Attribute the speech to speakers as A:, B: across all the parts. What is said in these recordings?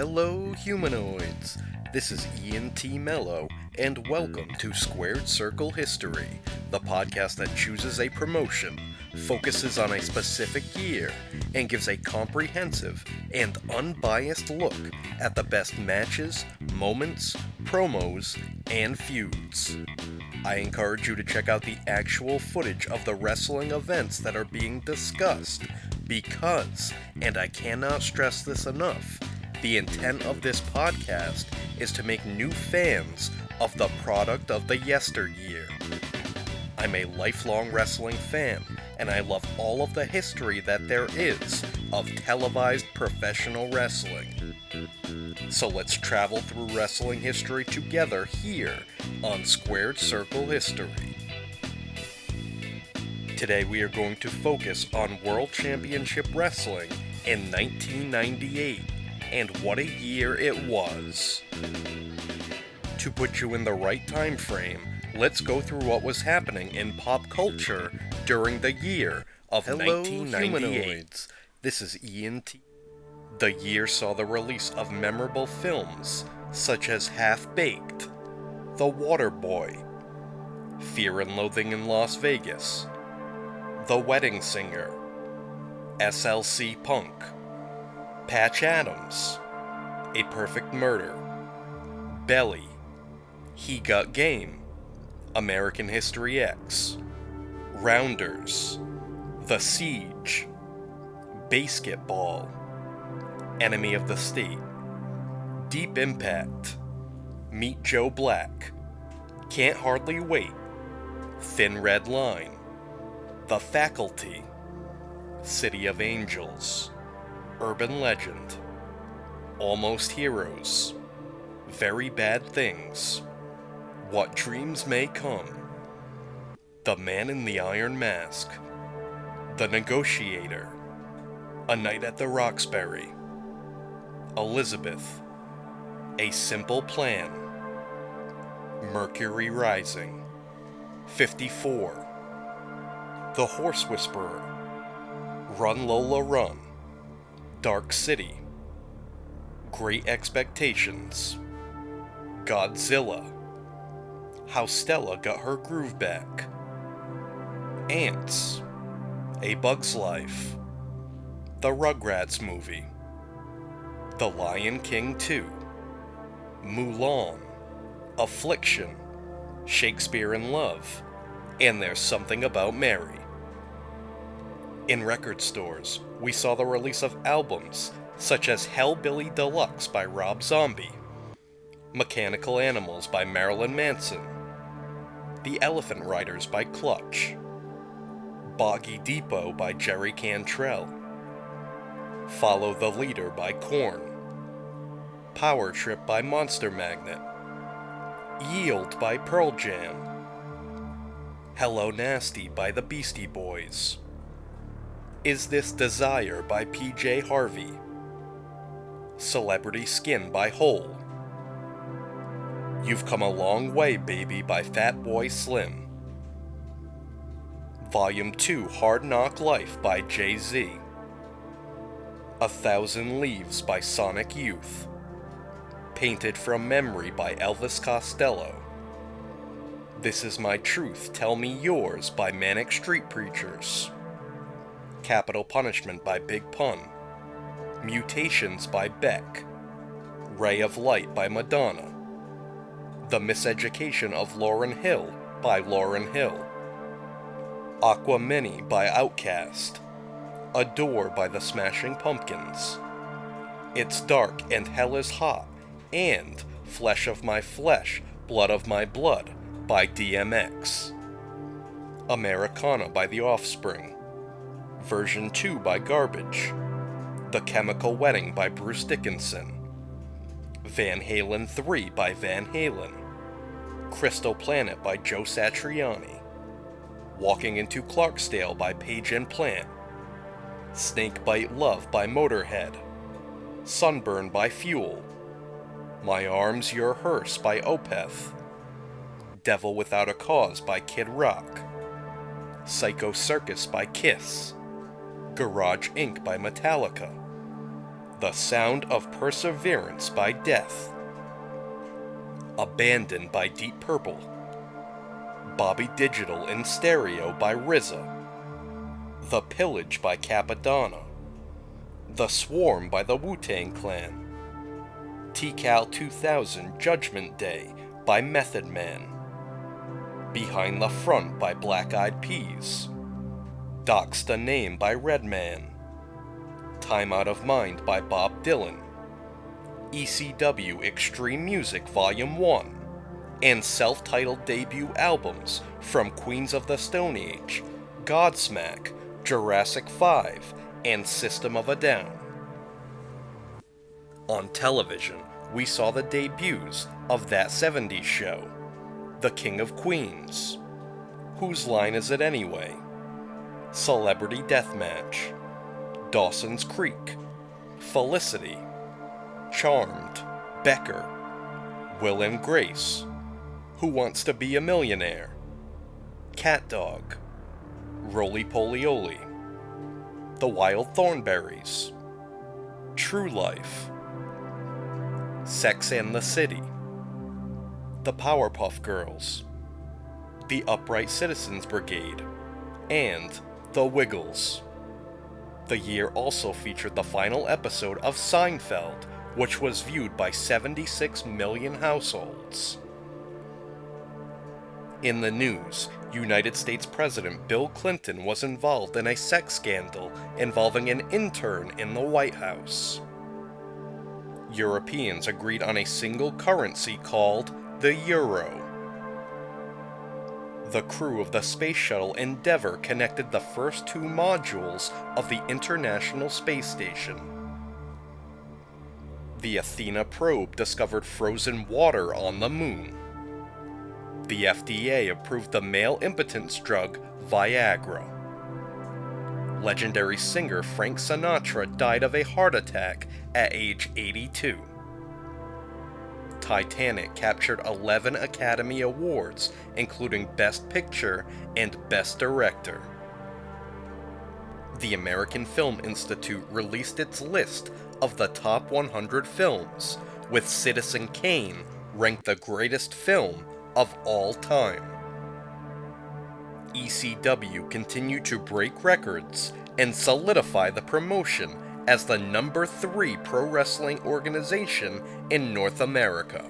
A: Hello, humanoids! This is Ian T. Mello, and welcome to Squared Circle History, the podcast that chooses a promotion, focuses on a specific year, and gives a comprehensive and unbiased look at the best matches, moments, promos, and feuds. I encourage you to check out the actual footage of the wrestling events that are being discussed, because, and I cannot stress this enough, the intent of this podcast is to make new fans of the product of the yesteryear. I'm a lifelong wrestling fan, and I love all of the history that there is of televised professional wrestling. So let's travel through wrestling history together here on Squared Circle History. Today we are going to focus on World Championship Wrestling in 1998, and what a year it was. To put you in the right time frame, let's go through what was happening in pop culture during the year of 1998. Humanoids. This is Ian T. The year saw the release of memorable films such as Half-Baked, The Water Boy, Fear and Loathing in Las Vegas, The Wedding Singer, SLC Punk, Patch Adams, A Perfect Murder, Belly, He Got Game, American History X, Rounders, The Siege, Basketball, Enemy of the State, Deep Impact, Meet Joe Black, Can't Hardly Wait, Thin Red Line, The Faculty, City of Angels, Urban Legend, Almost Heroes, Very Bad Things, What Dreams May Come, The Man in the Iron Mask, The Negotiator, A Night at the Roxbury, Elizabeth, A Simple Plan, Mercury Rising, 54, The Horse Whisperer, Run Lola Run, Dark City, Great Expectations, Godzilla, How Stella Got Her Groove Back, Ants, A Bug's Life, The Rugrats Movie, The Lion King 2, Mulan, Affliction, Shakespeare in Love, and There's Something About Mary. In record stores, we saw the release of albums such as Hellbilly Deluxe by Rob Zombie, Mechanical Animals by Marilyn Manson, The Elephant Riders by Clutch, Boggy Depot by Jerry Cantrell, Follow the Leader by Korn, Power Trip by Monster Magnet, Yield by Pearl Jam, Hello Nasty by the Beastie Boys, Is This Desire by PJ Harvey, Celebrity Skin by Hole, You've Come a Long Way Baby by Fatboy Slim, Volume 2 Hard Knock Life by Jay-Z, A Thousand Leaves by Sonic Youth, Painted from Memory by Elvis Costello, This Is My Truth, Tell Me Yours by Manic Street Preachers, Capital Punishment by Big Pun, Mutations by Beck, Ray of Light by Madonna, The Miseducation of Lauryn Hill by Lauryn Hill, Aqua Mini by Outkast, Adore by the Smashing Pumpkins, It's Dark and Hell is Hot, and Flesh of My Flesh, Blood of My Blood by DMX, Americana by The Offspring, Version 2 by Garbage, The Chemical Wedding by Bruce Dickinson, Van Halen 3 by Van Halen, Crystal Planet by Joe Satriani, Walking into Clarksdale by Page and Plant, Snakebite Love by Motorhead, Sunburn by Fuel, My Arms Your Hearse by Opeth, Devil Without a Cause by Kid Rock, Psycho Circus by Kiss, Garage Inc. by Metallica, The Sound of Perseverance by Death, Abandoned by Deep Purple, Bobby Digital in Stereo by RZA, The Pillage by Capadonna, The Swarm by the Wu-Tang Clan, TCal 2000 Judgment Day by Method Man, Behind the Front by Black Eyed Peas, Doc's the Name by Redman, Time Out of Mind by Bob Dylan, ECW Extreme Music Volume 1, and self-titled debut albums from Queens of the Stone Age, Godsmack, Jurassic 5, and System of a Down. On television, we saw the debuts of That 70s Show, The King of Queens, Whose Line Is It Anyway?, Celebrity Deathmatch, Dawson's Creek, Felicity, Charmed, Becker, Will and Grace, Who Wants to Be a Millionaire, Cat Dog, Roly Poly Oly, The Wild Thornberrys, True Life, Sex and the City, The Powerpuff Girls, The Upright Citizens Brigade, and The Wiggles. The year also featured the final episode of Seinfeld, which was viewed by 76 million households. In the news, United States President Bill Clinton was involved in a sex scandal involving an intern in the White House. Europeans agreed on a single currency called the euro. The crew of the Space Shuttle Endeavour connected the first two modules of the International Space Station. The Athena probe discovered frozen water on the moon. The FDA approved the male impotence drug Viagra. Legendary singer Frank Sinatra died of a heart attack at age 82. Titanic captured 11 Academy Awards, including Best Picture and Best Director. The American Film Institute released its list of the top 100 films, with Citizen Kane ranked the greatest film of all time. ECW continued to break records and solidify the promotion as the number 3 pro wrestling organization in North America.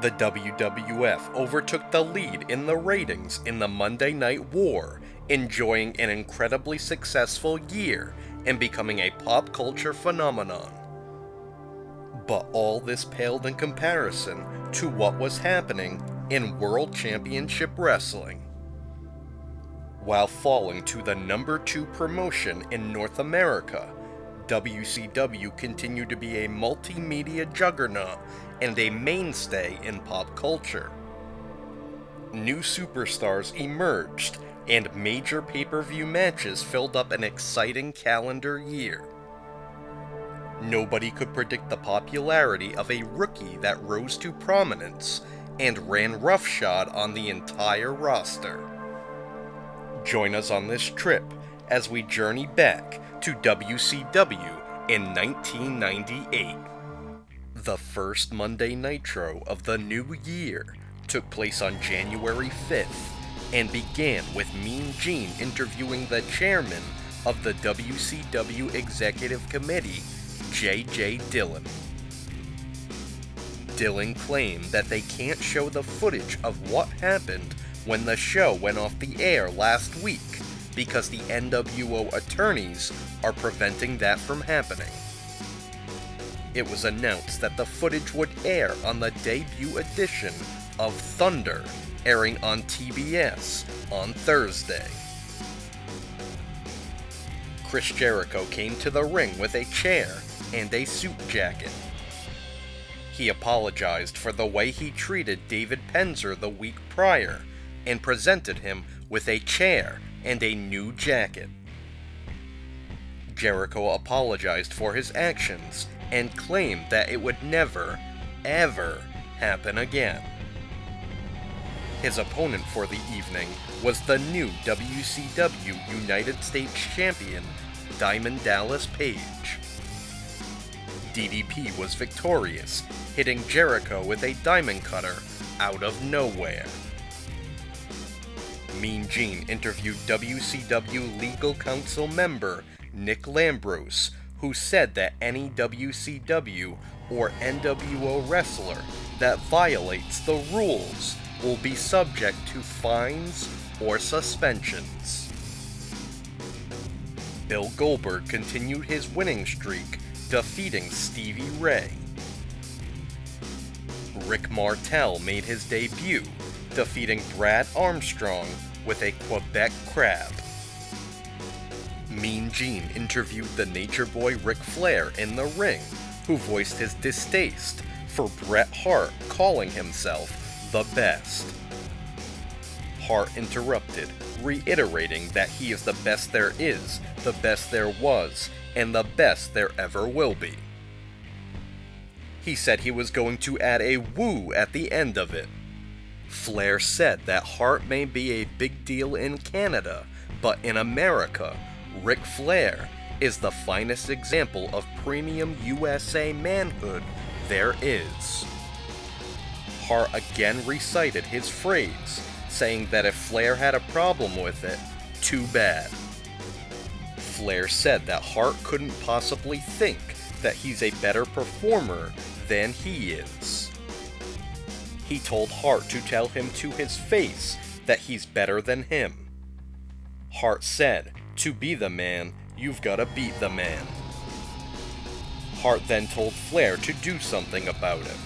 A: The WWF overtook the lead in the ratings in the Monday Night War, enjoying an incredibly successful year and becoming a pop culture phenomenon. But all this paled in comparison to what was happening in World Championship Wrestling. While falling to the number 2 promotion in North America, WCW continued to be a multimedia juggernaut and a mainstay in pop culture. New superstars emerged, and major pay-per-view matches filled up an exciting calendar year. Nobody could predict the popularity of a rookie that rose to prominence and ran roughshod on the entire roster. Join us on this trip as we journey back to WCW in 1998. The first Monday Nitro of the new year took place on January 5th and began with Mean Gene interviewing the chairman of the WCW Executive Committee, J.J. Dillon. Dillon claimed that they can't show the footage of what happened when the show went off the air last week because the NWO attorneys are preventing that from happening. It was announced that the footage would air on the debut edition of Thunder, airing on TBS on Thursday. Chris Jericho came to the ring with a chair and a suit jacket. He apologized for the way he treated David Penzer the week prior and presented him with a chair and a new jacket. Jericho apologized for his actions and claimed that it would never, ever happen again. His opponent for the evening was the new WCW United States Champion, Diamond Dallas Page. DDP was victorious, hitting Jericho with a diamond cutter out of nowhere. Mean Gene interviewed WCW legal counsel member Nick Lambros, who said that any WCW or NWO wrestler that violates the rules will be subject to fines or suspensions. Bill Goldberg continued his winning streak, defeating Stevie Ray. Rick Martel made his debut, defeating Brad Armstrong with a Quebec crab. Mean Gene interviewed the Nature Boy Ric Flair in the ring, who voiced his distaste for Bret Hart calling himself the best. Hart interrupted, reiterating that he is the best there is, the best there was, and the best there ever will be. He said he was going to add a woo at the end of it. Flair said that Hart may be a big deal in Canada, but in America, Ric Flair is the finest example of premium USA manhood there is. Hart again recited his phrase, saying that if Flair had a problem with it, too bad. Flair said that Hart couldn't possibly think that he's a better performer than he is. He told Hart to tell him to his face that he's better than him. Hart said, "To be the man, you've gotta beat the man." Hart then told Flair to do something about it.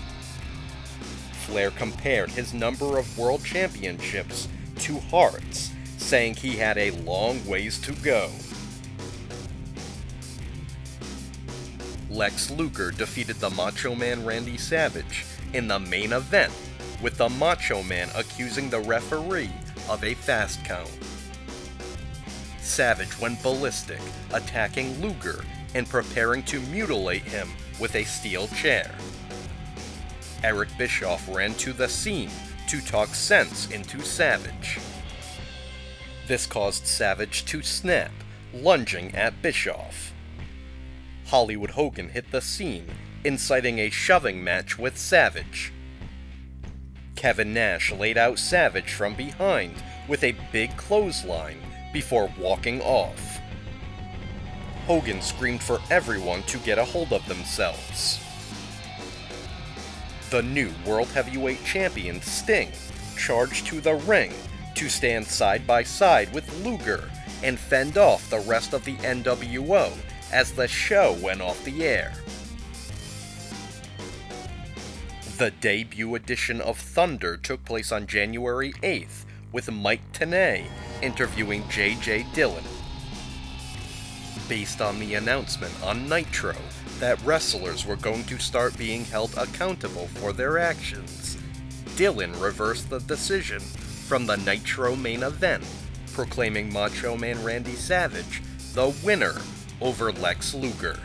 A: Flair compared his number of world championships to Hart's, saying he had a long ways to go. Lex Luger defeated the Macho Man Randy Savage in the main event, with the Macho Man accusing the referee of a fast count. Savage went ballistic, attacking Luger and preparing to mutilate him with a steel chair. Eric Bischoff ran to the scene to talk sense into Savage. This caused Savage to snap, lunging at Bischoff. Hollywood Hogan hit the scene, inciting a shoving match with Savage. Kevin Nash laid out Savage from behind with a big clothesline before walking off. Hogan screamed for everyone to get a hold of themselves. The new World Heavyweight Champion Sting charged to the ring to stand side by side with Luger and fend off the rest of the NWO as the show went off the air. The debut edition of Thunder took place on January 8th, with Mike Tenay interviewing J.J. Dillon. Based on the announcement on Nitro that wrestlers were going to start being held accountable for their actions, Dillon reversed the decision from the Nitro main event, proclaiming Macho Man Randy Savage the winner over Lex Luger.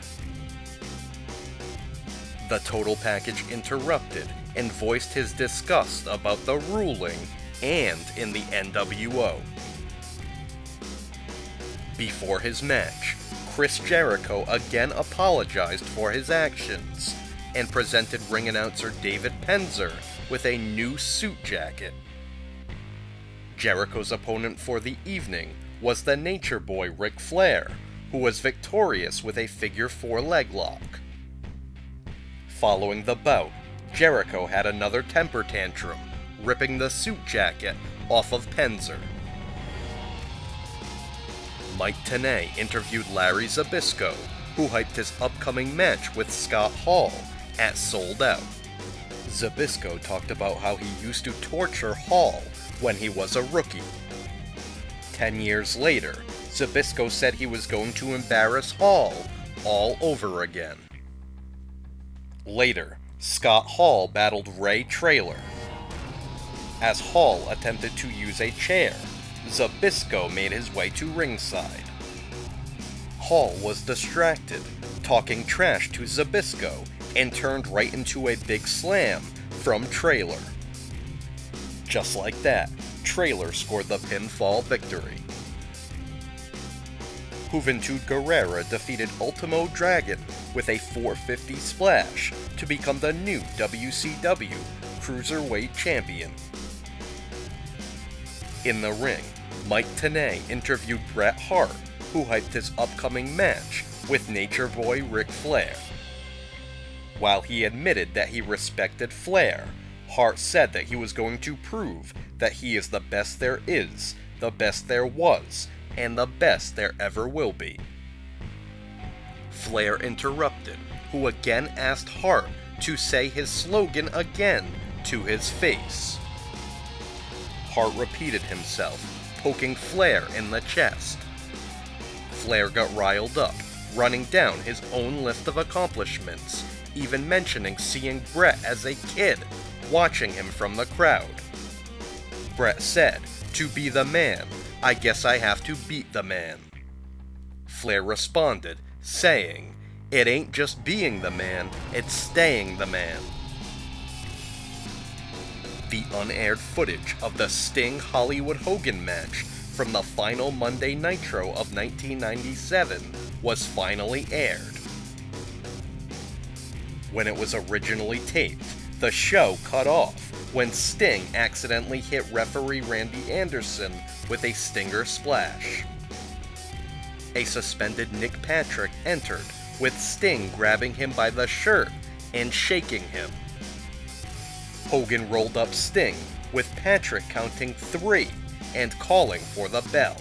A: The Total Package interrupted and voiced his disgust about the ruling and in the NWO. Before his match, Chris Jericho again apologized for his actions and presented ring announcer David Penzer with a new suit jacket. Jericho's opponent for the evening was the Nature Boy Ric Flair, who was victorious with a figure 4 leg lock. Following the bout, Jericho had another temper tantrum, ripping the suit jacket off of Penzer. Mike Tenay interviewed Larry Zbyszko, who hyped his upcoming match with Scott Hall at Sold Out. Zbyszko talked about how he used to torture Hall when he was a rookie. 10 years later, Zbyszko said he was going to embarrass Hall all over again. Later, Scott Hall battled Ray Traylor. As Hall attempted to use a chair, Zbyszko made his way to ringside. Hall was distracted, talking trash to Zbyszko, and turned right into a big slam from Traylor. Just like that, Traylor scored the pinfall victory. Juventud Guerrera defeated Ultimo Dragon with a 450 splash to become the new WCW Cruiserweight Champion. In the ring, Mike Tenay interviewed Bret Hart, who hyped his upcoming match with Nature Boy Ric Flair. While he admitted that he respected Flair, Hart said that he was going to prove that he is the best there is, the best there was, and the best there ever will be. Flair interrupted, who again asked Hart to say his slogan again to his face. Hart repeated himself, poking Flair in the chest. Flair got riled up, running down his own list of accomplishments, even mentioning seeing Bret as a kid, watching him from the crowd. Bret said, "To be the man, I guess I have to beat the man." Flair responded, saying, "It ain't just being the man, it's staying the man." The unaired footage of the Sting-Hollywood Hogan match from the final Monday Nitro of 1997 was finally aired. When it was originally taped, the show cut off when Sting accidentally hit referee Randy Anderson with a Stinger Splash. A suspended Nick Patrick entered, with Sting grabbing him by the shirt and shaking him. Hogan rolled up Sting, with Patrick counting 3 and calling for the bell.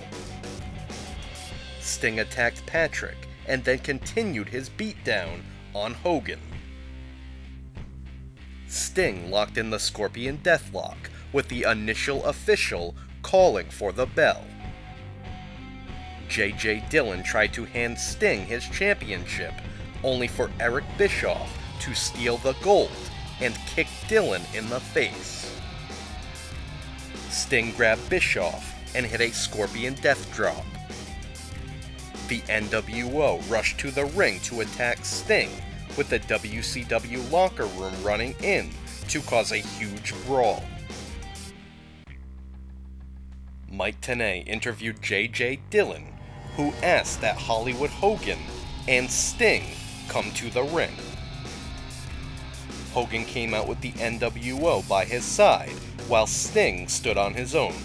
A: Sting attacked Patrick and then continued his beatdown on Hogan. Sting locked in the Scorpion Deathlock, with the initial official calling for the bell. J.J. Dillon tried to hand Sting his championship, only for Eric Bischoff to steal the gold and kick Dillon in the face. Sting grabbed Bischoff and hit a Scorpion Death Drop. The NWO rushed to the ring to attack Sting, with the WCW locker room running in to cause a huge brawl. Mike Tenay interviewed J.J. Dillon, who asked that Hollywood Hogan and Sting come to the ring. Hogan came out with the NWO by his side, while Sting stood on his own.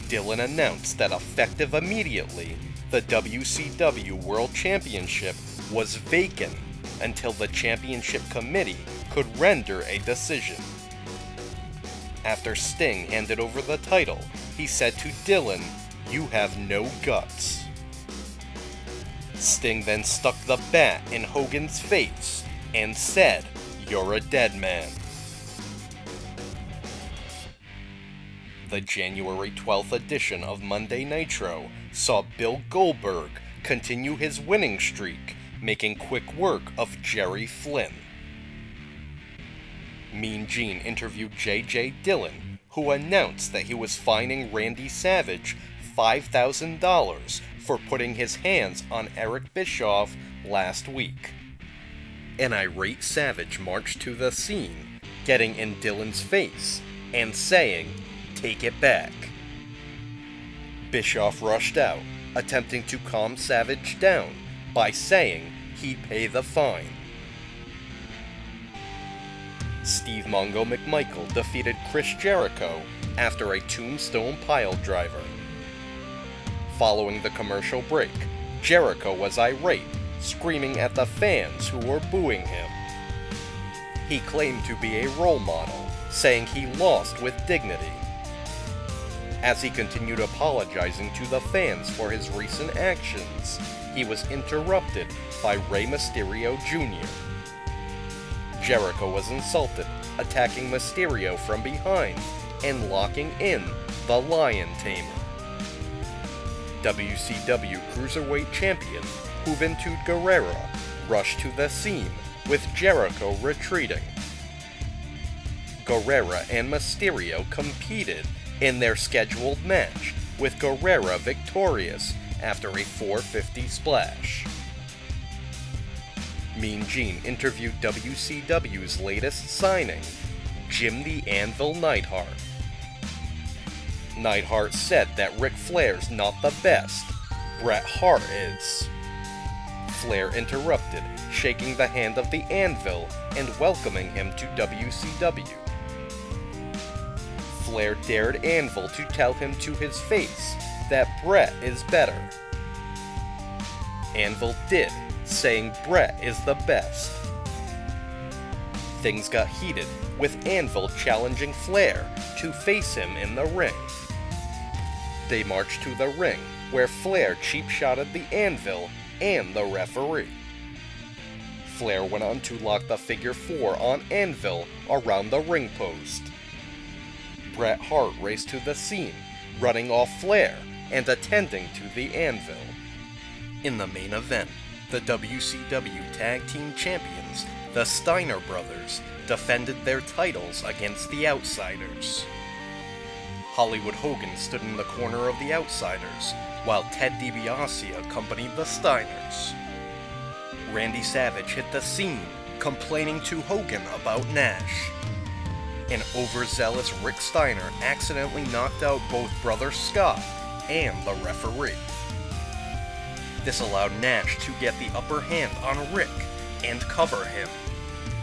A: Dillon announced that effective immediately, the WCW World Championship was vacant until the championship committee could render a decision. After Sting handed over the title, he said to Dillon, "You have no guts." Sting then stuck the bat in Hogan's face and said, "You're a dead man." The January 12th edition of Monday Nitro saw Bill Goldberg continue his winning streak, making quick work of Jerry Flynn. Mean Gene interviewed J.J. Dillon, who announced that he was fining Randy Savage $5,000 for putting his hands on Eric Bischoff last week. An irate Savage marched to the scene, getting in Dillon's face and saying, "Take it back." Bischoff rushed out, attempting to calm Savage down by saying he'd pay the fine. Steve Mongo McMichael defeated Chris Jericho after a tombstone pile driver. Following the commercial break, Jericho was irate, screaming at the fans who were booing him. He claimed to be a role model, saying he lost with dignity. As he continued apologizing to the fans for his recent actions, he was interrupted by Rey Mysterio Jr. Jericho was insulted, attacking Mysterio from behind and locking in the Lion Tamer. WCW Cruiserweight Champion Juventud Guerrera rushed to the scene, with Jericho retreating. Guerrera and Mysterio competed in their scheduled match, with Guerrera victorious after a 450 splash. Mean Gene interviewed WCW's latest signing, Jim the Anvil Neidhart. Neidhart said that Ric Flair's not the best, Bret Hart is. Flair interrupted, shaking the hand of the Anvil and welcoming him to WCW. Flair dared Anvil to tell him to his face that Bret is better. Anvil did, saying Bret is the best. Things got heated, with Anvil challenging Flair to face him in the ring. They marched to the ring, where Flair cheap-shotted the Anvil and the referee. Flair went on to lock the figure 4 on Anvil around the ring post. Bret Hart raced to the scene, running off Flair and attending to the Anvil. In the main event, the WCW Tag Team Champions, the Steiner Brothers, defended their titles against the Outsiders. Hollywood Hogan stood in the corner of the Outsiders, while Ted DiBiase accompanied the Steiners. Randy Savage hit the scene, complaining to Hogan about Nash. An overzealous Rick Steiner accidentally knocked out both Brother Scott and the referee. This allowed Nash to get the upper hand on Rick and cover him.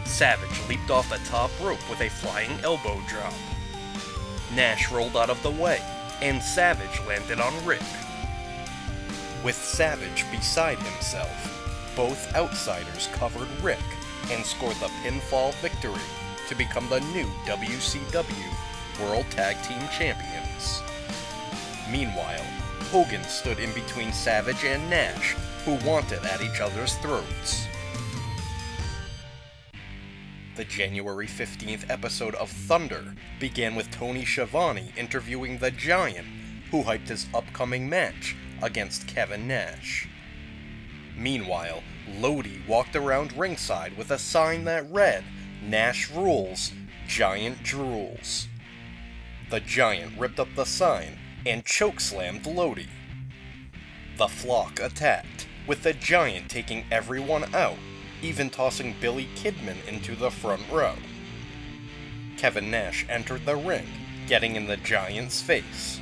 A: Savage leaped off the top rope with a flying elbow drop. Nash rolled out of the way, and Savage landed on Rick. With Savage beside himself, both Outsiders covered Rick and scored the pinfall victory to become the new WCW World Tag Team Champions. Meanwhile, Hogan stood in between Savage and Nash, who wanted at each other's throats. The January 15th episode of Thunder began with Tony Schiavone interviewing the Giant, who hyped his upcoming match against Kevin Nash. Meanwhile, Lodi walked around ringside with a sign that read, "Nash rules, Giant drools." The Giant ripped up the sign and chokeslammed Lodi. The Flock attacked, with the Giant taking everyone out, even tossing Billy Kidman into the front row. Kevin Nash entered the ring, getting in the Giant's face.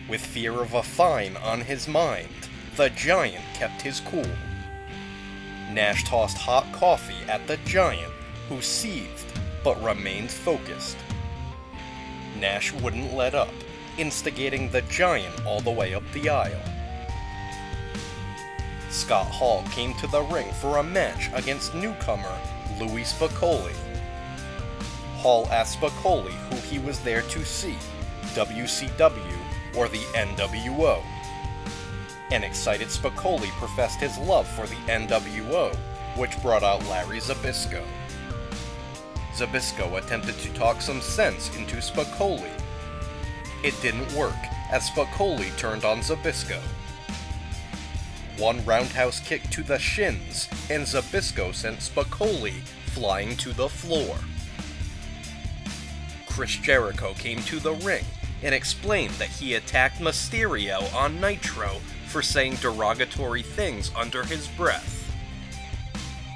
A: With fear of a fine on his mind, the Giant kept his cool. Nash tossed hot coffee at the Giant, who seethed but remained focused. Nash wouldn't let up, instigating the Giant all the way up the aisle. Scott Hall came to the ring for a match against newcomer Louis Spicolli. Hall asked Spicolli who he was there to see, WCW or the NWO. An excited Spicolli professed his love for the NWO, which brought out Larry Zbyszko. Zbyszko attempted to talk some sense into Spicolli. It didn't work, as Spicolli turned on Zbyszko. One roundhouse kick to the shins, and Zbyszko sent Spicolli flying to the floor. Chris Jericho came to the ring and explained that he attacked Mysterio on Nitro for saying derogatory things under his breath.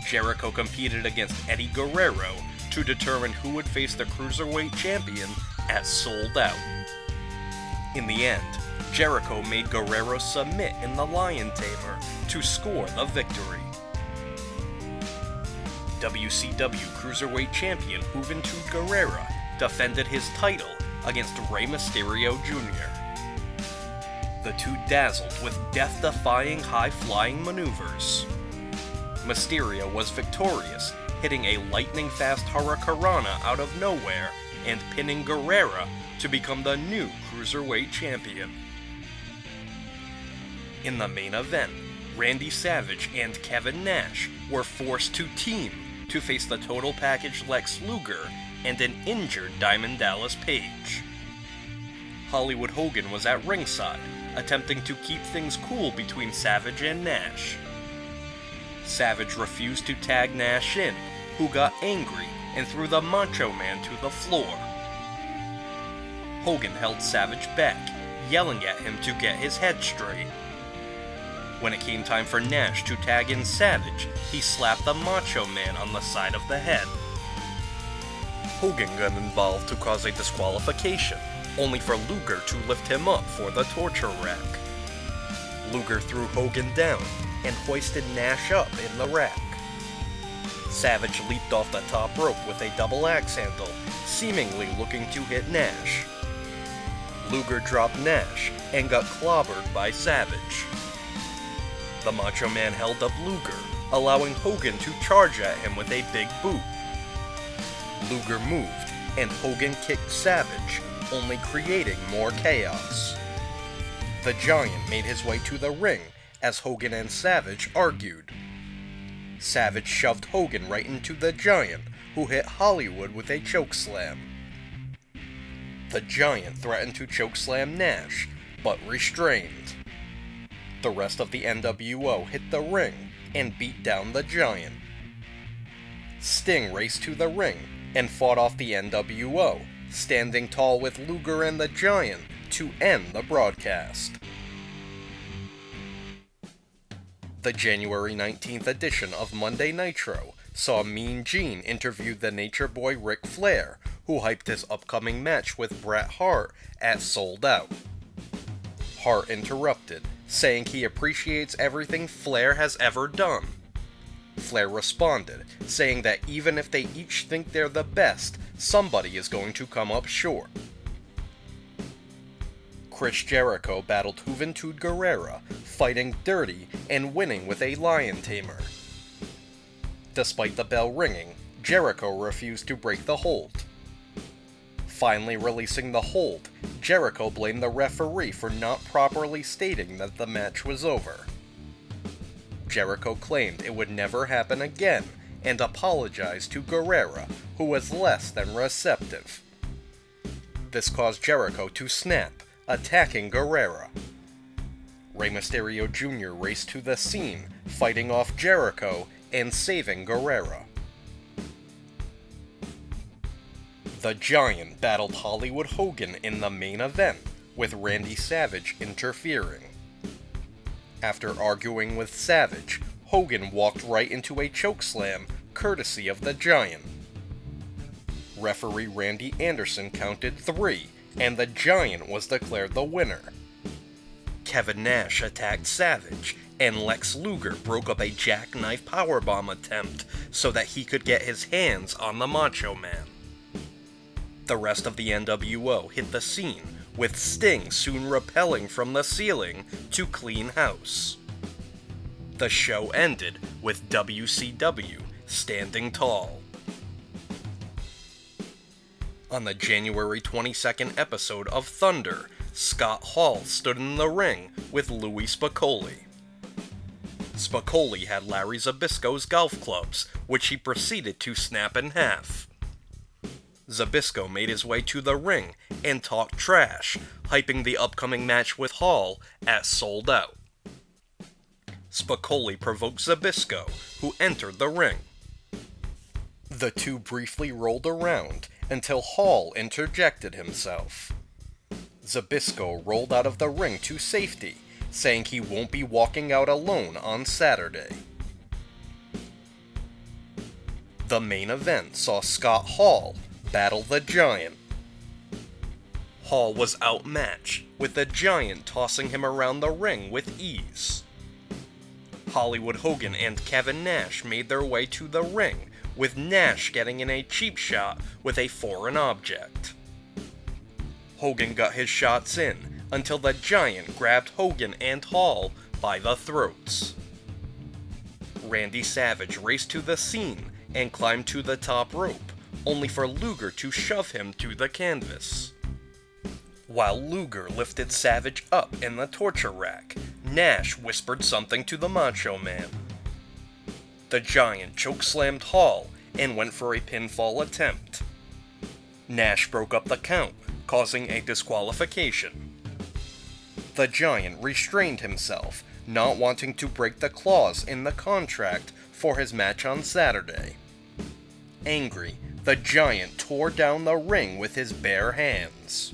A: Jericho competed against Eddie Guerrero to determine who would face the Cruiserweight Champion at Sold Out. In the end, Jericho made Guerrero submit in the Lion Tamer to score the victory. WCW Cruiserweight Champion Juventud Guerrera defended his title against Rey Mysterio Jr. The two dazzled with death-defying high-flying maneuvers. Mysterio was victorious, hitting a lightning-fast Hurricanrana out of nowhere and pinning Guerrera to become the new Cruiserweight Champion. In the main event, Randy Savage and Kevin Nash were forced to team to face the Total Package Lex Luger and an injured Diamond Dallas Page. Hollywood Hogan was at ringside, attempting to keep things cool between Savage and Nash. Savage refused to tag Nash in, who got angry and threw the Macho Man to the floor. Hogan held Savage back, yelling at him to get his head straight. When it came time for Nash to tag in Savage, he slapped the Macho Man on the side of the head. Hogan got involved to cause a disqualification, only for Luger to lift him up for the torture rack. Luger threw Hogan down and hoisted Nash up in the rack. Savage leaped off the top rope with a double axe handle, seemingly looking to hit Nash. Luger dropped Nash and got clobbered by Savage. The Macho Man held up Luger, allowing Hogan to charge at him with a big boot. Luger moved, and Hogan kicked Savage, only creating more chaos. The Giant made his way to the ring as Hogan and Savage argued. Savage shoved Hogan right into the Giant, who hit Hollywood with a chokeslam. The Giant threatened to chokeslam Nash, but restrained. The rest of the NWO hit the ring and beat down the Giant. Sting raced to the ring and fought off the NWO, standing tall with Luger and the Giant to end the broadcast. The January 19th edition of Monday Nitro saw Mean Gene interview the Nature Boy Ric Flair, who hyped his upcoming match with Bret Hart at Sold Out. Hart interrupted, saying he appreciates everything Flair has ever done. Flair responded, saying that even if they each think they're the best, somebody is going to come up short. Chris Jericho battled Juventud Guerrera, fighting dirty and winning with a lion tamer. Despite the bell ringing, Jericho refused to break the hold. Finally releasing the hold, Jericho blamed the referee for not properly stating that the match was over. Jericho claimed it would never happen again and apologized to Guerrera, who was less than receptive. This caused Jericho to snap, attacking Guerrera. Rey Mysterio Jr. raced to the scene, fighting off Jericho and saving Guerrera. The Giant battled Hollywood Hogan in the main event, with Randy Savage interfering. After arguing with Savage, Hogan walked right into a chokeslam, courtesy of the Giant. Referee Randy Anderson counted 3, and the Giant was declared the winner. Kevin Nash attacked Savage, and Lex Luger broke up a jackknife powerbomb attempt so that he could get his hands on the Macho Man. The rest of the NWO hit the scene, with Sting soon rappelling from the ceiling to clean house. The show ended with WCW standing tall. On the January 22nd episode of Thunder, Scott Hall stood in the ring with Louis Spicolli. Spicolli had Larry Zbyszko's golf clubs, which he proceeded to snap in half. Zbyszko made his way to the ring and talked trash, hyping the upcoming match with Hall at Sold Out. Spicolli provoked Zbyszko, who entered the ring. The two briefly rolled around until Hall interjected himself. Zbyszko rolled out of the ring to safety, saying he won't be walking out alone on Saturday. The main event saw Scott Hall battle the Giant. Hall was outmatched, with the Giant tossing him around the ring with ease. Hollywood Hogan and Kevin Nash made their way to the ring, with Nash getting in a cheap shot with a foreign object. Hogan got his shots in until the Giant grabbed Hogan and Hall by the throats. Randy Savage raced to the scene and climbed to the top rope, only for Luger to shove him to the canvas. While Luger lifted Savage up in the torture rack, Nash whispered something to the Macho Man. The Giant chokeslammed Hall and went for a pinfall attempt. Nash broke up the count, causing a disqualification. The Giant restrained himself, not wanting to break the clause in the contract for his match on Saturday. Angry, the Giant tore down the ring with his bare hands.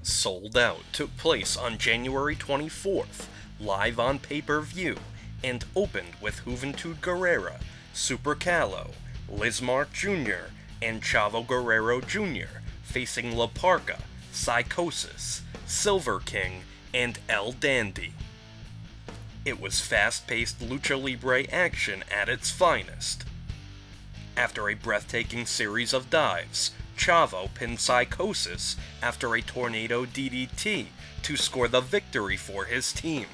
A: Sold Out took place on January 24th, live on pay-per-view, and opened with Juventud Guerrera, Super Calo, Lizmark Jr., and Chavo Guerrero Jr. facing La Parka, Psychosis, Silver King, and El Dandy. It was fast-paced lucha libre action at its finest. After a breathtaking series of dives, Chavo pinned Psychosis after a tornado DDT to score the victory for his team.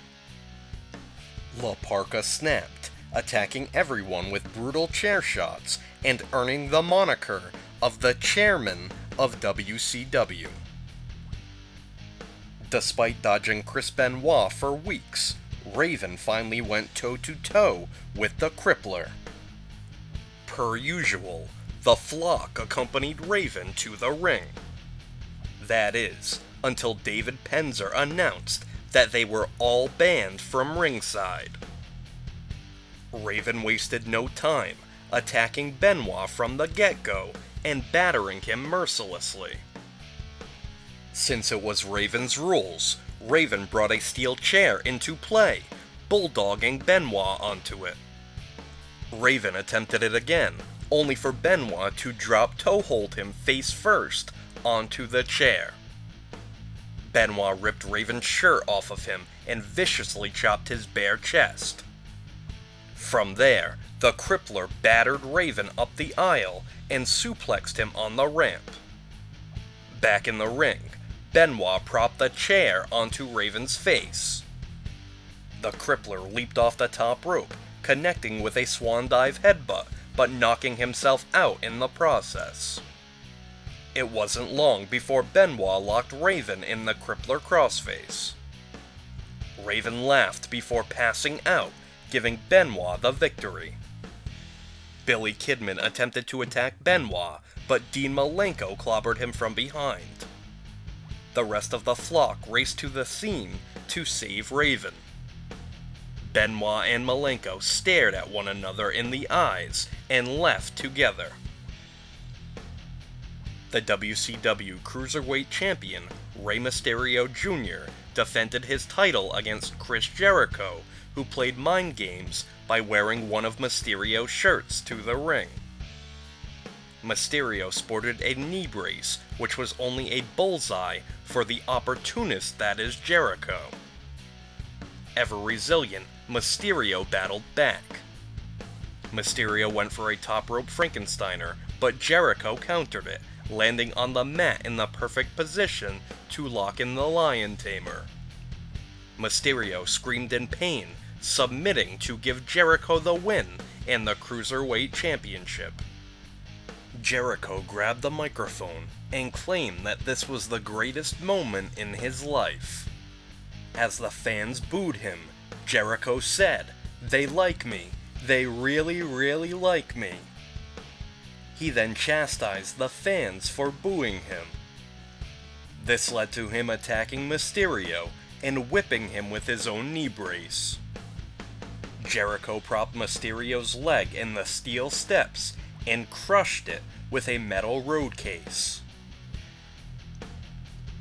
A: La Parka snapped, attacking everyone with brutal chair shots and earning the moniker of the Chairman of WCW. Despite dodging Chris Benoit for weeks, Raven finally went toe-to-toe with the Crippler. Per usual, the flock accompanied Raven to the ring. That is, until David Penzer announced that they were all banned from ringside. Raven wasted no time, attacking Benoit from the get-go and battering him mercilessly. Since it was Raven's rules, Raven brought a steel chair into play, bulldogging Benoit onto it. Raven attempted it again, only for Benoit to drop toe-hold him face first onto the chair. Benoit ripped Raven's shirt off of him and viciously chopped his bare chest. From there, the Crippler battered Raven up the aisle and suplexed him on the ramp. Back in the ring, Benoit propped the chair onto Raven's face. The Crippler leaped off the top rope, connecting with a swan dive headbutt, but knocking himself out in the process. It wasn't long before Benoit locked Raven in the Crippler crossface. Raven laughed before passing out, giving Benoit the victory. Billy Kidman attempted to attack Benoit, but Dean Malenko clobbered him from behind. The rest of the flock raced to the scene to save Raven. Benoit and Malenko stared at one another in the eyes and left together. The WCW Cruiserweight Champion, Rey Mysterio Jr., defended his title against Chris Jericho, who played mind games by wearing one of Mysterio's shirts to the ring. Mysterio sported a knee brace, which was only a bullseye for the opportunist that is Jericho. Ever resilient, Mysterio battled back. Mysterio went for a top rope Frankensteiner, but Jericho countered it, landing on the mat in the perfect position to lock in the Lion Tamer. Mysterio screamed in pain, submitting to give Jericho the win and the Cruiserweight Championship. Jericho grabbed the microphone and claimed that this was the greatest moment in his life. As the fans booed him, Jericho said, "They like me. They really, really like me." He then chastised the fans for booing him. This led to him attacking Mysterio and whipping him with his own knee brace. Jericho propped Mysterio's leg in the steel steps and crushed it with a metal road case.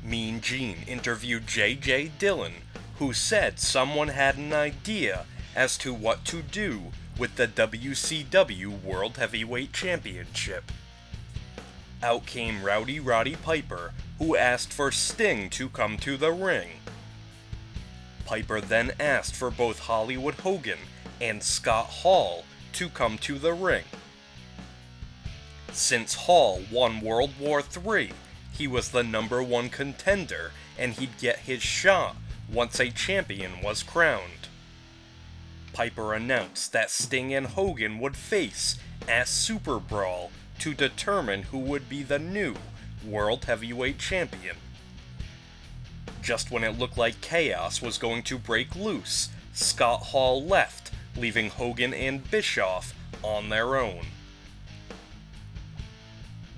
A: Mean Gene interviewed J.J. Dillon, who said someone had an idea as to what to do with the WCW World Heavyweight Championship. Out came Rowdy Roddy Piper, who asked for Sting to come to the ring. Piper then asked for both Hollywood Hogan and Scott Hall to come to the ring. Since Hall won World War III, he was the #1 contender, and he'd get his shot once a champion was crowned. Piper announced that Sting and Hogan would face at Super Brawl to determine who would be the new World Heavyweight Champion. Just when it looked like chaos was going to break loose, Scott Hall left, leaving Hogan and Bischoff on their own.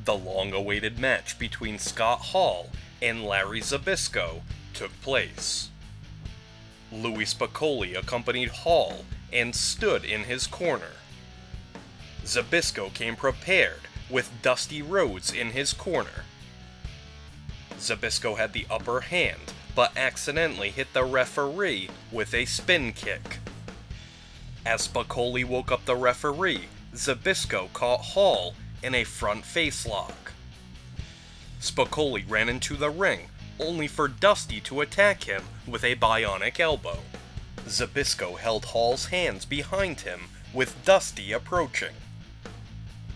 A: The long-awaited match between Scott Hall and Larry Zbyszko took place. Louis Spicolli accompanied Hall and stood in his corner. Zbyszko came prepared with Dusty Rhodes in his corner. Zbyszko had the upper hand, but accidentally hit the referee with a spin kick. As Spicolli woke up the referee, Zbyszko caught Hall in a front face lock. Spicolli ran into the ring, only for Dusty to attack him with a bionic elbow. Zbyszko held Hall's hands behind him with Dusty approaching.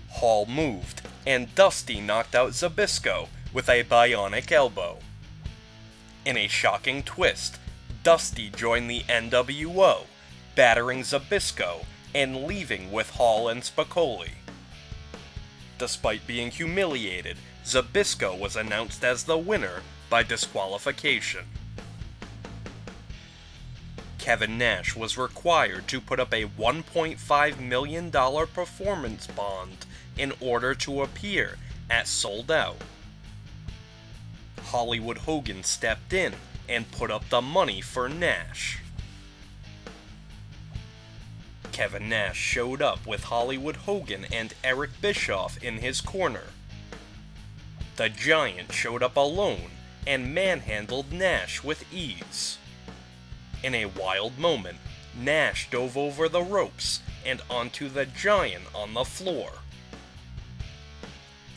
A: Hall moved, and Dusty knocked out Zbyszko with a bionic elbow. In a shocking twist, Dusty joined the NWO, battering Zbyszko and leaving with Hall and Spicoli. Despite being humiliated, Zbyszko was announced as the winner by disqualification. Kevin Nash was required to put up a $1.5 million performance bond in order to appear at Sold Out. Hollywood Hogan stepped in and put up the money for Nash. Kevin Nash showed up with Hollywood Hogan and Eric Bischoff in his corner. The Giant showed up alone and manhandled Nash with ease. In a wild moment, Nash dove over the ropes and onto the Giant on the floor.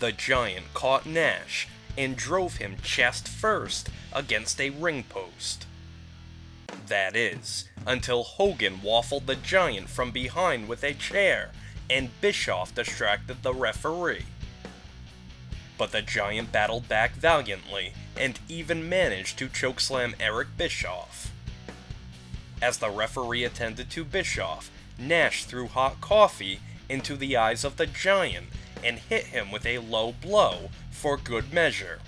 A: The Giant caught Nash and drove him chest first against a ring post. That is, until Hogan waffled the Giant from behind with a chair and Bischoff distracted the referee. But the Giant battled back valiantly and even managed to chokeslam Eric Bischoff. As the referee attended to Bischoff, Nash threw hot coffee into the eyes of the Giant and hit him with a low blow for good measure.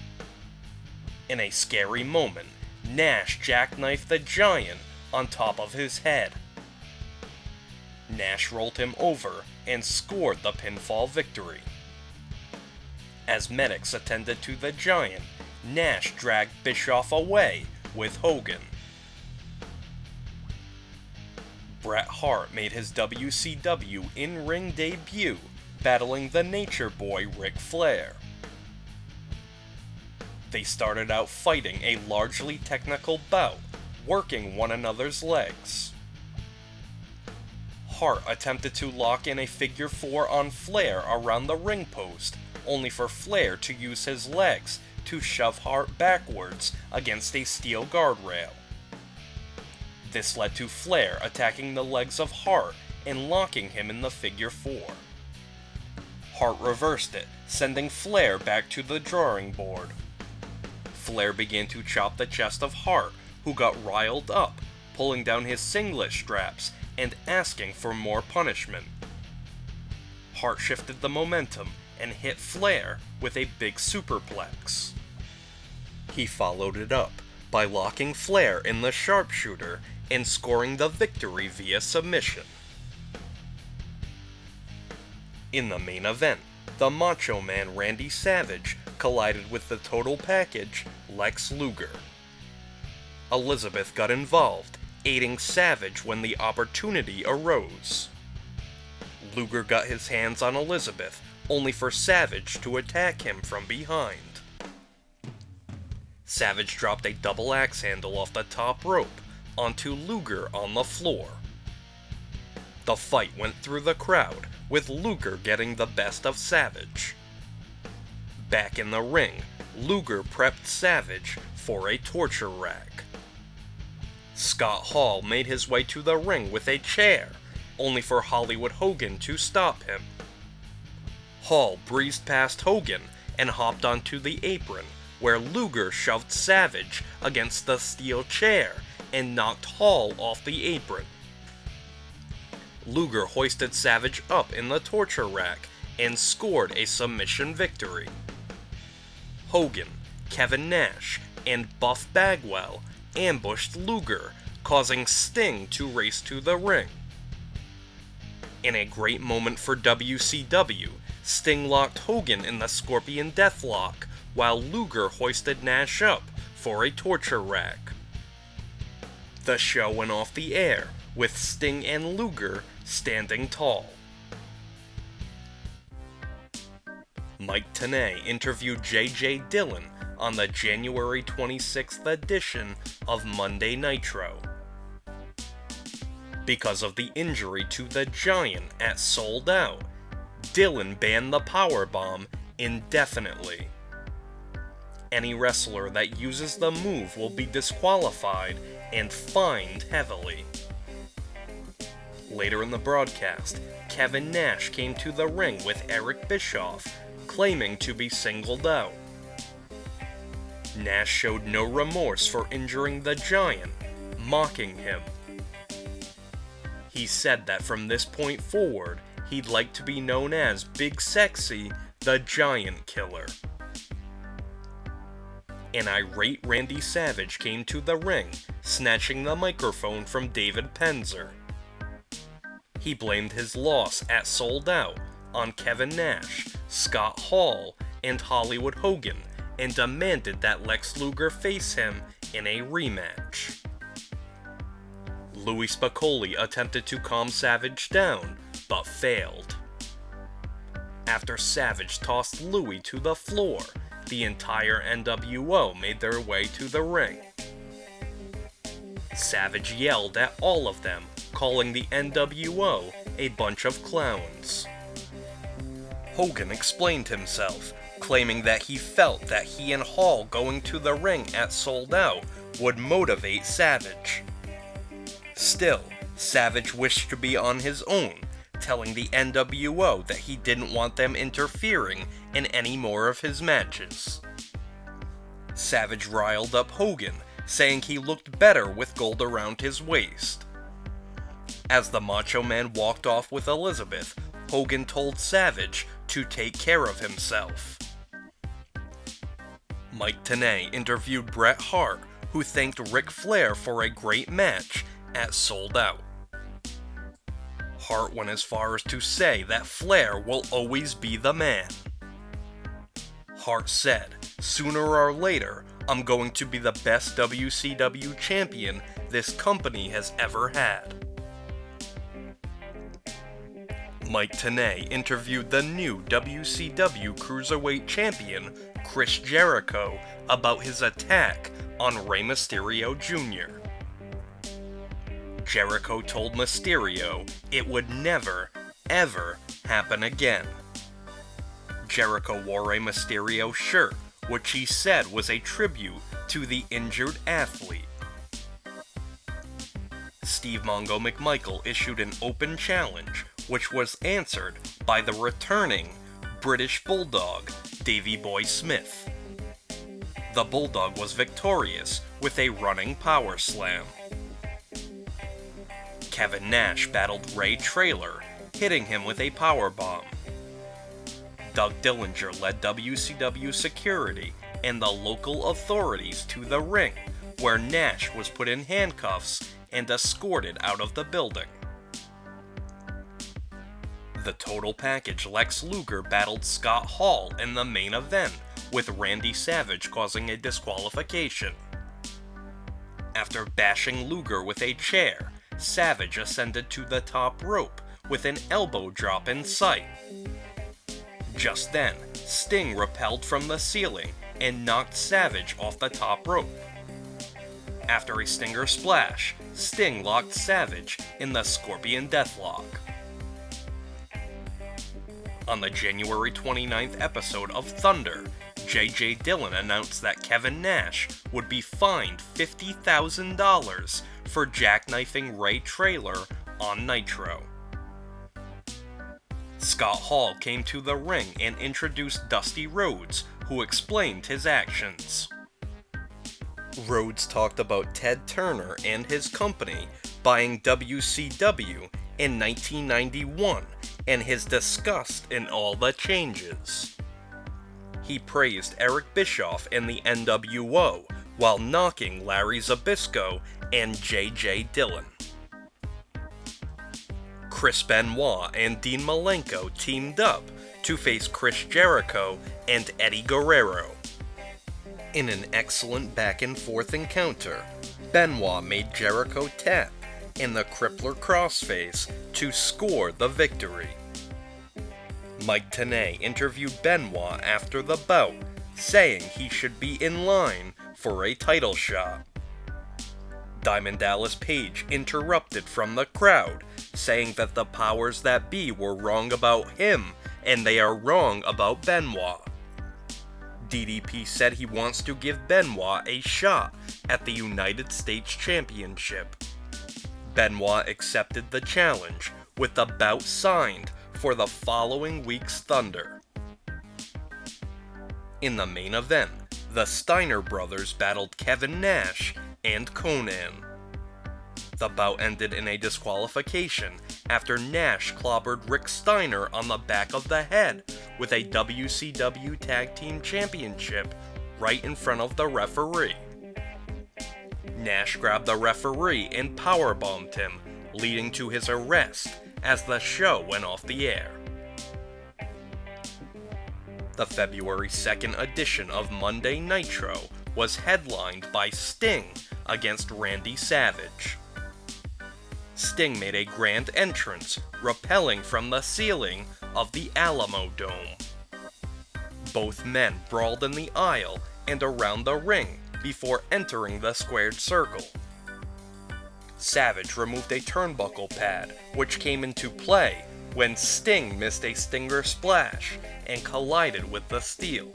A: In a scary moment, Nash jackknifed the Giant on top of his head. Nash rolled him over and scored the pinfall victory. As medics attended to the Giant, Nash dragged Bischoff away with Hogan. Bret Hart made his WCW in-ring debut battling the Nature Boy Ric Flair. They started out fighting a largely technical bout, working one another's legs. Hart attempted to lock in a figure 4 on Flair around the ring post, only for Flair to use his legs to shove Hart backwards against a steel guardrail. This led to Flair attacking the legs of Hart and locking him in the figure 4. Hart reversed it, sending Flair back to the drawing board. Flair began to chop the chest of Hart, who got riled up, pulling down his singlet straps and asking for more punishment. Hart shifted the momentum and hit Flair with a big superplex. He followed it up by locking Flair in the sharpshooter and scoring the victory via submission. In the main event, the Macho Man Randy Savage collided with the total package Lex Luger. Elizabeth got involved, aiding Savage when the opportunity arose. Luger got his hands on Elizabeth, only for Savage to attack him from behind. Savage dropped a double axe handle off the top rope onto Luger on the floor. The fight went through the crowd, with Luger getting the best of Savage. Back in the ring, Luger prepped Savage for a torture rack. Scott Hall made his way to the ring with a chair, only for Hollywood Hogan to stop him. Hall breezed past Hogan and hopped onto the apron, where Luger shoved Savage against the steel chair and knocked Hall off the apron. Luger hoisted Savage up in the torture rack and scored a submission victory. Hogan, Kevin Nash, and Buff Bagwell ambushed Luger, causing Sting to race to the ring. In a great moment for WCW, Sting locked Hogan in the Scorpion Deathlock, while Luger hoisted Nash up for a torture rack. The show went off the air, with Sting and Luger standing tall. Mike Tenay interviewed J.J. Dillon on the January 26th edition of Monday Nitro. Because of the injury to the Giant at Sold Out, Dillon banned the powerbomb indefinitely. any wrestler that uses the move will be disqualified and fined heavily. Later in the broadcast, Kevin Nash came to the ring with Eric Bischoff, claiming to be singled out. Nash showed no remorse for injuring the Giant, mocking him. He said that from this point forward, he'd like to be known as Big Sexy, the Giant Killer. An irate Randy Savage came to the ring, snatching the microphone from David Penzer. He blamed his loss at Sold Out on Kevin Nash, Scott Hall, and Hollywood Hogan, and demanded that Lex Luger face him in a rematch. Louis Spicolli attempted to calm Savage down, but failed. After Savage tossed Louis to the floor, the entire NWO made their way to the ring. Savage yelled at all of them, calling the NWO a bunch of clowns. Hogan explained himself, claiming that he felt that he and Hall going to the ring at Sold Out would motivate Savage. Still, Savage wished to be on his own, telling the NWO that he didn't want them interfering in any more of his matches. Savage riled up Hogan, saying he looked better with gold around his waist. As the Macho Man walked off with Elizabeth, Hogan told Savage to take care of himself. Mike Tenay interviewed Bret Hart, who thanked Ric Flair for a great match at Sold Out. Hart went as far as to say that Flair will always be the man. Hart said, "Sooner or later, I'm going to be the best WCW champion this company has ever had." Mike Tenay interviewed the new WCW Cruiserweight Champion, Chris Jericho, about his attack on Rey Mysterio Jr. Jericho told Mysterio it would never, ever happen again. Jericho wore a Mysterio shirt, which he said was a tribute to the injured athlete. Steve Mongo McMichael issued an open challenge, which was answered by the returning British Bulldog, Davey Boy Smith. The Bulldog was victorious with a running power slam. Kevin Nash battled Ray Traylor, hitting him with a powerbomb. Doug Dillinger led WCW security and the local authorities to the ring, where Nash was put in handcuffs and escorted out of the building. The Total Package Lex Luger battled Scott Hall in the main event, with Randy Savage causing a disqualification. After bashing Luger with a chair, Savage ascended to the top rope with an elbow drop in sight. Just then, Sting rappelled from the ceiling and knocked Savage off the top rope. After a Stinger splash, Sting locked Savage in the Scorpion Deathlock. On the January 29th episode of Thunder, J.J. Dillon announced that Kevin Nash would be fined $50,000 for jackknifing Ray Traylor on Nitro. Scott Hall came to the ring and introduced Dusty Rhodes, who explained his actions. Rhodes talked about Ted Turner and his company buying WCW in 1991 and his disgust in all the changes. He praised Eric Bischoff and the NWO while knocking Larry Zbyszko and J.J. Dillon. Chris Benoit and Dean Malenko teamed up to face Chris Jericho and Eddie Guerrero. In an excellent back-and-forth encounter, Benoit made Jericho tap in the Crippler crossface to score the victory. Mike Tenay interviewed Benoit after the bout, saying he should be in line for a title shot. Diamond Dallas Page interrupted from the crowd, saying that the powers that be were wrong about him and they are wrong about Benoit. DDP said he wants to give Benoit a shot at the United States Championship. Benoit accepted the challenge, with the bout signed for the following week's Thunder. In the main event, the Steiner brothers battled Kevin Nash and Conan. The bout ended in a disqualification after Nash clobbered Rick Steiner on the back of the head with a WCW Tag Team Championship right in front of the referee. Nash grabbed the referee and powerbombed him, leading to his arrest as the show went off the air. The February 2nd edition of Monday Nitro was headlined by Sting against Randy Savage. Sting made a grand entrance, rappelling from the ceiling of the Alamo Dome. Both men brawled in the aisle and around the ring before entering the squared circle. Savage removed a turnbuckle pad, which came into play when Sting missed a Stinger Splash and collided with the steel.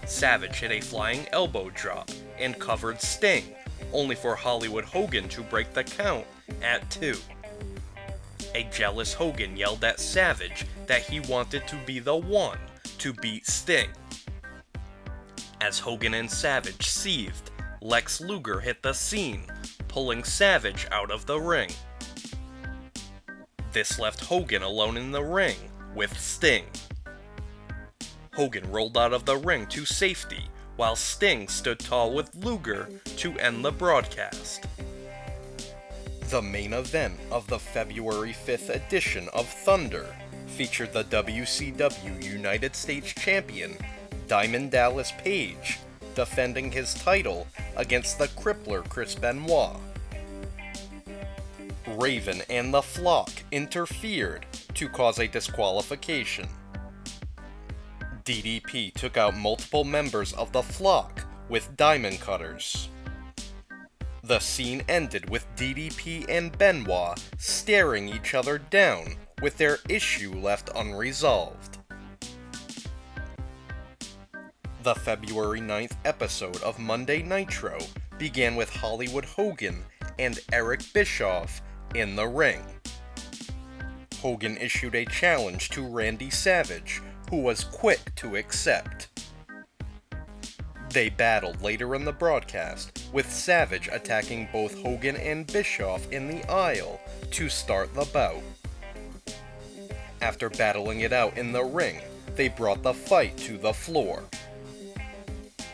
A: Savage hit a flying elbow drop and covered Sting, only for Hollywood Hogan to break the count at 2. A jealous Hogan yelled at Savage that he wanted to be the one to beat Sting. As Hogan and Savage seethed, Lex Luger hit the scene, pulling Savage out of the ring. This left Hogan alone in the ring with Sting. Hogan rolled out of the ring to safety, while Sting stood tall with Luger to end the broadcast. The main event of the February 5th edition of Thunder featured the WCW United States Champion, Diamond Dallas Page, defending his title against the crippler Chris Benoit. Raven and the Flock interfered to cause a disqualification. DDP took out multiple members of the Flock with diamond cutters. The scene ended with DDP and Benoit staring each other down with their issue left unresolved. The February 9th episode of Monday Nitro began with Hollywood Hogan and Eric Bischoff in the ring. Hogan issued a challenge to Randy Savage, who was quick to accept. They battled later in the broadcast, with Savage attacking both Hogan and Bischoff in the aisle to start the bout. After battling it out in the ring, they brought the fight to the floor.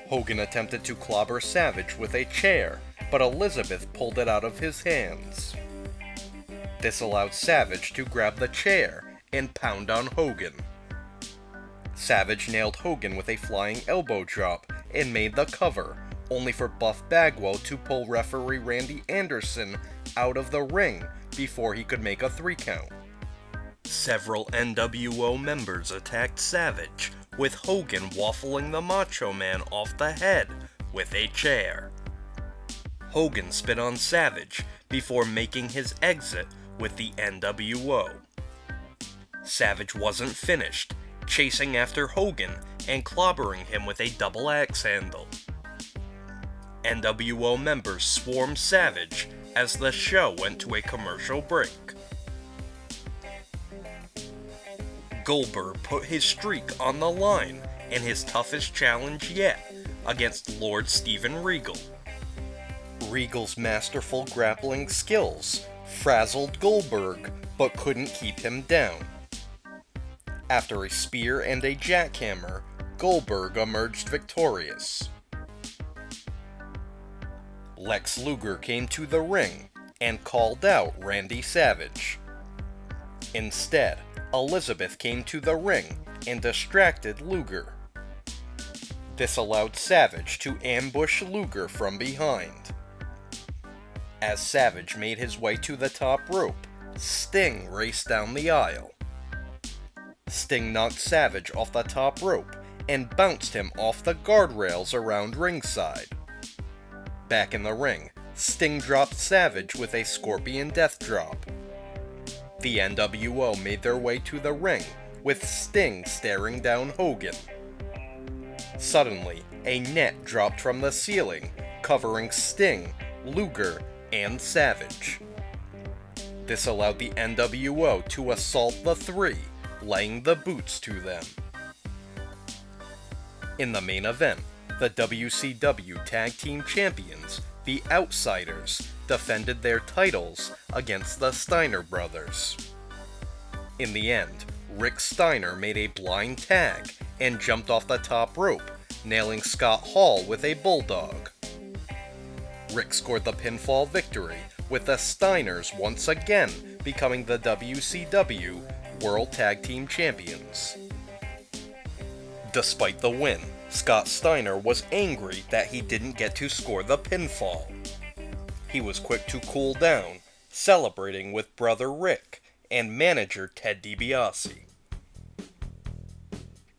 A: Hogan attempted to clobber Savage with a chair, but Elizabeth pulled it out of his hands. This allowed Savage to grab the chair and pound on Hogan. Savage nailed Hogan with a flying elbow drop and made the cover, only for Buff Bagwell to pull referee Randy Anderson out of the ring before he could make a 3 count. Several NWO members attacked Savage, with Hogan waffling the Macho Man off the head with a chair. Hogan spit on Savage before making his exit with the NWO. Savage wasn't finished, chasing after Hogan and clobbering him with a double axe handle. NWO members swarmed Savage as the show went to a commercial break. Goldberg put his streak on the line in his toughest challenge yet against Lord Steven Regal. Regal's masterful grappling skills frazzled Goldberg but couldn't keep him down. After a spear and a jackhammer, Goldberg emerged victorious. Lex Luger came to the ring and called out Randy Savage. Instead, Elizabeth came to the ring and distracted Luger. This allowed Savage to ambush Luger from behind. As Savage made his way to the top rope, Sting raced down the aisle. Sting knocked Savage off the top rope and bounced him off the guardrails around ringside. Back in the ring, Sting dropped Savage with a Scorpion Death Drop. The NWO made their way to the ring, with Sting staring down Hogan. Suddenly, a net dropped from the ceiling, covering Sting, Luger, and Savage. This allowed the NWO to assault the three, laying the boots to them. In the main event, the WCW Tag Team Champions, the Outsiders, defended their titles against the Steiner brothers. In the end, Rick Steiner made a blind tag and jumped off the top rope, nailing Scott Hall with a bulldog. Rick scored the pinfall victory, with the Steiners once again becoming the WCW World Tag Team Champions. Despite the win, Scott Steiner was angry that he didn't get to score the pinfall. He was quick to cool down, celebrating with brother Rick and manager Ted DiBiase.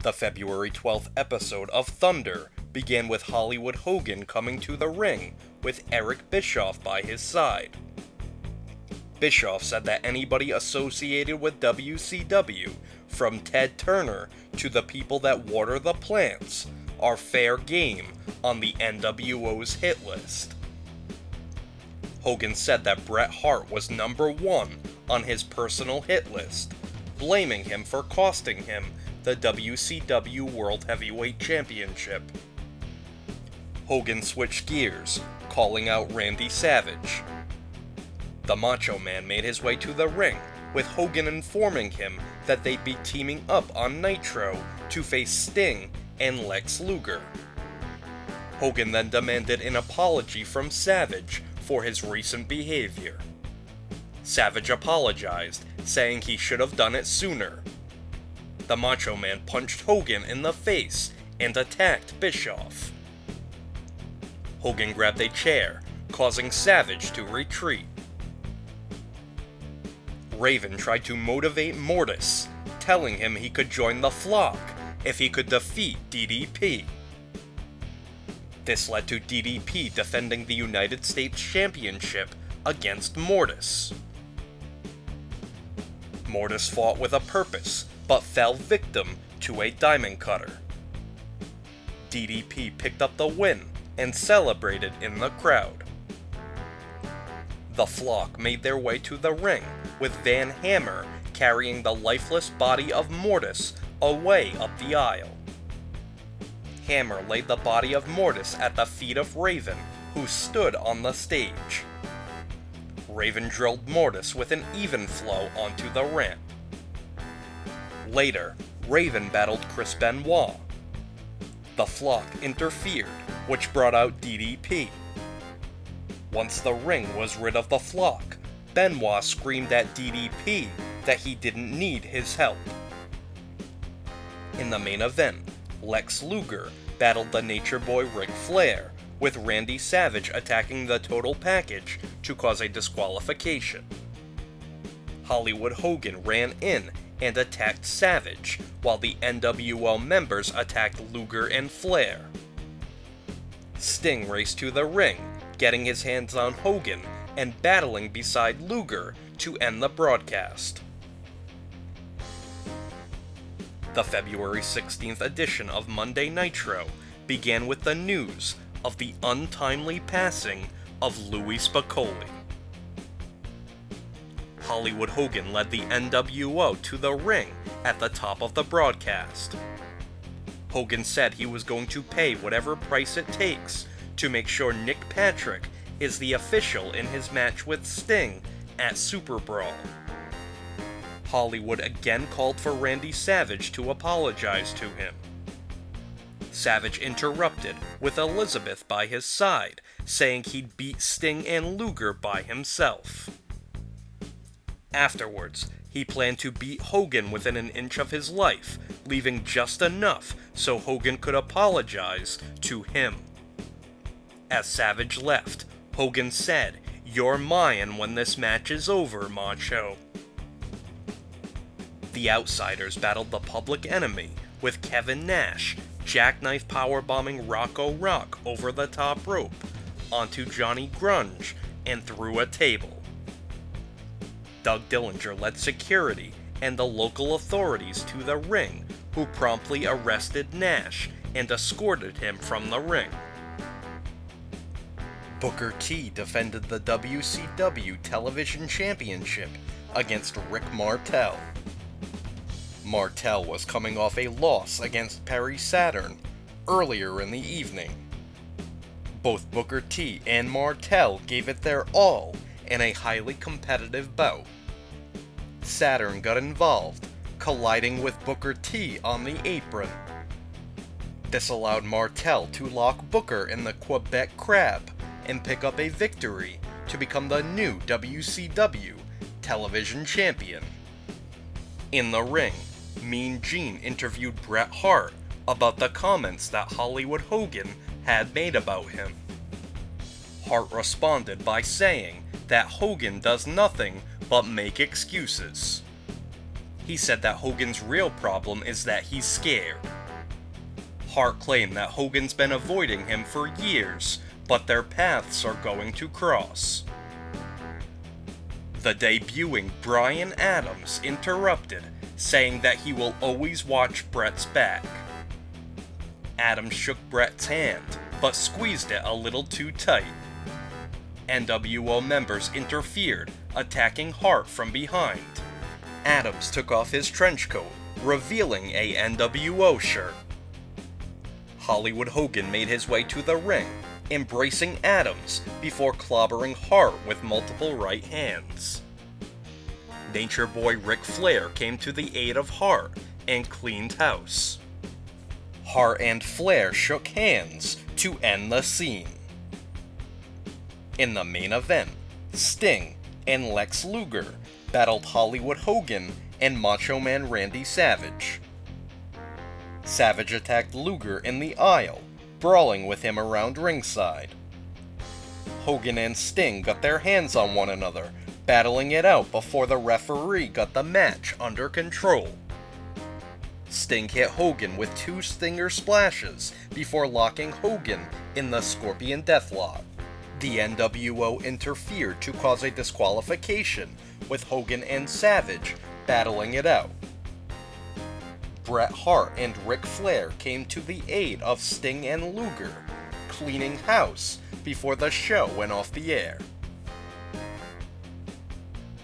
A: The February 12th episode of Thunder began with Hollywood Hogan coming to the ring with Eric Bischoff by his side. Bischoff said that anybody associated with WCW, from Ted Turner to the people that water the plants, are fair game on the NWO's hit list. Hogan said that Bret Hart was number 1 on his personal hit list, blaming him for costing him the WCW World Heavyweight Championship. Hogan switched gears, calling out Randy Savage. The Macho Man made his way to the ring, with Hogan informing him that they'd be teaming up on Nitro to face Sting and Lex Luger. Hogan then demanded an apology from Savage for his recent behavior. Savage apologized, saying he should have done it sooner. The Macho Man punched Hogan in the face and attacked Bischoff. Hogan grabbed a chair, causing Savage to retreat. Raven tried to motivate Mortis, telling him he could join the flock if he could defeat DDP. This led to DDP defending the United States Championship against Mortis. Mortis fought with a purpose, but fell victim to a diamond cutter. DDP picked up the win and celebrated in the crowd. The flock made their way to the ring, with Van Hammer carrying the lifeless body of Mortis away up the aisle. Hammer laid the body of Mortis at the feet of Raven, who stood on the stage. Raven drilled Mortis with an even flow onto the ramp. Later, Raven battled Chris Benoit. The flock interfered, which brought out DDP. Once the ring was rid of the flock, Benoit screamed at DDP that he didn't need his help. In the main event, Lex Luger battled the Nature Boy Ric Flair, with Randy Savage attacking the Total Package to cause a disqualification. Hollywood Hogan ran in and attacked Savage, while the NWO members attacked Luger and Flair. Sting raced to the ring, getting his hands on Hogan and battling beside Luger to end the broadcast. The February 16th edition of Monday Nitro began with the news of the untimely passing of Louis Spicolli. Hollywood Hogan led the NWO to the ring at the top of the broadcast. Hogan said he was going to pay whatever price it takes to make sure Nick Patrick is the official in his match with Sting at Super Brawl. Hollywood again called for Randy Savage to apologize to him. Savage interrupted, with Elizabeth by his side, saying he'd beat Sting and Luger by himself. Afterwards, he planned to beat Hogan within an inch of his life, leaving just enough so Hogan could apologize to him. As Savage left, Hogan said, "You're mine when this match is over, Macho." The Outsiders battled the Public Enemy, with Kevin Nash jackknife powerbombing Rocco Rock over the top rope, onto Johnny Grunge, and through a table. Doug Dillinger led security and the local authorities to the ring, who promptly arrested Nash and escorted him from the ring. Booker T defended the WCW Television Championship against Rick Martel. Martel was coming off a loss against Perry Saturn earlier in the evening. Both Booker T and Martel gave it their all in a highly competitive bout. Saturn got involved, colliding with Booker T on the apron. This allowed Martel to lock Booker in the Quebec Crab and pick up a victory to become the new WCW Television Champion. In the ring, Mean Gene interviewed Bret Hart about the comments that Hollywood Hogan had made about him. Hart responded by saying that Hogan does nothing but make excuses. He said that Hogan's real problem is that he's scared. Hart claimed that Hogan's been avoiding him for years, but their paths are going to cross. The debuting Bryan Adams interrupted, saying that he will always watch Bret's back. Adams shook Bret's hand, but squeezed it a little too tight. NWO members interfered, attacking Hart from behind. Adams took off his trench coat, revealing a NWO shirt. Hollywood Hogan made his way to the ring, embracing Adams before clobbering Hart with multiple right hands. Nature Boy Ric Flair came to the aid of Hart and cleaned house. Hart and Flair shook hands to end the scene. In the main event, Sting and Lex Luger battled Hollywood Hogan and Macho Man Randy Savage. Savage attacked Luger in the aisle, brawling with him around ringside. Hogan and Sting got their hands on one another, battling it out before the referee got the match under control. Sting hit Hogan with 2 Stinger splashes before locking Hogan in the Scorpion Deathlock. The NWO interfered to cause a disqualification, with Hogan and Savage battling it out. Bret Hart and Ric Flair came to the aid of Sting and Luger, cleaning house before the show went off the air.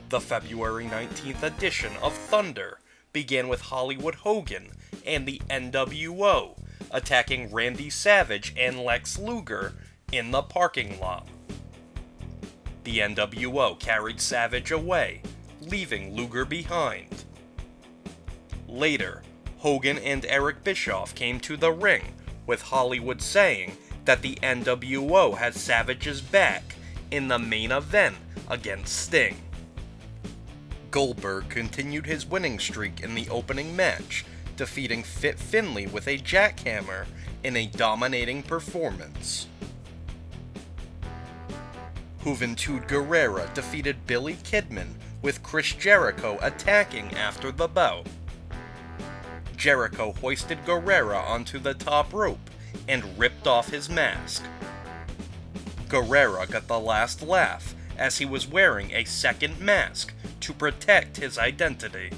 A: The February 19th edition of Thunder began with Hollywood Hogan and the NWO attacking Randy Savage and Lex Luger in the parking lot. The NWO carried Savage away, leaving Luger behind. Later, Hogan and Eric Bischoff came to the ring, with Hollywood saying that the NWO had Savage's back in the main event against Sting. Goldberg continued his winning streak in the opening match, defeating Fit Finlay with a jackhammer in a dominating performance. Juventud Guerrera defeated Billy Kidman, with Chris Jericho attacking after the bout. Jericho hoisted Guerrera onto the top rope and ripped off his mask. Guerrera got the last laugh as he was wearing a second mask to protect his identity.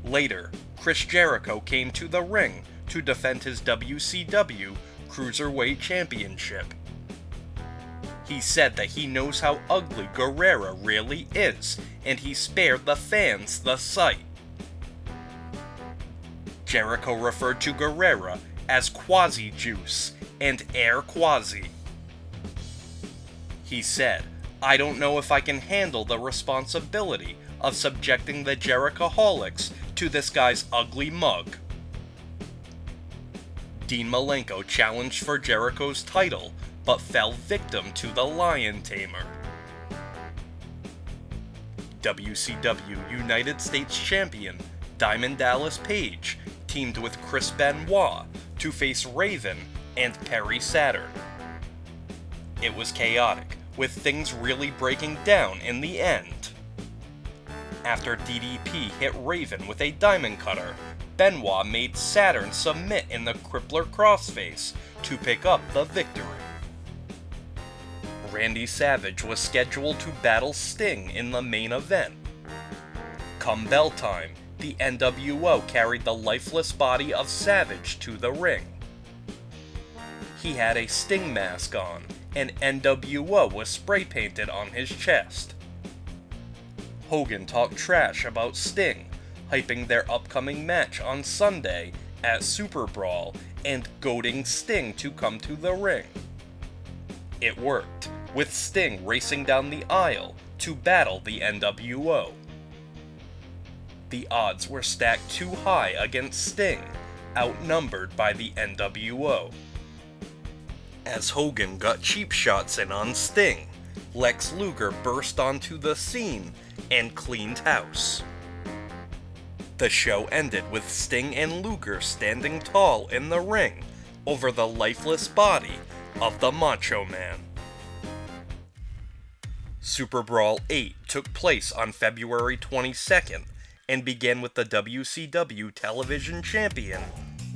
A: Later, Chris Jericho came to the ring to defend his WCW Cruiserweight Championship. He said that he knows how ugly Guerrera really is, and he spared the fans the sight. Jericho referred to Guerrera as Quasi Juice and Air Quasi. He said, "I don't know if I can handle the responsibility of subjecting the Jerichoholics to this guy's ugly mug." Dean Malenko challenged for Jericho's title, but fell victim to the Lion Tamer. WCW United States Champion Diamond Dallas Page teamed with Chris Benoit to face Raven and Perry Saturn. It was chaotic, with things really breaking down in the end. After DDP hit Raven with a diamond cutter, Benoit made Saturn submit in the Crippler Crossface to pick up the victory. Randy Savage was scheduled to battle Sting in the main event. Come bell time, the NWO carried the lifeless body of Savage to the ring. He had a Sting mask on, and NWO was spray painted on his chest. Hogan talked trash about Sting, hyping their upcoming match on Sunday at Super Brawl and goading Sting to come to the ring. It worked, with Sting racing down the aisle to battle the NWO. The odds were stacked too high against Sting, outnumbered by the NWO. As Hogan got cheap shots in on Sting, Lex Luger burst onto the scene and cleaned house. The show ended with Sting and Luger standing tall in the ring over the lifeless body of the Macho Man. Super Brawl 8 took place on February 22nd and began with the WCW television champion,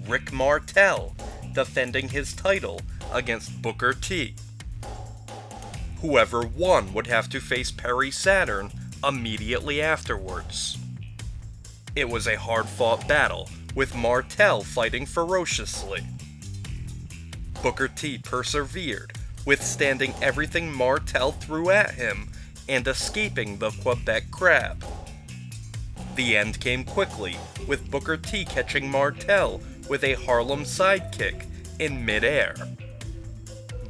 A: Rick Martel, defending his title against Booker T. Whoever won would have to face Perry Saturn immediately afterwards. It was a hard-fought battle, with Martel fighting ferociously. Booker T persevered, withstanding everything Martel threw at him and escaping the Quebec Crab. The end came quickly, with Booker T catching Martel with a Harlem sidekick in midair.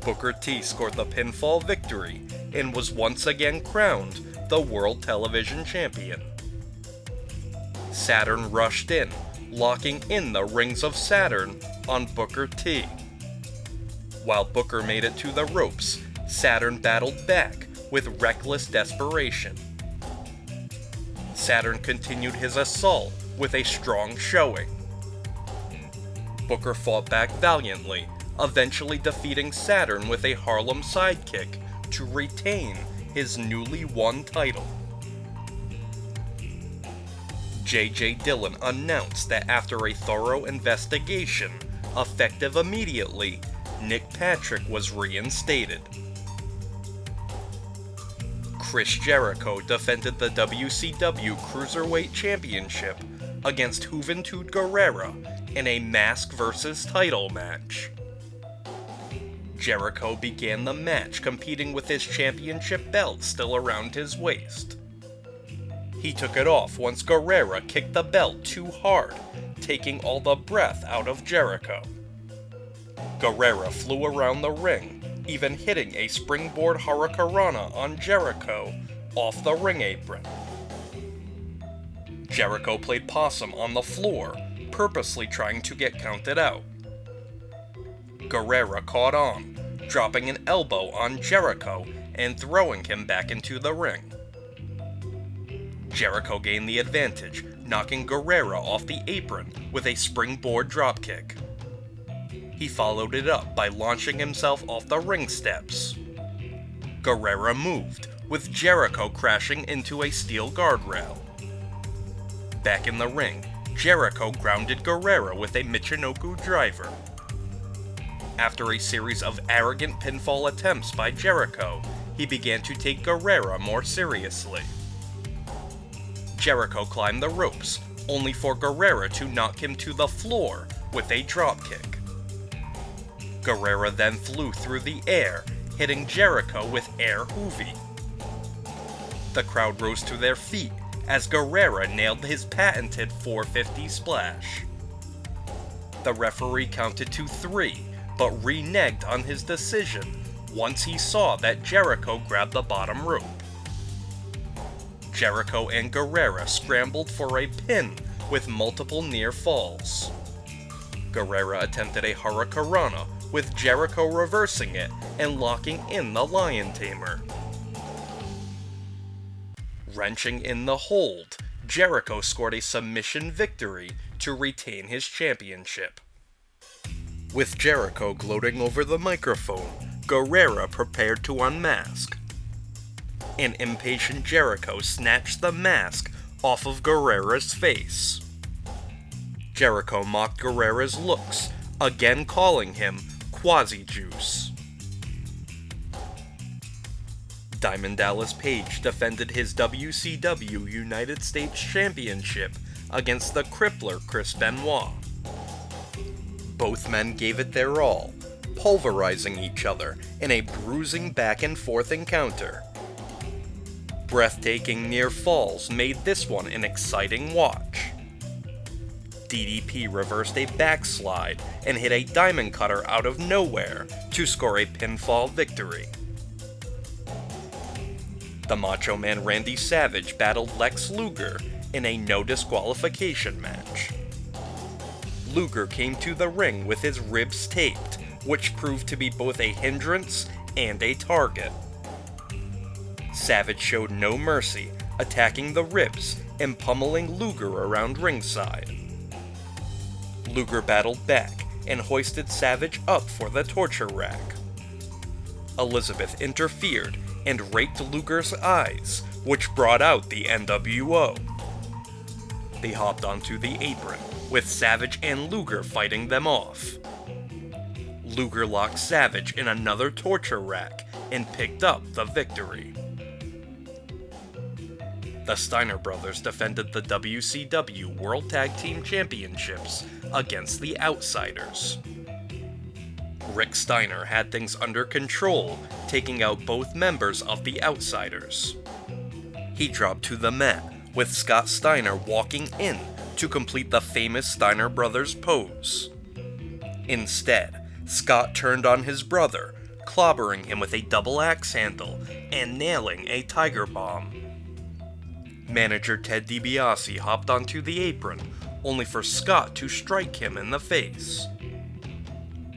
A: Booker T scored the pinfall victory and was once again crowned the World Television Champion. Saturn rushed in, locking in the Rings of Saturn on Booker T. While Booker made it to the ropes, Saturn battled back with reckless desperation. Saturn continued his assault with a strong showing. Booker fought back valiantly, eventually defeating Saturn with a Harlem sidekick to retain his newly won title. J.J. Dillon announced that after a thorough investigation, effective immediately, Nick Patrick was reinstated. Chris Jericho defended the WCW Cruiserweight Championship against Juventud Guerrera in a mask versus title match. Jericho began the match competing with his championship belt still around his waist. He took it off once Guerrera kicked the belt too hard, taking all the breath out of Jericho. Guerrera flew around the ring, even hitting a springboard hurricanrana on Jericho off the ring apron. Jericho played possum on the floor, purposely trying to get counted out. Guerrera caught on, dropping an elbow on Jericho and throwing him back into the ring. Jericho gained the advantage, knocking Guerrera off the apron with a springboard dropkick. He followed it up by launching himself off the ring steps. Guerrera moved, with Jericho crashing into a steel guardrail. Back in the ring, Jericho grounded Guerrera with a Michinoku driver. After a series of arrogant pinfall attempts by Jericho, he began to take Guerrera more seriously. Jericho climbed the ropes, only for Guerrera to knock him to the floor with a dropkick. Guerrera then flew through the air, hitting Jericho with air hoovy. The crowd rose to their feet as Guerrera nailed his patented 450 splash. The referee counted to 3, but reneged on his decision once he saw that Jericho grabbed the bottom rope. Jericho and Guerrera scrambled for a pin with multiple near falls. Guerrera attempted a hurricanrana, with Jericho reversing it and locking in the Lion Tamer. Wrenching in the hold, Jericho scored a submission victory to retain his championship. With Jericho gloating over the microphone, Guerrera prepared to unmask. An impatient Jericho snatched the mask off of Guerrera's face. Jericho mocked Guerrera's looks, again calling him Quasi-Juice. Diamond Dallas Page defended his WCW United States Championship against the crippler Chris Benoit. Both men gave it their all, pulverizing each other in a bruising back-and-forth encounter. Breathtaking near falls made this one an exciting watch. DDP reversed a backslide and hit a diamond cutter out of nowhere to score a pinfall victory. The Macho Man Randy Savage battled Lex Luger in a no disqualification match. Luger came to the ring with his ribs taped, which proved to be both a hindrance and a target. Savage showed no mercy, attacking the ribs and pummeling Luger around ringside. Luger battled back and hoisted Savage up for the torture rack. Elizabeth interfered and raked Luger's eyes, which brought out the NWO. They hopped onto the apron, with Savage and Luger fighting them off. Luger locked Savage in another torture rack and picked up the victory. The Steiner brothers defended the WCW World Tag Team Championships against the Outsiders. Rick Steiner had things under control, taking out both members of the Outsiders. He dropped to the mat, with Scott Steiner walking in to complete the famous Steiner brothers pose. Instead, Scott turned on his brother, clobbering him with a double axe handle and nailing a tiger bomb. Manager Ted DiBiase hopped onto the apron, only for Scott to strike him in the face.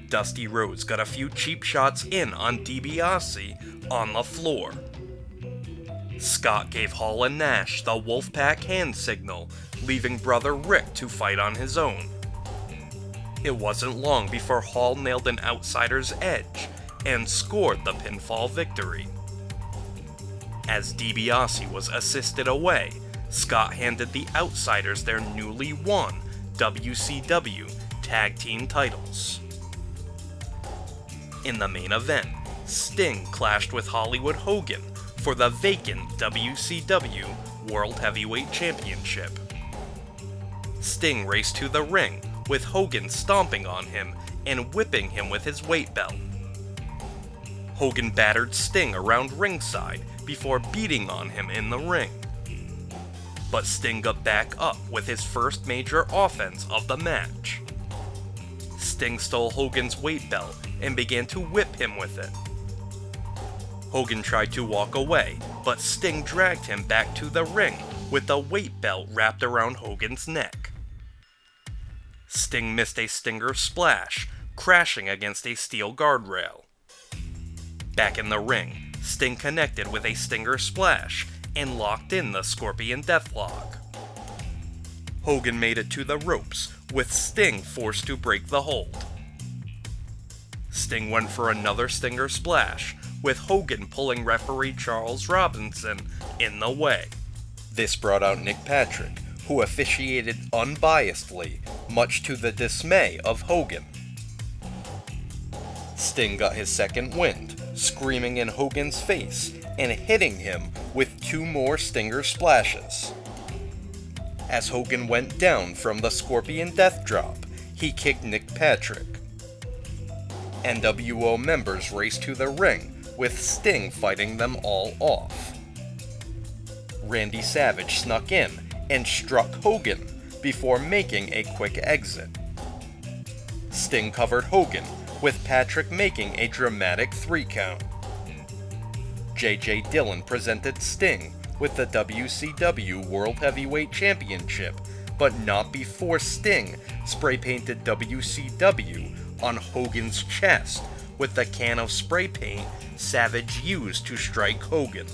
A: Dusty Rhodes got a few cheap shots in on DiBiase on the floor. Scott gave Hall and Nash the Wolfpack hand signal, leaving brother Rick to fight on his own. It wasn't long before Hall nailed an outsider's edge and scored the pinfall victory. As DiBiase was assisted away, Scott handed the Outsiders their newly won WCW Tag Team titles. In the main event, Sting clashed with Hollywood Hogan for the vacant WCW World Heavyweight Championship. Sting raced to the ring, with Hogan stomping on him and whipping him with his weight belt. Hogan battered Sting around ringside before beating on him in the ring. But Sting got back up with his first major offense of the match. Sting stole Hogan's weight belt and began to whip him with it. Hogan tried to walk away, but Sting dragged him back to the ring with the weight belt wrapped around Hogan's neck. Sting missed a Stinger splash, crashing against a steel guardrail. Back in the ring, Sting connected with a Stinger splash and locked in the Scorpion Deathlock. Hogan made it to the ropes, with Sting forced to break the hold. Sting went for another Stinger splash, with Hogan pulling referee Charles Robinson in the way. This brought out Nick Patrick, who officiated unbiasedly, much to the dismay of Hogan. Sting got his second wind, screaming in Hogan's face and hitting him with two more Stinger splashes. As Hogan went down from the Scorpion Death Drop, he kicked Nick Patrick. NWO members raced to the ring, with Sting fighting them all off. Randy Savage snuck in and struck Hogan before making a quick exit. Sting covered Hogan, with Patrick making a dramatic 3 count. J.J. Dillon presented Sting with the WCW World Heavyweight Championship, but not before Sting spray-painted WCW on Hogan's chest with the can of spray paint Savage used to strike Hogan.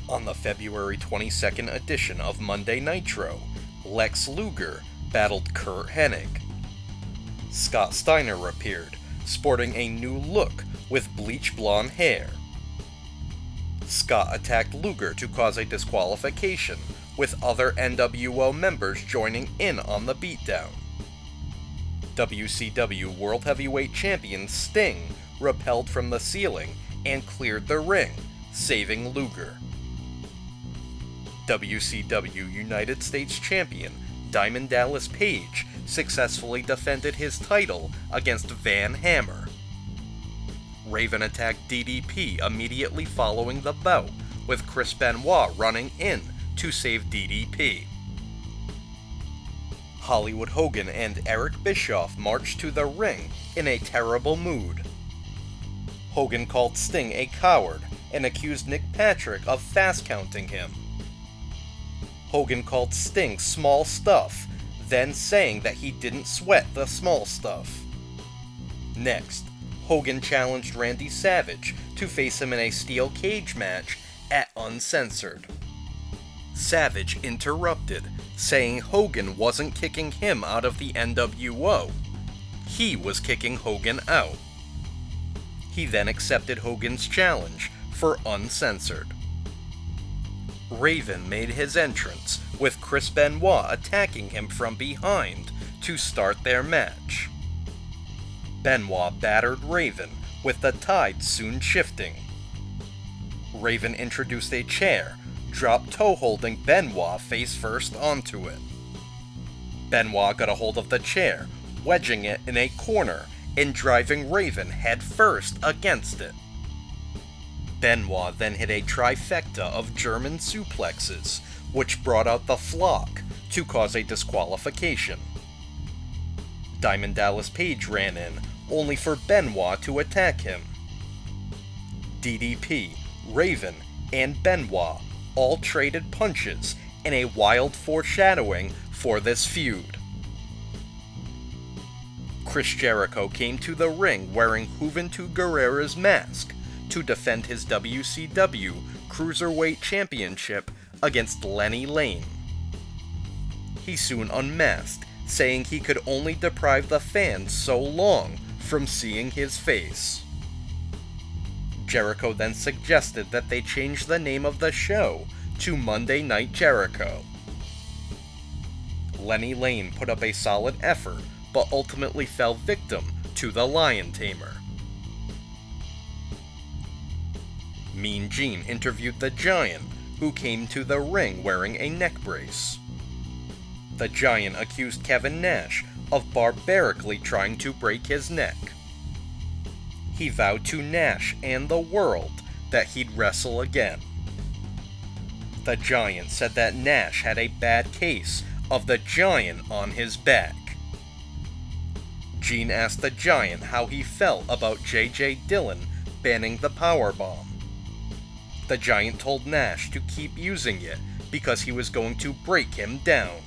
A: On the February 22nd edition of Monday Nitro, Lex Luger battled Kurt Hennig. Scott Steiner appeared, sporting a new look with bleach blonde hair. Scott attacked Luger to cause a disqualification, with other NWO members joining in on the beatdown. WCW World Heavyweight Champion Sting rappelled from the ceiling and cleared the ring, saving Luger. WCW United States Champion Diamond Dallas Page successfully defended his title against Van Hammer. Raven attacked DDP immediately following the bout, with Chris Benoit running in to save DDP. Hollywood Hogan and Eric Bischoff marched to the ring in a terrible mood. Hogan called Sting a coward and accused Nick Patrick of fast-counting him. Hogan called Sting small stuff, then saying that he didn't sweat the small stuff. Next, Hogan challenged Randy Savage to face him in a steel cage match at Uncensored. Savage interrupted, saying Hogan wasn't kicking him out of the NWO. He was kicking Hogan out. He then accepted Hogan's challenge for Uncensored. Raven made his entrance, with Chris Benoit attacking him from behind to start their match. Benoit battered Raven, with the tide soon shifting. Raven introduced a chair, dropped toe-holding Benoit face first onto it. Benoit got a hold of the chair, wedging it in a corner and driving Raven head first against it. Benoit then hit a trifecta of German suplexes, which brought out the flock to cause a disqualification. Diamond Dallas Page ran in, only for Benoit to attack him. DDP, Raven, and Benoit all traded punches in a wild foreshadowing for this feud. Chris Jericho came to the ring wearing Juventud Guerrera's mask to defend his WCW Cruiserweight Championship against Lenny Lane. He soon unmasked, saying he could only deprive the fans so long from seeing his face. Jericho then suggested that they change the name of the show to Monday Night Jericho. Lenny Lane put up a solid effort, but ultimately fell victim to the Lion Tamer. Mean Gene interviewed the Giant, who came to the ring wearing a neck brace. The Giant accused Kevin Nash of barbarically trying to break his neck. He vowed to Nash and the world that he'd wrestle again. The Giant said that Nash had a bad case of the Giant on his back. Gene asked the Giant how he felt about J.J. Dillon banning the powerbomb. The Giant told Nash to keep using it because he was going to break him down.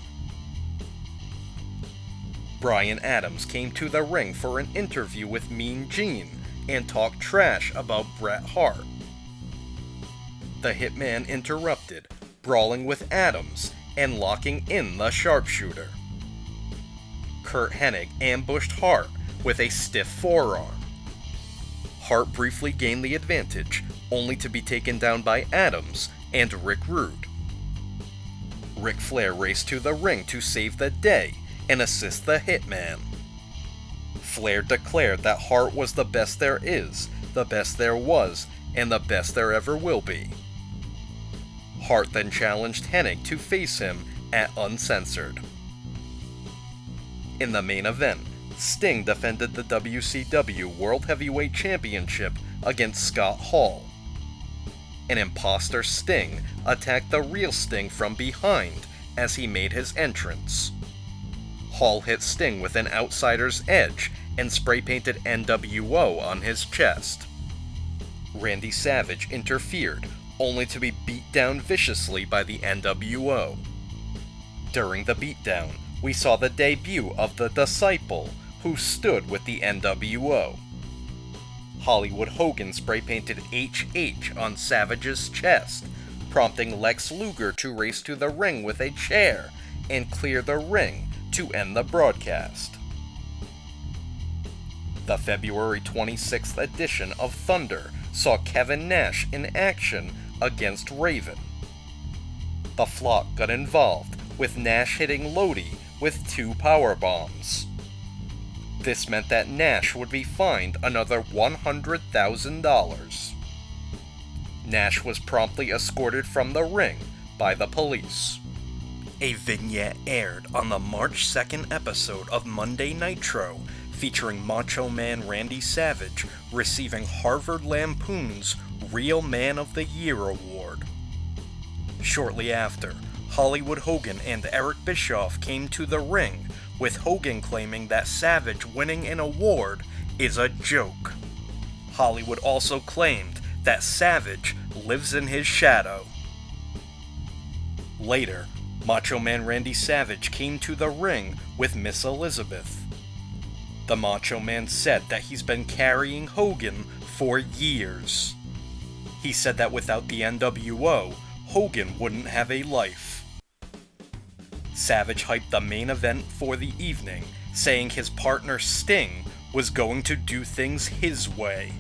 A: Bryan Adams came to the ring for an interview with Mean Gene and talked trash about Bret Hart. The Hitman interrupted, brawling with Adams and locking in the sharpshooter. Curt Hennig ambushed Hart with a stiff forearm. Hart briefly gained the advantage, only to be taken down by Adams and Rick Rude. Ric Flair raced to the ring to save the day and assist the Hitman. Flair declared that Hart was the best there is, the best there was, and the best there ever will be. Hart then challenged Hennig to face him at Uncensored. In the main event, Sting defended the WCW World Heavyweight Championship against Scott Hall. An imposter Sting attacked the real Sting from behind as he made his entrance. Hall hit Sting with an outsider's edge and spray-painted NWO on his chest. Randy Savage interfered, only to be beat down viciously by the NWO. During the beatdown, we saw the debut of the Disciple, who stood with the NWO. Hollywood Hogan spray-painted HH on Savage's chest, prompting Lex Luger to race to the ring with a chair and clear the ring to end the broadcast. The February 26th edition of Thunder saw Kevin Nash in action against Raven. The flock got involved, with Nash hitting Lodi with 2 power bombs. This meant that Nash would be fined another $100,000. Nash was promptly escorted from the ring, by the police. A vignette aired on the March 2nd episode of Monday Nitro, featuring Macho Man Randy Savage receiving Harvard Lampoon's Real Man of the Year award. Shortly after, Hollywood Hogan and Eric Bischoff came to the ring, with Hogan claiming that Savage winning an award is a joke. Hollywood also claimed that Savage lives in his shadow. Later, Macho Man Randy Savage came to the ring with Miss Elizabeth. The Macho Man said that he's been carrying Hogan for years. He said that without the NWO, Hogan wouldn't have a life. Savage hyped the main event for the evening, saying his partner Sting was going to do things his way.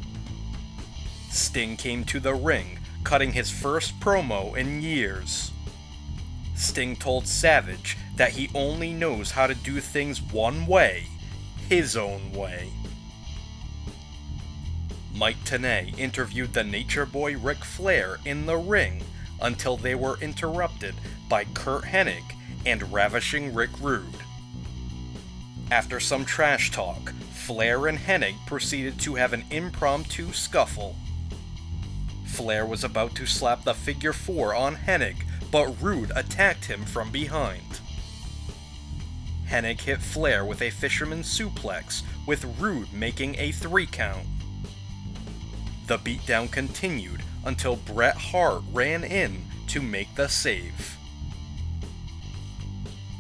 A: Sting came to the ring, cutting his first promo in years. Sting told Savage that he only knows how to do things one way, his own way. Mike Tenay interviewed the Nature Boy Ric Flair in the ring until they were interrupted by Curt Hennig and Ravishing Rick Rude. After some trash talk, Flair and Hennig proceeded to have an impromptu scuffle. Flair was about to slap the figure 4 on Hennig, but Rude attacked him from behind. Hennig hit Flair with a fisherman's suplex, with Rude making a 3 count. The beatdown continued until Bret Hart ran in to make the save.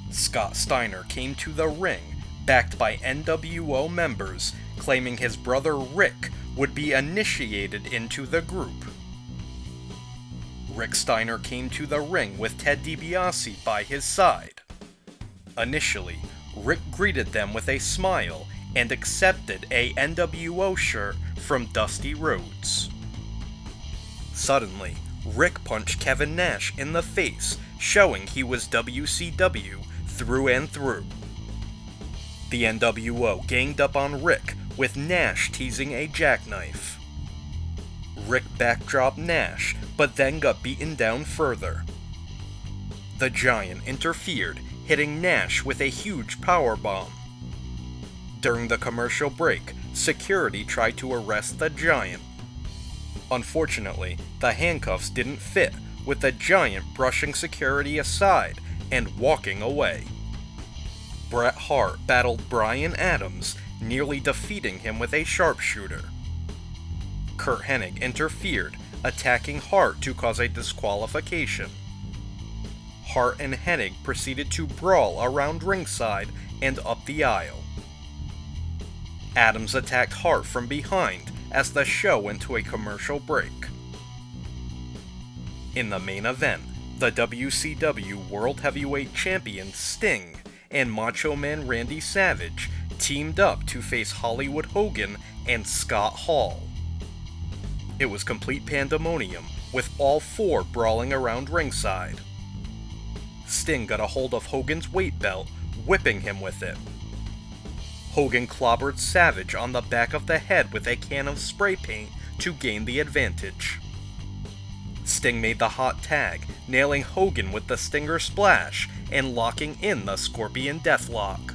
A: Scott Steiner came to the ring, backed by NWO members, claiming his brother Rick would be initiated into the group. Rick Steiner came to the ring with Ted DiBiase by his side. Initially, Rick greeted them with a smile and accepted a NWO shirt from Dusty Rhodes. Suddenly, Rick punched Kevin Nash in the face, showing he was WCW through and through. The NWO ganged up on Rick, with Nash teasing a jackknife. Rick backdropped Nash, but then got beaten down further. The Giant interfered, hitting Nash with a huge powerbomb. During the commercial break, security tried to arrest the Giant. Unfortunately, the handcuffs didn't fit, with the Giant brushing security aside and walking away. Bret Hart battled Bryan Adams, nearly defeating him with a sharpshooter. Curt Hennig interfered, attacking Hart to cause a disqualification. Hart and Hennig proceeded to brawl around ringside and up the aisle. Adams attacked Hart from behind as the show went to a commercial break. In the main event, the WCW World Heavyweight Champion Sting and Macho Man Randy Savage teamed up to face Hollywood Hogan and Scott Hall. It was complete pandemonium, with all 4 brawling around ringside. Sting got a hold of Hogan's weight belt, whipping him with it. Hogan clobbered Savage on the back of the head with a can of spray paint to gain the advantage. Sting made the hot tag, nailing Hogan with the Stinger Splash and locking in the Scorpion Deathlock.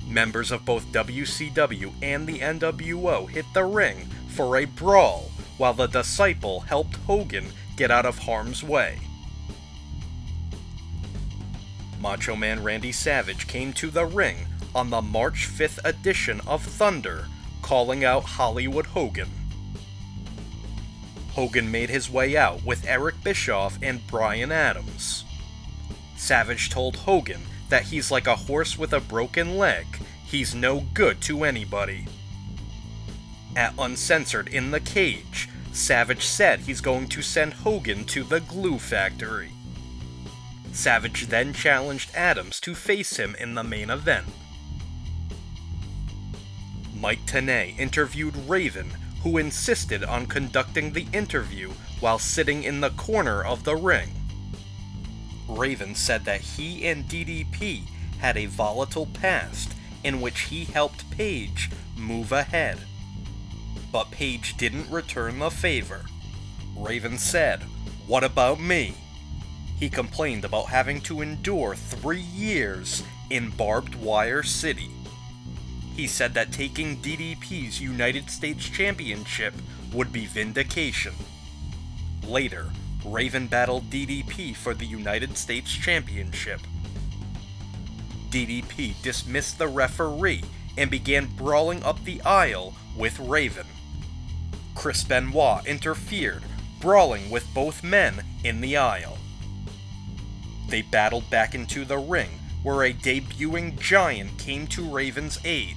A: Members of both WCW and the NWO hit the ring for a brawl, while the Disciple helped Hogan get out of harm's way. Macho Man Randy Savage came to the ring on the March 5th edition of Thunder, calling out Hollywood Hogan. Hogan made his way out with Eric Bischoff and Bryan Adams. Savage told Hogan that he's like a horse with a broken leg, he's no good to anybody. At Uncensored in the Cage, Savage said he's going to send Hogan to the glue factory. Savage then challenged Adams to face him in the main event. Mike Tenay interviewed Raven, who insisted on conducting the interview while sitting in the corner of the ring. Raven said that he and DDP had a volatile past in which he helped Paige move ahead. But Paige didn't return the favor. Raven said, "What about me?" He complained about having to endure 3 years in barbed wire city. He said that taking DDP's United States Championship would be vindication. Later, Raven battled DDP for the United States Championship. DDP dismissed the referee and began brawling up the aisle with Raven. Chris Benoit interfered, brawling with both men in the aisle. They battled back into the ring, where a debuting Giant came to Raven's aid.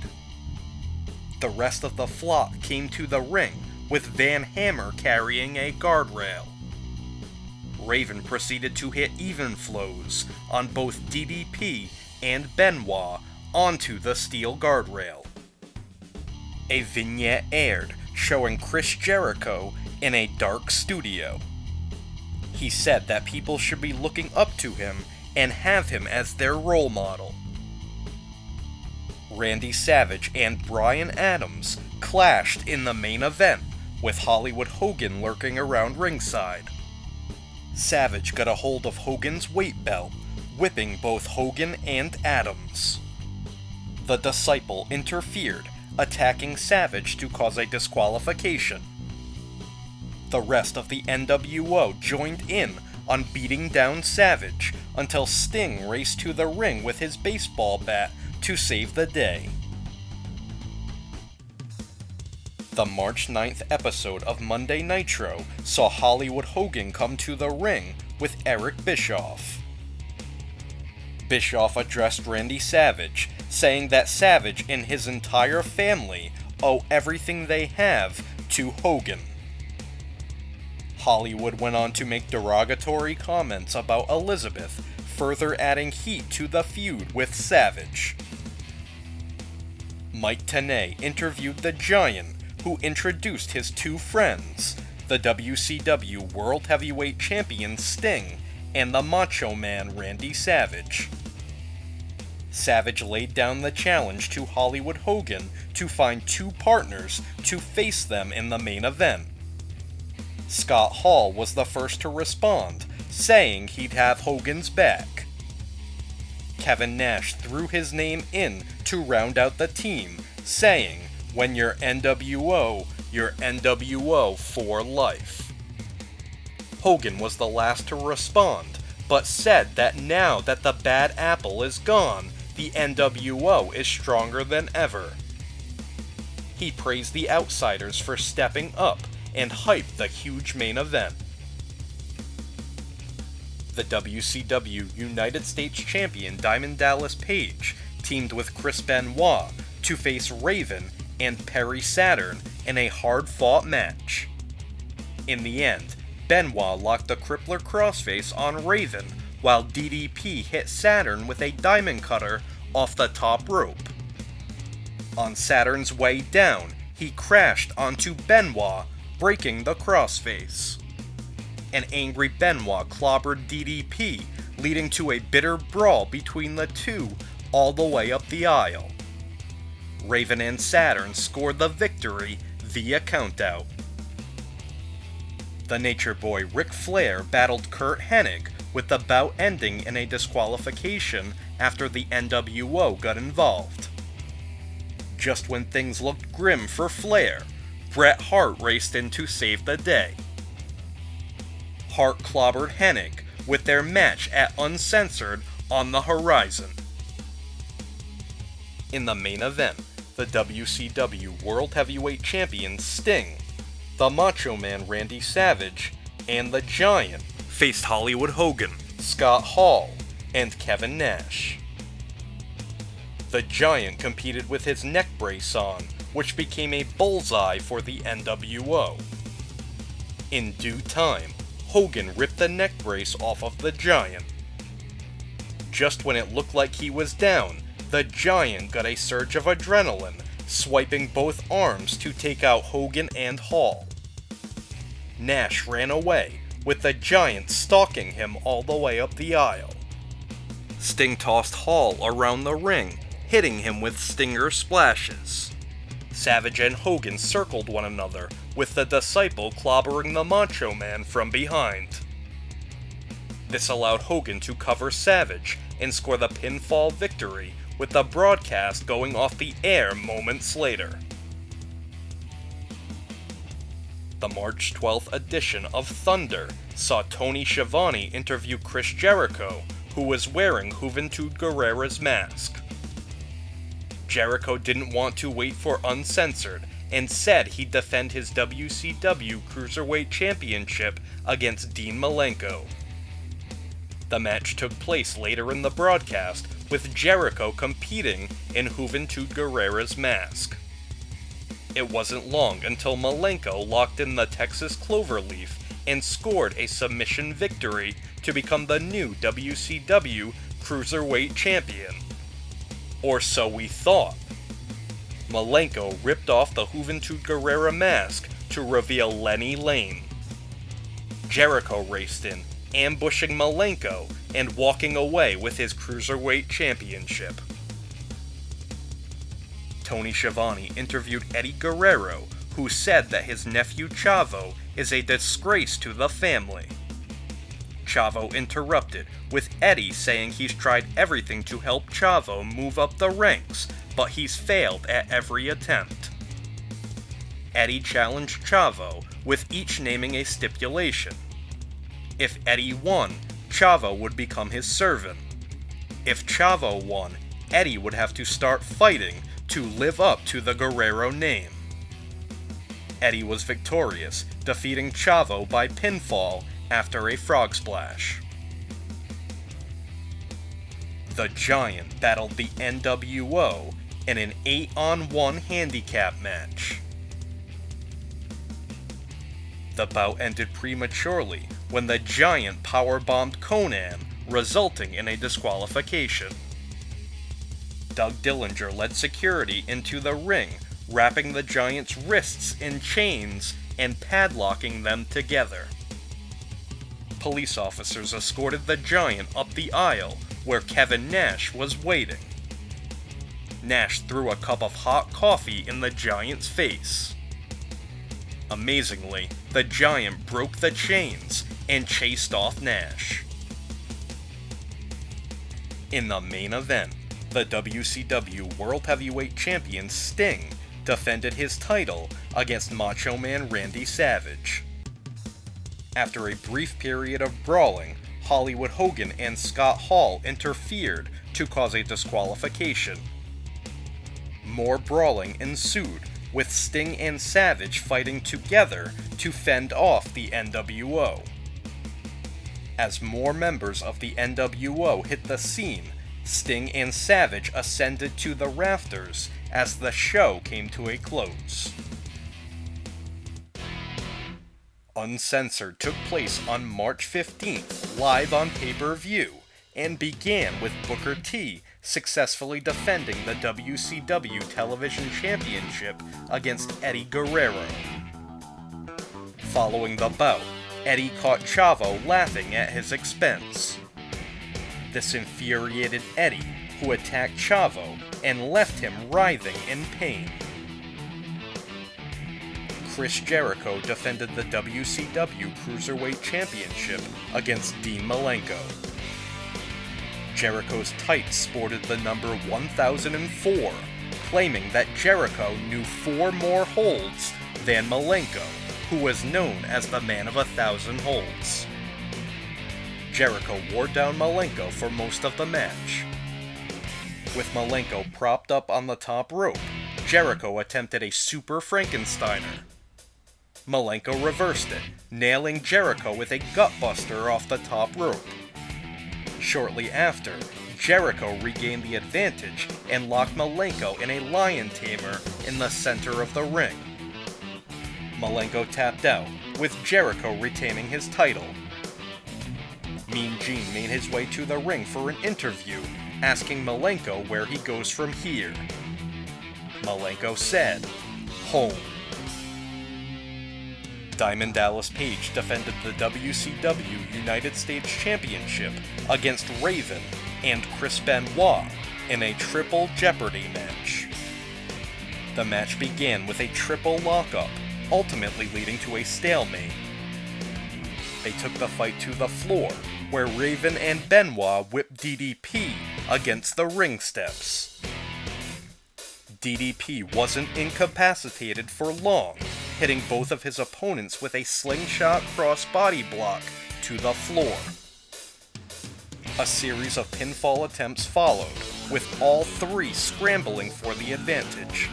A: The rest of the flock came to the ring, with Van Hammer carrying a guardrail. Raven proceeded to hit even flows on both DDP and Benoit onto the steel guardrail. A vignette aired showing Chris Jericho in a dark studio. He said that people should be looking up to him and have him as their role model. Randy Savage and Bryan Adams clashed in the main event, with Hollywood Hogan lurking around ringside. Savage got a hold of Hogan's weight belt, whipping both Hogan and Adams. The Disciple interfered, attacking Savage to cause a disqualification. The rest of the NWO joined in on beating down Savage until Sting raced to the ring with his baseball bat to save the day. The March 9th episode of Monday Nitro saw Hollywood Hogan come to the ring with Eric Bischoff. Bischoff addressed Randy Savage, saying that Savage and his entire family owe everything they have to Hogan. Hollywood went on to make derogatory comments about Elizabeth, further adding heat to the feud with Savage. Mike Tenay interviewed the Giant, who introduced his two friends, the WCW World Heavyweight Champion Sting and the Macho Man Randy Savage. Savage laid down the challenge to Hollywood Hogan to find two partners to face them in the main event. Scott Hall was the first to respond, saying he'd have Hogan's back. Kevin Nash threw his name in to round out the team, saying, "When you're NWO for life." Hogan was the last to respond, but said that now that the bad apple is gone, the NWO is stronger than ever. He praised the Outsiders for stepping up and hyped the huge main event. The WCW United States Champion Diamond Dallas Page teamed with Chris Benoit to face Raven and Perry Saturn in a hard-fought match. In the end, Benoit locked the Crippler Crossface on Raven, while DDP hit Saturn with a diamond cutter off the top rope. On Saturn's way down, he crashed onto Benoit, breaking the crossface. An angry Benoit clobbered DDP, leading to a bitter brawl between the two all the way up the aisle. Raven and Saturn scored the victory via countout. The Nature Boy Ric Flair battled Curt Hennig, with the bout ending in a disqualification after the NWO got involved. Just when things looked grim for Flair, Bret Hart raced in to save the day. Hart clobbered Hennig, with their match at Uncensored on the horizon. In the main event, the WCW World Heavyweight Champion Sting, the Macho Man Randy Savage, and the Giant faced Hollywood Hogan, Scott Hall, and Kevin Nash. The Giant competed with his neck brace on, which became a bullseye for the NWO. In due time, Hogan ripped the neck brace off of the Giant. Just when it looked like he was down, the Giant got a surge of adrenaline, swiping both arms to take out Hogan and Hall. Nash ran away, with the Giant stalking him all the way up the aisle. Sting tossed Hall around the ring, hitting him with stinger splashes. Savage and Hogan circled one another, with the Disciple clobbering the Macho Man from behind. This allowed Hogan to cover Savage and score the pinfall victory, with the broadcast going off the air moments later. The March 12th edition of Thunder saw Tony Schiavone interview Chris Jericho, who was wearing Juventud Guerrera's mask. Jericho didn't want to wait for Uncensored and said he'd defend his WCW Cruiserweight Championship against Dean Malenko. The match took place later in the broadcast, with Jericho competing in Juventud Guerrera's mask. It wasn't long until Malenko locked in the Texas Cloverleaf and scored a submission victory to become the new WCW Cruiserweight Champion. Or so we thought. Malenko ripped off the Juventud Guerrera mask to reveal Lenny Lane. Jericho raced in, ambushing Malenko and walking away with his Cruiserweight Championship. Tony Schiavone interviewed Eddie Guerrero, who said that his nephew Chavo is a disgrace to the family. Chavo interrupted, with Eddie saying he's tried everything to help Chavo move up the ranks, but he's failed at every attempt. Eddie challenged Chavo, with each naming a stipulation. If Eddie won, Chavo would become his servant. If Chavo won, Eddie would have to start fighting to live up to the Guerrero name. Eddie was victorious, defeating Chavo by pinfall after a frog splash. The Giant battled the NWO in an 8-on-1 handicap match. The bout ended prematurely when the Giant powerbombed Conan, resulting in a disqualification. Doug Dillinger led security into the ring, wrapping the Giant's wrists in chains and padlocking them together. Police officers escorted the Giant up the aisle, where Kevin Nash was waiting. Nash threw a cup of hot coffee in the Giant's face. Amazingly, the Giant broke the chains and chased off Nash. In the main event, the WCW World Heavyweight Champion Sting defended his title against Macho Man Randy Savage. After a brief period of brawling, Hollywood Hogan and Scott Hall interfered to cause a disqualification. More brawling ensued, with Sting and Savage fighting together to fend off the NWO. As more members of the NWO hit the scene, Sting and Savage ascended to the rafters as the show came to a close. Uncensored took place on March 15th, live on pay-per-view, and began with Booker T successfully defending the WCW Television Championship against Eddie Guerrero. Following the bout, Eddie caught Chavo laughing at his expense. This infuriated Eddie, who attacked Chavo and left him writhing in pain. Chris Jericho defended the WCW Cruiserweight Championship against Dean Malenko. Jericho's tights sported the number 1004, claiming that Jericho knew 4 more holds than Malenko, who was known as the Man of 1,000 holds. Jericho wore down Malenko for most of the match. With Malenko propped up on the top rope, Jericho attempted a Super Frankensteiner. Malenko reversed it, nailing Jericho with a gutbuster off the top rope. Shortly after, Jericho regained the advantage and locked Malenko in a lion tamer in the center of the ring. Malenko tapped out, with Jericho retaining his title. Mean Gene made his way to the ring for an interview, asking Malenko where he goes from here. Malenko said, "Home." Diamond Dallas Page defended the WCW United States Championship against Raven and Chris Benoit in a Triple Jeopardy match. The match began with a triple lockup, ultimately leading to a stalemate. They took the fight to the floor, where Raven and Benoit whipped DDP against the ring steps. DDP wasn't incapacitated for long, hitting both of his opponents with a slingshot crossbody block to the floor. A series of pinfall attempts followed, with all three scrambling for the advantage.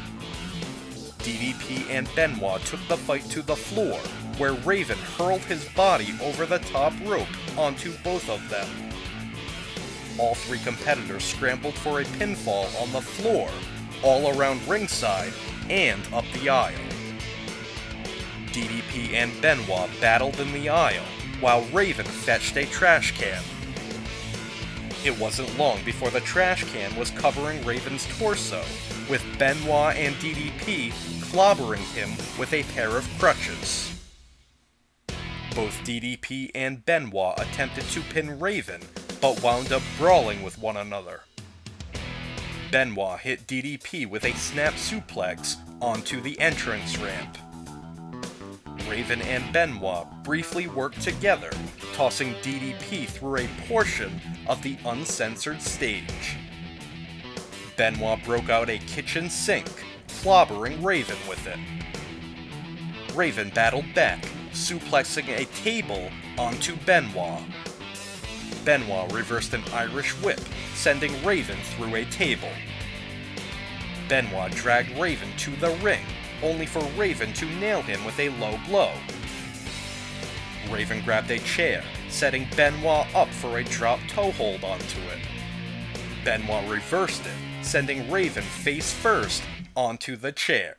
A: DDP and Benoit took the fight to the floor, where Raven hurled his body over the top rope onto both of them. All three competitors scrambled for a pinfall on the floor, all around ringside and up the aisle. DDP and Benoit battled in the aisle, while Raven fetched a trash can. It wasn't long before the trash can was covering Raven's torso, with Benoit and DDP clobbering him with a pair of crutches. Both DDP and Benoit attempted to pin Raven, but wound up brawling with one another. Benoit hit DDP with a snap suplex onto the entrance ramp. Raven and Benoit briefly worked together, tossing DDP through a portion of the uncensored stage. Benoit broke out a kitchen sink, clobbering Raven with it. Raven battled back, suplexing a table onto Benoit. Benoit reversed an Irish whip, sending Raven through a table. Benoit dragged Raven to the ring, only for Raven to nail him with a low blow. Raven grabbed a chair, setting Benoit up for a drop toe hold onto it. Benoit reversed it, sending Raven face first onto the chair.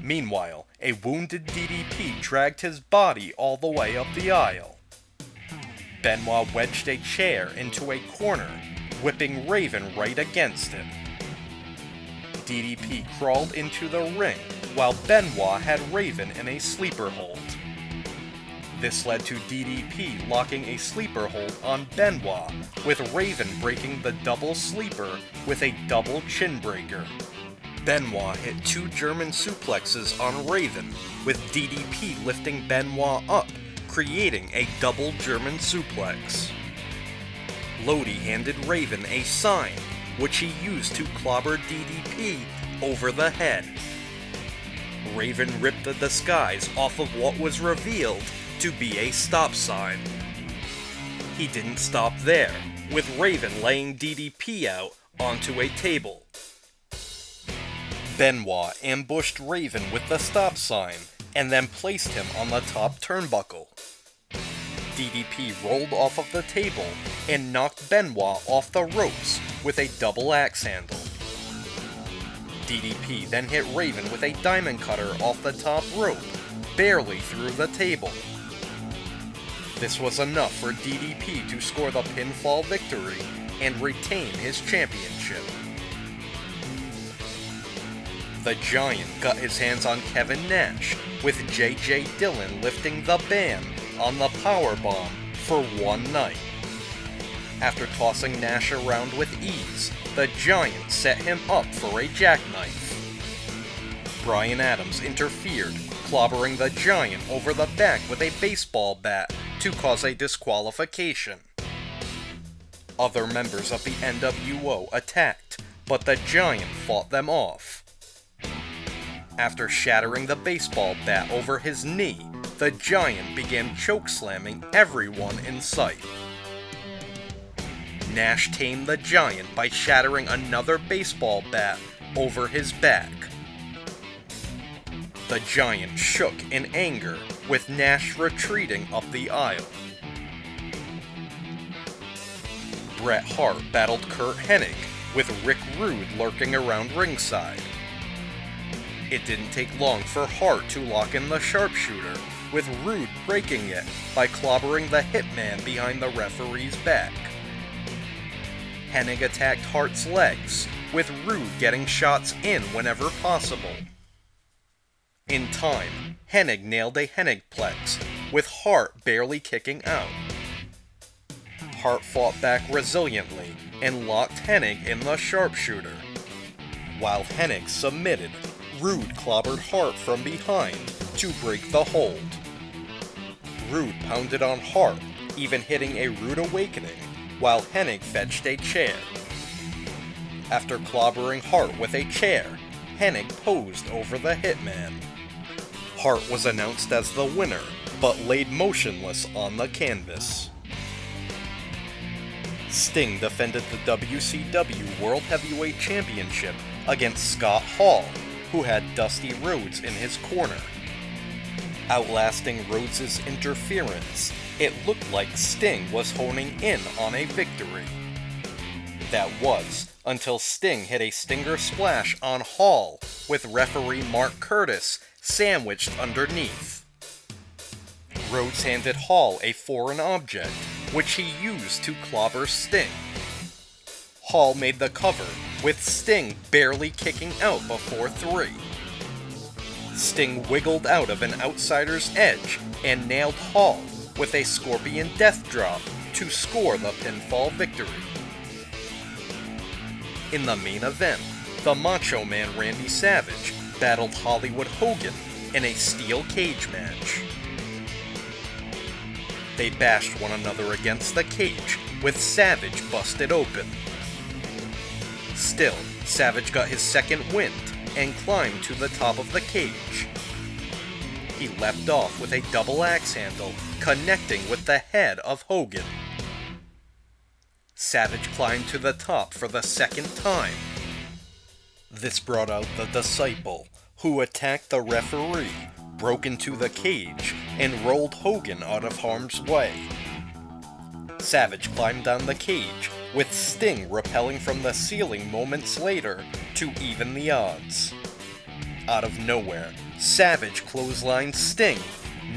A: Meanwhile, a wounded DDP dragged his body all the way up the aisle. Benoit wedged a chair into a corner, whipping Raven right against it. DDP crawled into the ring, while Benoit had Raven in a sleeper hold. This led to DDP locking a sleeper hold on Benoit, with Raven breaking the double sleeper with a double chin breaker. Benoit hit two German suplexes on Raven, with DDP lifting Benoit up, creating a double German suplex. Lodi handed Raven a sign, which he used to clobber DDP over the head. Raven ripped the disguise off of what was revealed to be a stop sign. He didn't stop there, with Raven laying DDP out onto a table. Benoit ambushed Raven with the stop sign, and then placed him on the top turnbuckle. DDP rolled off of the table and knocked Benoit off the ropes with a double axe handle. DDP then hit Raven with a diamond cutter off the top rope, barely through the table. This was enough for DDP to score the pinfall victory and retain his championship. The Giant got his hands on Kevin Nash, with J.J. Dillon lifting the band on the powerbomb for one night. After tossing Nash around with ease, the Giant set him up for a jackknife. Bryan Adams interfered, clobbering the Giant over the back with a baseball bat to cause a disqualification. Other members of the NWO attacked, but the Giant fought them off. After shattering the baseball bat over his knee, the Giant began chokeslamming everyone in sight. Nash tamed the Giant by shattering another baseball bat over his back. The Giant shook in anger, with Nash retreating up the aisle. Bret Hart battled Curt Hennig, with Rick Rude lurking around ringside. It didn't take long for Hart to lock in the sharpshooter, with Rude breaking it by clobbering the Hitman behind the referee's back. Hennig attacked Hart's legs, with Rude getting shots in whenever possible. In time, Hennig nailed a Hennigplex, with Hart barely kicking out. Hart fought back resiliently and locked Hennig in the sharpshooter. While Hennig submitted, Rude clobbered Hart from behind to break the hold. Rude pounded on Hart, even hitting a rude awakening while Hennig fetched a chair. After clobbering Hart with a chair, Hennig posed over the Hitman. Hart was announced as the winner, but laid motionless on the canvas. Sting defended the WCW World Heavyweight Championship against Scott Hall, who had Dusty Rhodes in his corner. Outlasting Rhodes' interference, it looked like Sting was honing in on a victory. That was, until Sting hit a Stinger Splash on Hall, with referee Mark Curtis sandwiched underneath. Rhodes handed Hall a foreign object, which he used to clobber Sting. Hall made the cover, with Sting barely kicking out before 3. Sting wiggled out of an outsider's edge and nailed Hall with a Scorpion Death Drop to score the pinfall victory. In the main event, the Macho Man Randy Savage battled Hollywood Hogan in a steel cage match. They bashed one another against the cage, with Savage busted open. Still, Savage got his second wind and climbed to the top of the cage. He leapt off with a double axe handle, connecting with the head of Hogan. Savage climbed to the top for the second time. This brought out the Disciple, who attacked the referee, broke into the cage, and rolled Hogan out of harm's way. Savage climbed down the cage, with Sting rappelling from the ceiling moments later to even the odds. Out of nowhere, Savage clotheslined Sting,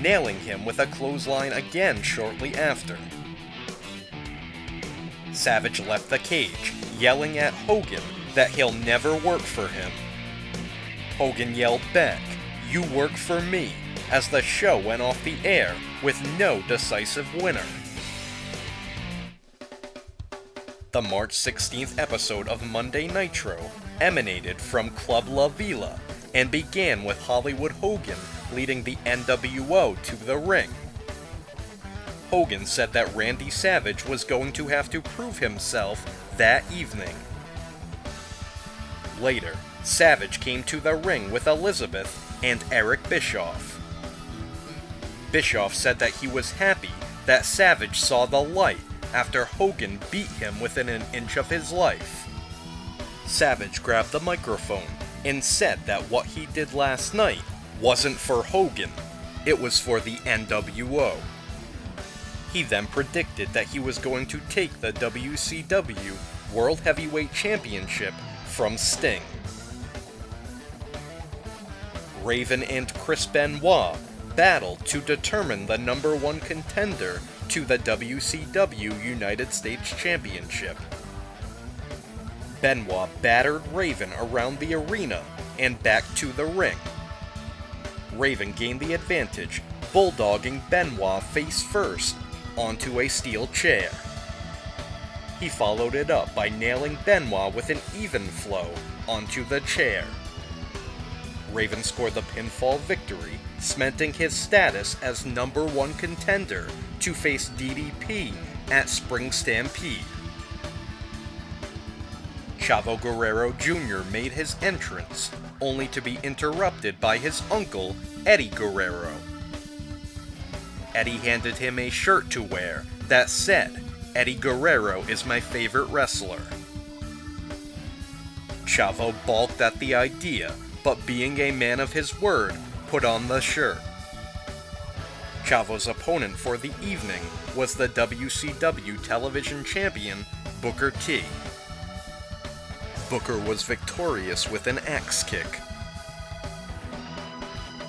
A: nailing him with a clothesline again shortly after. Savage left the cage, yelling at Hogan that he'll never work for him. Hogan yelled back, "You work for me," as the show went off the air with no decisive winner. The March 16th episode of Monday Nitro emanated from Club La Vila and began with Hollywood Hogan leading the NWO to the ring. Hogan said that Randy Savage was going to have to prove himself that evening. Later, Savage came to the ring with Elizabeth and Eric Bischoff. Bischoff said that he was happy that Savage saw the light after Hogan beat him within an inch of his life. Savage grabbed the microphone and said that what he did last night wasn't for Hogan, it was for the NWO. He then predicted that he was going to take the WCW World Heavyweight Championship from Sting. Raven and Chris Benoit battled to determine the number 1 contender to the WCW United States Championship. Benoit battered Raven around the arena and back to the ring. Raven gained the advantage, bulldogging Benoit face first onto a steel chair. He followed it up by nailing Benoit with an even flow onto the chair. Raven scored the pinfall victory, cementing his status as number 1 contender to face DDP at Spring Stampede. Chavo Guerrero Jr. made his entrance, only to be interrupted by his uncle, Eddie Guerrero. Eddie handed him a shirt to wear that said, "Eddie Guerrero is my favorite wrestler." Chavo balked at the idea, but being a man of his word, put on the shirt. Chavo's opponent for the evening was the WCW television champion, Booker T. Booker was victorious with an axe kick.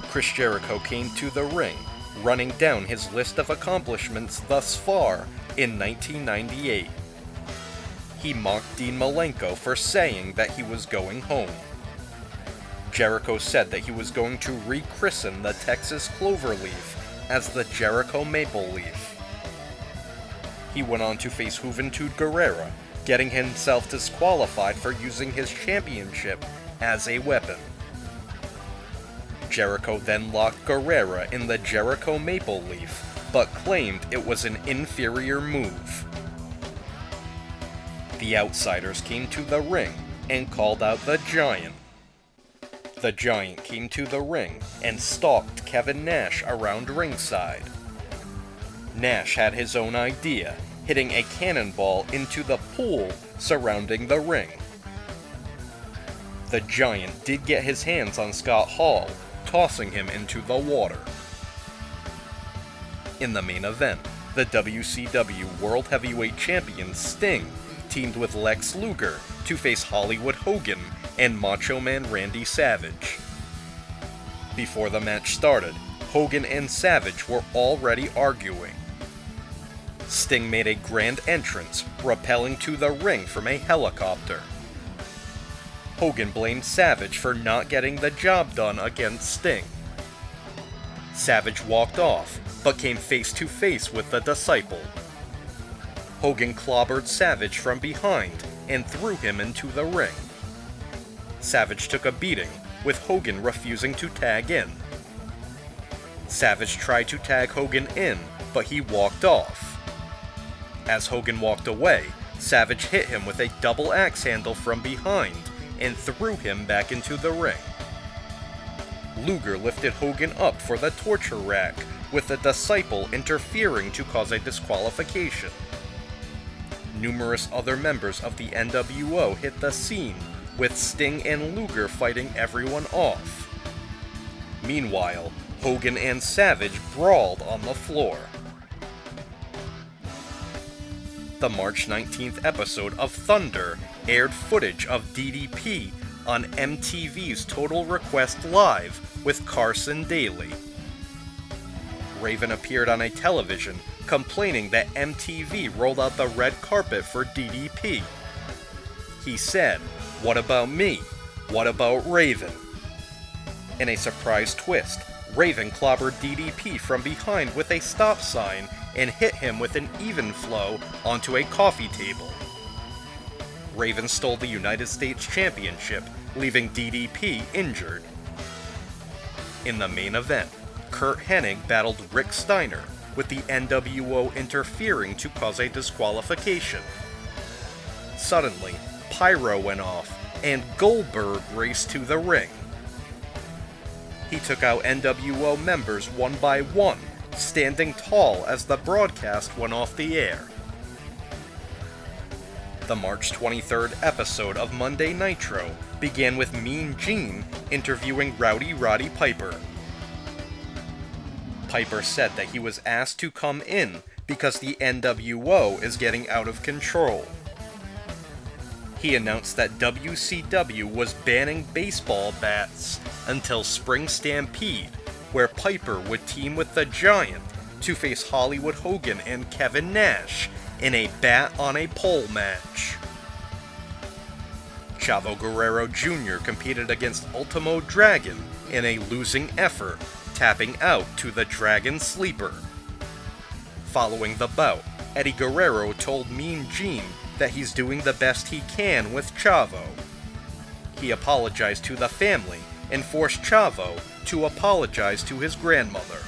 A: Chris Jericho came to the ring, running down his list of accomplishments thus far in 1998. He mocked Dean Malenko for saying that he was going home. Jericho said that he was going to rechristen the Texas Cloverleaf as the Jericho Maple Leaf. He went on to face Juventud Guerrera, getting himself disqualified for using his championship as a weapon. Jericho then locked Guerrera in the Jericho Maple Leaf, but claimed it was an inferior move. The outsiders came to the ring and called out the Giant. The Giant came to the ring and stalked Kevin Nash around ringside. Nash had his own idea, hitting a cannonball into the pool surrounding the ring. The Giant did get his hands on Scott Hall, tossing him into the water. In the main event, the WCW World Heavyweight Champion Sting teamed with Lex Luger to face Hollywood Hogan and Macho Man Randy Savage. Before the match started, Hogan and Savage were already arguing. Sting made a grand entrance, rappelling to the ring from a helicopter. Hogan blamed Savage for not getting the job done against Sting. Savage walked off, but came face to face with the Disciple. Hogan clobbered Savage from behind and threw him into the ring. Savage took a beating, with Hogan refusing to tag in. Savage tried to tag Hogan in, but he walked off. As Hogan walked away, Savage hit him with a double axe handle from behind and threw him back into the ring. Luger lifted Hogan up for the torture rack, with the Disciple interfering to cause a disqualification. Numerous other members of the NWO hit the scene, with Sting and Luger fighting everyone off. Meanwhile, Hogan and Savage brawled on the floor. The March 19th episode of Thunder aired footage of DDP on MTV's Total Request Live with Carson Daly. Raven appeared on a television complaining that MTV rolled out the red carpet for DDP. He said, "What about me? What about Raven?" In a surprise twist, Raven clobbered DDP from behind with a stop sign and hit him with an even flow onto a coffee table. Raven stole the United States Championship, leaving DDP injured. In the main event, Curt Hennig battled Rick Steiner, with the NWO interfering to cause a disqualification. Suddenly, pyro went off, and Goldberg raced to the ring. He took out NWO members one by one, standing tall as the broadcast went off the air. The March 23rd episode of Monday Nitro began with Mean Gene interviewing Rowdy Roddy Piper. Piper said that he was asked to come in because the NWO is getting out of control. He announced that WCW was banning baseball bats until Spring Stampede, where Piper would team with the Giant to face Hollywood Hogan and Kevin Nash in a bat-on-a-pole match. Chavo Guerrero Jr. competed against Ultimo Dragon in a losing effort, tapping out to the Dragon Sleeper. Following the bout, Eddie Guerrero told Mean Gene that he's doing the best he can with Chavo. He apologized to the family and forced Chavo to apologize to his grandmother.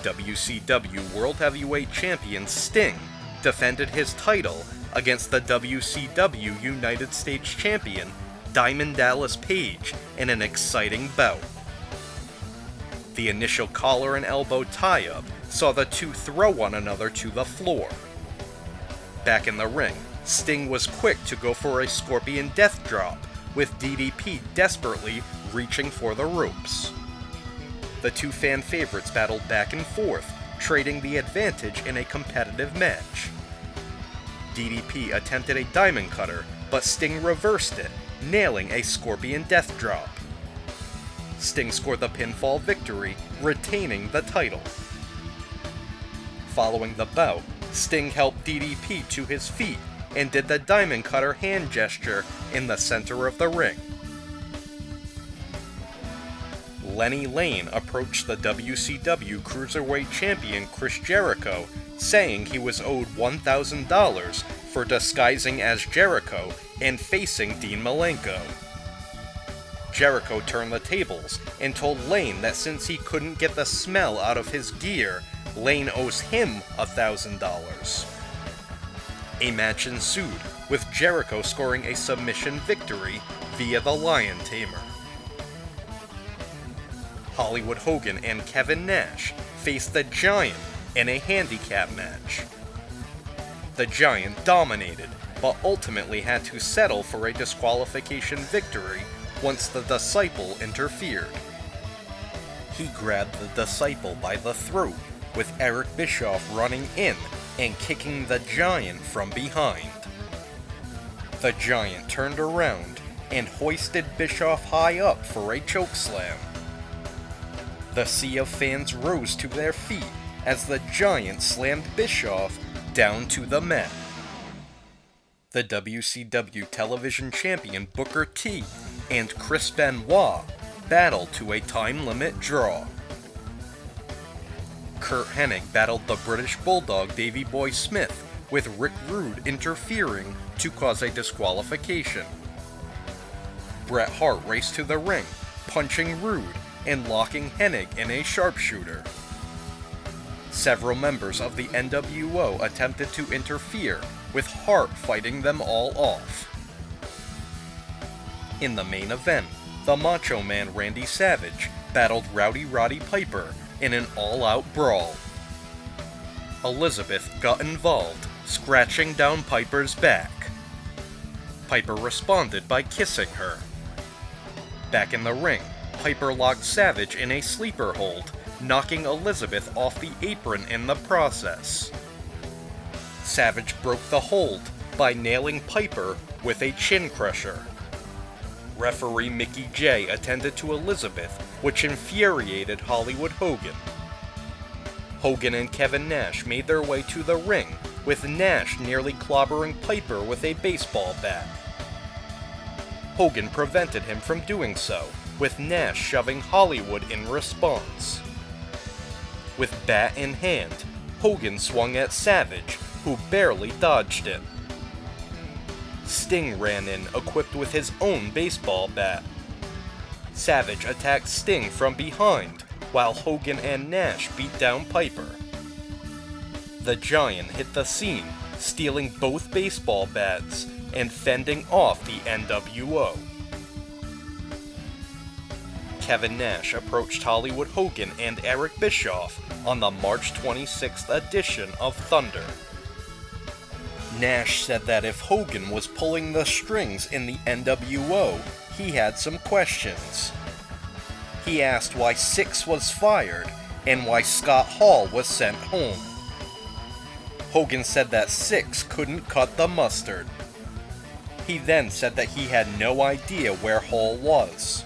A: WCW World Heavyweight Champion Sting defended his title against the WCW United States Champion Diamond Dallas Page in an exciting bout. The initial collar and elbow tie-up saw the two throw one another to the floor. Back in the ring, Sting was quick to go for a Scorpion Death Drop, with DDP desperately reaching for the ropes. The two fan favorites battled back and forth, trading the advantage in a competitive match. DDP attempted a Diamond Cutter, but Sting reversed it, nailing a Scorpion Death Drop. Sting scored the pinfall victory, retaining the title. Following the bout, Sting helped DDP to his feet and did the Diamond Cutter hand gesture in the center of the ring. Lenny Lane approached the WCW Cruiserweight Champion Chris Jericho, saying he was owed $1,000 for disguising as Jericho and facing Dean Malenko. Jericho turned the tables and told Lane that since he couldn't get the smell out of his gear, Lane owes him $1,000. A match ensued, with Jericho scoring a submission victory via the Lion Tamer. Hollywood Hogan and Kevin Nash faced the Giant in a handicap match. The Giant dominated, but ultimately had to settle for a disqualification victory once the Disciple interfered. He grabbed the Disciple by the throat, with Eric Bischoff running in and kicking the Giant from behind. The Giant turned around and hoisted Bischoff high up for a chokeslam. The sea of fans rose to their feet as the Giant slammed Bischoff down to the mat. The WCW television champion Booker T and Chris Benoit battled to a time limit draw. Curt Hennig battled the British Bulldog Davey Boy Smith, with Rick Rude interfering to cause a disqualification. Bret Hart raced to the ring, punching Rude and locking Hennig in a sharpshooter. Several members of the NWO attempted to interfere, with Hart fighting them all off. In the main event, the Macho Man Randy Savage battled Rowdy Roddy Piper in an all-out brawl. Elizabeth got involved, scratching down Piper's back. Piper responded by kissing her. Back in the ring, Piper locked Savage in a sleeper hold, knocking Elizabeth off the apron in the process. Savage broke the hold by nailing Piper with a chin crusher. Referee Mickey J attended to Elizabeth, which infuriated Hollywood Hogan. Hogan and Kevin Nash made their way to the ring, with Nash nearly clobbering Piper with a baseball bat. Hogan prevented him from doing so, with Nash shoving Hollywood in response. With bat in hand, Hogan swung at Savage, who barely dodged it. Sting ran in, equipped with his own baseball bat. Savage attacked Sting from behind, while Hogan and Nash beat down Piper. The Giant hit the scene, stealing both baseball bats and fending off the NWO. Kevin Nash approached Hollywood Hogan and Eric Bischoff on the March 26th edition of Thunder. Nash said that if Hogan was pulling the strings in the NWO, he had some questions. He asked why Syxx was fired and why Scott Hall was sent home. Hogan said that Syxx couldn't cut the mustard. He then said that he had no idea where Hall was.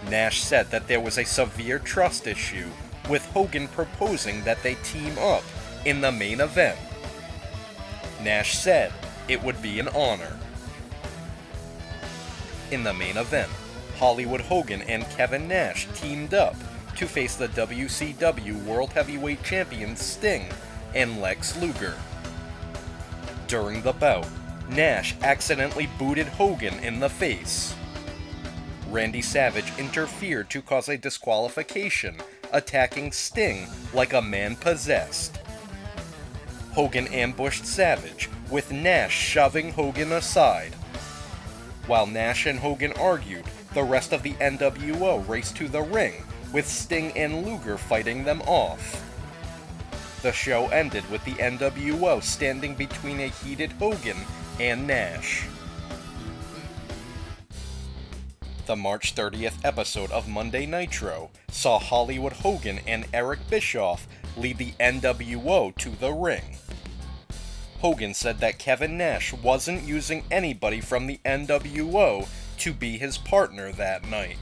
A: Nash said that there was a severe trust issue, with Hogan proposing that they team up in the main event. Nash said it would be an honor. In the main event, Hollywood Hogan and Kevin Nash teamed up to face the WCW World Heavyweight Champion Sting and Lex Luger. During the bout, Nash accidentally booted Hogan in the face. Randy Savage interfered to cause a disqualification, attacking Sting like a man possessed. Hogan ambushed Savage, with Nash shoving Hogan aside. While Nash and Hogan argued, the rest of the NWO raced to the ring, with Sting and Luger fighting them off. The show ended with the NWO standing between a heated Hogan and Nash. The March 30th episode of Monday Nitro saw Hollywood Hogan and Eric Bischoff lead the NWO to the ring. Hogan said that Kevin Nash wasn't using anybody from the NWO to be his partner that night.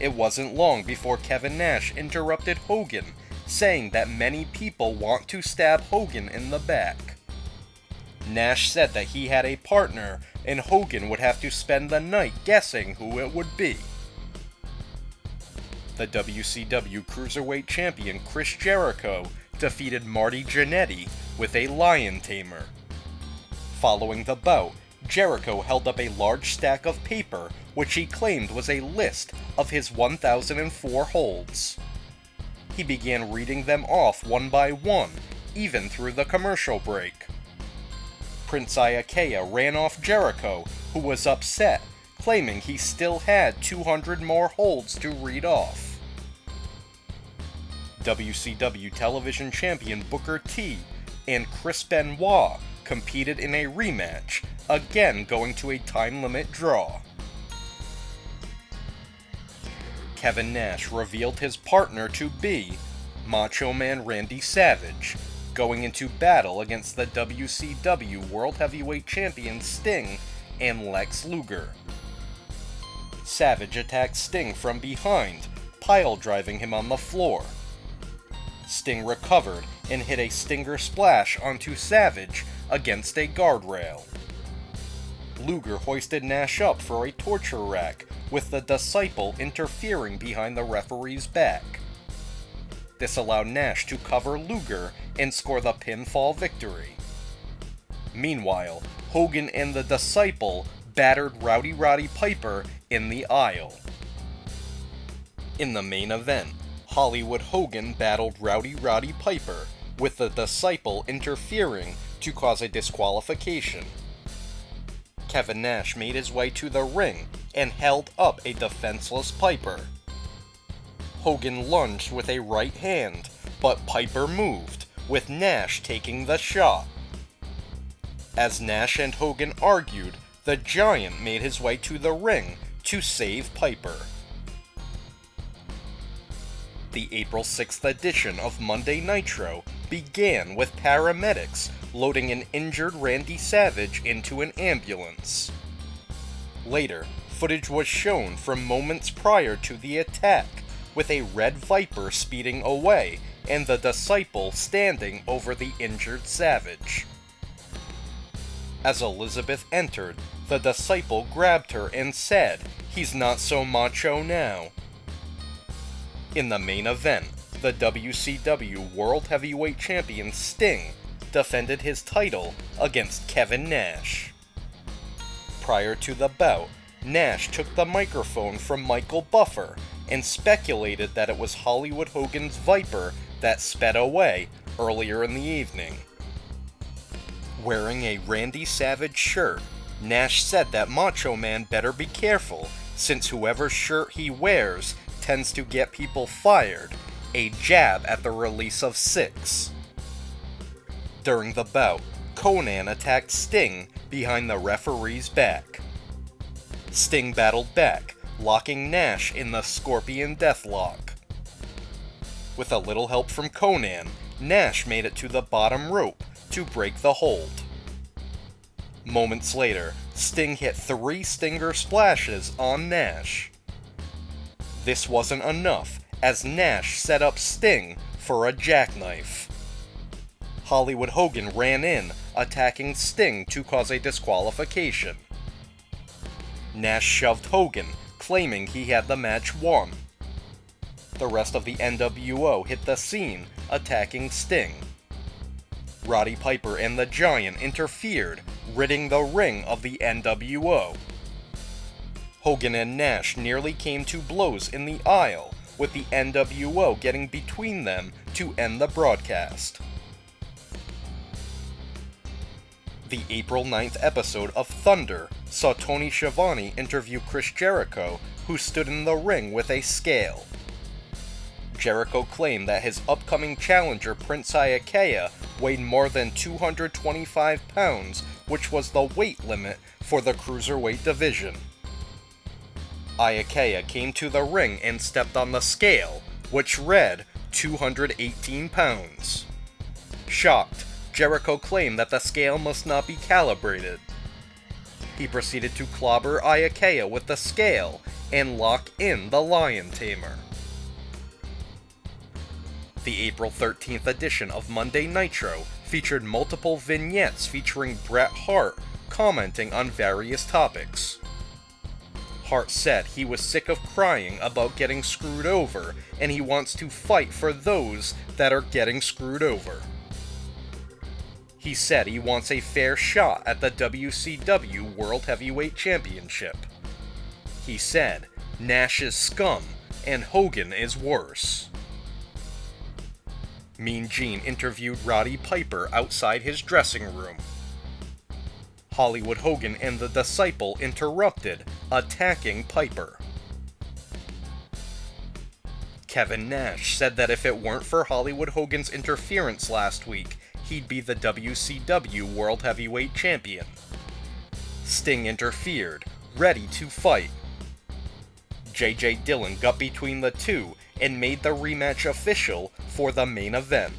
A: It wasn't long before Kevin Nash interrupted Hogan, saying that many people want to stab Hogan in the back. Nash said that he had a partner, and Hogan would have to spend the night guessing who it would be. The WCW Cruiserweight Champion Chris Jericho defeated Marty Jannetty with a Lion Tamer. Following the bout, Jericho held up a large stack of paper which he claimed was a list of his 1,004 holds. He began reading them off one by one, even through the commercial break. Prince Iaukea ran off Jericho, who was upset, claiming he still had 200 more holds to read off. WCW television champion Booker T and Chris Benoit competed in a rematch, again going to a time limit draw. Kevin Nash revealed his partner to be Macho Man Randy Savage, going into battle against the WCW World Heavyweight Champion Sting and Lex Luger. Savage attacked Sting from behind, pile driving him on the floor. Sting recovered and hit a Stinger splash onto Savage against a guardrail. Luger hoisted Nash up for a torture rack, with the Disciple interfering behind the referee's back. This allowed Nash to cover Luger and score the pinfall victory. Meanwhile, Hogan and the Disciple battered Rowdy Roddy Piper in the aisle. In the main event, Hollywood Hogan battled Rowdy Roddy Piper, with the Disciple interfering to cause a disqualification. Kevin Nash made his way to the ring and held up a defenseless Piper. Hogan lunged with a right hand, but Piper moved, with Nash taking the shot. As Nash and Hogan argued, the Giant made his way to the ring to save Piper. The April 6th edition of Monday Nitro began with paramedics loading an injured Randy Savage into an ambulance. Later, footage was shown from moments prior to the attack, with a red Viper speeding away and the Disciple standing over the injured Savage. As Elizabeth entered, the Disciple grabbed her and said, "He's not so macho now." In the main event, the WCW World Heavyweight Champion Sting defended his title against Kevin Nash. Prior to the bout, Nash took the microphone from Michael Buffer and speculated that it was Hollywood Hogan's Viper that sped away earlier in the evening. Wearing a Randy Savage shirt, Nash said that Macho Man better be careful, since whoever shirt he wears tends to get people fired, a jab at the release of 6. During the bout, Conan attacked Sting behind the referee's back. Sting battled back, locking Nash in the Scorpion Deathlock. With a little help from Conan, Nash made it to the bottom rope to break the hold. Moments later, Sting hit 3 Stinger splashes on Nash. This wasn't enough, as Nash set up Sting for a jackknife. Hollywood Hogan ran in, attacking Sting to cause a disqualification. Nash shoved Hogan, claiming he had the match won. The rest of the NWO hit the scene, attacking Sting. Roddy Piper and the Giant interfered, ridding the ring of the NWO. Hogan and Nash nearly came to blows in the aisle, with the NWO getting between them to end the broadcast. The April 9th episode of Thunder saw Tony Schiavone interview Chris Jericho, who stood in the ring with a scale. Jericho claimed that his upcoming challenger Prince Iaukea weighed more than 225 pounds, which was the weight limit for the cruiserweight division. Iaukea came to the ring and stepped on the scale, which read 218 pounds. Shocked, Jericho claimed that the scale must not be calibrated. He proceeded to clobber Iaukea with the scale and lock in the Lion Tamer. The April 13th edition of Monday Nitro featured multiple vignettes featuring Bret Hart commenting on various topics. Hart said he was sick of crying about getting screwed over, and he wants to fight for those that are getting screwed over. He said he wants a fair shot at the WCW World Heavyweight Championship. He said, Nash is scum, and Hogan is worse. Mean Gene interviewed Roddy Piper outside his dressing room. Hollywood Hogan and the Disciple interrupted, attacking Piper. Kevin Nash said that if it weren't for Hollywood Hogan's interference last week, he'd be the WCW World Heavyweight Champion. Sting interfered, ready to fight. J.J. Dillon got between the two and made the rematch official for the main event.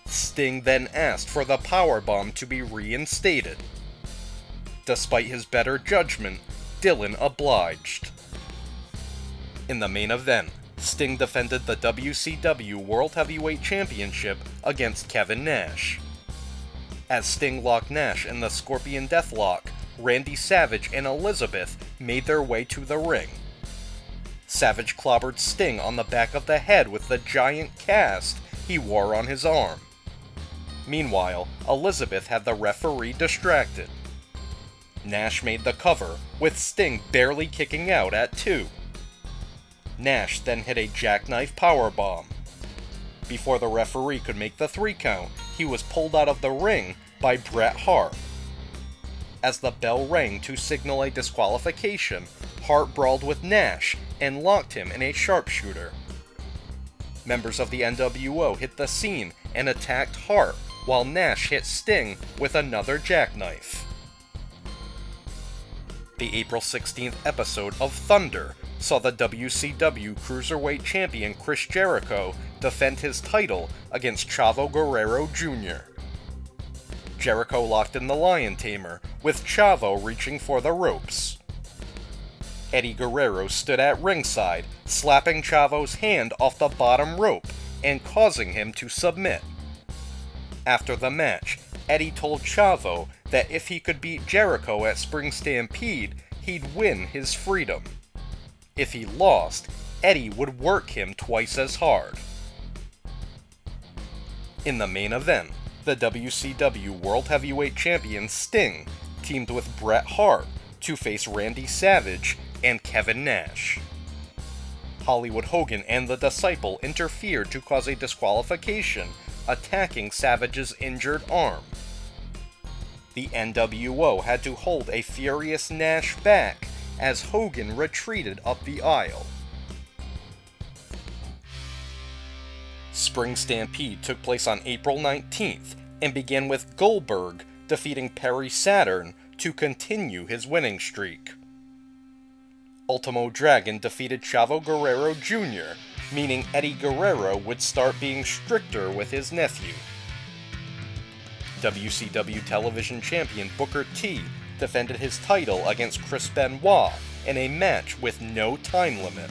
A: Sting then asked for the powerbomb to be reinstated. Despite his better judgment, Dillon obliged. In the main event, Sting defended the WCW World Heavyweight Championship against Kevin Nash. As Sting locked Nash in the Scorpion Deathlock, Randy Savage and Elizabeth made their way to the ring. Savage clobbered Sting on the back of the head with the giant cast he wore on his arm. Meanwhile, Elizabeth had the referee distracted. Nash made the cover, with Sting barely kicking out at 2. Nash then hit a jackknife powerbomb. Before the referee could make the 3 count, he was pulled out of the ring by Bret Hart. As the bell rang to signal a disqualification, Hart brawled with Nash and locked him in a sharpshooter. Members of the NWO hit the scene and attacked Hart, while Nash hit Sting with another jackknife. The April 16th episode of Thunder saw the WCW Cruiserweight Champion Chris Jericho defend his title against Chavo Guerrero Jr. Jericho locked in the Lion Tamer, with Chavo reaching for the ropes. Eddie Guerrero stood at ringside, slapping Chavo's hand off the bottom rope and causing him to submit. After the match, Eddie told Chavo that if he could beat Jericho at Spring Stampede, he'd win his freedom. If he lost, Eddie would work him twice as hard. In the main event, the WCW World Heavyweight Champion Sting teamed with Bret Hart to face Randy Savage and Kevin Nash. Hollywood Hogan and the Disciple interfered to cause a disqualification, attacking Savage's injured arm. The NWO had to hold a furious Nash back as Hogan retreated up the aisle. Spring Stampede took place on April 19th and began with Goldberg defeating Perry Saturn to continue his winning streak. Ultimo Dragon defeated Chavo Guerrero Jr., meaning Eddie Guerrero would start being stricter with his nephew. WCW television champion Booker T defended his title against Chris Benoit in a match with no time limit.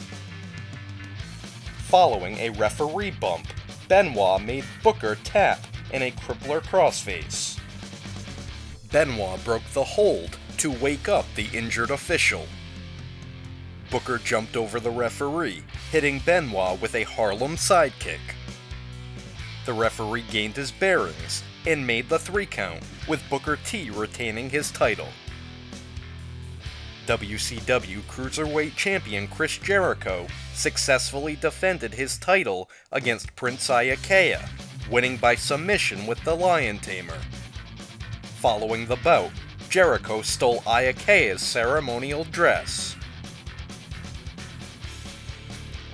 A: Following a referee bump, Benoit made Booker tap in a crippler crossface. Benoit broke the hold to wake up the injured official. Booker jumped over the referee, hitting Benoit with a Harlem sidekick. The referee gained his bearings and made the 3 count, with Booker T retaining his title. WCW Cruiserweight Champion Chris Jericho successfully defended his title against Prince Iaukea, winning by submission with the Lion Tamer. Following the bout, Jericho stole Iaukea's ceremonial dress.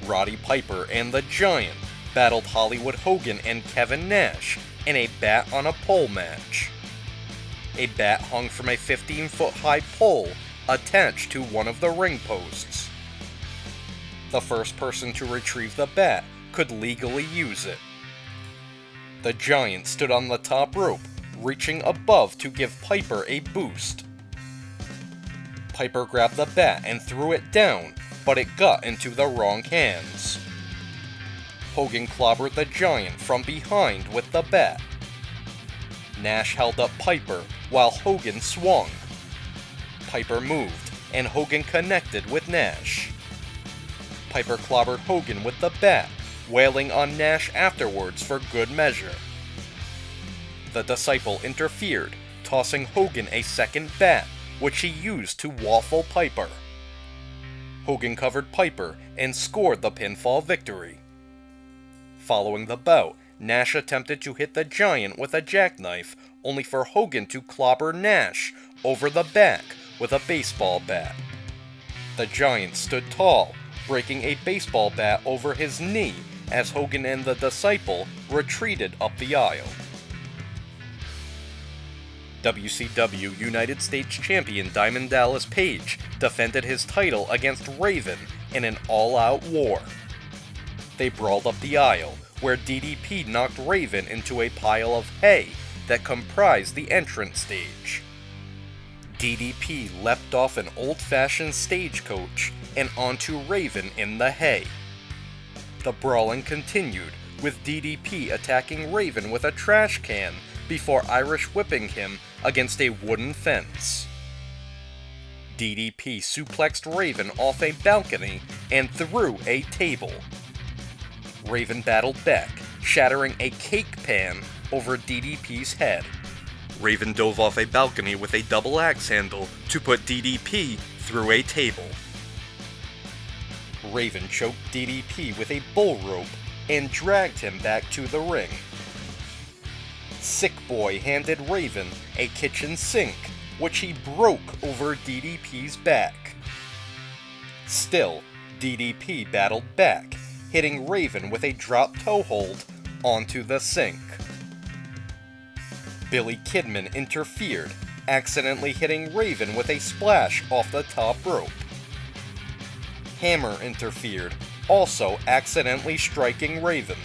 A: Roddy Piper and the Giant battled Hollywood Hogan and Kevin Nash in a bat on a pole match. A bat hung from a 15-foot high pole attached to one of the ring posts. The first person to retrieve the bat could legally use it. The Giant stood on the top rope, reaching above to give Piper a boost. Piper grabbed the bat and threw it down, but it got into the wrong hands. Hogan clobbered the Giant from behind with the bat. Nash held up Piper while Hogan swung. Piper moved, and Hogan connected with Nash. Piper clobbered Hogan with the bat, wailing on Nash afterwards for good measure. The Disciple interfered, tossing Hogan a second bat, which he used to waffle Piper. Hogan covered Piper and scored the pinfall victory. Following the bout, Nash attempted to hit the Giant with a jackknife, only for Hogan to clobber Nash over the back with a baseball bat. The Giant stood tall, breaking a baseball bat over his knee as Hogan and the Disciple retreated up the aisle. WCW United States Champion Diamond Dallas Page defended his title against Raven in an all-out war. They brawled up the aisle, where DDP knocked Raven into a pile of hay that comprised the entrance stage. DDP leapt off an old-fashioned stagecoach and onto Raven in the hay. The brawling continued, with DDP attacking Raven with a trash can before Irish whipping him against a wooden fence. DDP suplexed Raven off a balcony and through a table. Raven battled back, shattering a cake pan over DDP's head. Raven dove off a balcony with a double axe handle to put DDP through a table. Raven choked DDP with a bull rope and dragged him back to the ring. Sick Boy handed Raven a kitchen sink, which he broke over DDP's back. Still, DDP battled back, hitting Raven with a drop toe hold onto the sink. Billy Kidman interfered, accidentally hitting Raven with a splash off the top rope. Hammer interfered, also accidentally striking Raven.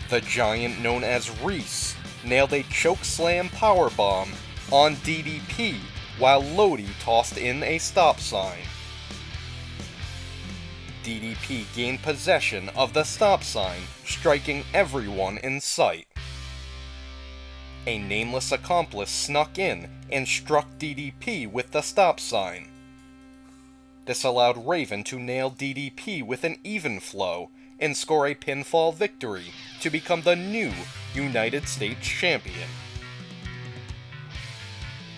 A: The Giant, known as Reese, nailed a chokeslam powerbomb on DDP while Lodi tossed in a stop sign. DDP gained possession of the stop sign, striking everyone in sight. A nameless accomplice snuck in and struck DDP with the stop sign. This allowed Raven to nail DDP with an even flow and score a pinfall victory to become the new United States Champion.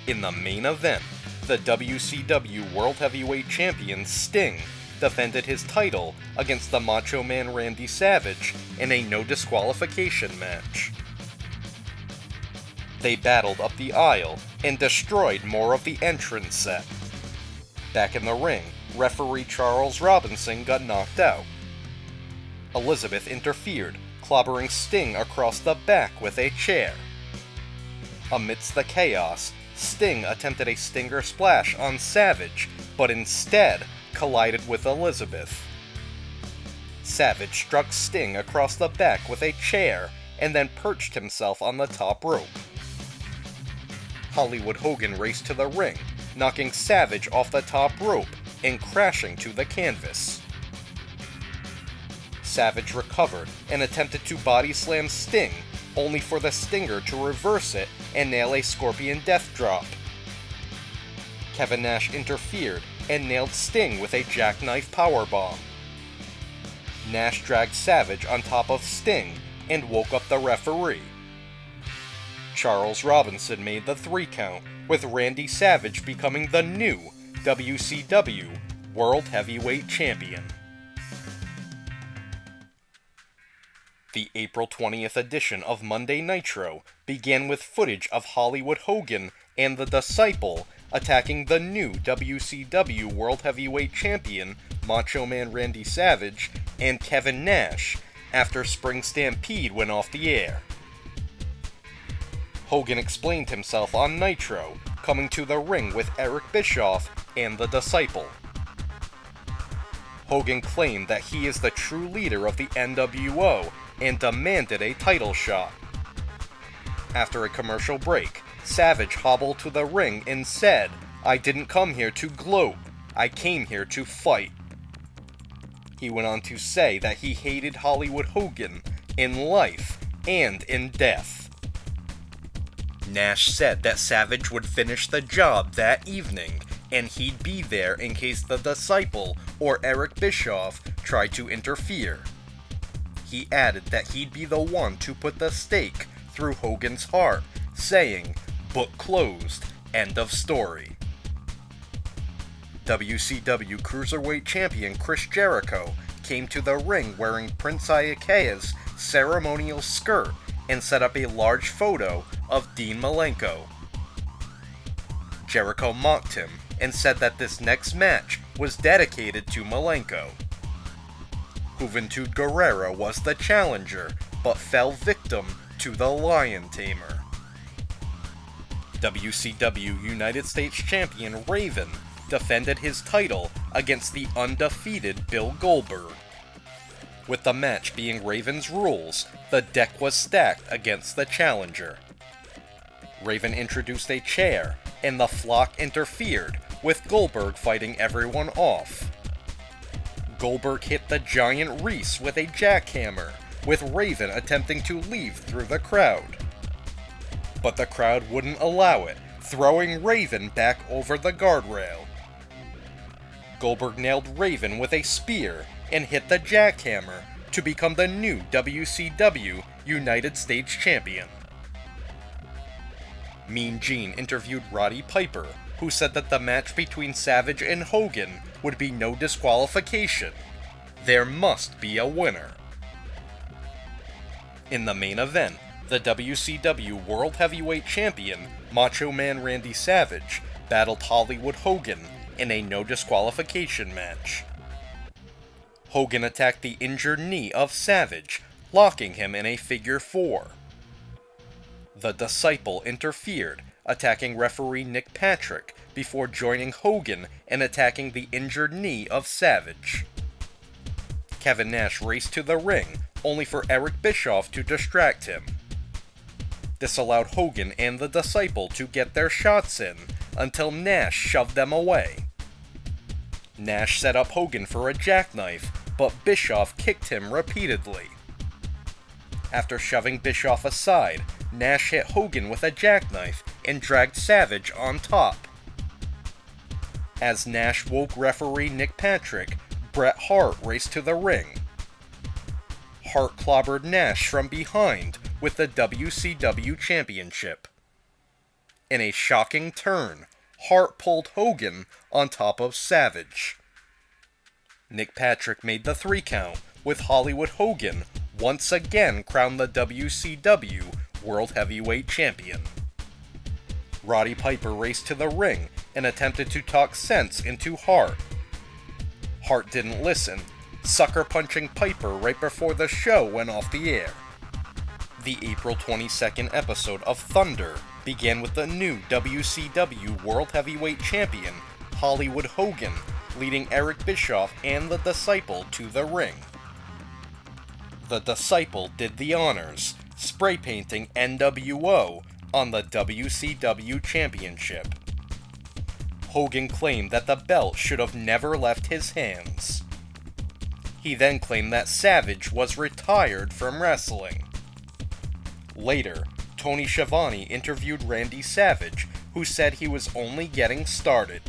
A: In the main event, the WCW World Heavyweight Champion Sting defended his title against the Macho Man Randy Savage in a no disqualification match. They battled up the aisle and destroyed more of the entrance set. Back in the ring, referee Charles Robinson got knocked out. Elizabeth interfered, clobbering Sting across the back with a chair. Amidst the chaos, Sting attempted a Stinger Splash on Savage, but instead collided with Elizabeth. Savage struck Sting across the back with a chair and then perched himself on the top rope. Hollywood Hogan raced to the ring, knocking Savage off the top rope and crashing to the canvas. Savage recovered and attempted to body slam Sting, only for the Stinger to reverse it and nail a Scorpion Death Drop. Kevin Nash interfered and nailed Sting with a jackknife powerbomb. Nash dragged Savage on top of Sting and woke up the referee. Charles Robinson made the 3 count, with Randy Savage becoming the new WCW World Heavyweight Champion. The April 20th edition of Monday Nitro began with footage of Hollywood Hogan and the Disciple attacking the new WCW World Heavyweight Champion Macho Man Randy Savage and Kevin Nash after Spring Stampede went off the air. Hogan explained himself on Nitro, coming to the ring with Eric Bischoff and the Disciple. Hogan claimed that he is the true leader of the NWO and demanded a title shot. After a commercial break, Savage hobbled to the ring and said, "I didn't come here to gloat, I came here to fight." He went on to say that he hated Hollywood Hogan in life and in death. Nash said that Savage would finish the job that evening, and he'd be there in case the Disciple or Eric Bischoff tried to interfere. He added that he'd be the one to put the stake through Hogan's heart, saying, "Book closed, end of story." WCW Cruiserweight Champion Chris Jericho came to the ring wearing Prince Iaukea ceremonial skirt and set up a large photo of Dean Malenko. Jericho mocked him and said that this next match was dedicated to Malenko. Juventud Guerrera was the challenger, but fell victim to the Lion Tamer. WCW United States Champion Raven defended his title against the undefeated Bill Goldberg. With the match being Raven's rules, the deck was stacked against the challenger. Raven introduced a chair, and the flock interfered, with Goldberg fighting everyone off. Goldberg hit the giant Reese with a jackhammer, with Raven attempting to leave through the crowd. But the crowd wouldn't allow it, throwing Raven back over the guardrail. Goldberg nailed Raven with a spear and hit the jackhammer to become the new WCW United States Champion. Mean Gene interviewed Roddy Piper, who said that the match between Savage and Hogan would be no disqualification. There must be a winner. In the main event, the WCW World Heavyweight Champion, Macho Man Randy Savage, battled Hollywood Hogan in a no disqualification match. Hogan attacked the injured knee of Savage, locking him in a figure 4. The Disciple interfered, attacking referee Nick Patrick before joining Hogan and attacking the injured knee of Savage. Kevin Nash raced to the ring, only for Eric Bischoff to distract him. This allowed Hogan and the Disciple to get their shots in, until Nash shoved them away. Nash set up Hogan for a jackknife, but Bischoff kicked him repeatedly. After shoving Bischoff aside, Nash hit Hogan with a jackknife and dragged Savage on top. As Nash woke referee Nick Patrick, Bret Hart raced to the ring. Hart clobbered Nash from behind with the WCW Championship. In a shocking turn, Hart pulled Hogan on top of Savage. Nick Patrick made the 3 count, with Hollywood Hogan once again crowned the WCW World Heavyweight Champion. Roddy Piper raced to the ring and attempted to talk sense into Hart. Hart didn't listen, sucker punching Piper right before the show went off the air. The April 22nd episode of Thunder began with the new WCW World Heavyweight Champion, Hollywood Hogan, leading Eric Bischoff and the Disciple to the ring. The Disciple did the honors, spray painting NWO on the WCW Championship. Hogan claimed that the belt should have never left his hands. He then claimed that Savage was retired from wrestling. Later, Tony Schiavone interviewed Randy Savage, who said he was only getting started.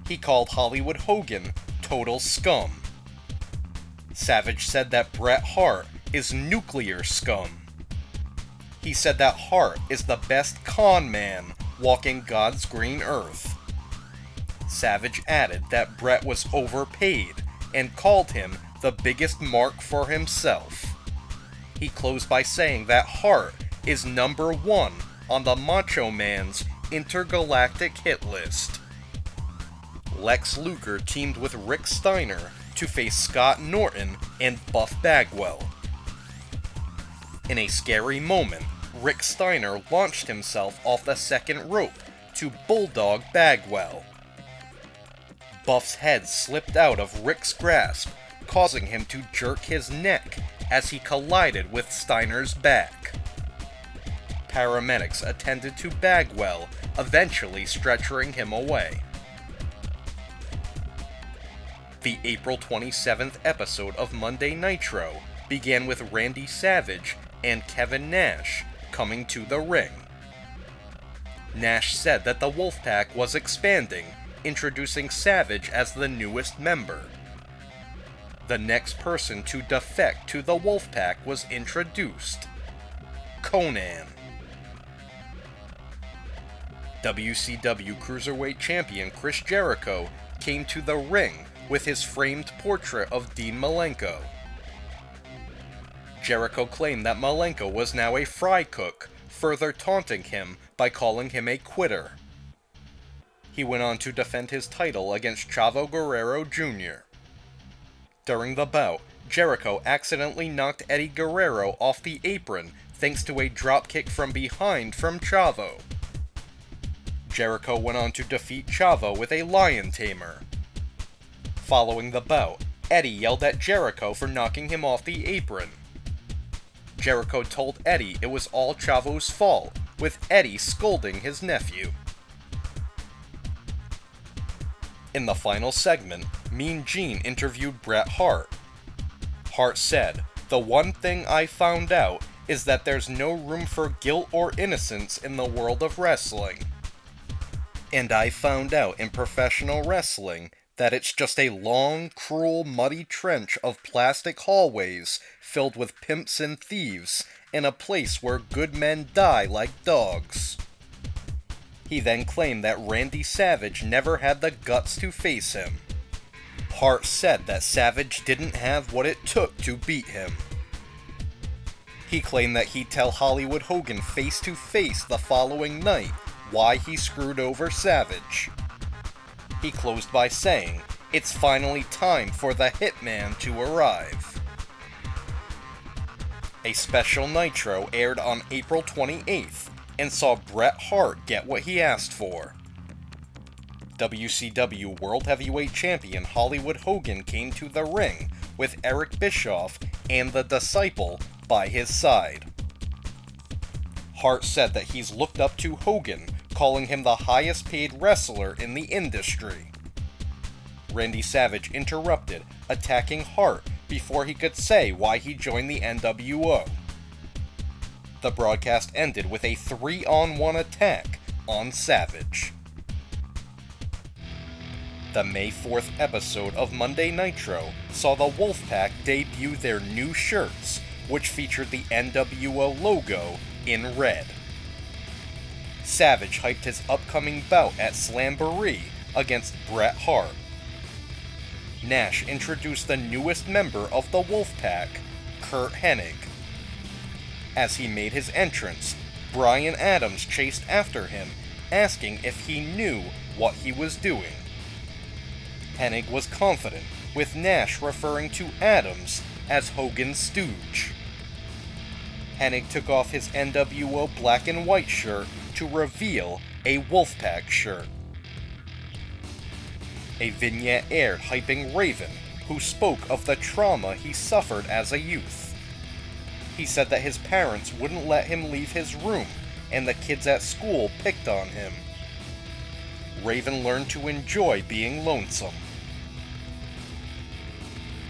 A: He called Hollywood Hogan total scum. Savage said that Bret Hart is nuclear scum. He said that Hart is the best con man walking God's green earth. Savage added that Bret was overpaid and called him the biggest mark for himself. He closed by saying that Hart is number 1 on the Macho Man's intergalactic hit list. Lex Luger teamed with Rick Steiner to face Scott Norton and Buff Bagwell. In a scary moment, Rick Steiner launched himself off the second rope to bulldog Bagwell. Buff's head slipped out of Rick's grasp, causing him to jerk his neck as he collided with Steiner's back. Paramedics attended to Bagwell, eventually stretchering him away. The April 27th episode of Monday Nitro began with Randy Savage and Kevin Nash coming to the ring. Nash said that the Wolfpack was expanding, introducing Savage as the newest member. The next person to defect to the Wolfpack was introduced. Conan. WCW Cruiserweight Champion Chris Jericho came to the ring with his framed portrait of Dean Malenko. Jericho claimed that Malenko was now a fry cook, further taunting him by calling him a quitter. He went on to defend his title against Chavo Guerrero Jr. During the bout, Jericho accidentally knocked Eddie Guerrero off the apron thanks to a dropkick from behind from Chavo. Jericho went on to defeat Chavo with a lion tamer. Following the bout, Eddie yelled at Jericho for knocking him off the apron. Jericho told Eddie it was all Chavo's fault, with Eddie scolding his nephew. In the final segment, Mean Gene interviewed Bret Hart. Hart said, "The one thing I found out is that there's no room for guilt or innocence in the world of wrestling. And I found out in professional wrestling that it's just a long, cruel, muddy trench of plastic hallways filled with pimps and thieves, and a place where good men die like dogs." He then claimed that Randy Savage never had the guts to face him. Hart said that Savage didn't have what it took to beat him. He claimed that he'd tell Hollywood Hogan face to face the following night why he screwed over Savage. He closed by saying, "It's finally time for the Hitman to arrive." A special Nitro aired on April 28th and saw Bret Hart get what he asked for. WCW World Heavyweight Champion Hollywood Hogan came to the ring with Eric Bischoff and the Disciple by his side. Hart said that he's looked up to Hogan, calling him the highest paid wrestler in the industry. Randy Savage interrupted, attacking Hart before he could say why he joined the NWO. The broadcast ended with a 3-on-1 attack on Savage. The May 4th episode of Monday Nitro saw the Wolfpack debut their new shirts, which featured the NWO logo in red. Savage hyped his upcoming bout at Slamboree against Bret Hart. Nash introduced the newest member of the Wolfpack, Curt Hennig. As he made his entrance, Bryan Adams chased after him, asking if he knew what he was doing. Hennig was confident, with Nash referring to Adams as Hogan's stooge. Hennig took off his NWO black and white shirt to reveal a Wolfpack shirt. A vignette aired hyping Raven, who spoke of the trauma he suffered as a youth. He said that his parents wouldn't let him leave his room, and the kids at school picked on him. Raven learned to enjoy being lonesome.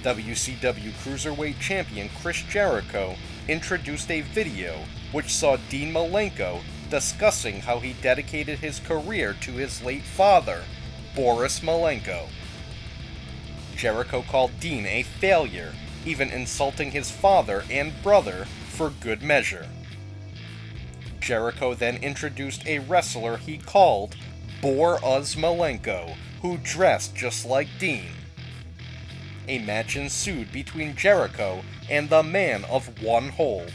A: WCW Cruiserweight Champion Chris Jericho introduced a video which saw Dean Malenko discussing how he dedicated his career to his late father, Boris Malenko. Jericho called Dean a failure, even insulting his father and brother for good measure. Jericho then introduced a wrestler he called Boris Malenko, who dressed just like Dean. A match ensued between Jericho and the man of one hold.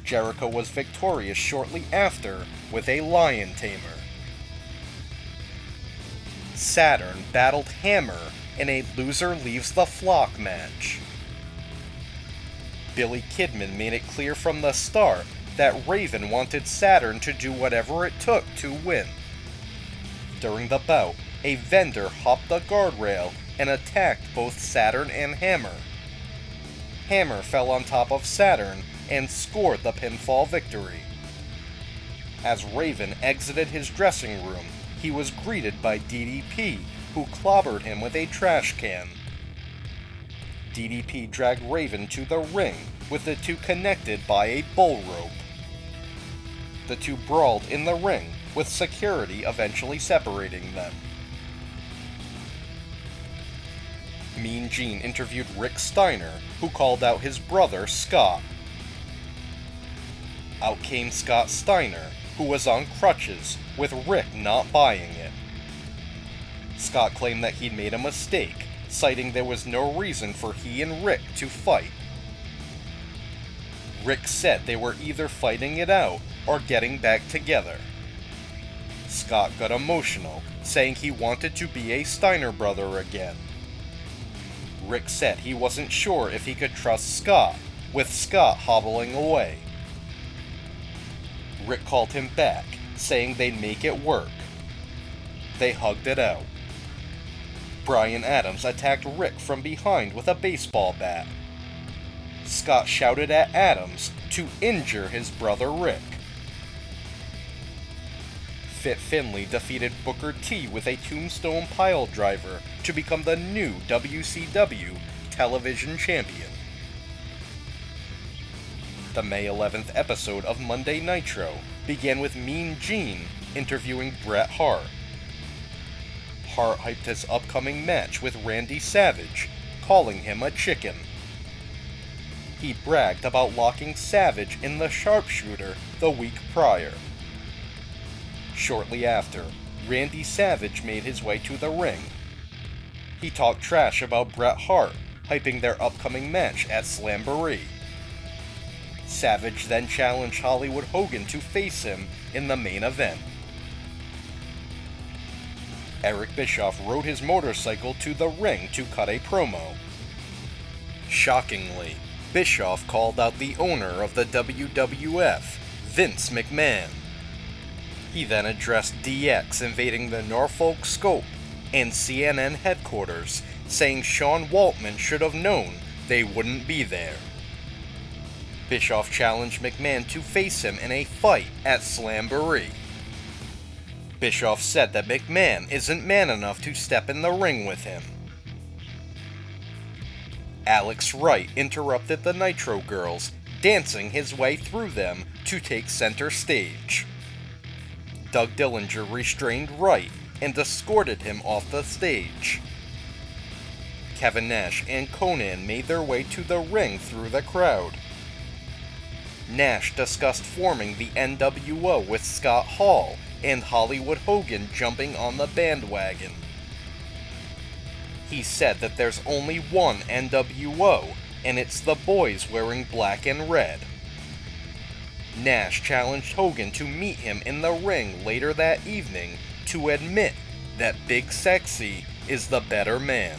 A: Jericho was victorious shortly after with a lion tamer. Saturn battled Hammer in a loser leaves the flock match. Billy Kidman made it clear from the start that Raven wanted Saturn to do whatever it took to win. During the bout, a vendor hopped the guardrail and attacked both Saturn and Hammer. Hammer fell on top of Saturn and scored the pinfall victory. As Raven exited his dressing room, he was greeted by DDP, who clobbered him with a trash can. DDP dragged Raven to the ring, with the two connected by a bull rope. The two brawled in the ring, with security eventually separating them. Mean Gene interviewed Rick Steiner, who called out his brother Scott. Out came Scott Steiner, who was on crutches, with Rick not buying it. Scott claimed that he'd made a mistake, citing there was no reason for he and Rick to fight. Rick said they were either fighting it out or getting back together. Scott got emotional, saying he wanted to be a Steiner brother again. Rick said he wasn't sure if he could trust Scott, with Scott hobbling away. Rick called him back, saying they'd make it work. They hugged it out. Bryan Adams attacked Rick from behind with a baseball bat. Scott shouted at Adams to injure his brother Rick. Fit Finlay defeated Booker T with a tombstone piledriver to become the new WCW television champion. The May 11th episode of Monday Nitro began with Mean Gene interviewing Bret Hart. Hart hyped his upcoming match with Randy Savage, calling him a chicken. He bragged about locking Savage in the sharpshooter the week prior. Shortly after, Randy Savage made his way to the ring. He talked trash about Bret Hart, hyping their upcoming match at Slamboree. Savage then challenged Hollywood Hogan to face him in the main event. Eric Bischoff rode his motorcycle to the ring to cut a promo. Shockingly, Bischoff called out the owner of the WWF, Vince McMahon. He then addressed DX invading the Norfolk Scope and CNN headquarters, saying Sean Waltman should have known they wouldn't be there. Bischoff challenged McMahon to face him in a fight at Slamboree. Bischoff said that McMahon isn't man enough to step in the ring with him. Alex Wright interrupted the Nitro Girls, dancing his way through them to take center stage. Doug Dillinger restrained Wright and escorted him off the stage. Kevin Nash and Conan made their way to the ring through the crowd. Nash discussed forming the NWO with Scott Hall and Hollywood Hogan jumping on the bandwagon. He said that there's only one NWO, and it's the boys wearing black and red. Nash challenged Hogan to meet him in the ring later that evening to admit that Big Sexy is the better man.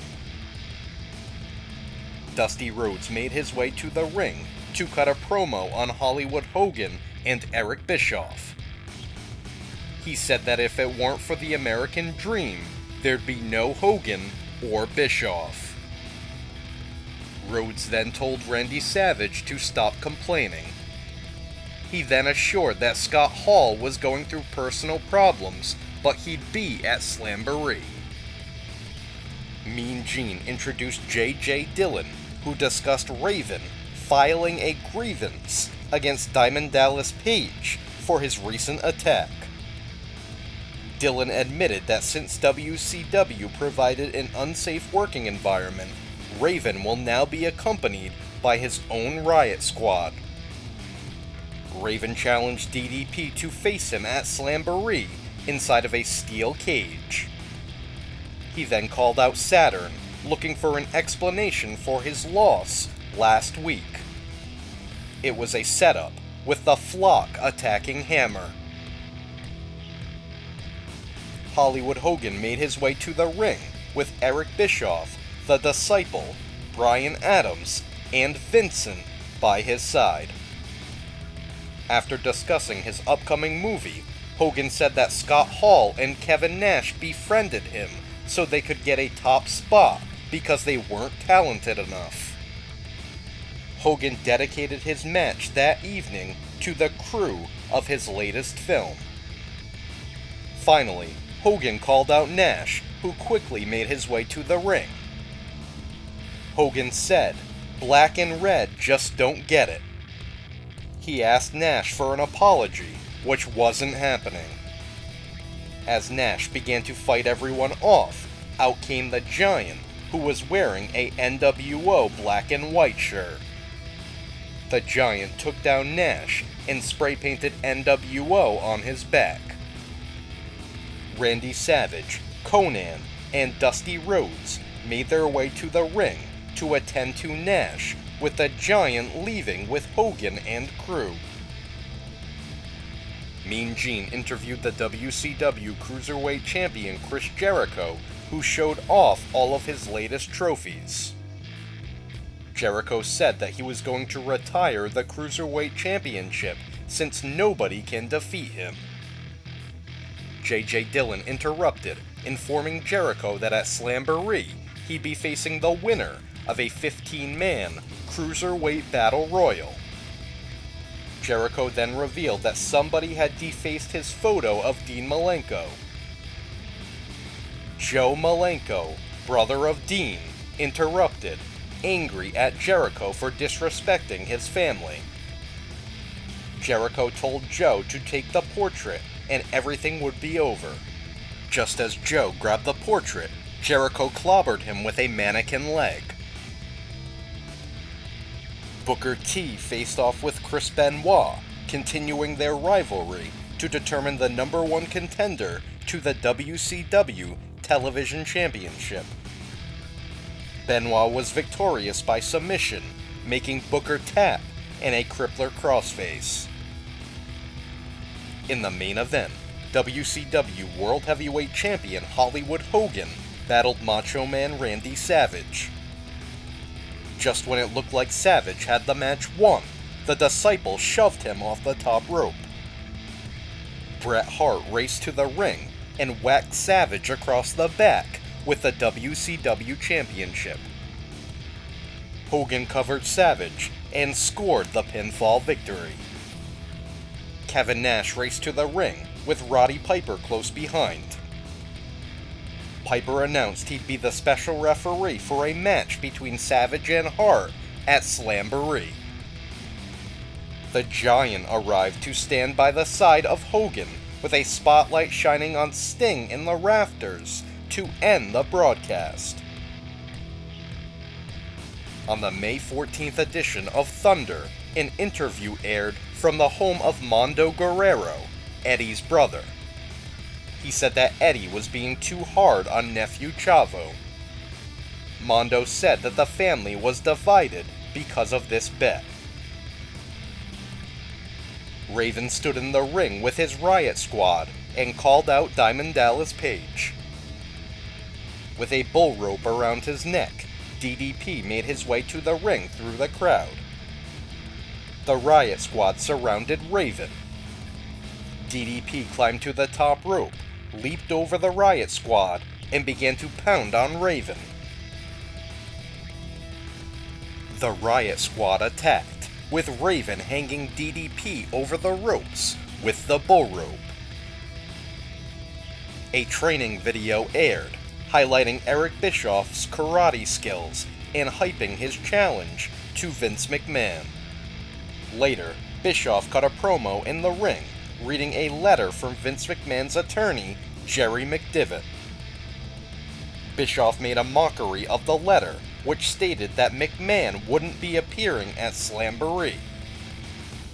A: Dusty Rhodes made his way to the ring to cut a promo on Hollywood Hogan and Eric Bischoff. He said that if it weren't for the American Dream, there'd be no Hogan or Bischoff. Rhodes then told Randy Savage to stop complaining. He then assured that Scott Hall was going through personal problems, but he'd be at Slamboree. Mean Gene introduced J.J. Dillon, who discussed Raven filing a grievance against Diamond Dallas Page for his recent attack. Dillon admitted that since WCW provided an unsafe working environment, Raven will now be accompanied by his own riot squad. Raven challenged DDP to face him at Slamboree inside of a steel cage. He then called out Saturn, looking for an explanation for his loss last week. It was a setup, with the Flock attacking Hammer. Hollywood Hogan made his way to the ring with Eric Bischoff, the Disciple, Bryan Adams, and Vincent by his side. After discussing his upcoming movie, Hogan said that Scott Hall and Kevin Nash befriended him so they could get a top spot because they weren't talented enough. Hogan dedicated his match that evening to the crew of his latest film. Finally, Hogan called out Nash, who quickly made his way to the ring. Hogan said, "Black and red just don't get it." He asked Nash for an apology, which wasn't happening. As Nash began to fight everyone off, out came the Giant, who was wearing a NWO black and white shirt. the Giant took down Nash and spray-painted NWO on his back. Randy Savage, Conan, and Dusty Rhodes made their way to the ring to attend to Nash, with the Giant leaving with Hogan and crew. Mean Gene interviewed the WCW Cruiserweight Champion Chris Jericho, who showed off all of his latest trophies. Jericho said that he was going to retire the Cruiserweight Championship since nobody can defeat him. J.J. Dillon interrupted, informing Jericho that at Slamboree, he'd be facing the winner of a 15-man Cruiserweight Battle Royal. Jericho then revealed that somebody had defaced his photo of Dean Malenko. Joe Malenko, brother of Dean, interrupted, angry at Jericho for disrespecting his family. Jericho told Joe to take the portrait and everything would be over. Just as Joe grabbed the portrait, Jericho clobbered him with a mannequin leg. Booker T faced off with Chris Benoit, continuing their rivalry to determine the #1 contender to the WCW Television Championship. Benoit was victorious by submission, making Booker tap and a crippler crossface. In the main event, WCW World Heavyweight Champion Hollywood Hogan battled Macho Man Randy Savage. Just when it looked like Savage had the match won, the Disciple shoved him off the top rope. Bret Hart raced to the ring and whacked Savage across the back with the WCW Championship. Hogan covered Savage and scored the pinfall victory. Kevin Nash raced to the ring with Roddy Piper close behind. Piper announced he'd be the special referee for a match between Savage and Hart at Slamboree. The Giant arrived to stand by the side of Hogan with a spotlight shining on Sting in the rafters to end the broadcast. On the May 14th edition of Thunder, an interview aired from the home of Mondo Guerrero, Eddie's brother. He said that Eddie was being too hard on nephew Chavo. Mondo said that the family was divided because of this bet. Raven stood in the ring with his Riot Squad and called out Diamond Dallas Page. With a bull rope around his neck, DDP made his way to the ring through the crowd. The Riot Squad surrounded Raven. DDP climbed to the top rope, leaped over the Riot Squad, and began to pound on Raven. The Riot Squad attacked, with Raven hanging DDP over the ropes with the bull rope. A training video aired, highlighting Eric Bischoff's karate skills and hyping his challenge to Vince McMahon. Later, Bischoff cut a promo in the ring, reading a letter from Vince McMahon's attorney, Jerry McDevitt. Bischoff made a mockery of the letter, which stated that McMahon wouldn't be appearing at Slamboree.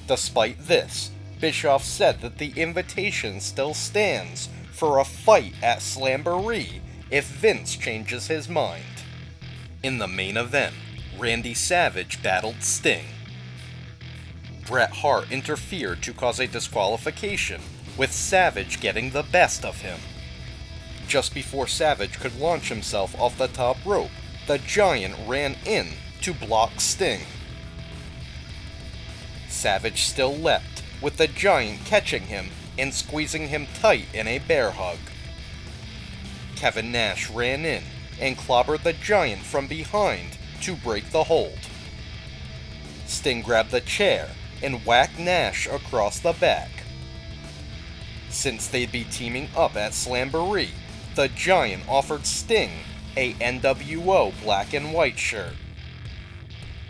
A: Despite this, Bischoff said that the invitation still stands for a fight at Slamboree if Vince changes his mind. In the main event, Randy Savage battled Sting. Bret Hart interfered to cause a disqualification, with Savage getting the best of him. Just before Savage could launch himself off the top rope, the Giant ran in to block Sting. Savage still leapt, with the Giant catching him and squeezing him tight in a bear hug. Kevin Nash ran in and clobbered the Giant from behind to break the hold. Sting grabbed the chair and whacked Nash across the back. Since they'd be teaming up at Slamboree, the Giant offered Sting a NWO black and white shirt.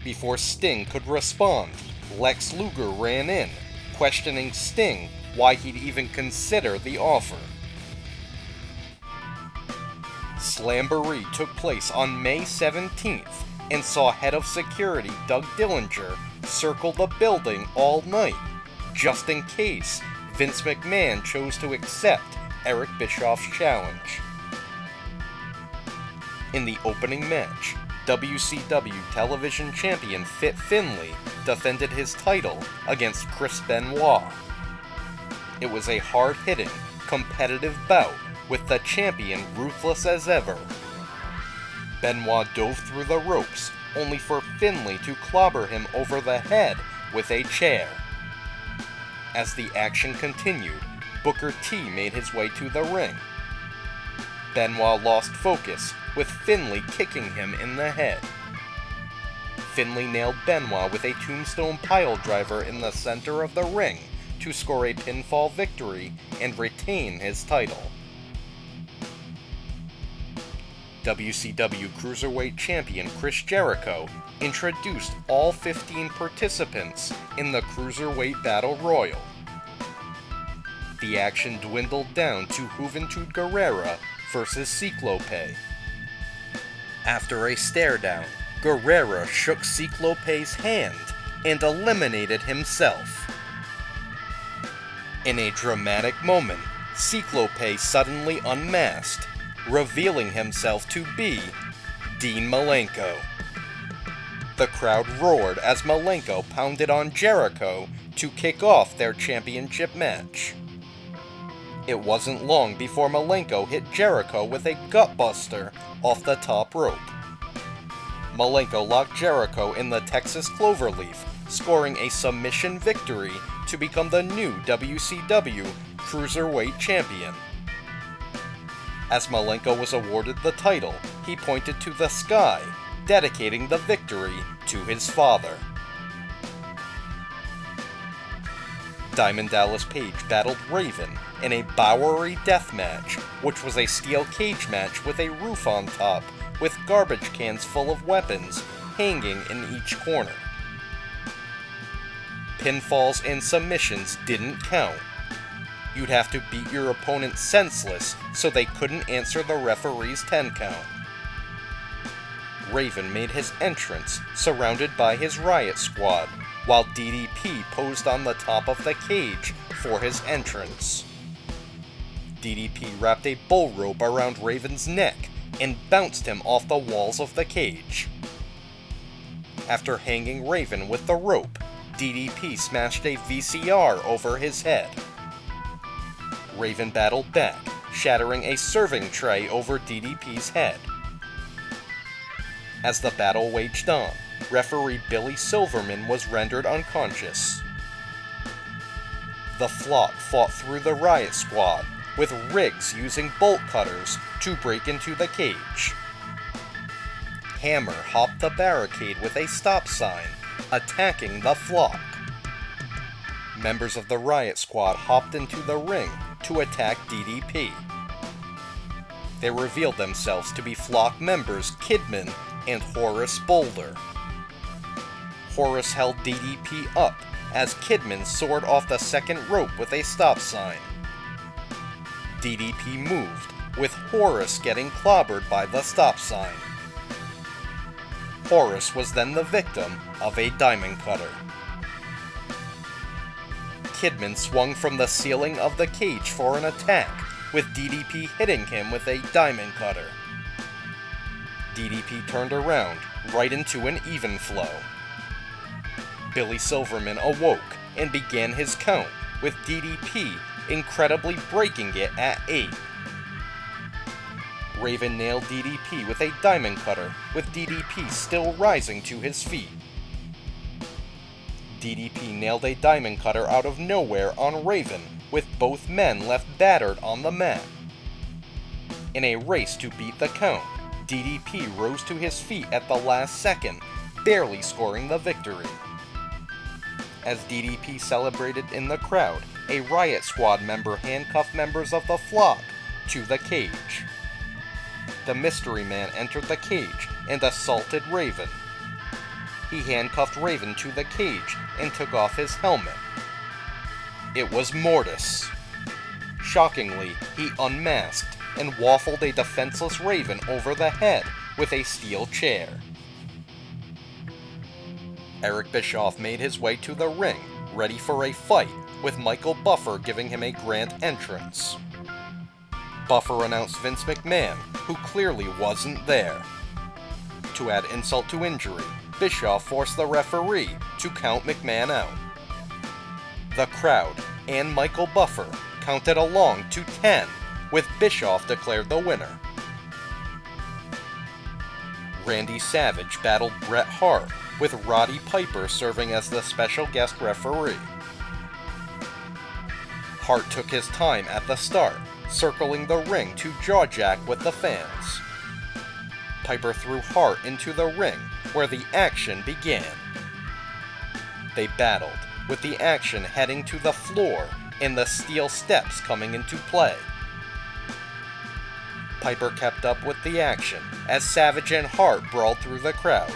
A: Before Sting could respond, Lex Luger ran in, questioning Sting why he'd even consider the offer. Slamboree took place on May 17th and saw head of security Doug Dillinger circled the building all night, just in case Vince McMahon chose to accept Eric Bischoff's challenge. In the opening match, WCW television champion Fit Finlay defended his title against Chris Benoit. It was a hard-hitting, competitive bout with the champion ruthless as ever. Benoit dove through the ropes, only for Finlay to clobber him over the head with a chair. As the action continued, Booker T made his way to the ring. Benoit lost focus, with Finlay kicking him in the head. Finlay nailed Benoit with a tombstone piledriver in the center of the ring to score a pinfall victory and retain his title. WCW Cruiserweight Champion Chris Jericho introduced all 15 participants in the Cruiserweight Battle Royal. The action dwindled down to Juventud Guerrera versus Ciclope. After a stare-down, Guerrera shook Ciclope's hand and eliminated himself. In a dramatic moment, Ciclope suddenly unmasked, revealing himself to be Dean Malenko. The crowd roared as Malenko pounded on Jericho to kick off their championship match. It wasn't long before Malenko hit Jericho with a gutbuster off the top rope. Malenko locked Jericho in the Texas Cloverleaf, scoring a submission victory to become the new WCW Cruiserweight Champion. As Malenko was awarded the title, he pointed to the sky, dedicating the victory to his father. Diamond Dallas Page battled Raven in a Bowery death match, which was a steel cage match with a roof on top, with garbage cans full of weapons hanging in each corner. Pinfalls and submissions didn't count. You'd have to beat your opponent senseless so they couldn't answer the referee's 10 count. Raven made his entrance, surrounded by his Riot Squad, while DDP posed on the top of the cage for his entrance. DDP wrapped a bull rope around Raven's neck and bounced him off the walls of the cage. After hanging Raven with the rope, DDP smashed a VCR over his head. Raven battled back, shattering a serving tray over DDP's head. As the battle waged on, referee Billy Silverman was rendered unconscious. The Flock fought through the Riot Squad, with Riggs using bolt cutters to break into the cage. Hammer hopped the barricade with a stop sign, attacking the Flock. Members of the Riot Squad hopped into the ring to attack DDP. They revealed themselves to be Flock members Kidman and Horace Boulder. Horace held DDP up as Kidman soared off the second rope with a stop sign. DDP moved, with Horace getting clobbered by the stop sign. Horace was then the victim of a diamond cutter. Kidman swung from the ceiling of the cage for an attack, with DDP hitting him with a diamond cutter. DDP turned around, right into an even flow. Billy Silverman awoke and began his count, with DDP incredibly breaking it at 8. Raven nailed DDP with a diamond cutter, with DDP still rising to his feet. DDP nailed a diamond cutter out of nowhere on Raven, with both men left battered on the mat. In a race to beat the count, DDP rose to his feet at the last second, barely scoring the victory. As DDP celebrated in the crowd, a Riot Squad member handcuffed members of the Flock to the cage. The Mystery Man entered the cage and assaulted Raven. He handcuffed Raven to the cage and took off his helmet. It was Mortis. Shockingly, he unmasked and waffled a defenseless Raven over the head with a steel chair. Eric Bischoff made his way to the ring, ready for a fight, with Michael Buffer giving him a grand entrance. Buffer announced Vince McMahon, who clearly wasn't there. To add insult to injury, Bischoff forced the referee to count McMahon out. The crowd and Michael Buffer counted along to 10, with Bischoff declared the winner. Randy Savage battled Bret Hart, with Roddy Piper serving as the special guest referee. Hart took his time at the start, circling the ring to jaw-jack with the fans. Piper threw Hart into the ring, where the action began. They battled, with the action heading to the floor and the steel steps coming into play. Piper kept up with the action as Savage and Hart brawled through the crowd.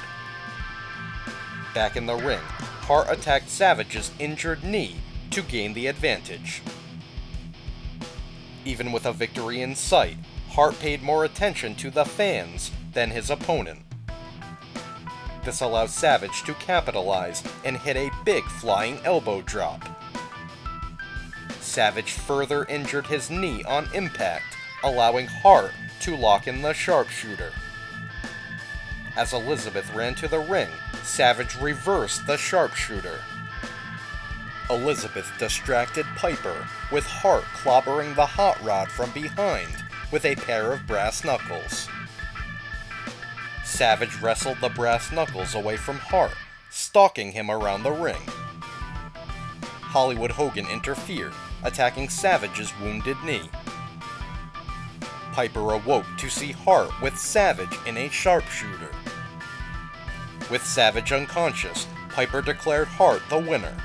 A: Back in the ring, Hart attacked Savage's injured knee to gain the advantage. Even with a victory in sight, Hart paid more attention to the fans than his opponent. This allowed Savage to capitalize and hit a big flying elbow drop. Savage further injured his knee on impact, allowing Hart to lock in the sharpshooter. As Elizabeth ran to the ring, Savage reversed the sharpshooter. Elizabeth distracted Piper, with Hart clobbering the hot rod from behind with a pair of brass knuckles. Savage wrestled the brass knuckles away from Hart, stalking him around the ring. Hollywood Hogan interfered, attacking Savage's wounded knee. Piper awoke to see Hart with Savage in a sharpshooter. With Savage unconscious, Piper declared Hart the winner.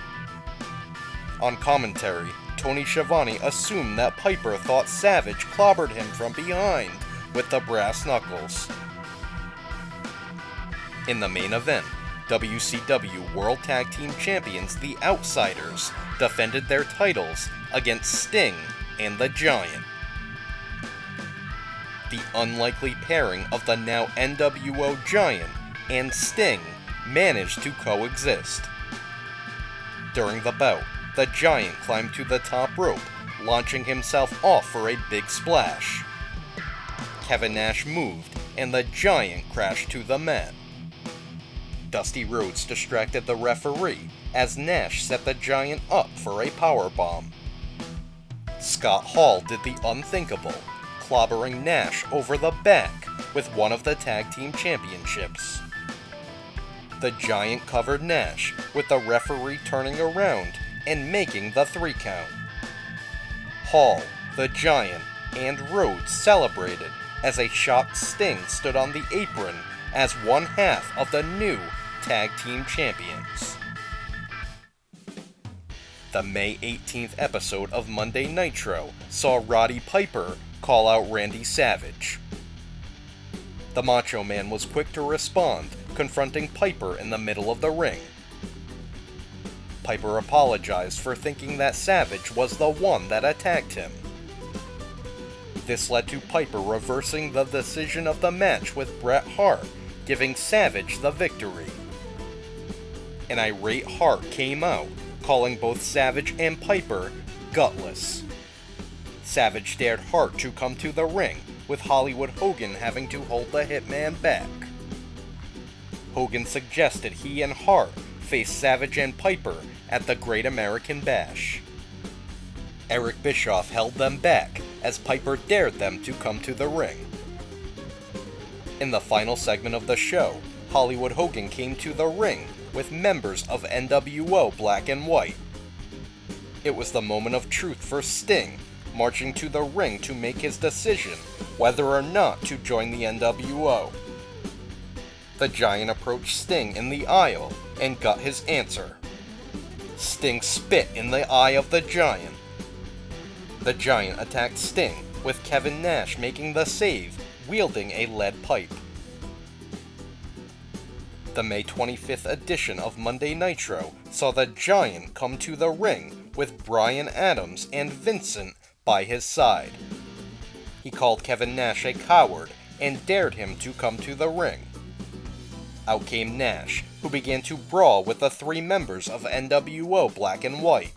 A: On commentary, Tony Schiavone assumed that Piper thought Savage clobbered him from behind with the brass knuckles. In the main event, WCW World Tag Team Champions The Outsiders defended their titles against Sting and The Giant. The unlikely pairing of the now NWO Giant and Sting managed to coexist. During the bout, the Giant climbed to the top rope, launching himself off for a big splash. Kevin Nash moved, and the Giant crashed to the mat. Dusty Rhodes distracted the referee as Nash set the Giant up for a powerbomb. Scott Hall did the unthinkable, clobbering Nash over the back with one of the tag team championships. The Giant covered Nash, with the referee turning around and making the 3 count. Hall, the Giant, and Rhodes celebrated as a shocked Sting stood on the apron as one half of the new tag team champions. The May 18th episode of Monday Nitro saw Roddy Piper call out Randy Savage. The Macho Man was quick to respond, confronting Piper in the middle of the ring. Piper apologized for thinking that Savage was the one that attacked him. This led to Piper reversing the decision of the match with Bret Hart, giving Savage the victory. An irate Hart came out, calling both Savage and Piper gutless. Savage dared Hart to come to the ring, with Hollywood Hogan having to hold the Hitman back. Hogan suggested he and Hart face Savage and Piper at the Great American Bash. Eric Bischoff held them back as Piper dared them to come to the ring. In the final segment of the show, Hollywood Hogan came to the ring with members of NWO Black and White. It was the moment of truth for Sting, marching to the ring to make his decision whether or not to join the NWO. The Giant approached Sting in the aisle and got his answer. Sting spit in the eye of the Giant. The Giant attacked Sting, with Kevin Nash making the save, wielding a lead pipe. The May 25th edition of Monday Nitro saw the Giant come to the ring with Bryan Adams and Vincent by his side. He called Kevin Nash a coward and dared him to come to the ring. Out came Nash, who began to brawl with the 3 members of NWO Black and White.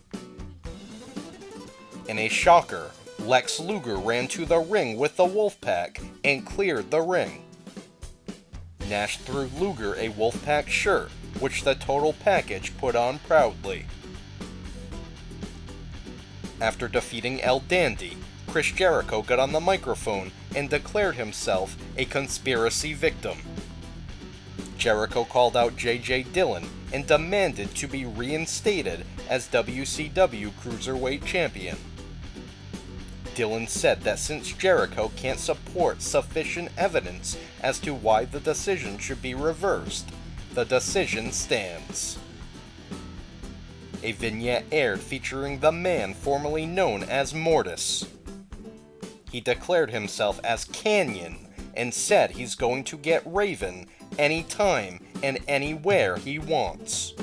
A: In a shocker, Lex Luger ran to the ring with the Wolfpack and cleared the ring. Nash threw Luger a Wolfpack shirt, which the Total Package put on proudly. After defeating El Dandy, Chris Jericho got on the microphone and declared himself a conspiracy victim. Jericho called out J.J. Dillon and demanded to be reinstated as WCW Cruiserweight Champion. Dillon said that since Jericho can't support sufficient evidence as to why the decision should be reversed, the decision stands. A vignette aired featuring the man formerly known as Mortis. He declared himself as Canyon and said he's going to get Raven anytime and anywhere he wants.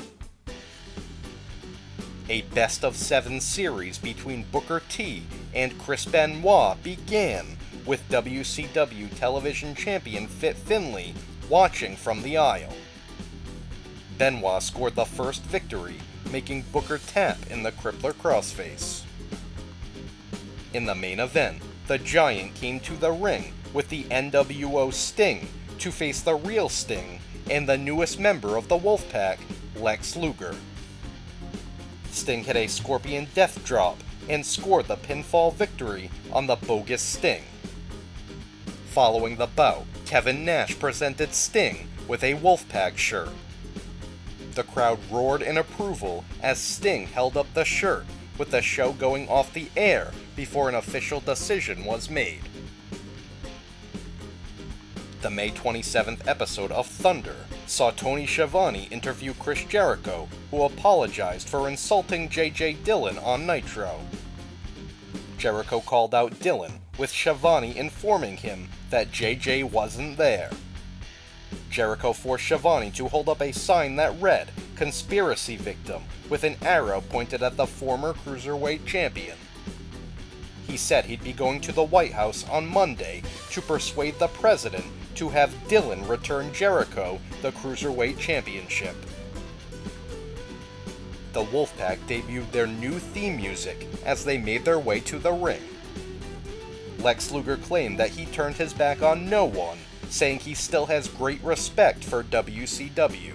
A: A best-of-7 series between Booker T and Chris Benoit began with WCW television champion Fit Finlay watching from the aisle. Benoit scored the first victory, making Booker tap in the Crippler crossface. In the main event, the Giant came to the ring with the NWO Sting to face the real Sting and the newest member of the Wolfpack, Lex Luger. Sting hit a Scorpion Death Drop and scored the pinfall victory on the bogus Sting. Following the bout, Kevin Nash presented Sting with a Wolfpack shirt. The crowd roared in approval as Sting held up the shirt, with the show going off the air before an official decision was made. The May 27th episode of Thunder saw Tony Schiavone interview Chris Jericho, who apologized for insulting J.J. Dillon on Nitro. Jericho called out Dillon, with Schiavone informing him that J.J. wasn't there. Jericho forced Schiavone to hold up a sign that read, "Conspiracy Victim," with an arrow pointed at the former Cruiserweight Champion. He said he'd be going to the White House on Monday to persuade the president to have Dillon return Jericho the Cruiserweight Championship. The Wolfpack debuted their new theme music as they made their way to the ring. Lex Luger claimed that he turned his back on no one, saying he still has great respect for WCW.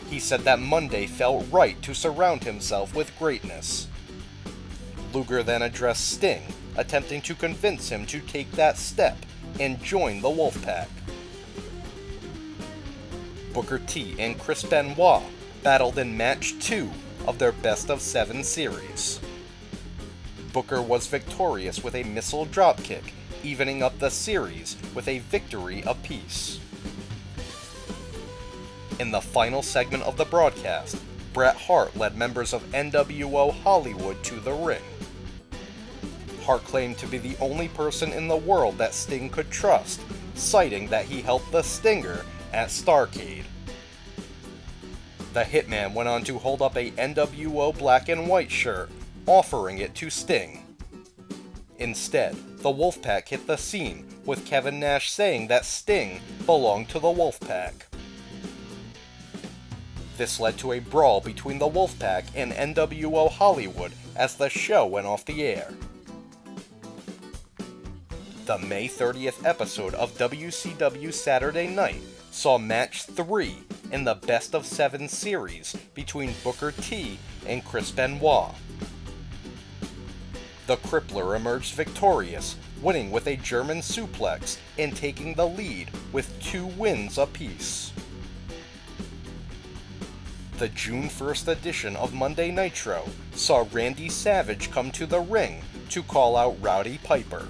A: He said that Monday felt right to surround himself with greatness. Luger then addressed Sting, attempting to convince him to take that step and join the Wolfpack. Booker T and Chris Benoit battled in match 2 of their best-of-7 series. Booker was victorious with a missile dropkick, evening up the series with a victory apiece. In the final segment of the broadcast, Bret Hart led members of NWO Hollywood to the ring. Hart claimed to be the only person in the world that Sting could trust, citing that he helped the Stinger at Starrcade. The Hitman went on to hold up a NWO Black and White shirt, offering it to Sting. Instead, the Wolfpack hit the scene, with Kevin Nash saying that Sting belonged to the Wolfpack. This led to a brawl between the Wolfpack and NWO Hollywood as the show went off the air. The May 30th episode of WCW Saturday Night saw match 3 in the best-of-7 series between Booker T and Chris Benoit. The Crippler emerged victorious, winning with a German suplex and taking the lead with 2 wins apiece. The June 1st edition of Monday Nitro saw Randy Savage come to the ring to call out Rowdy Piper.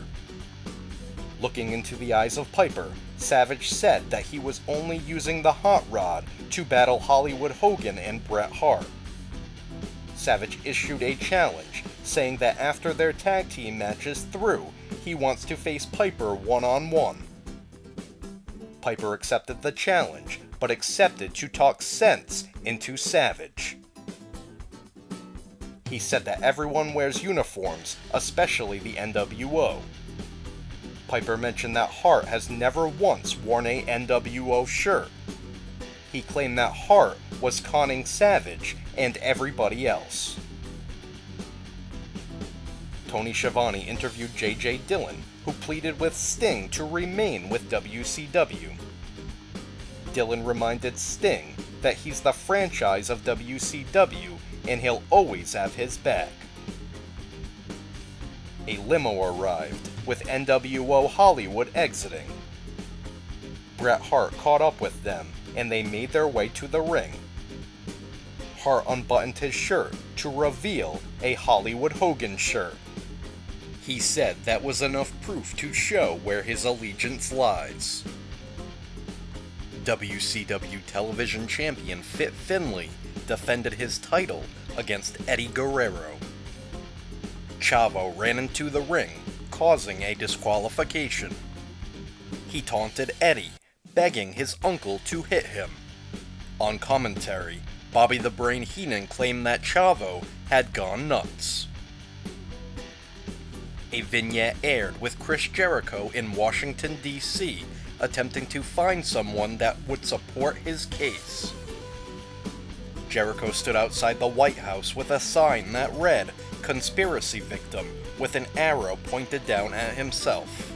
A: Looking into the eyes of Piper, Savage said that he was only using the Hot Rod to battle Hollywood Hogan and Bret Hart. Savage issued a challenge, saying that after their tag team match is through, he wants to face Piper one-on-one. Piper accepted the challenge, but accepted to talk sense into Savage. He said that everyone wears uniforms, especially the NWO. Piper mentioned that Hart has never once worn a NWO shirt. he claimed that Hart was conning Savage and everybody else. Tony Schiavone interviewed J.J. Dillon, who pleaded with Sting to remain with WCW. Dillon reminded Sting that he's the franchise of WCW and he'll always have his back. A limo arrived, with NWO Hollywood exiting. Bret Hart caught up with them, and they made their way to the ring. Hart unbuttoned his shirt to reveal a Hollywood Hogan shirt. He said that was enough proof to show where his allegiance lies. WCW television champion Fit Finlay defended his title against Eddie Guerrero. Chavo ran into the ring, causing a disqualification. He taunted Eddie, begging his uncle to hit him. On commentary, Bobby the Brain Heenan claimed that Chavo had gone nuts. A vignette aired with Chris Jericho in Washington, D.C., attempting to find someone that would support his case. Jericho stood outside the White House with a sign that read, "Conspiracy Victim," with an arrow pointed down at himself.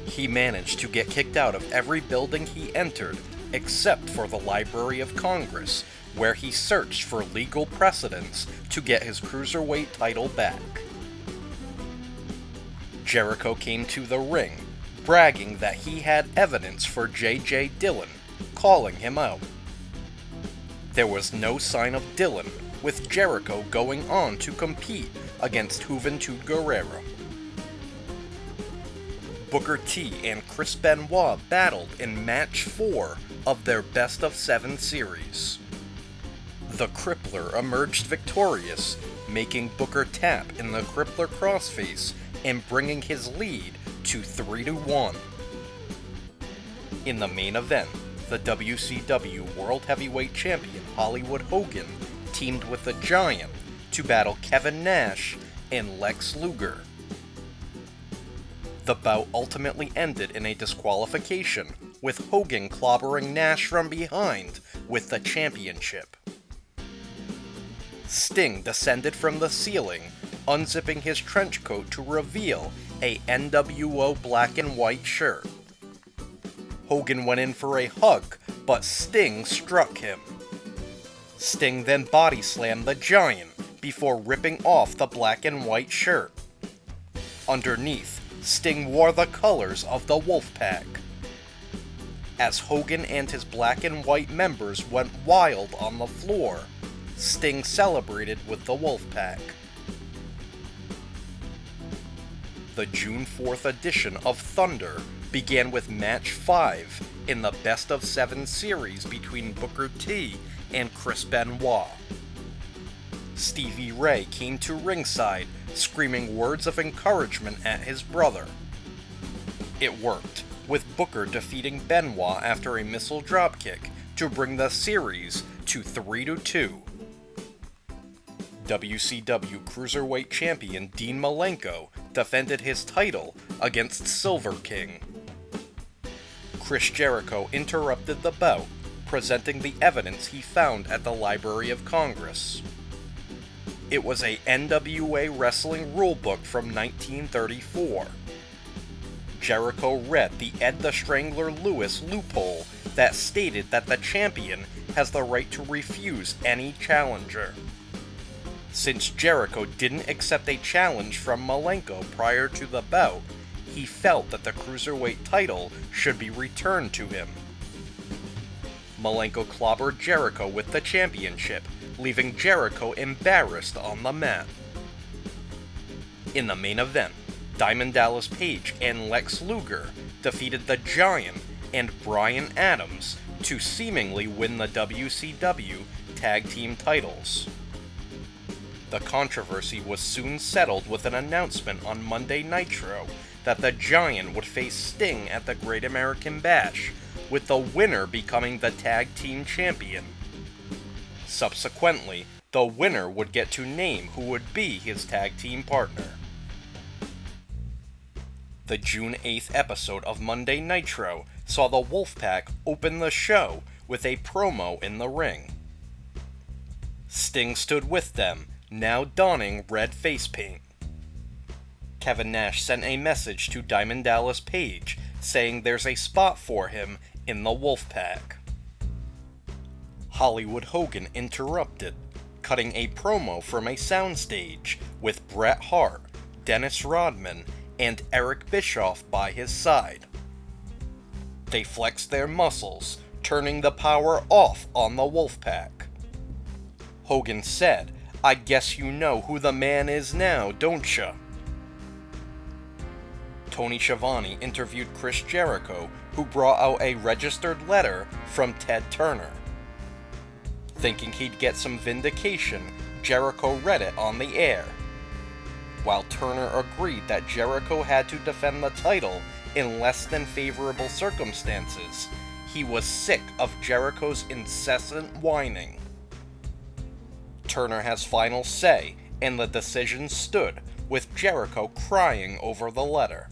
A: He managed to get kicked out of every building he entered, except for the Library of Congress, where he searched for legal precedents to get his cruiserweight title back. Jericho came to the ring, bragging that he had evidence for J.J. Dillon, calling him out. There was no sign of Dillon, with Jericho going on to compete against Juventud Guerrero. Booker T and Chris Benoit battled in Match 4 of their Best of 7 series. The Crippler emerged victorious, making Booker tap in the Crippler crossface and bringing his lead to 3-1. In the main event, the WCW World Heavyweight Champion Hollywood Hogan teamed with the Giant to battle Kevin Nash and Lex Luger. The bout ultimately ended in a disqualification, with Hogan clobbering Nash from behind with the championship. Sting descended from the ceiling, unzipping his trench coat to reveal a NWO black and white shirt. Hogan went in for a hug, but Sting struck him. Sting then body slammed the Giant before ripping off the black and white shirt. Underneath, Sting wore the colors of the Wolfpack. As Hogan and his black and white members went wild on the floor, Sting celebrated with the Wolfpack. The June 4th edition of Thunder began with Match 5 in the Best of 7 series between Booker T and Chris Benoit. Stevie Ray came to ringside, screaming words of encouragement at his brother. It worked, with Booker defeating Benoit after a missile dropkick to bring the series to 3-2. WCW Cruiserweight Champion Dean Malenko defended his title against Silver King. Chris Jericho interrupted the bout, presenting the evidence he found at the Library of Congress. It was a NWA Wrestling Rulebook from 1934. Jericho read the Ed the Strangler Lewis loophole that stated that the champion has the right to refuse any challenger. Since Jericho didn't accept a challenge from Malenko prior to the bout, he felt that the Cruiserweight title should be returned to him. Malenko clobbered Jericho with the championship, leaving Jericho embarrassed on the mat. In the main event, Diamond Dallas Page and Lex Luger defeated the Giant and Bryan Adams to seemingly win the WCW Tag Team titles. The controversy was soon settled with an announcement on Monday Nitro that the Giant would face Sting at the Great American Bash, with the winner becoming the Tag Team Champion. Subsequently, the winner would get to name who would be his tag team partner. The June 8th episode of Monday Nitro saw the Wolfpack open the show with a promo in the ring. Sting stood with them, now donning red face paint. Kevin Nash sent a message to Diamond Dallas Page saying there's a spot for him in the Wolfpack. Hollywood Hogan interrupted, cutting a promo from a soundstage with Bret Hart, Dennis Rodman, and Eric Bischoff by his side. They flexed their muscles, turning the power off on the Wolfpack. Hogan said, "I guess you know who the man is now, don't ya?" Tony Schiavone interviewed Chris Jericho, who brought out a registered letter from Ted Turner. Thinking he'd get some vindication, Jericho read it on the air. While Turner agreed that Jericho had to defend the title in less than favorable circumstances, he was sick of Jericho's incessant whining. Turner has final say, and the decision stood, with Jericho crying over the letter.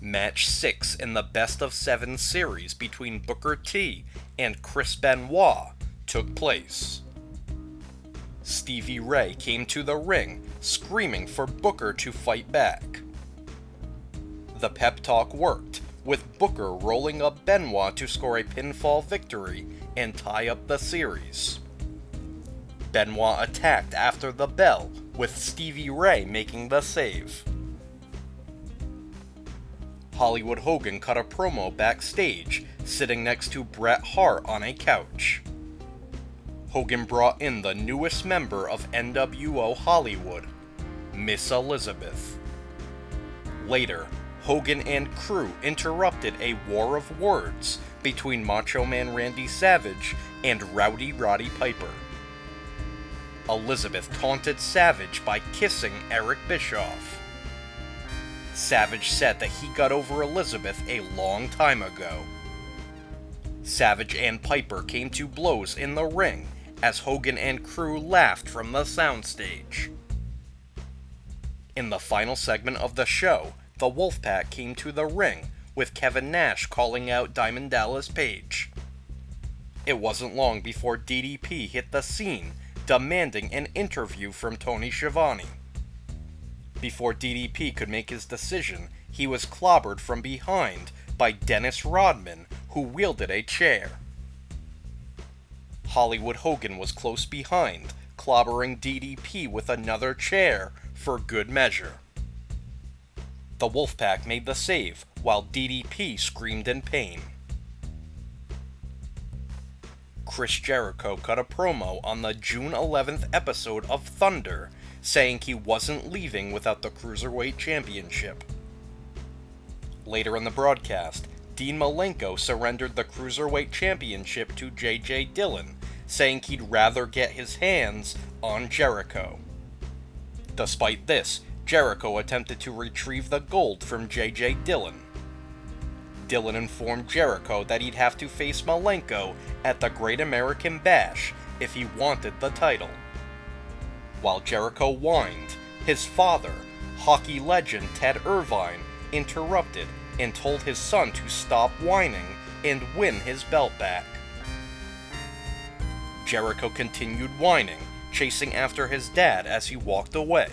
A: Match 6 in the Best of 7 series between Booker T and Chris Benoit took place. Stevie Ray came to the ring, screaming for Booker to fight back. The pep talk worked, with Booker rolling up Benoit to score a pinfall victory and tie up the series. Benoit attacked after the bell, with Stevie Ray making the save. Hollywood Hogan cut a promo backstage, sitting next to Bret Hart on a couch. Hogan brought in the newest member of NWO Hollywood, Miss Elizabeth. Later, Hogan and crew interrupted a war of words between Macho Man Randy Savage and Rowdy Roddy Piper. Elizabeth taunted Savage by kissing Eric Bischoff. Savage said that he got over Elizabeth a long time ago. Savage and Piper came to blows in the ring as Hogan and crew laughed from the soundstage. In the final segment of the show, the Wolfpack came to the ring, with Kevin Nash calling out Diamond Dallas Page. It wasn't long before DDP hit the scene, demanding an interview from Tony Schiavone. Before DDP could make his decision, he was clobbered from behind by Dennis Rodman, who wielded a chair. Hollywood Hogan was close behind, clobbering DDP with another chair for good measure. The Wolfpack made the save, while DDP screamed in pain. Chris Jericho cut a promo on the June 11th episode of Thunder, saying he wasn't leaving without the Cruiserweight Championship. Later in the broadcast, Dean Malenko surrendered the Cruiserweight Championship to J.J. Dillon, saying he'd rather get his hands on Jericho. Despite this, Jericho attempted to retrieve the gold from J.J. Dillon. Dillon informed Jericho that he'd have to face Malenko at the Great American Bash if he wanted the title. While Jericho whined, his father, hockey legend Ted Irvine, interrupted and told his son to stop whining and win his belt back. Jericho continued whining, chasing after his dad as he walked away.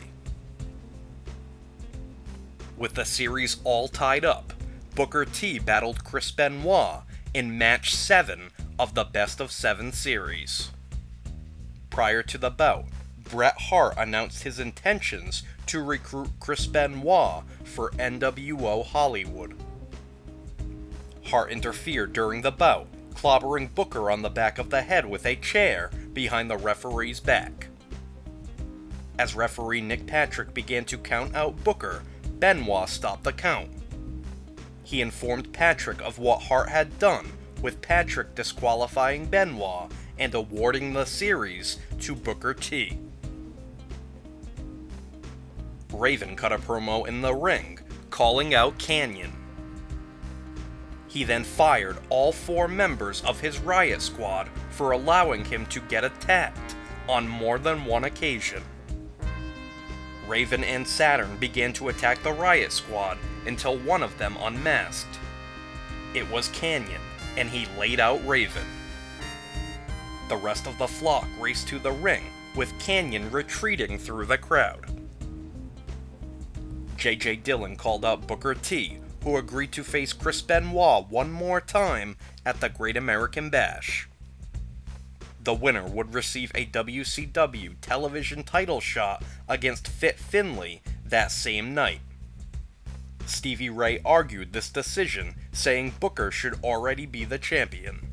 A: With the series all tied up, Booker T battled Chris Benoit in Match 7 of the Best of 7 series. Prior to the bout, Bret Hart announced his intentions to recruit Chris Benoit for NWO Hollywood. Hart interfered during the bout, clobbering Booker on the back of the head with a chair behind the referee's back. As referee Nick Patrick began to count out Booker, Benoit stopped the count. He informed Patrick of what Hart had done, with Patrick disqualifying Benoit and awarding the series to Booker T. Raven cut a promo in the ring, calling out Kanyon. He then fired all 4 members of his Riot Squad for allowing him to get attacked on more than one occasion. Raven and Saturn began to attack the Riot Squad until one of them unmasked. It was Kanyon, and he laid out Raven. The rest of the flock raced to the ring, with Kanyon retreating through the crowd. J.J. Dillon called out Booker T, who agreed to face Chris Benoit one more time at the Great American Bash. The winner would receive a WCW television title shot against Fit Finlay that same night. Stevie Ray argued this decision, saying Booker should already be the champion.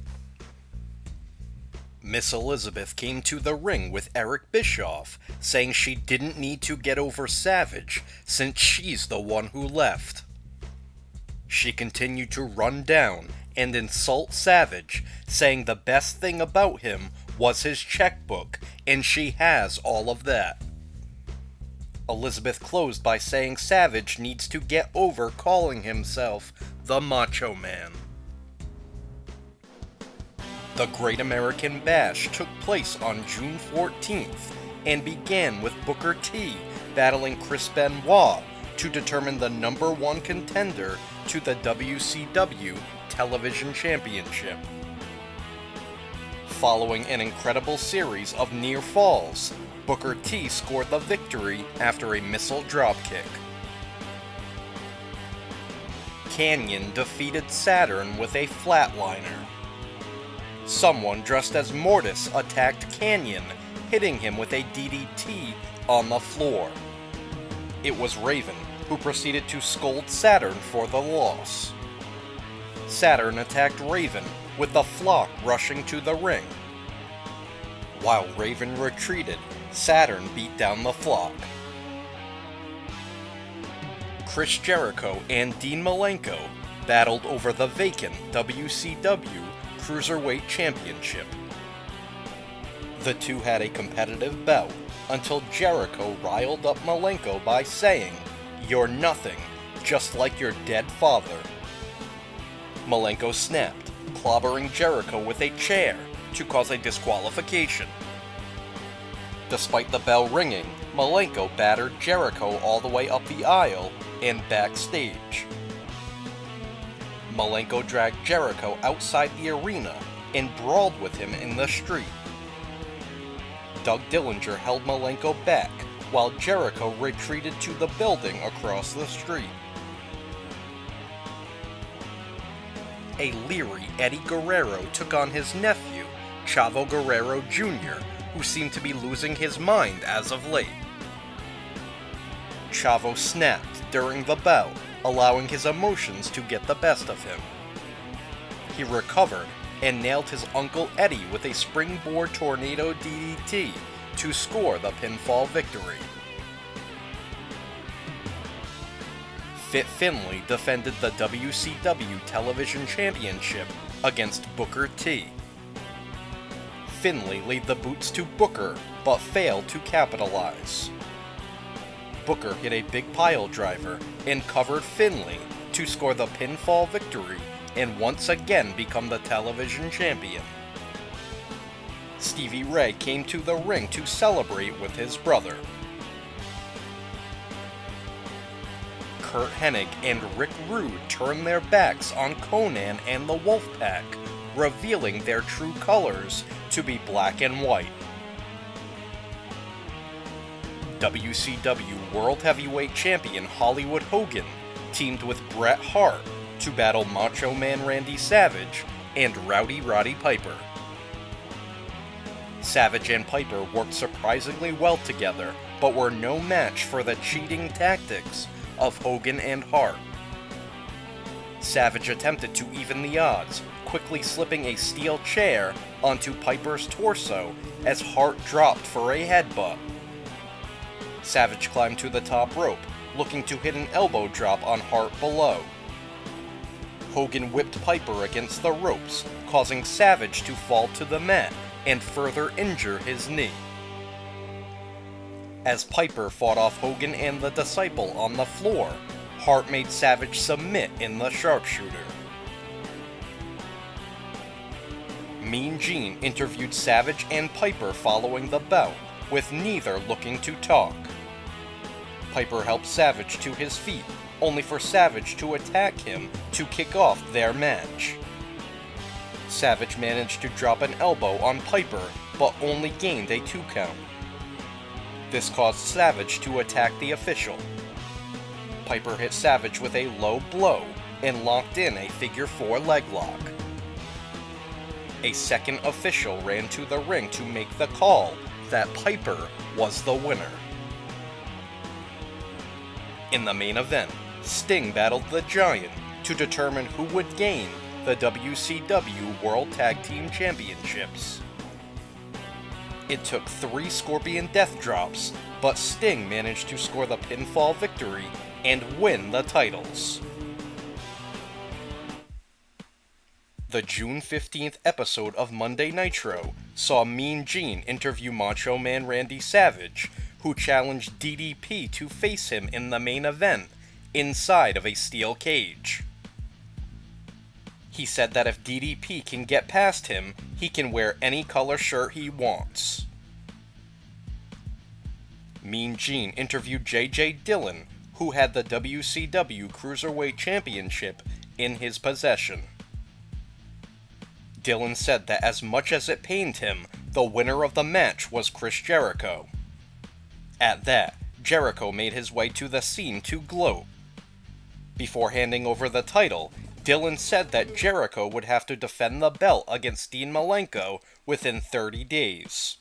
A: Miss Elizabeth came to the ring with Eric Bischoff, saying she didn't need to get over Savage since she's the one who left. She continued to run down and insult Savage, saying the best thing about him was his checkbook, and she has all of that. Elizabeth closed by saying Savage needs to get over calling himself the Macho Man. The Great American Bash took place on June 14th and began with Booker T battling Chris Benoit to determine the number one contender to the WCW Television Championship. Following an incredible series of near falls, Booker T scored the victory after a missile dropkick. Kanyon defeated Saturn with a flatliner. Someone dressed as Mortis attacked Kanyon, hitting him with a DDT on the floor. It was Raven, who proceeded to scold Saturn for the loss. Saturn attacked Raven, with the flock rushing to the ring. While Raven retreated, Saturn beat down the flock. Chris Jericho and Dean Malenko battled over the vacant WCW Cruiserweight Championship. The two had a competitive bout until Jericho riled up Malenko by saying, "You're nothing, just like your dead father." Malenko snapped, clobbering Jericho with a chair to cause a disqualification. Despite the bell ringing, Malenko battered Jericho all the way up the aisle and backstage. Malenko dragged Jericho outside the arena and brawled with him in the street. Doug Dillinger held Malenko back while Jericho retreated to the building across the street. A leery Eddie Guerrero took on his nephew, Chavo Guerrero Jr., who seemed to be losing his mind as of late. Chavo snapped during the bout, allowing his emotions to get the best of him. He recovered and nailed his Uncle Eddie with a springboard tornado DDT to score the pinfall victory. Fit Finlay defended the WCW Television Championship against Booker T. Finlay laid the boots to Booker, but failed to capitalize. Booker hit a big pile driver and covered Finlay to score the pinfall victory and once again become the television champion. Stevie Ray came to the ring to celebrate with his brother. Kurt Hennig and Rick Rude turned their backs on Conan and the Wolfpack, revealing their true colors to be black and white. WCW World Heavyweight Champion Hollywood Hogan teamed with Bret Hart to battle Macho Man Randy Savage and Rowdy Roddy Piper. Savage and Piper worked surprisingly well together, but were no match for the cheating tactics of Hogan and Hart. Savage attempted to even the odds, quickly slipping a steel chair onto Piper's torso as Hart dropped for a headbutt. Savage climbed to the top rope, looking to hit an elbow drop on Hart below. Hogan whipped Piper against the ropes, causing Savage to fall to the mat and further injure his knee. As Piper fought off Hogan and the Disciple on the floor, Hart made Savage submit in the sharpshooter. Mean Gene interviewed Savage and Piper following the bout, with neither looking to talk. Piper helped Savage to his feet, only for Savage to attack him to kick off their match. Savage managed to drop an elbow on Piper, but only gained a 2 count. This caused Savage to attack the official. Piper hit Savage with a low blow and locked in a figure 4 leg lock. A second official ran to the ring to make the call that Piper was the winner. In the main event, Sting battled the Giant to determine who would gain the WCW World Tag Team Championships. It took 3 Scorpion Death Drops, but Sting managed to score the pinfall victory and win the titles. The June 15th episode of Monday Nitro saw Mean Gene interview Macho Man Randy Savage, who challenged DDP to face him in the main event inside of a steel cage. He said that if DDP can get past him, he can wear any color shirt he wants. Mean Gene interviewed J.J. Dillon, who had the WCW Cruiserweight Championship in his possession. Dillon said that as much as it pained him, the winner of the match was Chris Jericho. At that, Jericho made his way to the scene to gloat. Before handing over the title, Dillon said that Jericho would have to defend the belt against Dean Malenko within 30 days.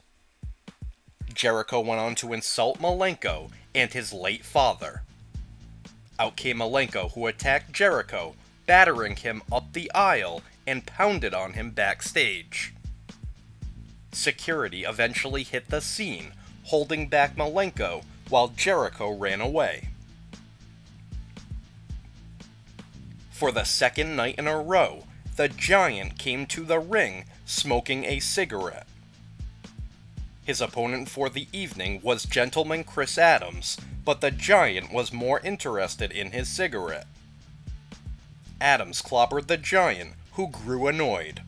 A: Jericho went on to insult Malenko and his late father. Out came Malenko, who attacked Jericho, battering him up the aisle and pounded on him backstage. Security eventually hit the scene, holding back Malenko while Jericho ran away. For the second night in a row, the Giant came to the ring smoking a cigarette. His opponent for the evening was Gentleman Chris Adams, but the Giant was more interested in his cigarette. Adams clobbered the Giant, who grew annoyed.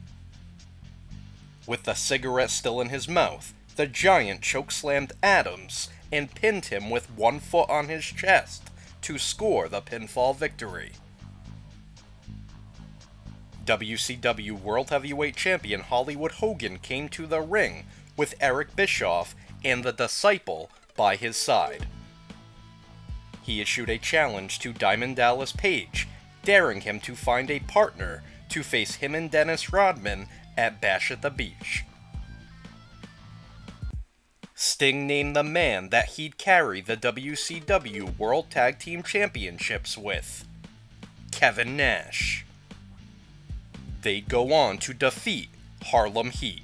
A: With the cigarette still in his mouth, the Giant chokeslammed Adams and pinned him with 1 foot on his chest to score the pinfall victory. WCW World Heavyweight Champion Hollywood Hogan came to the ring with Eric Bischoff and the Disciple by his side. He issued a challenge to Diamond Dallas Page, daring him to find a partner to face him and Dennis Rodman at Bash at the Beach. Sting named the man that he'd carry the WCW World Tag Team Championships with: Kevin Nash. They'd go on to defeat Harlem Heat.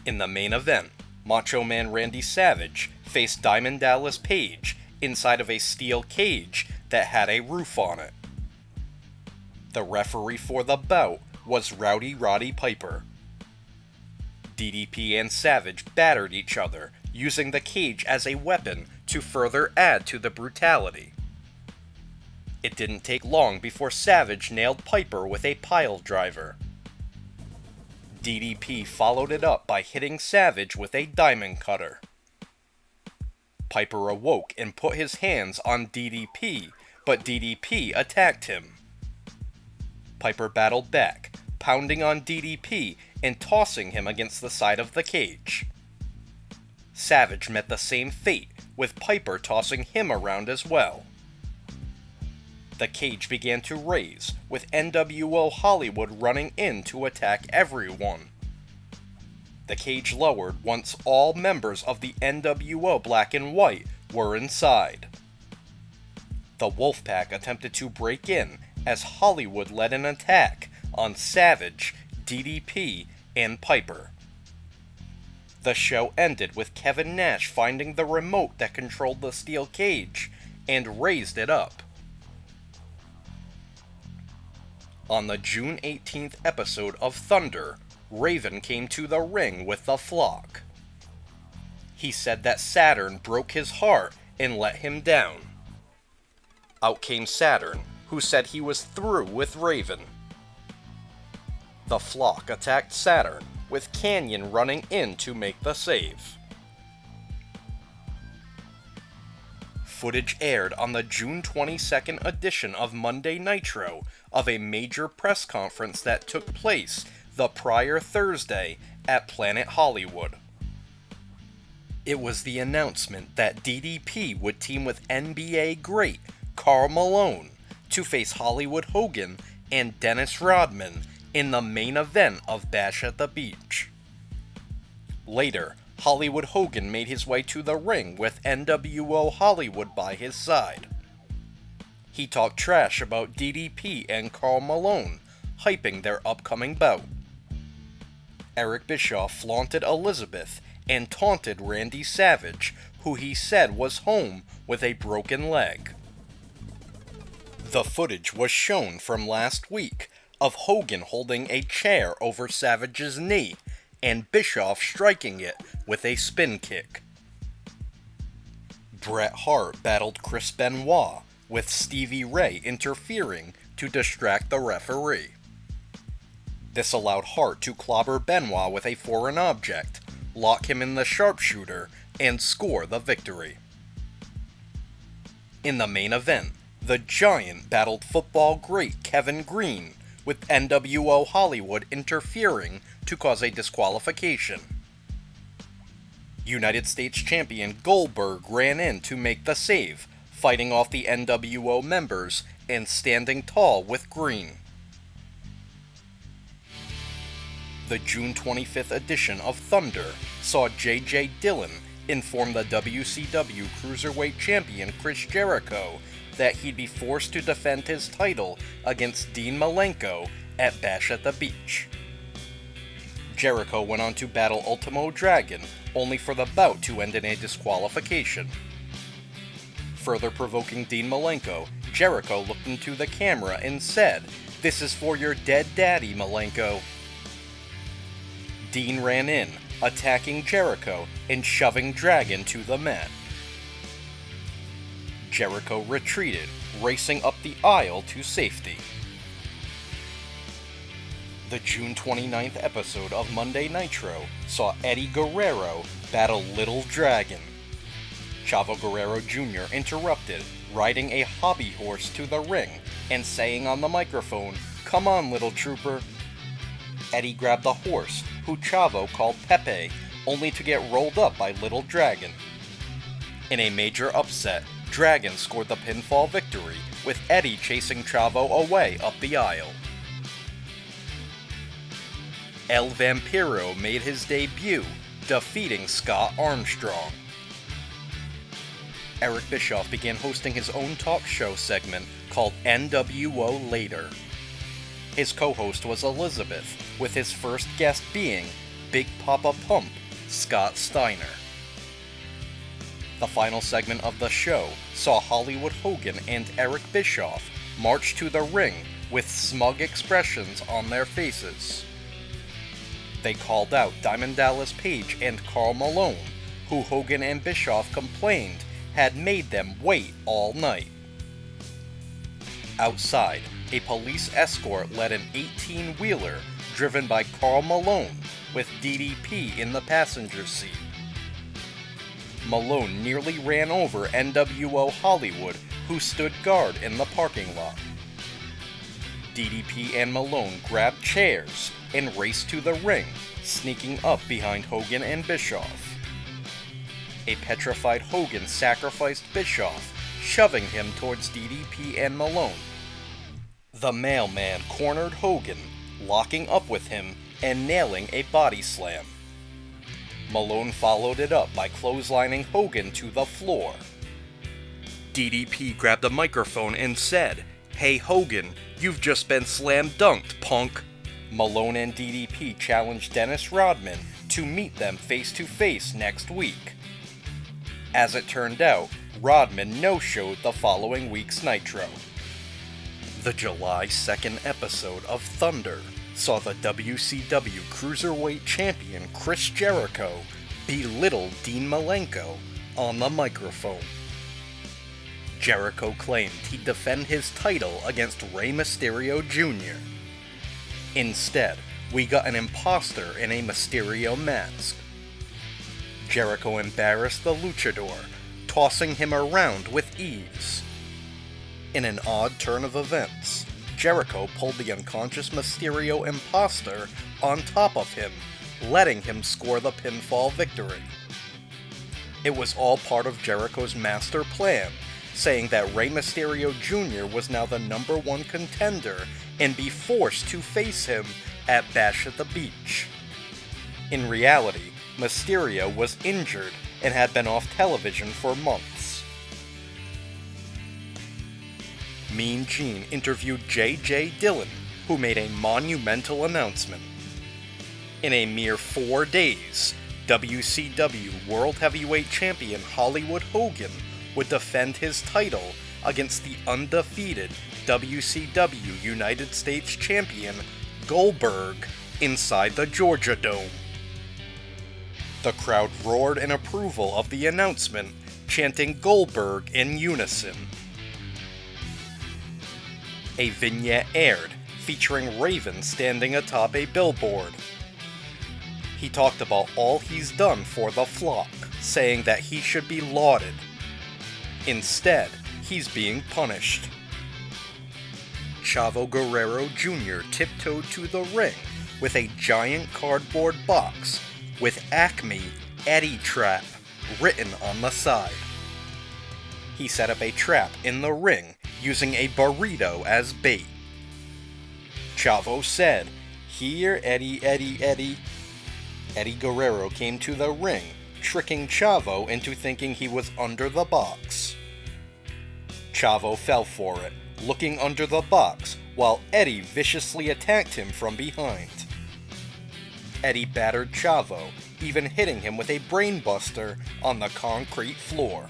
A: In the main event, Macho Man Randy Savage faced Diamond Dallas Page inside of a steel cage that had a roof on it. The referee for the bout was Rowdy Roddy Piper. DDP and Savage battered each other, using the cage as a weapon to further add to the brutality. It didn't take long before Savage nailed Piper with a pile driver. DDP followed it up by hitting Savage with a diamond cutter. Piper awoke and put his hands on DDP, but DDP attacked him. Piper battled back, pounding on DDP and tossing him against the side of the cage. Savage met the same fate, with Piper tossing him around as well. The cage began to raise, with NWO Hollywood running in to attack everyone. The cage lowered once all members of the NWO Black and White were inside. The Wolfpack attempted to break in as Hollywood led an attack on Savage, DDP, and Piper. The show ended with Kevin Nash finding the remote that controlled the steel cage and raised it up. On the June 18th episode of Thunder, Raven came to the ring with the flock. He said that Saturn broke his heart and let him down. Out came Saturn, who said he was through with Raven. The flock attacked Saturn, with Canyon running in to make the save. Footage aired on the June 22nd edition of Monday Nitro of a major press conference that took place the prior Thursday at Planet Hollywood. It was the announcement that DDP would team with NBA great Karl Malone to face Hollywood Hogan and Dennis Rodman in the main event of Bash at the Beach. Later, Hollywood Hogan made his way to the ring with NWO Hollywood by his side. He talked trash about DDP and Karl Malone, hyping their upcoming bout. Eric Bischoff flaunted Elizabeth and taunted Randy Savage, who he said was home with a broken leg. The footage was shown from last week of Hogan holding a chair over Savage's knee and Bischoff striking it with a spin kick. Bret Hart battled Chris Benoit, with Stevie Ray interfering to distract the referee. This allowed Hart to clobber Benoit with a foreign object, lock him in the sharpshooter, and score the victory. In the main event, the Giant battled football great Kevin Green, with NWO Hollywood interfering to cause a disqualification. United States Champion Goldberg ran in to make the save, fighting off the NWO members and standing tall with Green. The June 25th edition of Thunder saw J.J. Dillon inform the WCW Cruiserweight Champion Chris Jericho that he'd be forced to defend his title against Dean Malenko at Bash at the Beach. Jericho went on to battle Ultimo Dragon, only for the bout to end in a disqualification. Further provoking Dean Malenko, Jericho looked into the camera and said, "This is for your dead daddy, Malenko." Dean ran in, attacking Jericho and shoving Dragon to the mat. Jericho retreated, racing up the aisle to safety. The June 29th episode of Monday Nitro saw Eddie Guerrero battle Little Dragon. Chavo Guerrero Jr. interrupted, riding a hobby horse to the ring and saying on the microphone, "Come on, little trooper." Eddie grabbed the horse, who Chavo called Pepe, only to get rolled up by Little Dragon. In a major upset, Dragon scored the pinfall victory, with Eddie chasing Chavo away up the aisle. El Vampiro made his debut, defeating Scott Armstrong. Eric Bischoff began hosting his own talk show segment called NWO Later. His co-host was Elizabeth, with his first guest being Big Papa Pump, Scott Steiner. The final segment of the show saw Hollywood Hogan and Eric Bischoff march to the ring with smug expressions on their faces. They called out Diamond Dallas Page and Karl Malone, who Hogan and Bischoff complained had made them wait all night. Outside, a police escort led an 18-wheeler driven by Karl Malone with DDP in the passenger seat. Malone nearly ran over NWO Hollywood, who stood guard in the parking lot. DDP and Malone grabbed chairs and raced to the ring, sneaking up behind Hogan and Bischoff. A petrified Hogan sacrificed Bischoff, shoving him towards DDP and Malone. The mailman cornered Hogan, locking up with him and nailing a body slam. Malone followed it up by clotheslining Hogan to the floor. DDP grabbed a microphone and said, "Hey Hogan, you've just been slam dunked, punk." Malone and DDP challenged Dennis Rodman to meet them face to face next week. As it turned out, Rodman no-showed the following week's Nitro. The July 2nd episode of Thunder saw the WCW Cruiserweight Champion Chris Jericho belittle Dean Malenko on the microphone. Jericho claimed he'd defend his title against Rey Mysterio Jr. Instead, we got an imposter in a Mysterio mask. Jericho embarrassed the luchador, tossing him around with ease. In an odd turn of events, Jericho pulled the unconscious Mysterio imposter on top of him, letting him score the pinfall victory. It was all part of Jericho's master plan, saying that Rey Mysterio Jr. was now the #1 contender and be forced to face him at Bash at the Beach. In reality, Mysterio was injured and had been off television for months. Mean Gene interviewed J.J. Dillon, who made a monumental announcement. In a mere 4 days, WCW World Heavyweight Champion Hollywood Hogan would defend his title against the undefeated WCW United States Champion Goldberg inside the Georgia Dome. The crowd roared in approval of the announcement, chanting Goldberg in unison. A vignette aired, featuring Raven standing atop a billboard. He talked about all he's done for the flock, saying that he should be lauded. Instead, he's being punished. Chavo Guerrero Jr. tiptoed to the ring with a giant cardboard box with Acme Eddie Trap written on the side. He set up a trap in the ring using a burrito as bait. Chavo said, "Here, Eddie, Eddie, Eddie." Eddie Guerrero came to the ring, tricking Chavo into thinking he was under the box. Chavo fell for it, looking under the box, while Eddie viciously attacked him from behind. Eddie battered Chavo, even hitting him with a brainbuster on the concrete floor.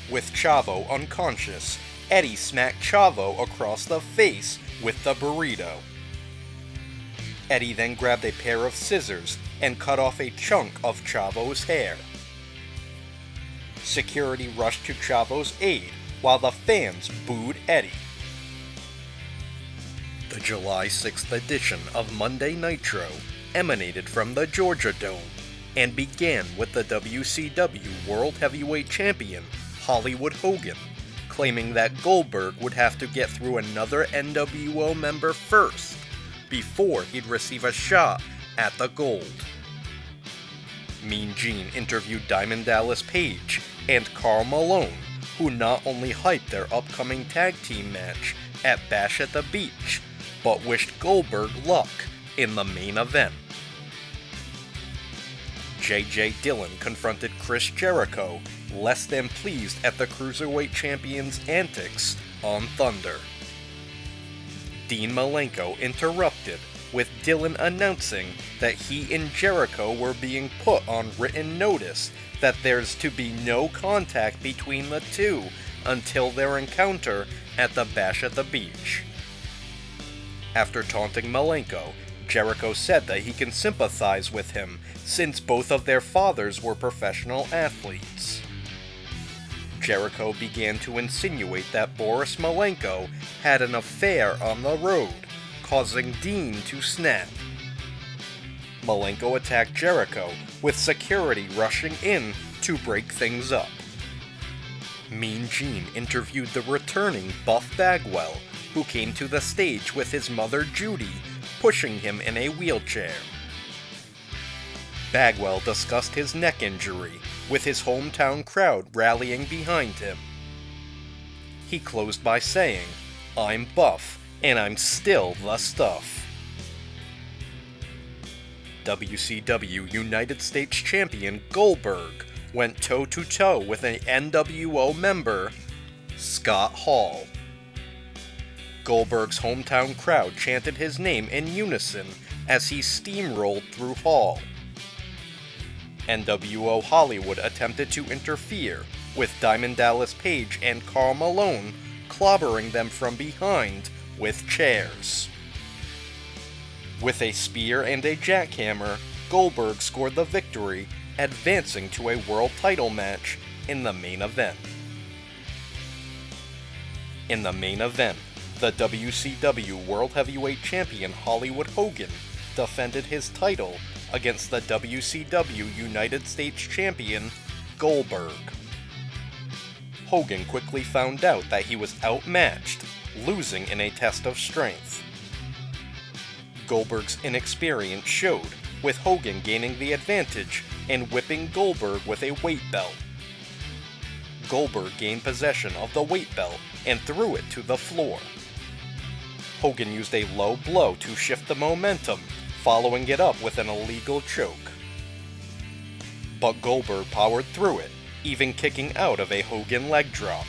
A: With Chavo unconscious, Eddie smacked Chavo across the face with the burrito. Eddie then grabbed a pair of scissors and cut off a chunk of Chavo's hair. Security rushed to Chavo's aid while the fans booed Eddie. The July 6th edition of Monday Nitro emanated from the Georgia Dome and began with the WCW World Heavyweight Champion Hollywood Hogan claiming that Goldberg would have to get through another NWO member first before he'd receive a shot at the gold. Mean Gene interviewed Diamond Dallas Page and Karl Malone, who not only hyped their upcoming tag team match at Bash at the Beach, but wished Goldberg luck in the main event. J.J. Dillon confronted Chris Jericho, less than pleased at the Cruiserweight Champion's antics on Thunder. Dean Malenko interrupted, with Dillon announcing that he and Jericho were being put on written notice that there's to be no contact between the two until their encounter at the Bash at the Beach. After taunting Malenko, Jericho said that he can sympathize with him since both of their fathers were professional athletes. Jericho began to insinuate that Boris Malenko had an affair on the road, causing Dean to snap. Malenko attacked Jericho, with security rushing in to break things up. Mean Gene interviewed the returning Buff Bagwell, who came to the stage with his mother Judy, pushing him in a wheelchair. Bagwell discussed his neck injury, with his hometown crowd rallying behind him. He closed by saying, "I'm Buff, and I'm still the stuff." WCW United States Champion Goldberg went toe-to-toe with an NWO member, Scott Hall. Goldberg's hometown crowd chanted his name in unison as he steamrolled through Hall. NWO Hollywood attempted to interfere, with Diamond Dallas Page and Karl Malone clobbering them from behind with chairs. With a spear and a jackhammer, Goldberg scored the victory, advancing to a world title match in the main event. In the main event, the WCW World Heavyweight Champion Hollywood Hogan defended his title against the WCW United States Champion Goldberg. Hogan quickly found out that he was outmatched, losing in a test of strength. Goldberg's inexperience showed, with Hogan gaining the advantage and whipping Goldberg with a weight belt. Goldberg gained possession of the weight belt and threw it to the floor. Hogan used a low blow to shift the momentum, following it up with an illegal choke. But Goldberg powered through it, even kicking out of a Hogan leg drop.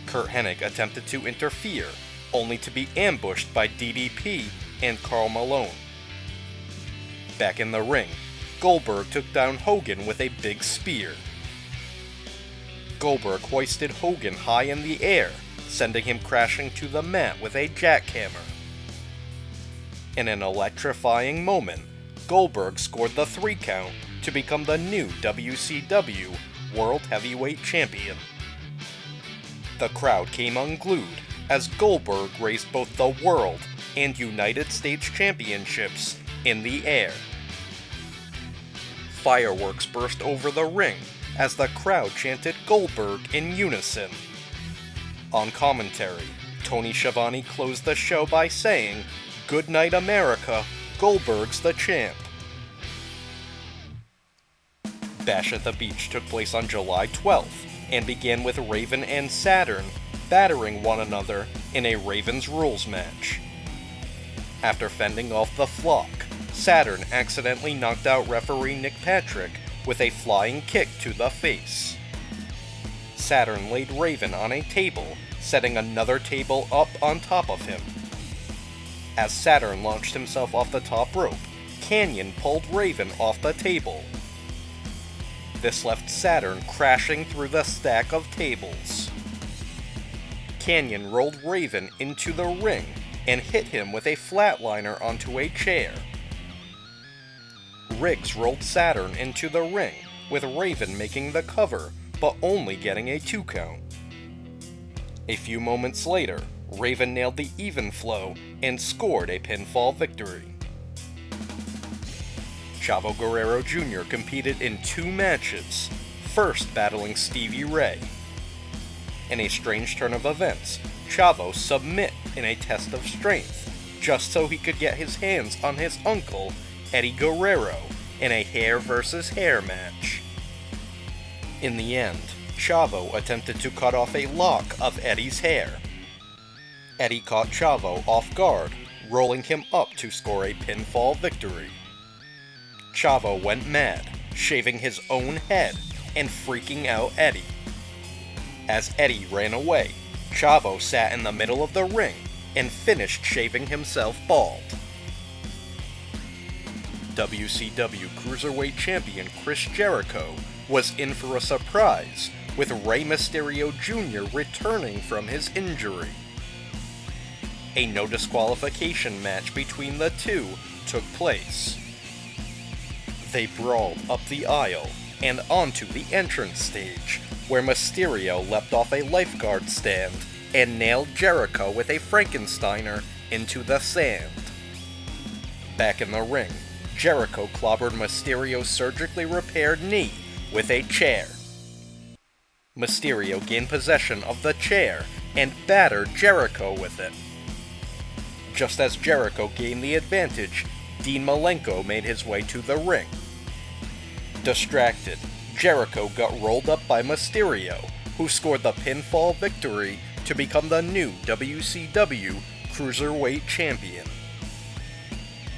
A: Curt Hennig attempted to interfere, only to be ambushed by DDP and Karl Malone. Back in the ring, Goldberg took down Hogan with a big spear. Goldberg hoisted Hogan high in the air, sending him crashing to the mat with a jackhammer. In an electrifying moment, Goldberg scored the 3 count to become the new WCW World Heavyweight Champion. The crowd came unglued as Goldberg raised both the World and United States Championships in the air. Fireworks burst over the ring as the crowd chanted Goldberg in unison. On commentary, Tony Schiavone closed the show by saying, "Good night, America, Goldberg's the champ." Bash at the Beach took place on July 12th and began with Raven and Saturn battering one another in a Raven's Rules match. After fending off the flock, Saturn accidentally knocked out referee Nick Patrick with a flying kick to the face. Saturn laid Raven on a table, setting another table up on top of him. As Saturn launched himself off the top rope, Kanyon pulled Raven off the table. This left Saturn crashing through the stack of tables. Kanyon rolled Raven into the ring and hit him with a flatliner onto a chair. Riggs rolled Saturn into the ring, with Raven making the cover, but only getting a 2 count. A few moments later, Raven nailed the even flow and scored a pinfall victory. Chavo Guerrero Jr. competed in 2 matches, first battling Stevie Ray. In a strange turn of events, Chavo submit in a test of strength, just so he could get his hands on his uncle, Eddie Guerrero, in a hair versus hair match. In the end, Chavo attempted to cut off a lock of Eddie's hair. Eddie caught Chavo off guard, rolling him up to score a pinfall victory. Chavo went mad, shaving his own head and freaking out Eddie. As Eddie ran away, Chavo sat in the middle of the ring and finished shaving himself bald. WCW Cruiserweight Champion Chris Jericho was in for a surprise, with Rey Mysterio Jr. returning from his injury. A no disqualification match between the two took place. They brawled up the aisle and onto the entrance stage, where Mysterio leapt off a lifeguard stand and nailed Jericho with a Frankensteiner into the sand. Back in the ring, Jericho clobbered Mysterio's surgically repaired knee with a chair. Mysterio gained possession of the chair and battered Jericho with it. Just as Jericho gained the advantage, Dean Malenko made his way to the ring. Distracted, Jericho got rolled up by Mysterio, who scored the pinfall victory to become the new WCW Cruiserweight Champion.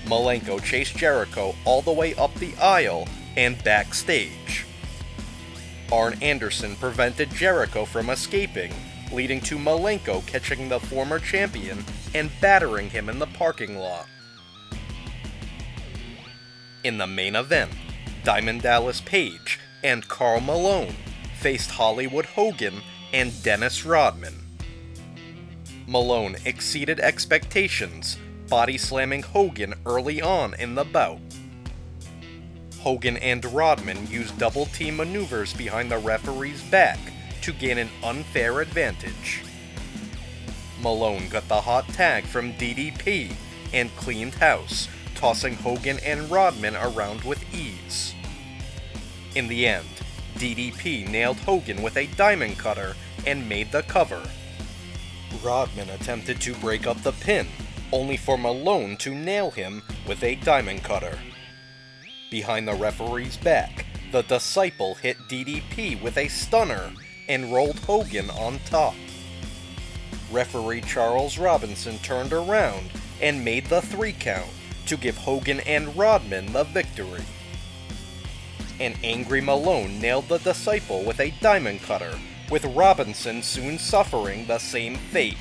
A: Malenko chased Jericho all the way up the aisle and backstage. Arn Anderson prevented Jericho from escaping, leading to Malenko catching the former champion and battering him in the parking lot. In the main event, Diamond Dallas Page and Karl Malone faced Hollywood Hogan and Dennis Rodman. Malone exceeded expectations, body slamming Hogan early on in the bout. Hogan and Rodman used double team maneuvers behind the referee's back to gain an unfair advantage. Malone got the hot tag from DDP and cleaned house, tossing Hogan and Rodman around with ease. In the end, DDP nailed Hogan with a diamond cutter and made the cover. Rodman attempted to break up the pin, only for Malone to nail him with a diamond cutter. Behind the referee's back, the Disciple hit DDP with a stunner and rolled Hogan on top. Referee Charles Robinson turned around and made the 3 count to give Hogan and Rodman the victory. An angry Malone nailed the Disciple with a diamond cutter, with Robinson soon suffering the same fate.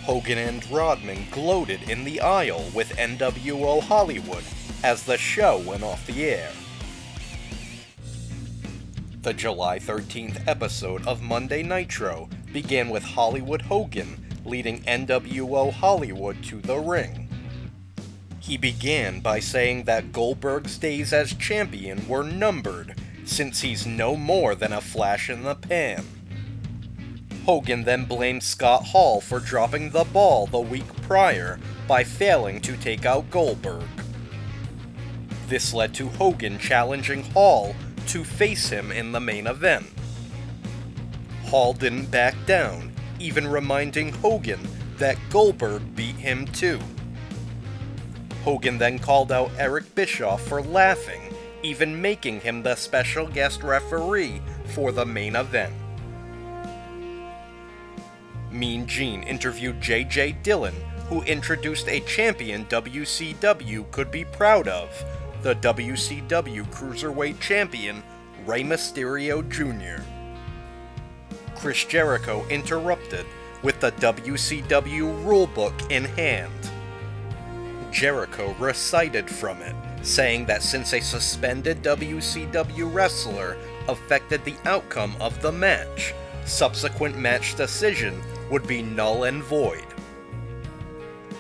A: Hogan and Rodman gloated in the aisle with NWO Hollywood as the show went off the air. The July 13th episode of Monday Nitro began with Hollywood Hogan leading NWO Hollywood to the ring. He began by saying that Goldberg's days as champion were numbered, since he's no more than a flash in the pan. Hogan then blamed Scott Hall for dropping the ball the week prior by failing to take out Goldberg. This led to Hogan challenging Hall to face him in the main event. Hall didn't back down, even reminding Hogan that Goldberg beat him too. Hogan then called out Eric Bischoff for laughing, even making him the special guest referee for the main event. Mean Gene interviewed J.J. Dillon, who introduced a champion WCW could be proud of, the WCW Cruiserweight Champion, Rey Mysterio Jr. Chris Jericho interrupted with the WCW rulebook in hand. Jericho recited from it, saying that since a suspended WCW wrestler affected the outcome of the match, subsequent match decision would be null and void.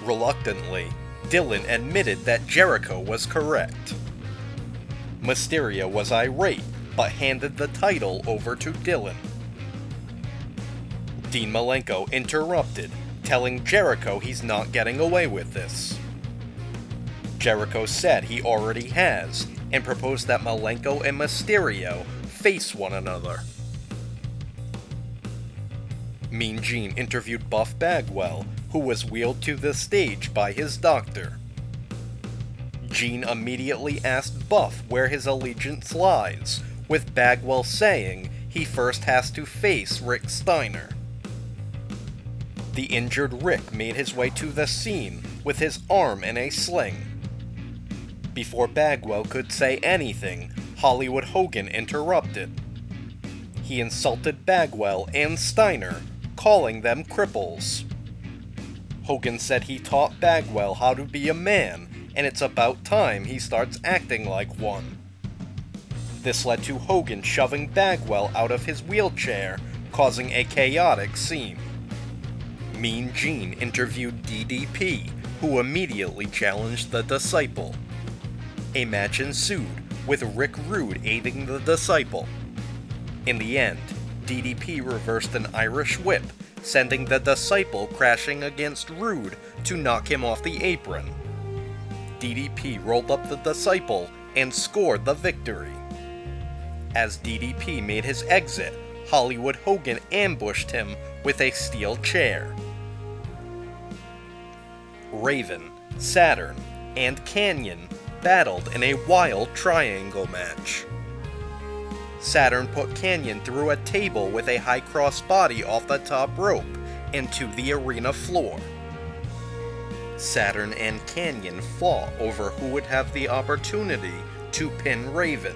A: Reluctantly, Dillon admitted that Jericho was correct. Mysterio was irate, but handed the title over to Dillon. Dean Malenko interrupted, telling Jericho he's not getting away with this. Jericho said he already has, and proposed that Malenko and Mysterio face one another. Mean Gene interviewed Buff Bagwell, who was wheeled to the stage by his doctor. Gene immediately asked Buff where his allegiance lies, with Bagwell saying he first has to face Rick Steiner. The injured Rick made his way to the scene with his arm in a sling. Before Bagwell could say anything, Hollywood Hogan interrupted. He insulted Bagwell and Steiner, calling them cripples. Hogan said he taught Bagwell how to be a man, and it's about time he starts acting like one. This led to Hogan shoving Bagwell out of his wheelchair, causing a chaotic scene. Mean Gene interviewed DDP, who immediately challenged the Disciple. A match ensued, with Rick Rude aiding the Disciple. In the end, DDP reversed an Irish whip, sending the Disciple crashing against Rude to knock him off the apron. DDP rolled up the Disciple and scored the victory. As DDP made his exit, Hollywood Hogan ambushed him with a steel chair. Raven, Saturn, and Canyon battled in a wild triangle match. Saturn put Canyon through a table with a high cross body off the top rope and to the arena floor. Saturn and Canyon fought over who would have the opportunity to pin Raven.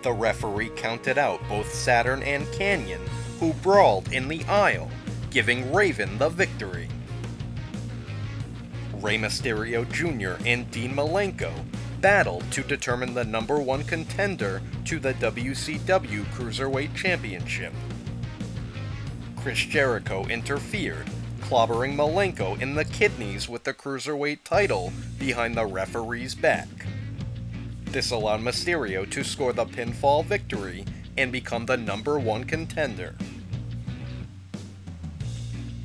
A: The referee counted out both Saturn and Canyon, who brawled in the aisle, giving Raven the victory. Rey Mysterio Jr. and Dean Malenko battled to determine the number 1 contender to the WCW Cruiserweight Championship. Chris Jericho interfered, clobbering Malenko in the kidneys with the Cruiserweight title behind the referee's back. This allowed Mysterio to score the pinfall victory and become the number 1 contender.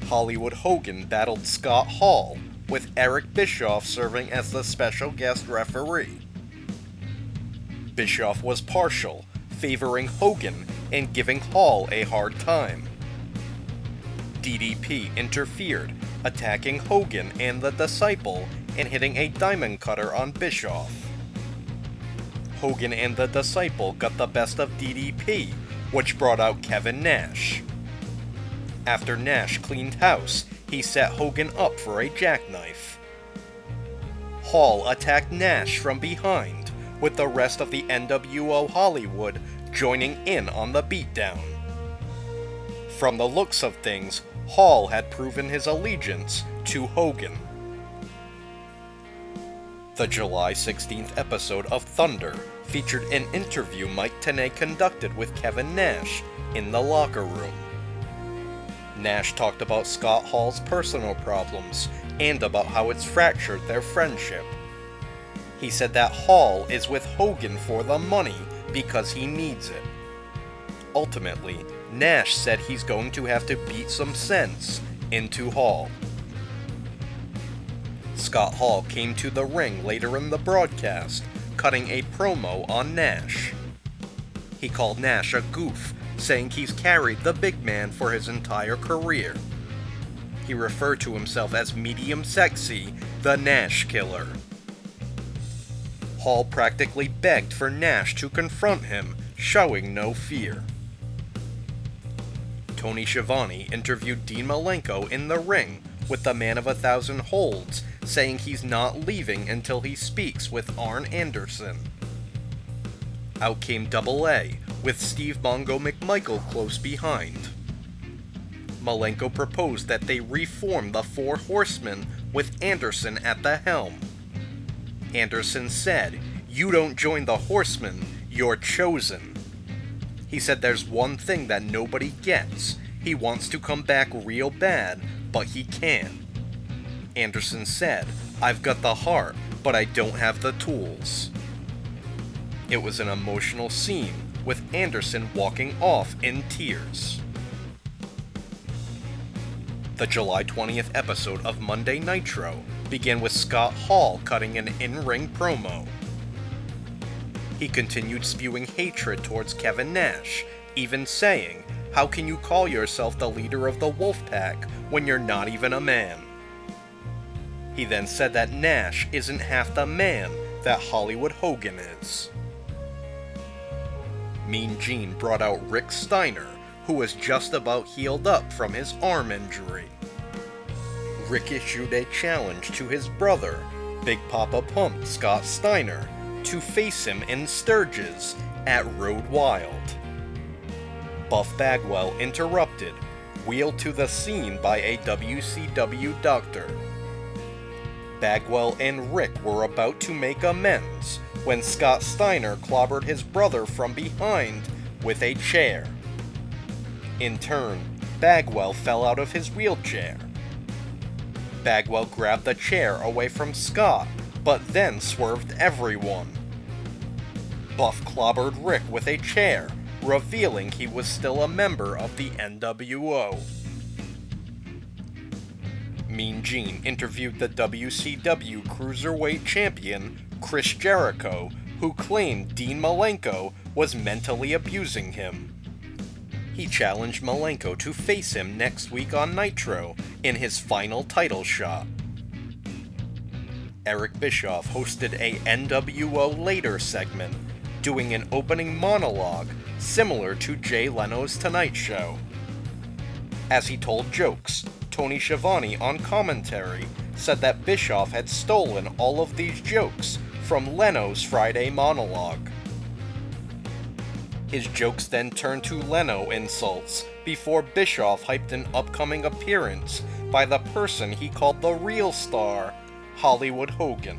A: Hollywood Hogan battled Scott Hall, with Eric Bischoff serving as the special guest referee. Bischoff was partial, favoring Hogan and giving Hall a hard time. DDP interfered, attacking Hogan and the Disciple and hitting a diamond cutter on Bischoff. Hogan and the Disciple got the best of DDP, which brought out Kevin Nash. After Nash cleaned house, he set Hogan up for a jackknife. Hall attacked Nash from behind, with the rest of the NWO Hollywood joining in on the beatdown. From the looks of things, Hall had proven his allegiance to Hogan. The July 16th episode of Thunder featured an interview Mike Tenay conducted with Kevin Nash in the locker room. Nash talked about Scott Hall's personal problems and about how it's fractured their friendship. He said that Hall is with Hogan for the money because he needs it. Ultimately, Nash said he's going to have to beat some sense into Hall. Scott Hall came to the ring later in the broadcast, cutting a promo on Nash. He called Nash a goof, saying he's carried the big man for his entire career. He referred to himself as Medium Sexy, the Nash Killer. Hall practically begged for Nash to confront him, showing no fear. Tony Schiavone interviewed Dean Malenko in the ring with the Man of 1,000 Holds, saying he's not leaving until he speaks with Arn Anderson. Out came Double A, with Steve Mongo McMichael close behind. Malenko proposed that they reform the Four Horsemen with Anderson at the helm. Anderson said, "You don't join the Horsemen, you're chosen." He said there's one thing that nobody gets. He wants to come back real bad, but he can't. Anderson said, "I've got the heart, but I don't have the tools." It was an emotional scene, with Anderson walking off in tears. The July 20th episode of Monday Nitro began with Scott Hall cutting an in-ring promo. He continued spewing hatred towards Kevin Nash, even saying, "How can you call yourself the leader of the Wolfpack when you're not even a man?" He then said that Nash isn't half the man that Hollywood Hogan is. Mean Gene brought out Rick Steiner, who was just about healed up from his arm injury. Rick issued a challenge to his brother, Big Papa Pump Scott Steiner, to face him in Sturgis at Road Wild. Buff Bagwell interrupted, wheeled to the scene by a WCW doctor. Bagwell and Rick were about to make amends when Scott Steiner clobbered his brother from behind with a chair. In turn, Bagwell fell out of his wheelchair. Bagwell grabbed the chair away from Scott, but then swerved everyone. Buff clobbered Rick with a chair, revealing he was still a member of the NWO. Mean Gene interviewed the WCW Cruiserweight Champion, Chris Jericho, who claimed Dean Malenko was mentally abusing him. He challenged Malenko to face him next week on Nitro in his final title shot. Eric Bischoff hosted a NWO Later segment, doing an opening monologue similar to Jay Leno's Tonight Show. As he told jokes, Tony Schiavone on commentary said that Bischoff had stolen all of these jokes from Leno's Friday monologue. His jokes then turned to Leno insults before Bischoff hyped an upcoming appearance by the person he called the real star, Hollywood Hogan.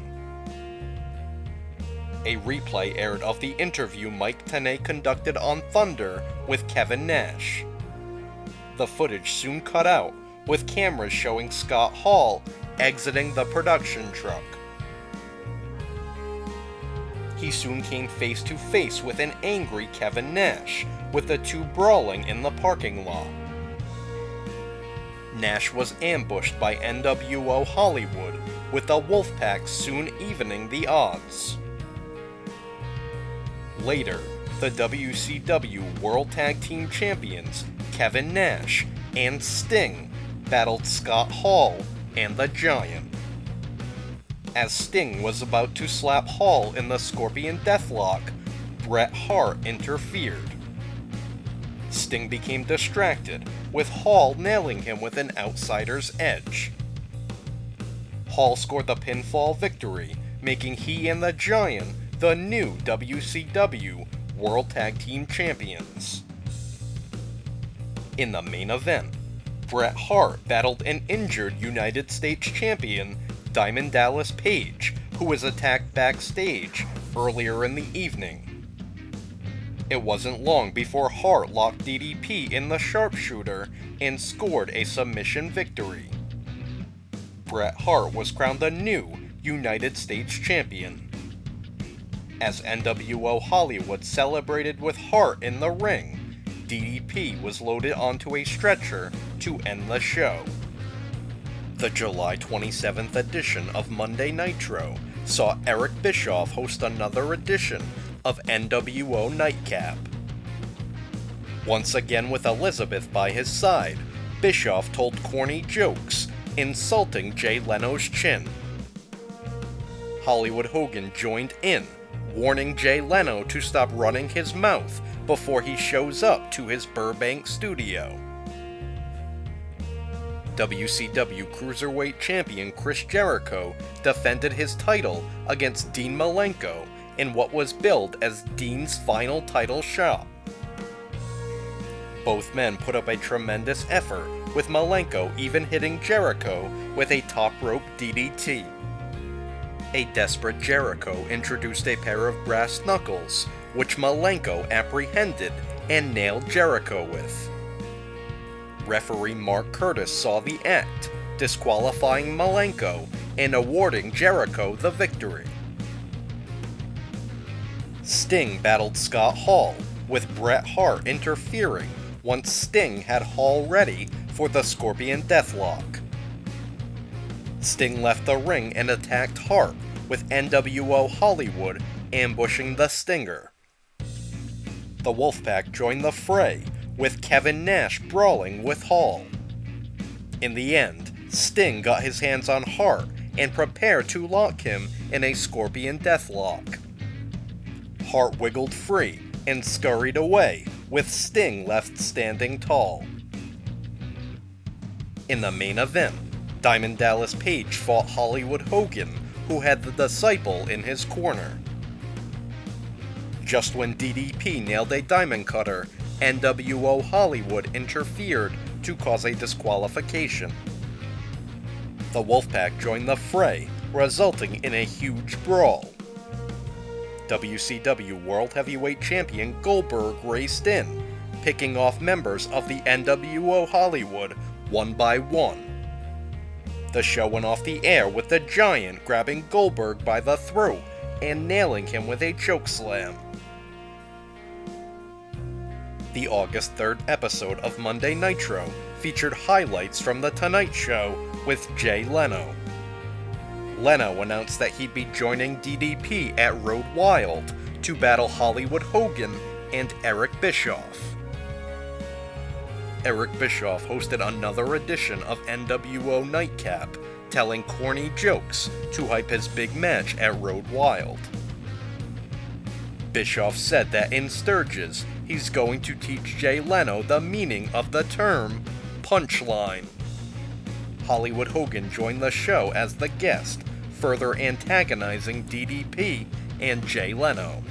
A: A replay aired of the interview Mike Tenay conducted on Thunder with Kevin Nash. The footage soon cut out, with cameras showing Scott Hall exiting the production truck. He soon came face to face with an angry Kevin Nash, with the two brawling in the parking lot. Nash was ambushed by NWO Hollywood, with the Wolfpack soon evening the odds. Later, the WCW World Tag Team Champions Kevin Nash and Sting battled Scott Hall and the Giant. As Sting was about to slap Hall in the Scorpion Deathlock, Bret Hart interfered. Sting became distracted, with Hall nailing him with an outsider's edge. Hall scored the pinfall victory, making he and the Giant the new WCW World Tag Team Champions. In the main event, Bret Hart battled an injured United States Champion, Diamond Dallas Page, who was attacked backstage earlier in the evening. It wasn't long before Hart locked DDP in the sharpshooter and scored a submission victory. Bret Hart was crowned the new United States Champion. As NWO Hollywood celebrated with Hart in the ring, DDP was loaded onto a stretcher to end the show. The July 27th edition of Monday Nitro saw Eric Bischoff host another edition of NWO Nightcap. Once again with Elizabeth by his side, Bischoff told corny jokes, insulting Jay Leno's chin. Hollywood Hogan joined in, warning Jay Leno to stop running his mouth before he shows up to his Burbank studio. WCW Cruiserweight Champion Chris Jericho defended his title against Dean Malenko in what was billed as Dean's final title shot. Both men put up a tremendous effort, with Malenko even hitting Jericho with a top rope DDT. A desperate Jericho introduced a pair of brass knuckles, which Malenko apprehended and nailed Jericho with. Referee Mark Curtis saw the act, disqualifying Malenko and awarding Jericho the victory. Sting battled Scott Hall, with Bret Hart interfering once Sting had Hall ready for the Scorpion Deathlock. Sting left the ring and attacked Hart, with NWO Hollywood ambushing the Stinger. The Wolfpack joined the fray, with Kevin Nash brawling with Hall. In the end, Sting got his hands on Hart and prepared to lock him in a Scorpion Deathlock. Hart wiggled free and scurried away, with Sting left standing tall. In the main event, Diamond Dallas Page fought Hollywood Hogan, who had the Disciple in his corner. Just when DDP nailed a diamond cutter, NWO Hollywood interfered to cause a disqualification. The Wolfpack joined the fray, resulting in a huge brawl. WCW World Heavyweight Champion Goldberg raced in, picking off members of the NWO Hollywood one by one. The show went off the air with the Giant grabbing Goldberg by the throat and nailing him with a chokeslam. The August 3rd episode of Monday Nitro featured highlights from The Tonight Show with Jay Leno. Leno announced that he'd be joining DDP at Road Wild to battle Hollywood Hogan and Eric Bischoff. Eric Bischoff hosted another edition of NWO Nightcap, telling corny jokes to hype his big match at Road Wild. Bischoff said that in Sturgis, he's going to teach Jay Leno the meaning of the term punchline. Hollywood Hogan joined the show as the guest, further antagonizing DDP and Jay Leno.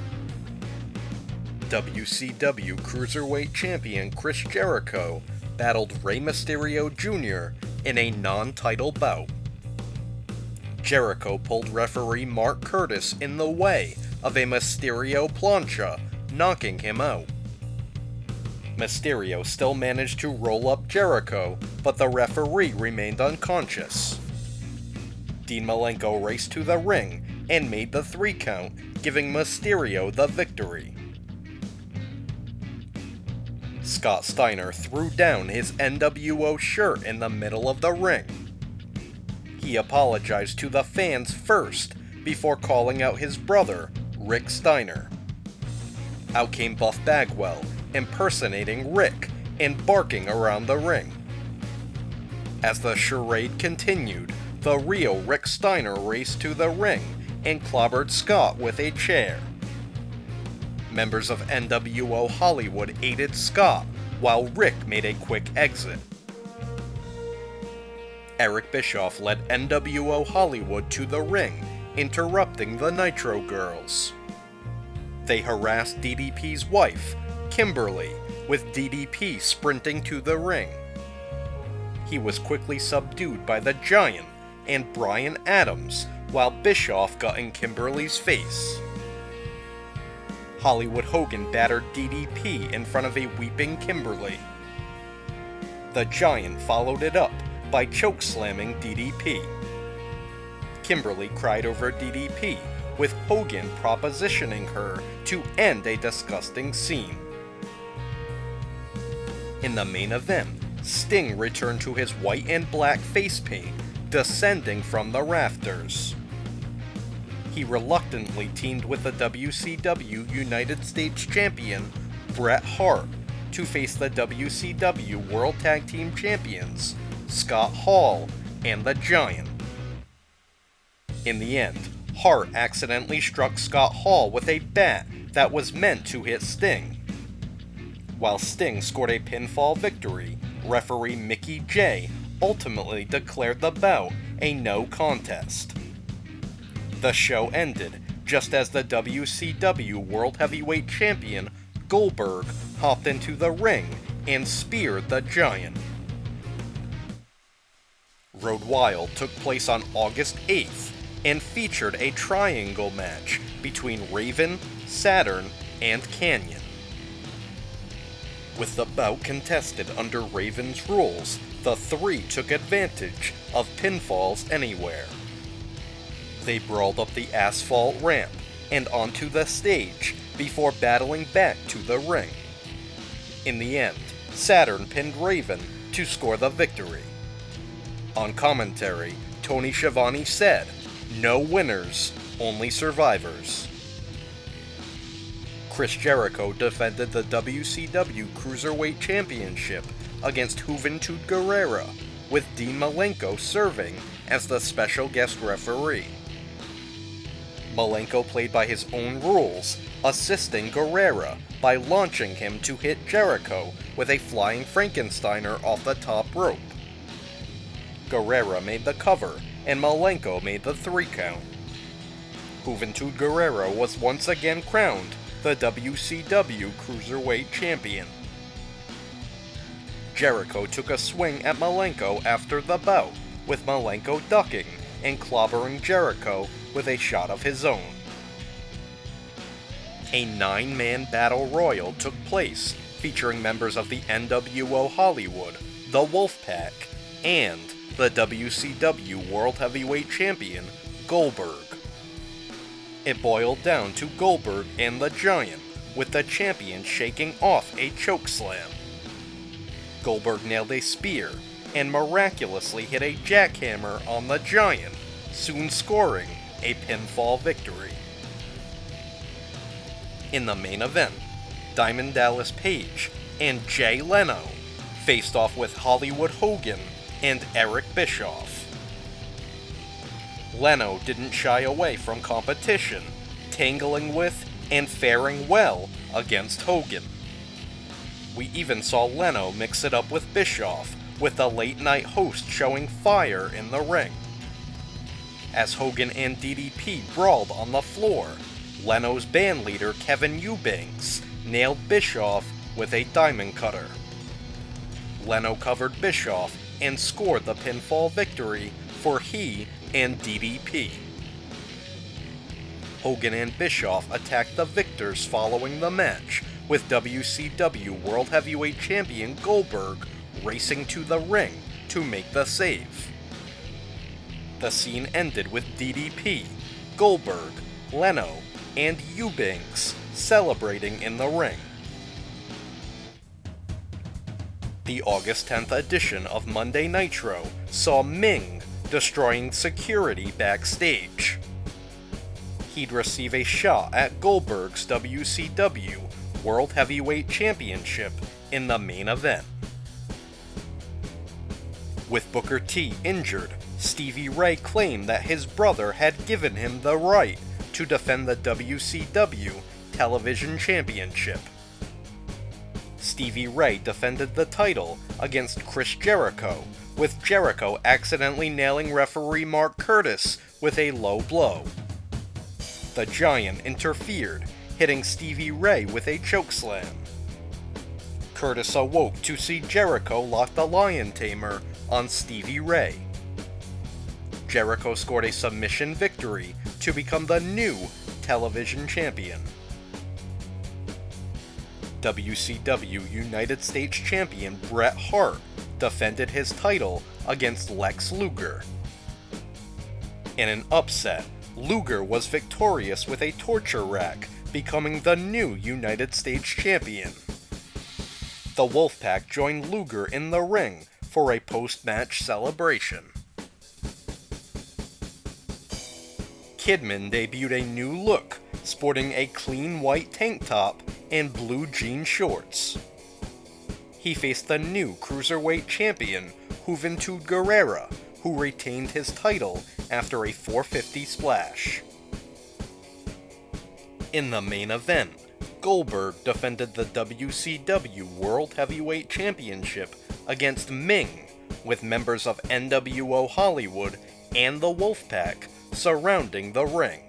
A: WCW Cruiserweight Champion Chris Jericho battled Rey Mysterio Jr. in a non-title bout. Jericho pulled referee Mark Curtis in the way of a Mysterio plancha, knocking him out. Mysterio still managed to roll up Jericho, but the referee remained unconscious. Dean Malenko raced to the ring and made the 3 count, giving Mysterio the victory. Scott Steiner threw down his NWO shirt in the middle of the ring. He apologized to the fans first, before calling out his brother, Rick Steiner. Out came Buff Bagwell, impersonating Rick and barking around the ring. As the charade continued, the real Rick Steiner raced to the ring and clobbered Scott with a chair. Members of NWO Hollywood aided Scott, while Rick made a quick exit. Eric Bischoff led NWO Hollywood to the ring, interrupting the Nitro Girls. They harassed DDP's wife, Kimberly, with DDP sprinting to the ring. He was quickly subdued by the Giant and Bryan Adams, while Bischoff got in Kimberly's face. Hollywood Hogan battered DDP in front of a weeping Kimberly. The Giant followed it up by chokeslamming DDP. Kimberly cried over DDP, with Hogan propositioning her to end a disgusting scene. In the main event, Sting returned to his white and black face paint, descending from the rafters. He reluctantly teamed with the WCW United States Champion, Bret Hart, to face the WCW World Tag Team Champions, Scott Hall and the Giant. In the end, Hart accidentally struck Scott Hall with a bat that was meant to hit Sting. While Sting scored a pinfall victory, referee Mickey J ultimately declared the bout a no contest. The show ended just as the WCW World Heavyweight Champion Goldberg hopped into the ring and speared the Giant. Road Wild took place on August 8th and featured a triangle match between Raven, Saturn, and Canyon. With the bout contested under Raven's rules, the three took advantage of pinfalls anywhere. They brawled up the asphalt ramp and onto the stage before battling back to the ring. In the end, Saturn pinned Raven to score the victory. On commentary, Tony Schiavone said, "No winners, only survivors." Chris Jericho defended the WCW Cruiserweight Championship against Juventud Guerrera, with Dean Malenko serving as the special guest referee. Malenko played by his own rules, assisting Guerrera by launching him to hit Jericho with a flying Frankensteiner off the top rope. Guerrera made the cover, and Malenko made the 3 count. Juventud Guerrera was once again crowned the WCW Cruiserweight Champion. Jericho took a swing at Malenko after the bout, with Malenko ducking and clobbering Jericho with a shot of his own. A 9-man battle royal took place, featuring members of the NWO Hollywood, the Wolfpack, and the WCW World Heavyweight Champion, Goldberg. It boiled down to Goldberg and the Giant, with the champion shaking off a chokeslam. Goldberg nailed a spear, and miraculously hit a jackhammer on the Giant, soon scoring a pinfall victory. In the main event, Diamond Dallas Page and Jay Leno faced off with Hollywood Hogan and Eric Bischoff. Leno didn't shy away from competition, tangling with and faring well against Hogan. We even saw Leno mix it up with Bischoff, with the late-night host showing fire in the ring. As Hogan and DDP brawled on the floor, Leno's bandleader Kevin Eubanks nailed Bischoff with a diamond cutter. Leno covered Bischoff and scored the pinfall victory for he and DDP. Hogan and Bischoff attacked the victors following the match, with WCW World Heavyweight Champion Goldberg racing to the ring to make the save. The scene ended with DDP, Goldberg, Leno, and Eubanks celebrating in the ring. The August 10th edition of Monday Nitro saw Ming destroying security backstage. he'd receive a shot at Goldberg's WCW World Heavyweight Championship in the main event. With Booker T injured, Stevie Ray claimed that his brother had given him the right to defend the WCW Television Championship. Stevie Ray defended the title against Chris Jericho, with Jericho accidentally nailing referee Mark Curtis with a low blow. The Giant interfered, hitting Stevie Ray with a chokeslam. Curtis awoke to see Jericho lock the Lion Tamer on Stevie Ray. Jericho scored a submission victory to become the new television champion. WCW United States Champion Bret Hart defended his title against Lex Luger. In an upset, Luger was victorious with a torture rack, becoming the new United States Champion. The Wolfpack joined Luger in the ring for a post-match celebration. Kidman debuted a new look, sporting a clean white tank top and blue jean shorts. He faced the new Cruiserweight champion, Juventud Guerrera, who retained his title after a 450 splash. In the main event, Goldberg defended the WCW World Heavyweight Championship against Ming, with members of NWO Hollywood and the Wolfpack surrounding the ring.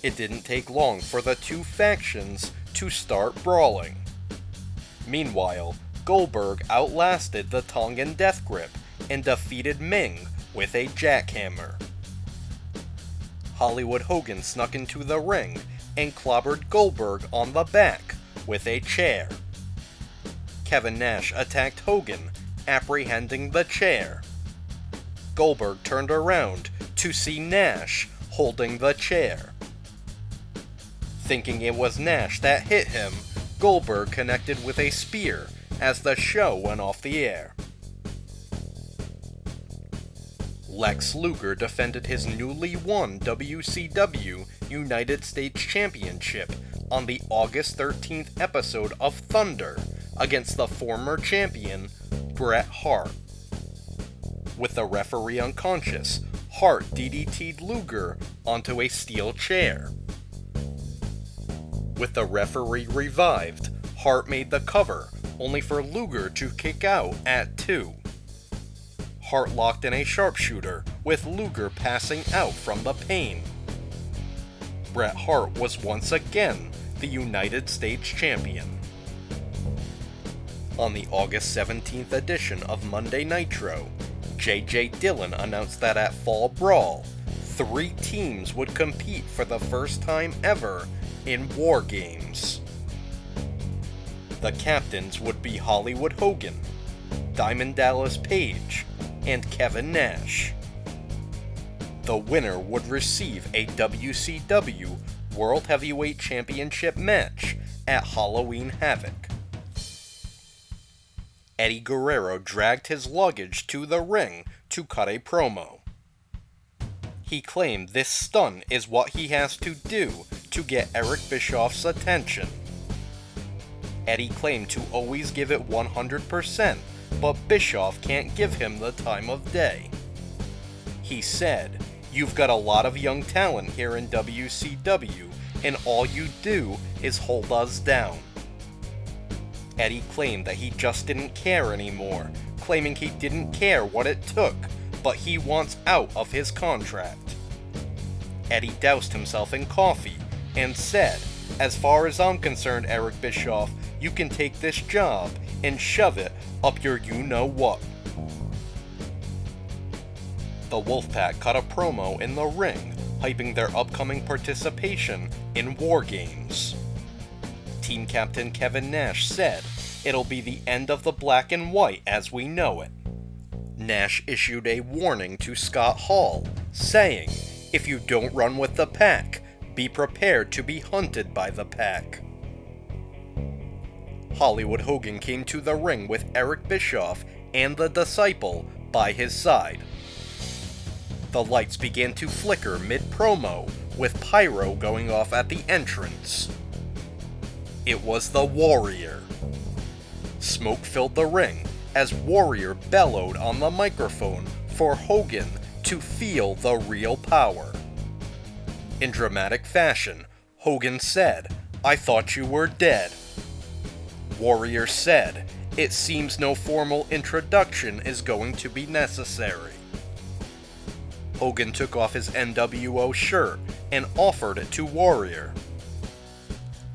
A: It didn't take long for the two factions to start brawling. Meanwhile, Goldberg outlasted the Tongan Death Grip and defeated Ming with a jackhammer. Hollywood Hogan snuck into the ring and clobbered Goldberg on the back with a chair. Kevin Nash attacked Hogan, apprehending the chair. Goldberg turned around to see Nash holding the chair. Thinking it was Nash that hit him, Goldberg connected with a spear as the show went off the air. Lex Luger defended his newly won WCW United States Championship on the August 13th episode of Thunder against the former champion, Bret Hart. With the referee unconscious, Hart DDT'd Luger onto a steel chair. With the referee revived, Hart made the cover, only for Luger to kick out at 2. Hart locked in a sharpshooter, with Luger passing out from the pain. Bret Hart was once again the United States Champion. On the August 17th edition of Monday Nitro, J.J. Dillon announced that at Fall Brawl, 3 teams would compete for the first time ever in War Games. The captains would be Hollywood Hogan, Diamond Dallas Page, and Kevin Nash. The winner would receive a WCW World Heavyweight Championship match at Halloween Havoc. Eddie Guerrero dragged his luggage to the ring to cut a promo. He claimed this stunt is what he has to do to get Eric Bischoff's attention. Eddie claimed to always give it 100%, but Bischoff can't give him the time of day. He said, "You've got a lot of young talent here in WCW, and all you do is hold us down." Eddie claimed that he just didn't care anymore, claiming he didn't care what it took, but he wants out of his contract. Eddie doused himself in coffee and said, "As far as I'm concerned, Eric Bischoff, you can take this job and shove it up your you-know-what." The Wolfpack cut a promo in the ring, hyping their upcoming participation in War Games. Team Captain Kevin Nash said, "It'll be the end of the black and white as we know it." Nash issued a warning to Scott Hall, saying, "If you don't run with the pack, be prepared to be hunted by the pack." Hollywood Hogan came to the ring with Eric Bischoff and the Disciple by his side. The lights began to flicker mid-promo with pyro going off at the entrance. It was the Warrior. Smoke filled the ring as Warrior bellowed on the microphone for Hogan to feel the real power. In dramatic fashion, Hogan said, "I thought you were dead." Warrior said, "It seems no formal introduction is going to be necessary." Hogan took off his NWO shirt and offered it to Warrior.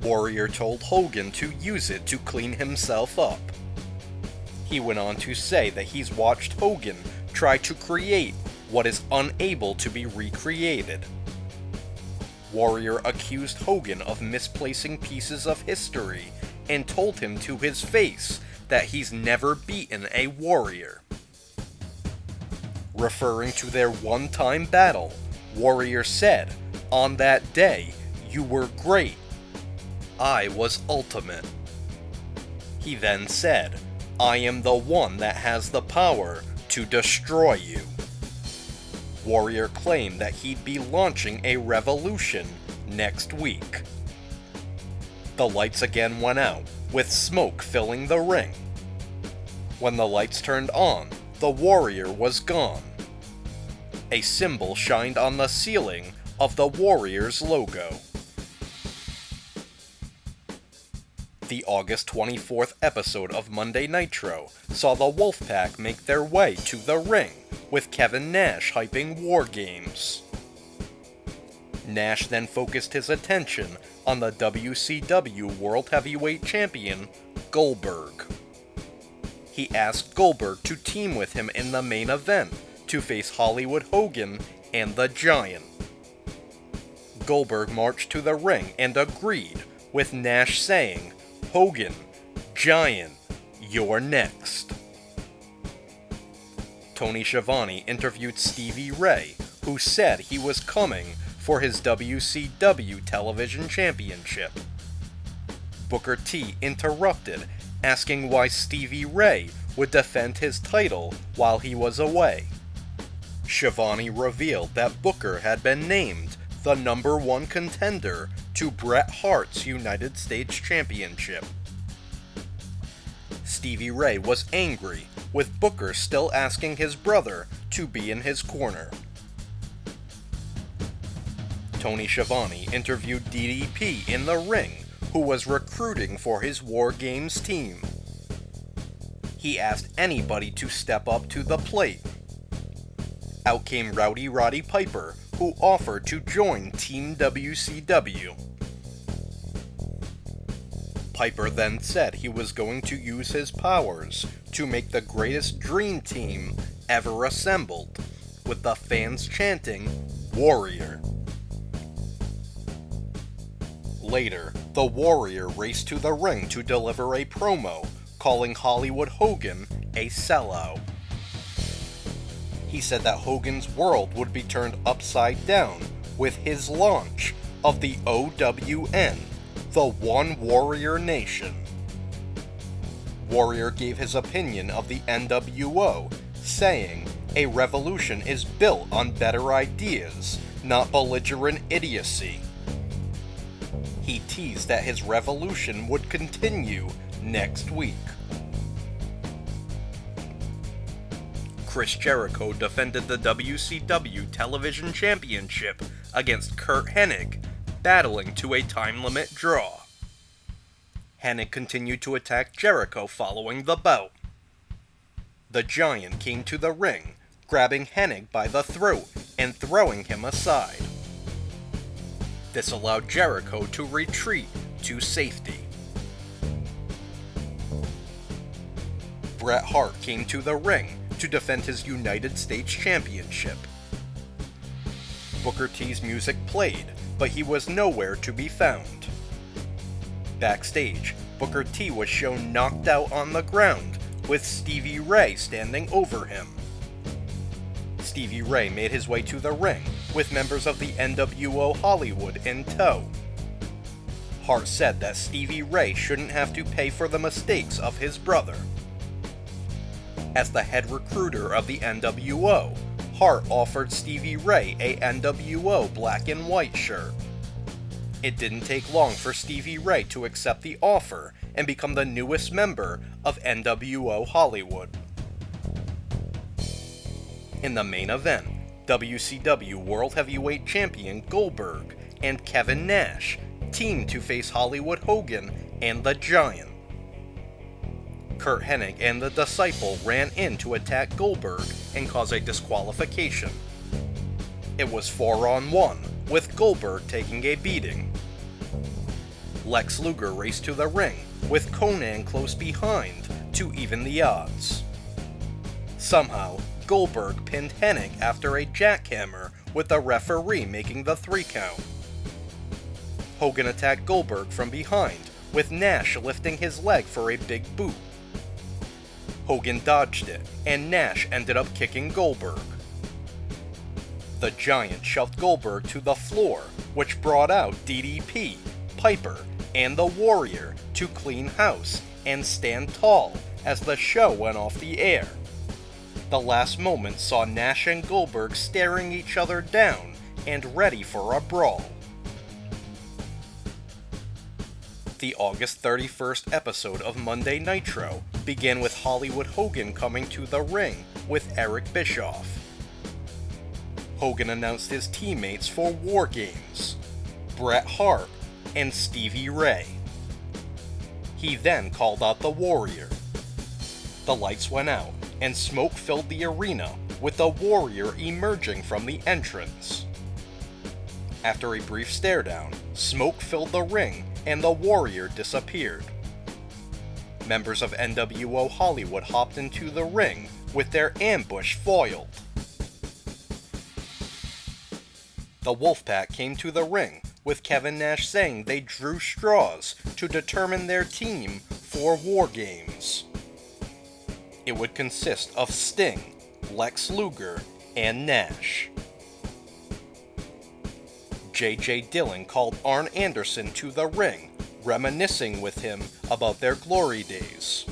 A: Warrior told Hogan to use it to clean himself up. He went on to say that he's watched Hogan try to create what is unable to be recreated. Warrior accused Hogan of misplacing pieces of history and told him to his face that he's never beaten a Warrior. Referring to their one-time battle, Warrior said, "On that day, you were great. I was ultimate." He then said, "I am the one that has the power to destroy you." Warrior claimed that he'd be launching a revolution next week. The lights again went out, with smoke filling the ring. When the lights turned on, the Warrior was gone. A symbol shined on the ceiling of the Warrior's logo. The August 24th episode of Monday Nitro saw the Wolfpack make their way to the ring, with Kevin Nash hyping War Games. Nash then focused his attention on the WCW World Heavyweight Champion, Goldberg. He asked Goldberg to team with him in the main event to face Hollywood Hogan and the Giant. Goldberg marched to the ring and agreed, with Nash saying, "Hogan, Giant, you're next." Tony Schiavone interviewed Stevie Ray, who said he was coming for his WCW Television Championship. Booker T interrupted, asking why Stevie Ray would defend his title while he was away. Schiavone revealed that Booker had been named the #1 contender to Bret Hart's United States Championship. Stevie Ray was angry, with Booker still asking his brother to be in his corner. Tony Schiavone interviewed DDP in the ring, who was recruiting for his War Games team. He asked anybody to step up to the plate. Out came Rowdy Roddy Piper, who offered to join Team WCW. Piper then said he was going to use his powers to make the greatest dream team ever assembled, with the fans chanting, "Warrior." Later, the Warrior raced to the ring to deliver a promo, calling Hollywood Hogan a sellout. He said that Hogan's world would be turned upside down with his launch of the OWN, the One Warrior Nation. Warrior gave his opinion of the NWO, saying, "A revolution is built on better ideas, not belligerent idiocy." He teased that his revolution would continue next week. Chris Jericho defended the WCW Television Championship against Curt Hennig, battling to a time limit draw. Hennig continued to attack Jericho following the bout. The Giant came to the ring, grabbing Hennig by the throat and throwing him aside. This allowed Jericho to retreat to safety. Bret Hart came to the ring to defend his United States Championship. Booker T's music played, but he was nowhere to be found. Backstage, Booker T was shown knocked out on the ground, with Stevie Ray standing over him. Stevie Ray made his way to the ring, with members of the NWO Hollywood in tow. Hart said that Stevie Ray shouldn't have to pay for the mistakes of his brother. As the head recruiter of the NWO, Hart offered Stevie Ray a NWO black and white shirt. It didn't take long for Stevie Ray to accept the offer and become the newest member of NWO Hollywood. In the main event, WCW World Heavyweight Champion Goldberg and Kevin Nash teamed to face Hollywood Hogan and the Giant. Curt Hennig and the Disciple ran in to attack Goldberg and cause a disqualification. It was 4-on-1, with Goldberg taking a beating. Lex Luger raced to the ring, with Conan close behind to even the odds. Somehow, Goldberg pinned Hennig after a jackhammer, with the referee making the 3 count. Hogan attacked Goldberg from behind, with Nash lifting his leg for a big boot. Hogan dodged it, and Nash ended up kicking Goldberg. The Giant shoved Goldberg to the floor, which brought out DDP, Piper, and the Warrior to clean house and stand tall as the show went off the air. The last moment saw Nash and Goldberg staring each other down and ready for a brawl. The August 31st episode of Monday Nitro began with Hollywood Hogan coming to the ring with Eric Bischoff. Hogan announced his teammates for War Games, Bret Hart and Stevie Ray. He then called out the Warrior. The lights went out and smoke filled the arena, with the Warrior emerging from the entrance. After a brief stare down, smoke filled the ring and the Warrior disappeared. Members of NWO Hollywood hopped into the ring with their ambush foiled. The Wolfpack came to the ring, with Kevin Nash saying they drew straws to determine their team for War Games. It would consist of Sting, Lex Luger, and Nash. J.J. Dillon called Arn Anderson to the ring, reminiscing with him about their glory days.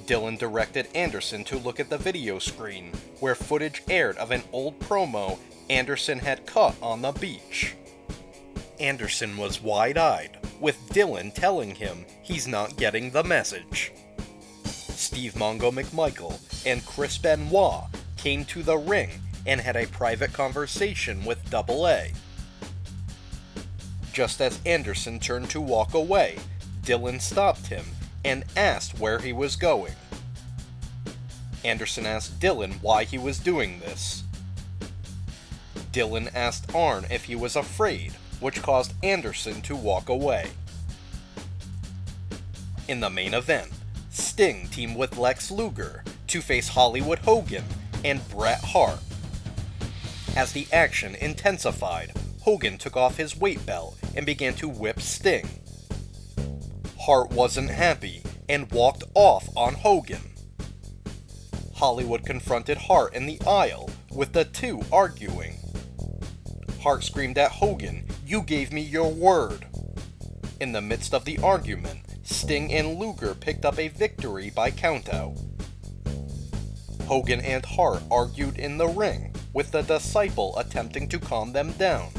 A: Dillon directed Anderson to look at the video screen, where footage aired of an old promo Anderson had cut on the beach. Anderson was wide-eyed, with Dillon telling him he's not getting the message. Steve Mongo McMichael and Chris Benoit came to the ring and had a private conversation with Double A. Just as Anderson turned to walk away, Dillon stopped him and asked where he was going. Anderson asked Dillon why he was doing this. Dillon asked Arn if he was afraid, which caused Anderson to walk away. In the main event, Sting teamed with Lex Luger to face Hollywood Hogan and Bret Hart. As the action intensified, Hogan took off his weight belt and began to whip Sting. Hart wasn't happy and walked off on Hogan. Hollywood confronted Hart in the aisle, with the two arguing. Hart screamed at Hogan, "You gave me your word." In the midst of the argument, Sting and Luger picked up a victory by countout. Hogan and Hart argued in the ring, with the Disciple attempting to calm them down.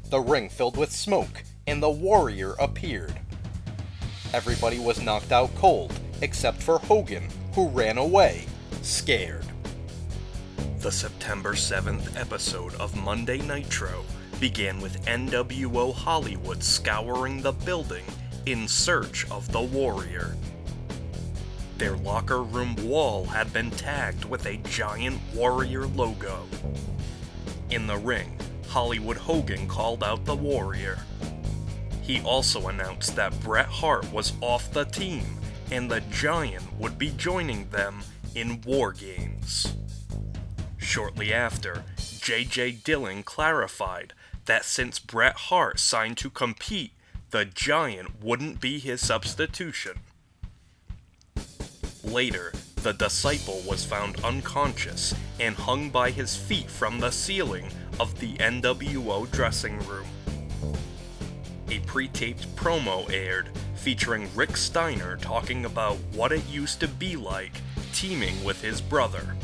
A: The ring filled with smoke, and the Warrior appeared. Everybody was knocked out cold, except for Hogan, who ran away, scared. The September 7th episode of Monday Nitro began with NWO Hollywood scouring the building in search of the Warrior. Their locker room wall had been tagged with a giant Warrior logo. In the ring, Hollywood Hogan called out the Warrior. He also announced that Bret Hart was off the team and the Giant would be joining them in War Games. Shortly after, J.J. Dillon clarified that since Bret Hart signed to compete, the Giant wouldn't be his substitution. Later, the Disciple was found unconscious and hung by his feet from the ceiling of the NWO dressing room. A pre-taped promo aired featuring Rick Steiner talking about what it used to be like teaming with his brother.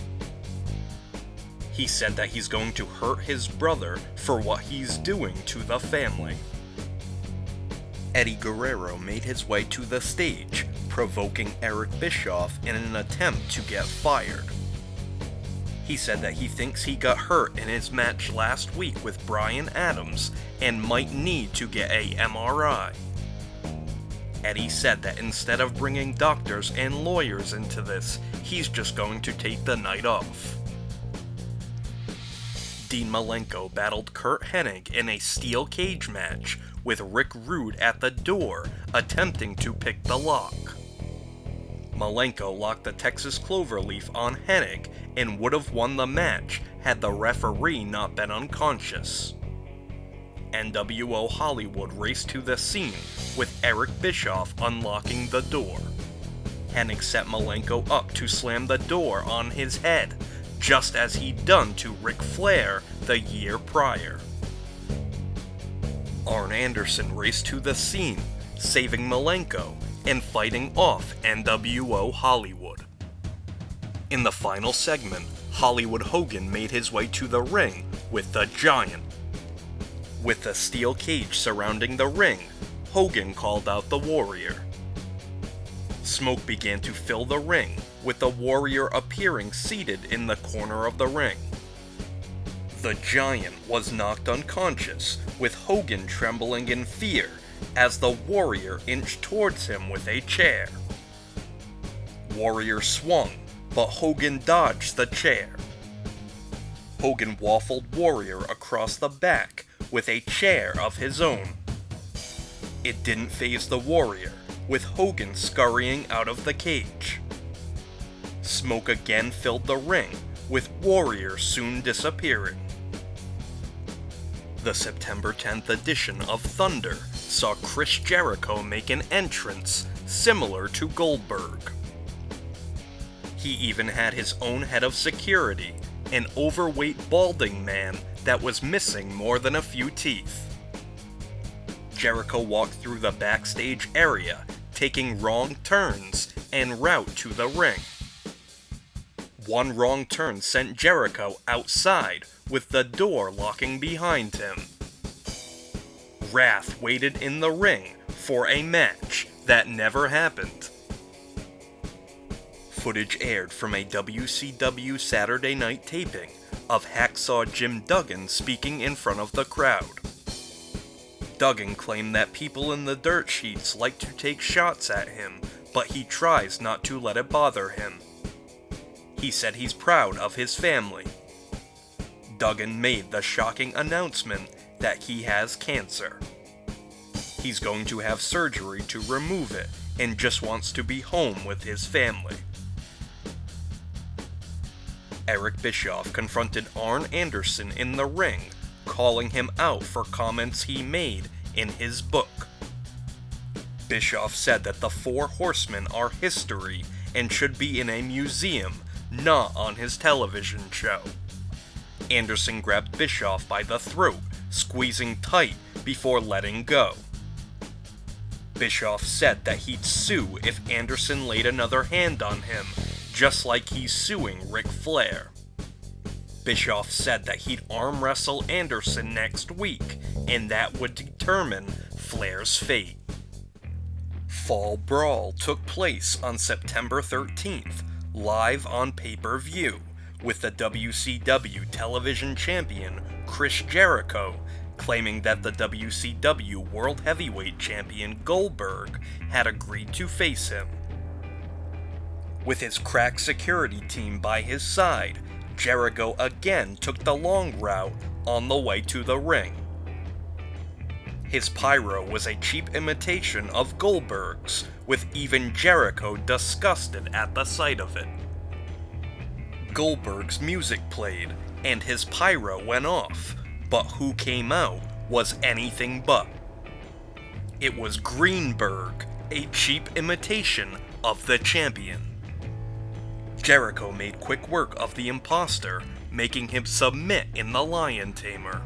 A: He said that he's going to hurt his brother for what he's doing to the family. Eddie Guerrero made his way to the stage, provoking Eric Bischoff in an attempt to get fired. He said that he thinks he got hurt in his match last week with Bryan Adams and might need to get a MRI. Eddie said that instead of bringing doctors and lawyers into this, he's just going to take the night off. Dean Malenko battled Curt Hennig in a steel cage match, with Rick Rude at the door attempting to pick the lock. Malenko locked the Texas Cloverleaf on Hennig and would have won the match had the referee not been unconscious. NWO Hollywood raced to the scene with Eric Bischoff unlocking the door. Hennig set Malenko up to slam the door on his head, just as he'd done to Ric Flair the year prior. Arn Anderson raced to the scene, saving Malenko and fighting off NWO Hollywood. In the final segment, Hollywood Hogan made his way to the ring with the Giant. With the steel cage surrounding the ring, Hogan called out the Warrior. Smoke began to fill the ring, with the Warrior appearing seated in the corner of the ring. The Giant was knocked unconscious, with Hogan trembling in fear as the Warrior inched towards him with a chair. Warrior swung, but Hogan dodged the chair. Hogan waffled Warrior across the back with a chair of his own. It didn't faze the Warrior, with Hogan scurrying out of the cage. Smoke again filled the ring, with Warrior soon disappearing. The September 10th edition of Thunder saw Chris Jericho make an entrance similar to Goldberg. He even had his own head of security, an overweight balding man that was missing more than a few teeth. Jericho walked through the backstage area, taking wrong turns en route to the ring. One wrong turn sent Jericho outside, with the door locking behind him. Wrath waited in the ring for a match that never happened. Footage aired from a WCW Saturday night taping of Hacksaw Jim Duggan speaking in front of the crowd. Duggan claimed that people in the dirt sheets like to take shots at him, but he tries not to let it bother him. He said he's proud of his family. Duggan made the shocking announcement that he has cancer. He's going to have surgery to remove it and just wants to be home with his family. Eric Bischoff confronted Arn Anderson in the ring, calling him out for comments he made in his book. Bischoff said that the Four Horsemen are history and should be in a museum, not on his television show. Anderson grabbed Bischoff by the throat, squeezing tight before letting go. Bischoff said that he'd sue if Anderson laid another hand on him, just like he's suing Ric Flair. Bischoff said that he'd arm wrestle Anderson next week, and that would determine Flair's fate. Fall Brawl took place on September 13th, live on pay-per-view, with the WCW television champion Chris Jericho claiming that the WCW World Heavyweight Champion Goldberg had agreed to face him. With his crack security team by his side, Jericho again took the long route on the way to the ring. His pyro was a cheap imitation of Goldberg's, with even Jericho disgusted at the sight of it. Goldberg's music played, and his pyro went off, but who came out was anything but. It was Greenberg, a cheap imitation of the champion. Jericho made quick work of the imposter, making him submit in the Lion Tamer.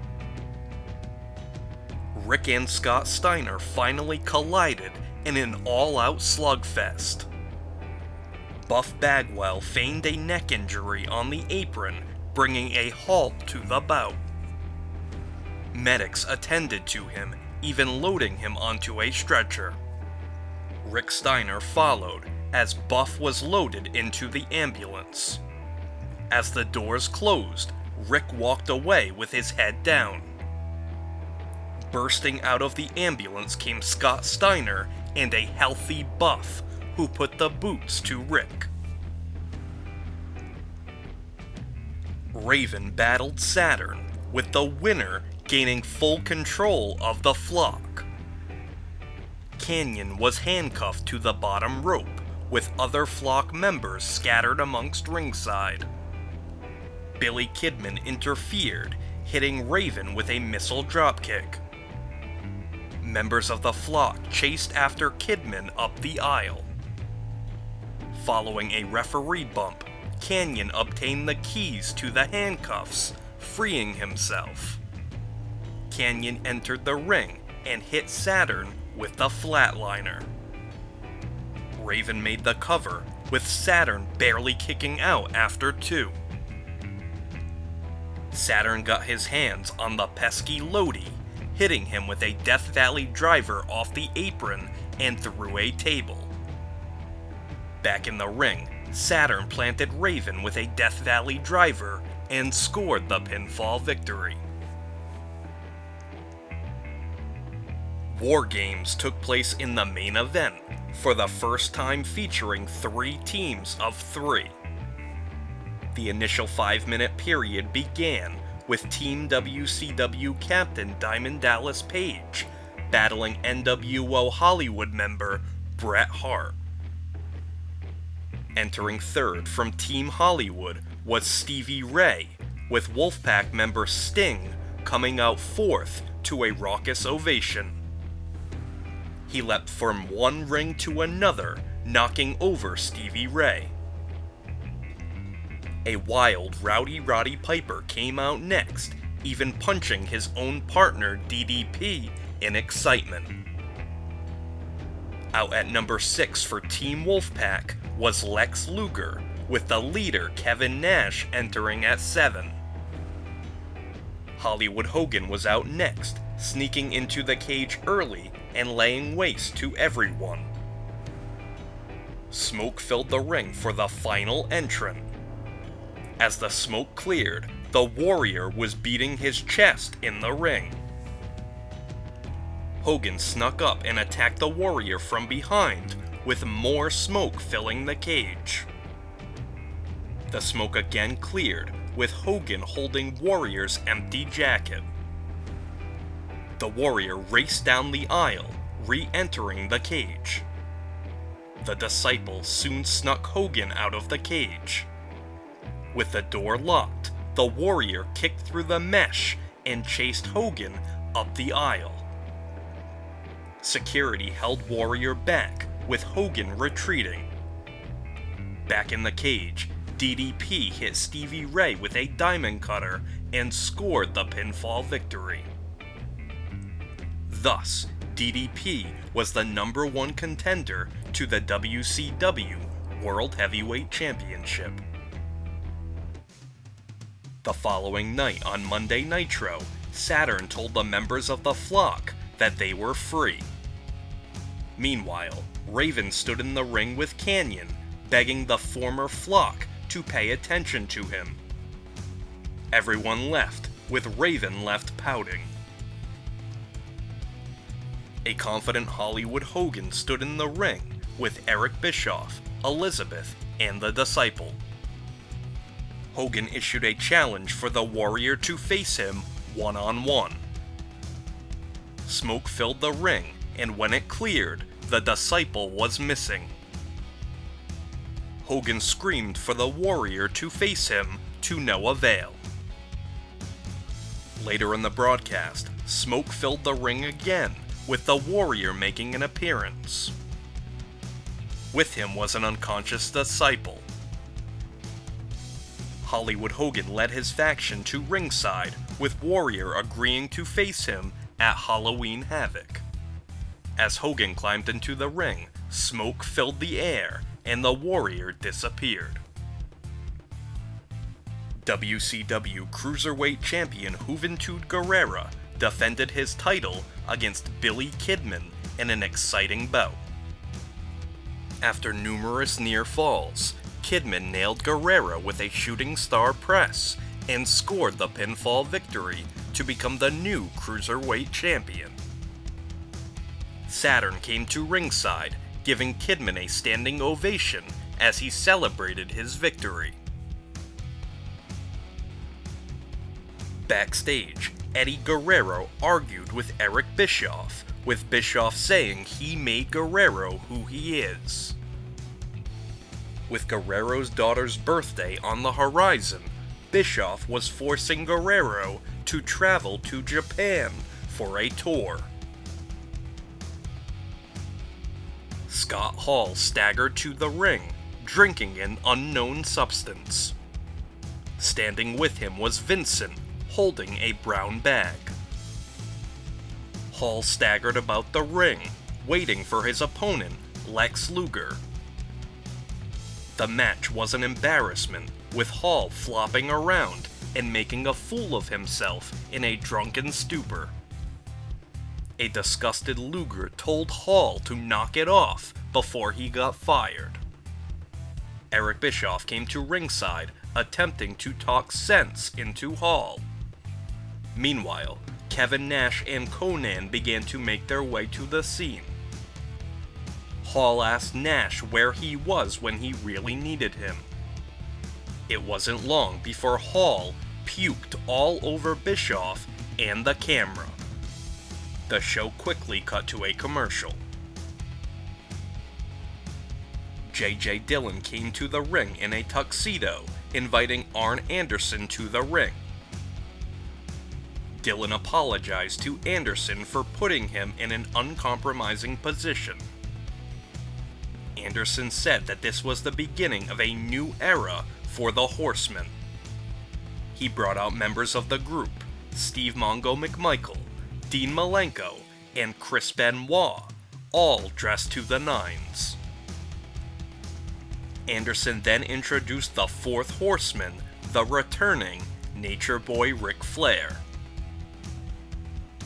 A: Rick and Scott Steiner finally collided in an all-out slugfest. Buff Bagwell feigned a neck injury on the apron, bringing a halt to the bout. Medics attended to him, even loading him onto a stretcher. Rick Steiner followed as Buff was loaded into the ambulance. As the doors closed, Rick walked away with his head down. Bursting out of the ambulance came Scott Steiner and a healthy Buff, who put the boots to Rick. Raven battled Saturn, with the winner gaining full control of the flock. Canyon was handcuffed to the bottom rope, with other flock members scattered amongst ringside. Billy Kidman interfered, hitting Raven with a missile dropkick. Members of the flock chased after Kidman up the aisle. Following a referee bump, Canyon obtained the keys to the handcuffs, freeing himself. Canyon entered the ring and hit Saturn with the flatliner. Raven made the cover, with Saturn barely kicking out after 2. Saturn got his hands on the pesky Lodi, hitting him with a Death Valley driver off the apron and through a table. Back in the ring, Saturn planted Raven with a Death Valley driver and scored the pinfall victory. War Games took place in the main event, for the first time featuring 3 teams of 3. The initial 5-minute period began with Team WCW captain Diamond Dallas Page battling NWO Hollywood member Bret Hart. Entering third from Team Hollywood was Stevie Ray, with Wolfpack member Sting coming out fourth to a raucous ovation. He leapt from one ring to another, knocking over Stevie Ray. A wild, rowdy Roddy Piper came out next, even punching his own partner DDP in excitement. Out at number 6 for Team Wolfpack was Lex Luger, with the leader Kevin Nash entering at 7. Hollywood Hogan was out next, sneaking into the cage early and laying waste to everyone. Smoke filled the ring for the final entrant. As the smoke cleared, the Warrior was beating his chest in the ring. Hogan snuck up and attacked the Warrior from behind, with more smoke filling the cage. The smoke again cleared, with Hogan holding Warrior's empty jacket. The Warrior raced down the aisle, re-entering the cage. The Disciple soon snuck Hogan out of the cage. With the door locked, the Warrior kicked through the mesh and chased Hogan up the aisle. Security held Warrior back, with Hogan retreating. Back in the cage, DDP hit Stevie Ray with a diamond cutter and scored the pinfall victory. Thus, DDP was the number 1 contender to the WCW World Heavyweight Championship. The following night on Monday Nitro, Saturn told the members of the flock that they were free. Meanwhile, Raven stood in the ring with Canyon, begging the former flock to pay attention to him. Everyone left, with Raven left pouting. A confident Hollywood Hogan stood in the ring with Eric Bischoff, Elizabeth, and the Disciple. Hogan issued a challenge for the Warrior to face him one-on-one. Smoke filled the ring, and when it cleared, the Disciple was missing. Hogan screamed for the Warrior to face him, to no avail. Later in the broadcast, Smoke filled the ring again, with the Warrior making an appearance. With him was an unconscious Disciple. Hollywood Hogan led his faction to ringside, with Warrior agreeing to face him at Halloween Havoc. As Hogan climbed into the ring, smoke filled the air, and the Warrior disappeared. WCW Cruiserweight Champion Juventud Guerrera defended his title against Billy Kidman in an exciting bout. After numerous near falls, Kidman nailed Guerrera with a shooting star press and scored the pinfall victory to become the new Cruiserweight Champion. Saturn came to ringside, giving Kidman a standing ovation as he celebrated his victory. Backstage, Eddie Guerrero argued with Eric Bischoff, with Bischoff saying he made Guerrero who he is. With Guerrero's daughter's birthday on the horizon, Bischoff was forcing Guerrero to travel to Japan for a tour. Scott Hall staggered to the ring, drinking an unknown substance. Standing with him was Vincent, holding a brown bag. Hall staggered about the ring, waiting for his opponent, Lex Luger. The match was an embarrassment, with Hall flopping around and making a fool of himself in a drunken stupor. A disgusted Luger told Hall to knock it off before he got fired. Eric Bischoff came to ringside, attempting to talk sense into Hall. Meanwhile, Kevin Nash and Conan began to make their way to the scene. Hall asked Nash where he was when he really needed him. It wasn't long before Hall puked all over Bischoff and the camera. The show quickly cut to a commercial. J.J. Dillon came to the ring in a tuxedo, inviting Arn Anderson to the ring. Dillon apologized to Anderson for putting him in an uncompromising position. Anderson said that this was the beginning of a new era for the Horsemen. He brought out members of the group, Steve Mongo McMichael, Dean Malenko, and Chris Benoit, all dressed to the nines. Anderson then introduced the fourth horseman, the returning Nature Boy Ric Flair.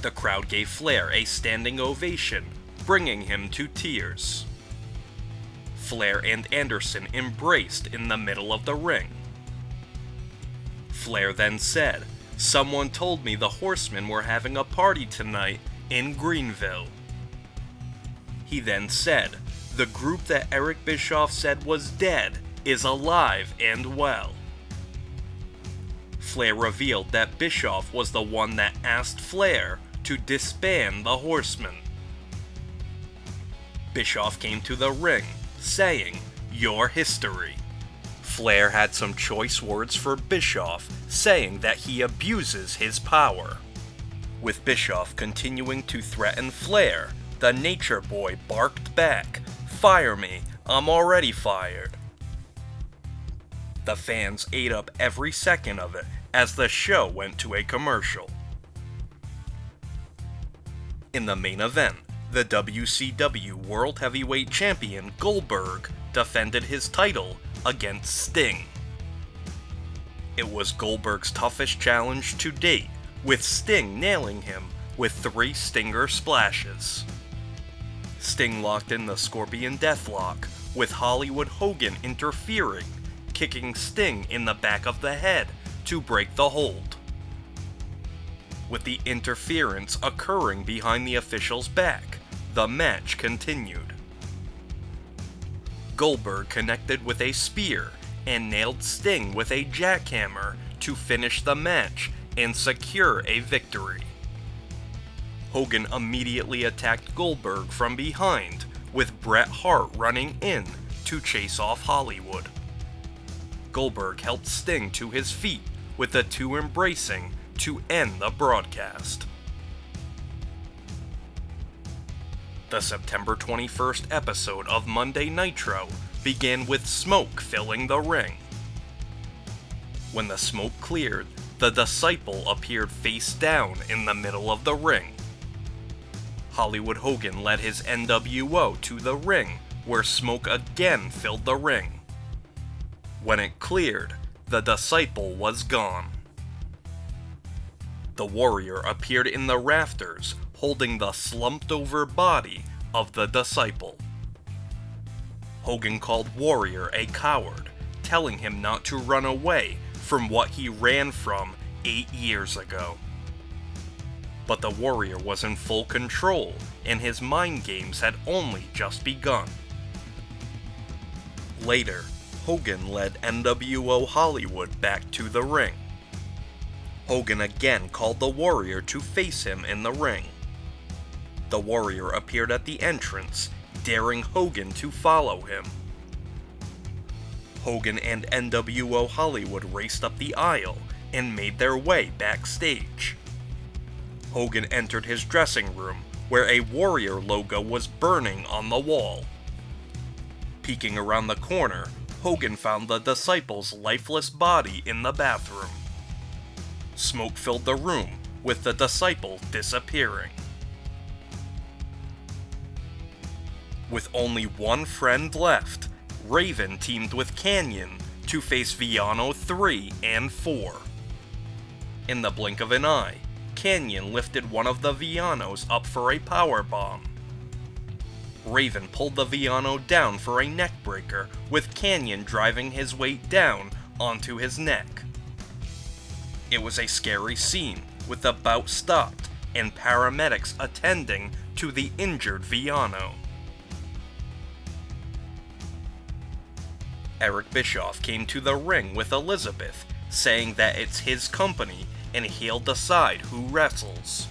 A: The crowd gave Flair a standing ovation, bringing him to tears. Flair and Anderson embraced in the middle of the ring. Flair then said, "Someone told me the Horsemen were having a party tonight in Greenville." He then said, "The group that Eric Bischoff said was dead is alive and well." Flair revealed that Bischoff was the one that asked Flair to disband the Horsemen. Bischoff came to the ring, saying, "Your history." Flair had some choice words for Bischoff, saying that he abuses his power. With Bischoff continuing to threaten Flair, the Nature Boy barked back, "Fire me, I'm already fired." The fans ate up every second of it as the show went to a commercial. In the main event, the WCW World Heavyweight Champion Goldberg defended his title against Sting. It was Goldberg's toughest challenge to date, with Sting nailing him with 3 Stinger splashes. Sting locked in the Scorpion Deathlock, with Hollywood Hogan interfering, kicking Sting in the back of the head to break the hold. With the interference occurring behind the official's back, the match continued. Goldberg connected with a spear and nailed Sting with a jackhammer to finish the match and secure a victory. Hogan immediately attacked Goldberg from behind, with Bret Hart running in to chase off Hollywood. Goldberg helped Sting to his feet, with the two embracing to end the broadcast. The September 21st episode of Monday Nitro began with smoke filling the ring. When the smoke cleared, the Disciple appeared face down in the middle of the ring. Hollywood Hogan led his NWO to the ring, where smoke again filled the ring. When it cleared, the Disciple was gone. The Warrior appeared in the rafters, holding the slumped-over body of the Disciple. Hogan called Warrior a coward, telling him not to run away from what he ran from 8 years ago. But the Warrior was in full control, and his mind games had only just begun. Later, Hogan led NWO Hollywood back to the ring. Hogan again called the Warrior to face him in the ring. The Warrior appeared at the entrance, daring Hogan to follow him. Hogan and NWO Hollywood raced up the aisle and made their way backstage. Hogan entered his dressing room, where a Warrior logo was burning on the wall. Peeking around the corner, Hogan found the Disciple's lifeless body in the bathroom. Smoke filled the room, with the Disciple disappearing. With only one friend left, Raven teamed with Kanyon to face Villano 3 and 4. In the blink of an eye, Kanyon lifted one of the Villanos up for a powerbomb. Raven pulled the Villano down for a neckbreaker, with Kanyon driving his weight down onto his neck. It was a scary scene, with the bout stopped and paramedics attending to the injured Villano. Eric Bischoff came to the ring with Elizabeth, saying that it's his company and he'll decide who wrestles.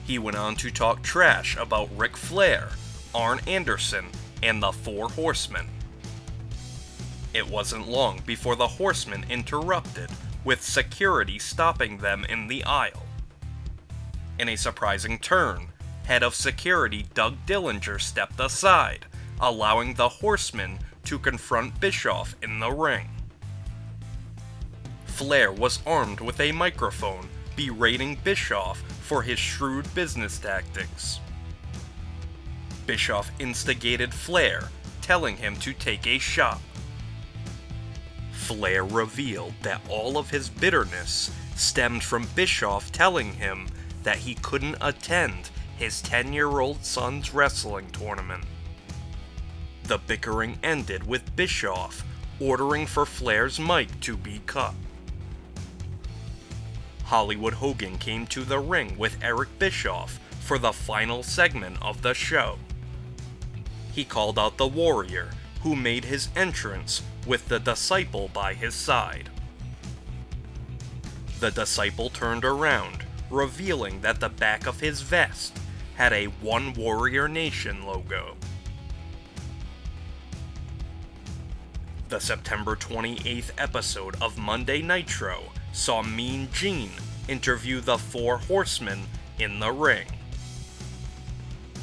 A: He went on to talk trash about Ric Flair, Arn Anderson, and the Four Horsemen. It wasn't long before the Horsemen interrupted, with security stopping them in the aisle. In a surprising turn, head of security Doug Dillinger stepped aside, allowing the Horsemen to confront Bischoff in the ring. Flair was armed with a microphone, berating Bischoff for his shrewd business tactics. Bischoff instigated Flair, telling him to take a shot. Flair revealed that all of his bitterness stemmed from Bischoff telling him that he couldn't attend his 10-year-old son's wrestling tournament. The bickering ended with Bischoff ordering for Flair's mic to be cut. Hollywood Hogan came to the ring with Eric Bischoff for the final segment of the show. He called out the Warrior, who made his entrance with the Disciple by his side. The Disciple turned around, revealing that the back of his vest had a One Warrior Nation logo. The September 28th episode of Monday Nitro saw Mean Gene interview the Four Horsemen in the ring.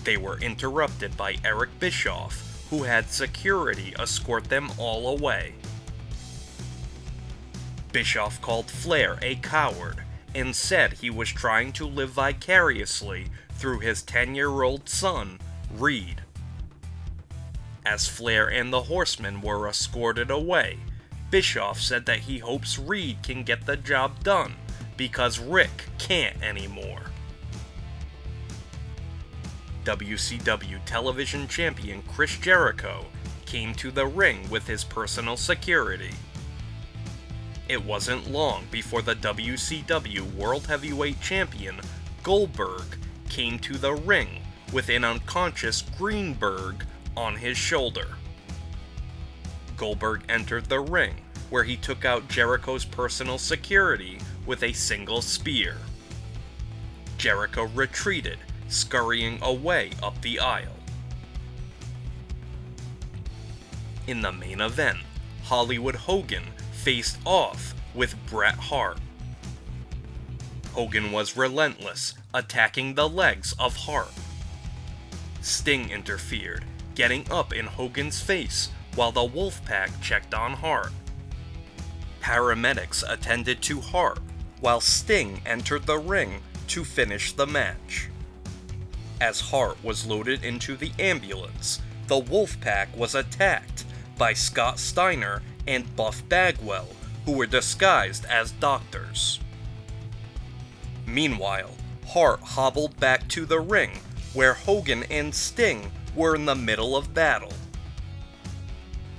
A: They were interrupted by Eric Bischoff, who had security escort them all away. Bischoff called Flair a coward and said he was trying to live vicariously through his 10-year-old son, Reed. As Flair and the Horsemen were escorted away, Bischoff said that he hopes Reed can get the job done because Rick can't anymore. WCW television champion Chris Jericho came to the ring with his personal security. It wasn't long before the WCW World Heavyweight Champion Goldberg came to the ring with an unconscious Greenberg on his shoulder. Goldberg entered the ring, where he took out Jericho's personal security with a single spear. Jericho retreated, scurrying away up the aisle. In the main event, Hollywood Hogan faced off with Bret Hart. Hogan was relentless, attacking the legs of Hart. Sting interfered, getting up in Hogan's face while the Wolfpack checked on Hart. Paramedics attended to Hart, while Sting entered the ring to finish the match. As Hart was loaded into the ambulance, the Wolfpack was attacked by Scott Steiner and Buff Bagwell, who were disguised as doctors. Meanwhile, Hart hobbled back to the ring, where Hogan and Sting were in the middle of battle.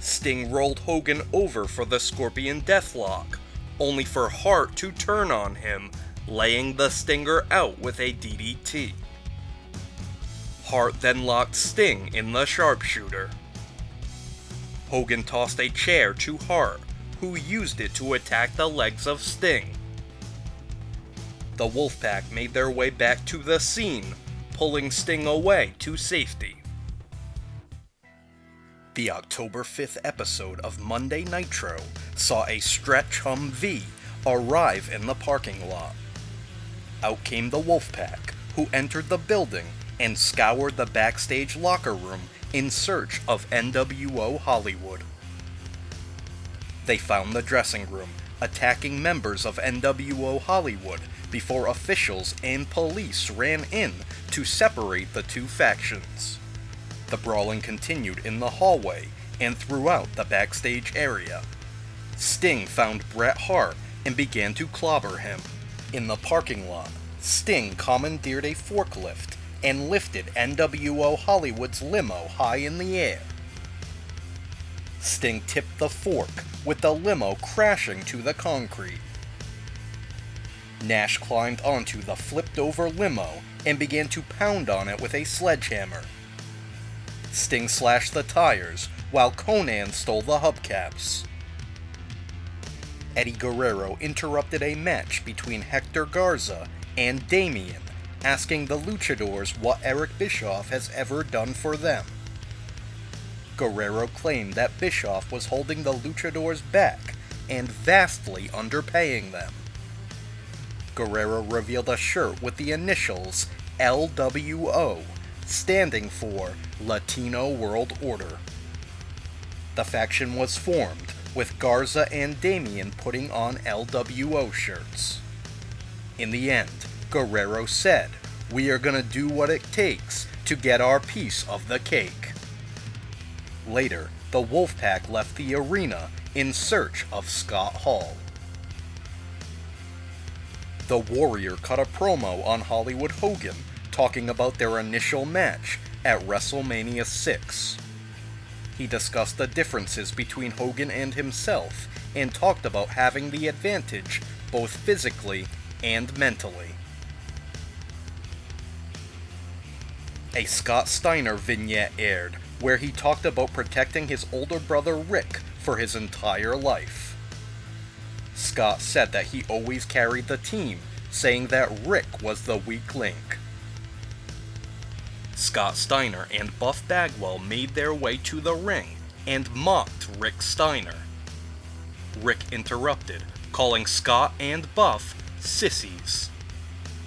A: Sting rolled Hogan over for the Scorpion Deathlock, only for Hart to turn on him, laying the Stinger out with a DDT. Hart then locked Sting in the sharpshooter. Hogan tossed a chair to Hart, who used it to attack the legs of Sting. The Wolfpack made their way back to the scene, pulling Sting away to safety. The October 5th episode of Monday Nitro saw a stretch Humvee arrive in the parking lot. Out came the Wolfpack, who entered the building and scoured the backstage locker room in search of NWO Hollywood. They found the dressing room, attacking members of NWO Hollywood before officials and police ran in to separate the two factions. The brawling continued in the hallway and throughout the backstage area. Sting found Bret Hart and began to clobber him. In the parking lot, Sting commandeered a forklift and lifted NWO Hollywood's limo high in the air. Sting tipped the fork, with the limo crashing to the concrete. Nash climbed onto the flipped-over limo and began to pound on it with a sledgehammer. Sting slashed the tires, while Conan stole the hubcaps. Eddie Guerrero interrupted a match between Hector Garza and Damien, asking the Luchadors what Eric Bischoff has ever done for them. Guerrero claimed that Bischoff was holding the Luchadors back and vastly underpaying them. Guerrero revealed a shirt with the initials LWO, standing for Latino World Order. The faction was formed, with Garza and Damien putting on LWO shirts. In the end, Guerrero said, "We are gonna do what it takes to get our piece of the cake." Later, the Wolfpack left the arena in search of Scott Hall. The Warrior cut a promo on Hollywood Hogan, talking about their initial match at WrestleMania 6. He discussed the differences between Hogan and himself, and talked about having the advantage both physically and mentally. A Scott Steiner vignette aired, where he talked about protecting his older brother Rick for his entire life. Scott said that he always carried the team, saying that Rick was the weak link. Scott Steiner and Buff Bagwell made their way to the ring and mocked Rick Steiner. Rick interrupted, calling Scott and Buff sissies.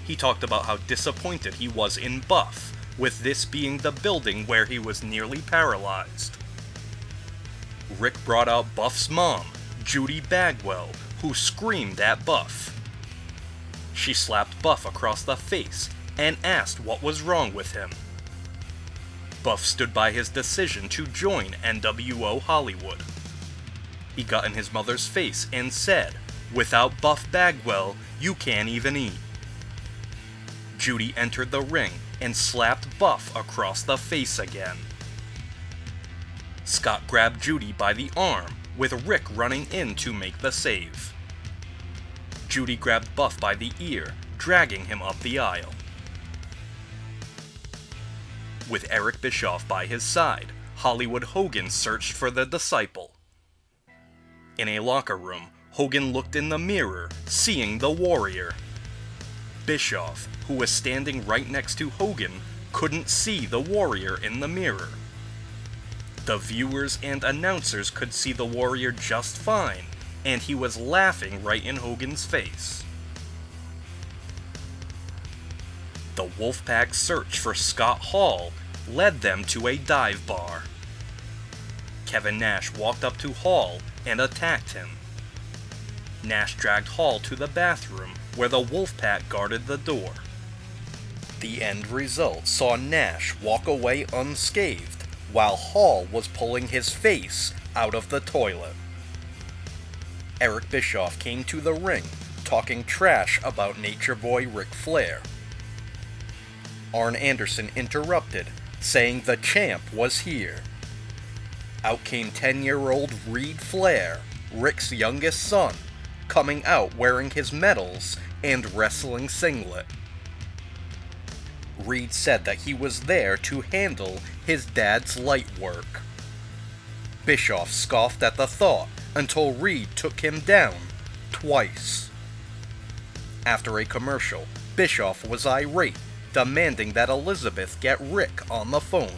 A: He talked about how disappointed he was in Buff, with this being the building where he was nearly paralyzed. Rick brought out Buff's mom, Judy Bagwell, who screamed at Buff. She slapped Buff across the face and asked what was wrong with him. Buff stood by his decision to join NWO Hollywood. He got in his mother's face and said, "Without Buff Bagwell, you can't even eat." Judy entered the ring and slapped Buff across the face again. Scott grabbed Judy by the arm, with Rick running in to make the save. Judy grabbed Buff by the ear, dragging him up the aisle. With Eric Bischoff by his side, Hollywood Hogan searched for the Disciple. In a locker room, Hogan looked in the mirror, seeing the Warrior. Bischoff, who was standing right next to Hogan, couldn't see the Warrior in the mirror. The viewers and announcers could see the Warrior just fine, and he was laughing right in Hogan's face. The Wolfpack's search for Scott Hall led them to a dive bar. Kevin Nash walked up to Hall and attacked him. Nash dragged Hall to the bathroom, where the Wolfpack guarded the door. The end result saw Nash walk away unscathed, while Hall was pulling his face out of the toilet. Eric Bischoff came to the ring, talking trash about Nature Boy Ric Flair. Arn Anderson interrupted, saying the champ was here. Out came 10-year-old Reed Flair, Ric's youngest son, coming out wearing his medals and wrestling singlet. Reed said that he was there to handle his dad's light work. Bischoff scoffed at the thought until Reed took him down twice. After a commercial, Bischoff was irate, demanding that Elizabeth get Rick on the phone.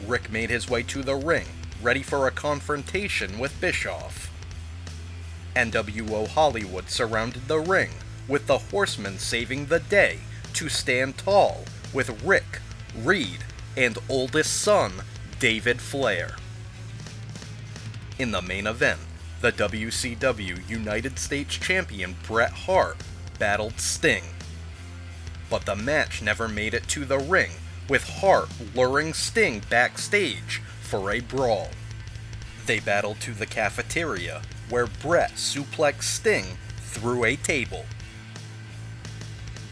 A: Rick made his way to the ring, ready for a confrontation with Bischoff. NWO Hollywood surrounded the ring, with the Horsemen saving the day to stand tall with Rick, Reed, and oldest son, David Flair. In the main event, the WCW United States Champion Bret Hart battled Sting. But the match never made it to the ring, with Hart luring Sting backstage for a brawl. They battled to the cafeteria, where Bret suplexed Sting through a table.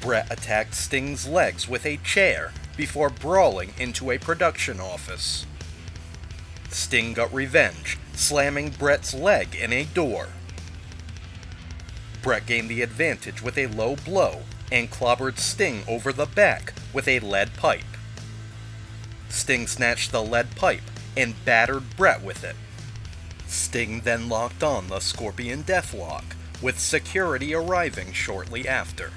A: Bret attacked Sting's legs with a chair before brawling into a production office. Sting got revenge, slamming Bret's leg in a door. Bret gained the advantage with a low blow and clobbered Sting over the back with a lead pipe. Sting snatched the lead pipe and battered Bret with it. Sting then locked on the Scorpion Deathlock, with security arriving shortly after.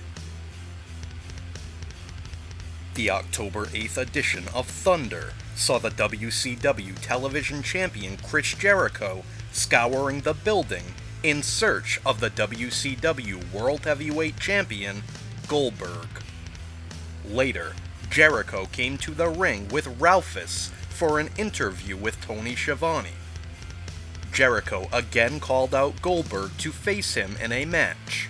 A: The October 8th edition of Thunder saw the WCW television champion Chris Jericho scouring the building in search of the WCW World Heavyweight Champion Goldberg. Later, Jericho came to the ring with Ralphus for an interview with Tony Schiavone. Jericho again called out Goldberg to face him in a match.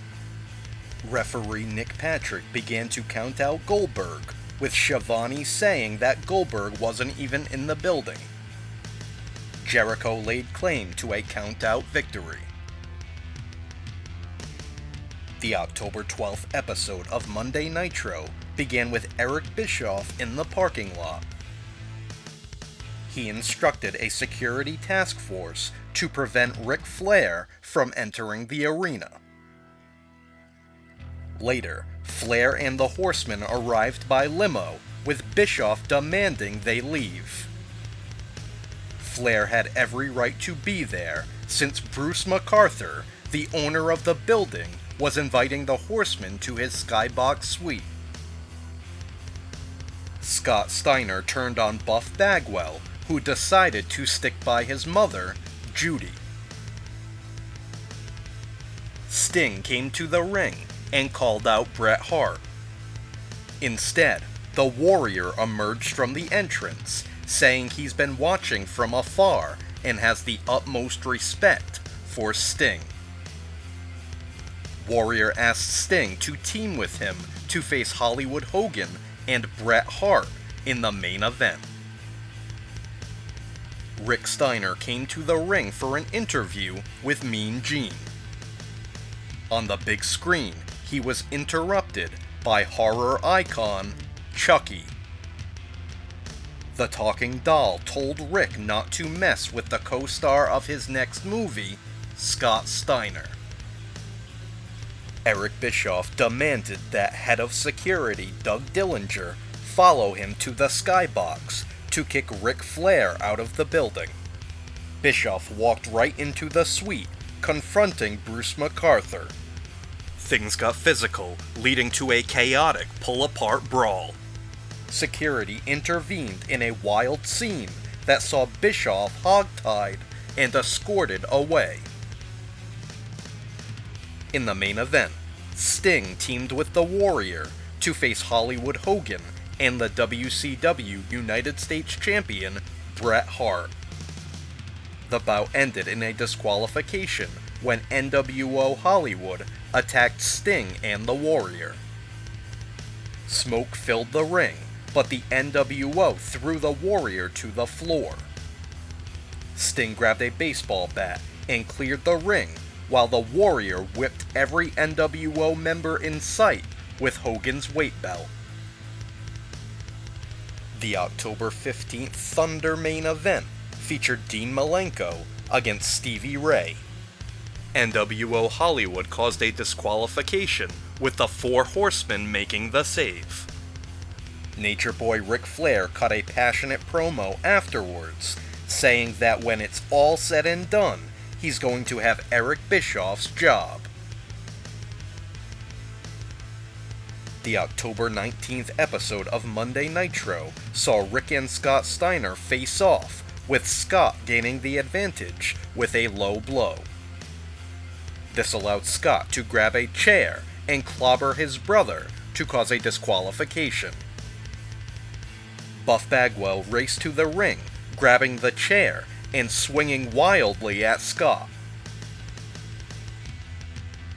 A: Referee Nick Patrick began to count out Goldberg, with Schiavone saying that Goldberg wasn't even in the building. Jericho laid claim to a count-out victory. The October 12th episode of Monday Nitro began with Eric Bischoff in the parking lot. He instructed a security task force to prevent Ric Flair from entering the arena. Later, Flair and the Horsemen arrived by limo, with Bischoff demanding they leave. Flair had every right to be there, since Bruce MacArthur, the owner of the building, was inviting the Horsemen to his skybox suite. Scott Steiner turned on Buff Bagwell, who decided to stick by his mother, Judy. Sting came to the ring and called out Bret Hart. Instead, the Warrior emerged from the entrance, saying he's been watching from afar and has the utmost respect for Sting. Warrior asked Sting to team with him to face Hollywood Hogan and Bret Hart in the main event. Rick Steiner came to the ring for an interview with Mean Gene. On the big screen, he was interrupted by horror icon Chucky. The talking doll told Rick not to mess with the co-star of his next movie, Scott Steiner. Eric Bischoff demanded that head of security Doug Dillinger follow him to the skybox to kick Ric Flair out of the building. Bischoff walked right into the suite, confronting Bruce MacArthur. Things got physical, leading to a chaotic pull-apart brawl. Security intervened in a wild scene that saw Bischoff hogtied and escorted away. In the main event, Sting teamed with the Warrior to face Hollywood Hogan and the WCW United States Champion Bret Hart. The bout ended in a disqualification when NWO Hollywood attacked Sting and the Warrior. Smoke filled the ring, but the NWO threw the Warrior to the floor. Sting grabbed a baseball bat and cleared the ring, while the Warrior whipped every NWO member in sight with Hogan's weight belt. The October 15th Thunder main event featured Dean Malenko against Stevie Ray. NWO Hollywood caused a disqualification, with the Four Horsemen making the save. Nature Boy Ric Flair cut a passionate promo afterwards, saying that when it's all said and done, he's going to have Eric Bischoff's job. The October 19th episode of Monday Nitro saw Rick and Scott Steiner face off, with Scott gaining the advantage with a low blow. This allowed Scott to grab a chair and clobber his brother to cause a disqualification. Buff Bagwell raced to the ring, grabbing the chair and swinging wildly at Scott.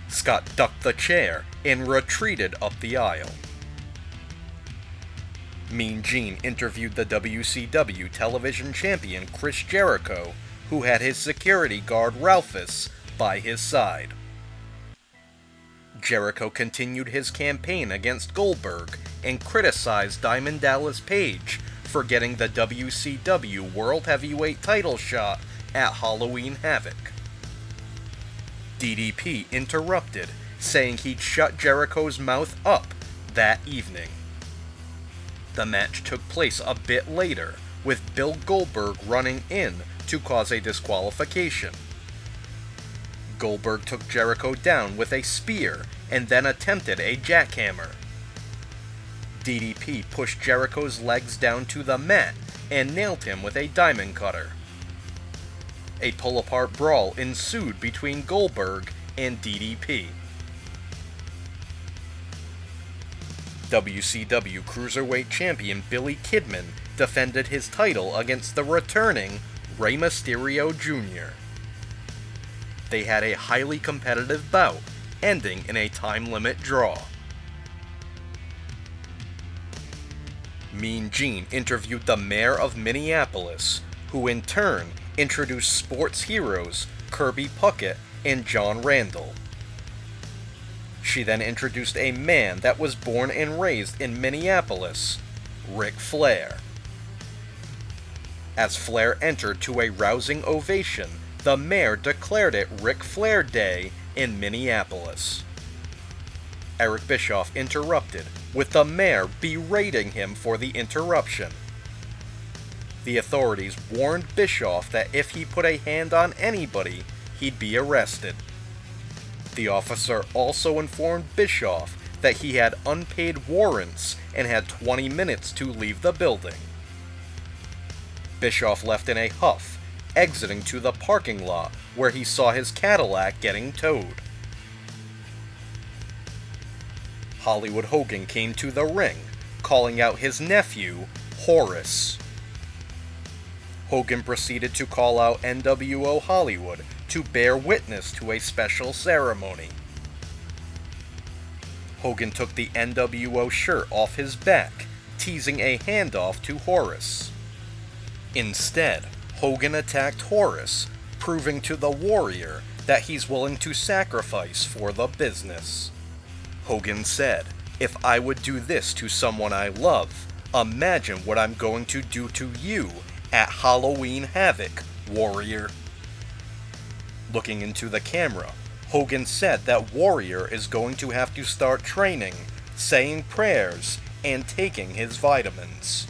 A: Scott ducked the chair and retreated up the aisle. Mean Gene interviewed the WCW television champion Chris Jericho, who had his security guard Ralphus by his side. Jericho continued his campaign against Goldberg and criticized Diamond Dallas Page for getting the WCW World Heavyweight title shot at Halloween Havoc. DDP interrupted, saying he'd shut Jericho's mouth up that evening. The match took place a bit later, with Bill Goldberg running in to cause a disqualification. Goldberg took Jericho down with a spear and then attempted a jackhammer. DDP pushed Jericho's legs down to the mat and nailed him with a diamond cutter. A pull-apart brawl ensued between Goldberg and DDP. WCW Cruiserweight Champion Billy Kidman defended his title against the returning Rey Mysterio Jr. They had a highly competitive bout, ending in a time-limit draw. Mean Gene interviewed the mayor of Minneapolis, who in turn introduced sports heroes Kirby Puckett and John Randall. She then introduced a man that was born and raised in Minneapolis, Ric Flair. As Flair entered to a rousing ovation, the mayor declared it Ric Flair Day in Minneapolis. Eric Bischoff interrupted, with the mayor berating him for the interruption. The authorities warned Bischoff that if he put a hand on anybody, he'd be arrested. The officer also informed Bischoff that he had unpaid warrants and had 20 minutes to leave the building. Bischoff left in a huff, exiting to the parking lot where he saw his Cadillac getting towed. Hollywood Hogan came to the ring, calling out his nephew, Horace. Hogan proceeded to call out NWO Hollywood to bear witness to a special ceremony. Hogan took the NWO shirt off his back, teasing a handoff to Horace. Instead, Hogan attacked Horace, proving to the Warrior that he's willing to sacrifice for the business. Hogan said, "If I would do this to someone I love, imagine what I'm going to do to you at Halloween Havoc, Warrior." Looking into the camera, Hogan said that Warrior is going to have to start training, saying prayers, and taking his vitamins.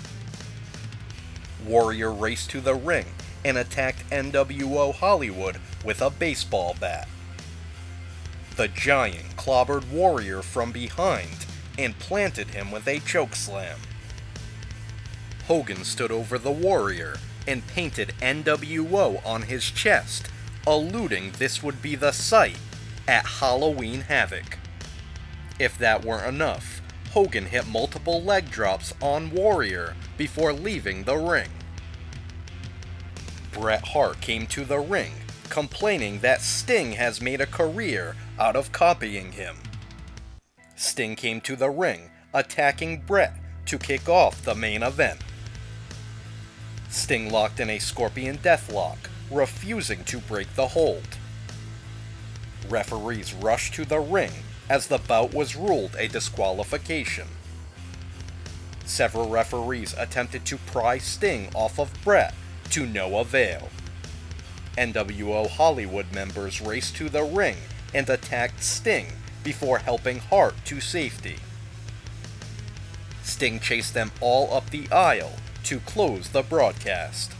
A: Warrior raced to the ring and attacked NWO Hollywood with a baseball bat. The Giant clobbered Warrior from behind and planted him with a chokeslam. Hogan stood over the Warrior and painted NWO on his chest, alluding this would be the site at Halloween Havoc. If that weren't enough, Hogan hit multiple leg drops on Warrior before leaving the ring. Bret Hart came to the ring, complaining that Sting has made a career out of copying him. Sting came to the ring, attacking Bret to kick off the main event. Sting locked in a Scorpion Deathlock, refusing to break the hold. Referees rushed to the ring as the bout was ruled a disqualification. Several referees attempted to pry Sting off of Bret, to no avail. NWO Hollywood members raced to the ring and attacked Sting before helping Hart to safety. Sting chased them all up the aisle to close the broadcast.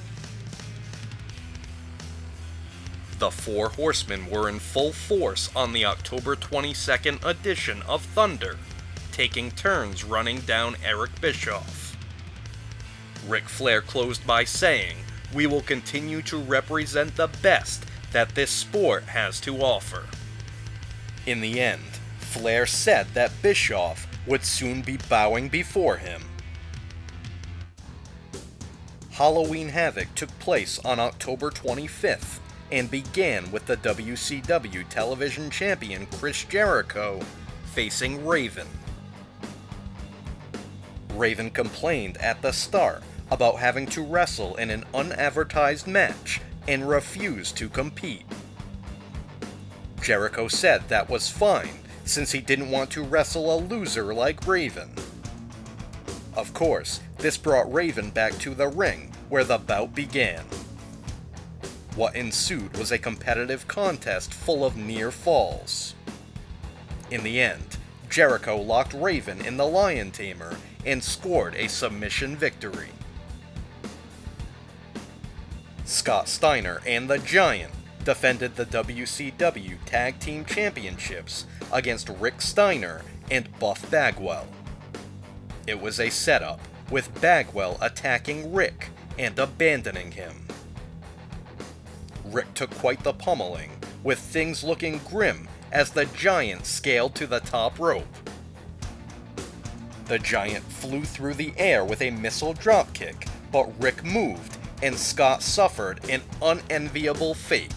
A: The Four Horsemen were in full force on the October 22nd edition of Thunder, taking turns running down Eric Bischoff. Ric Flair closed by saying, "We will continue to represent the best that this sport has to offer." In the end, Flair said that Bischoff would soon be bowing before him. Halloween Havoc took place on October 25th and began with the WCW television champion Chris Jericho facing Raven. Raven complained at the start about having to wrestle in an unadvertised match and refused to compete. Jericho said that was fine, since he didn't want to wrestle a loser like Raven. Of course, this brought Raven back to the ring, where the bout began. What ensued was a competitive contest full of near falls. In the end, Jericho locked Raven in the Lion Tamer and scored a submission victory. Scott Steiner and the Giant defended the WCW Tag Team Championships against Rick Steiner and Buff Bagwell. It was a setup, with Bagwell attacking Rick and abandoning him. Rick took quite the pummeling, with things looking grim as the Giant scaled to the top rope. The Giant flew through the air with a missile dropkick, but Rick moved, and Scott suffered an unenviable fate.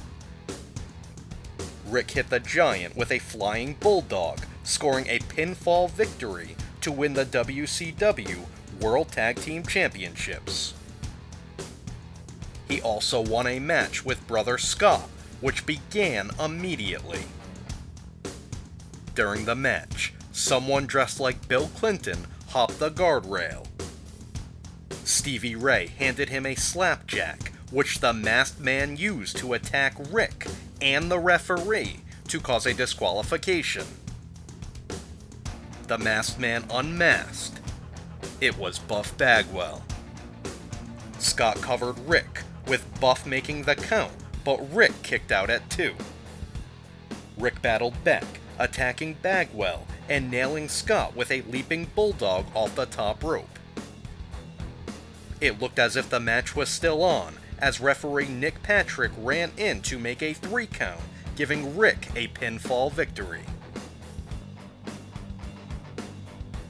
A: Rick hit the Giant with a flying bulldog, scoring a pinfall victory to win the WCW World Tag Team Championships. He also won a match with Brother Scott, which began immediately. During the match, someone dressed like Bill Clinton hopped the guardrail. Stevie Ray handed him a slapjack, which the masked man used to attack Rick and the referee to cause a disqualification. The masked man unmasked. It was Buff Bagwell. Scott covered Rick, with Buff making the count, but Rick kicked out at 2. Rick battled back, attacking Bagwell and nailing Scott with a leaping bulldog off the top rope. It looked as if the match was still on, as referee Nick Patrick ran in to make a 3 count, giving Rick a pinfall victory.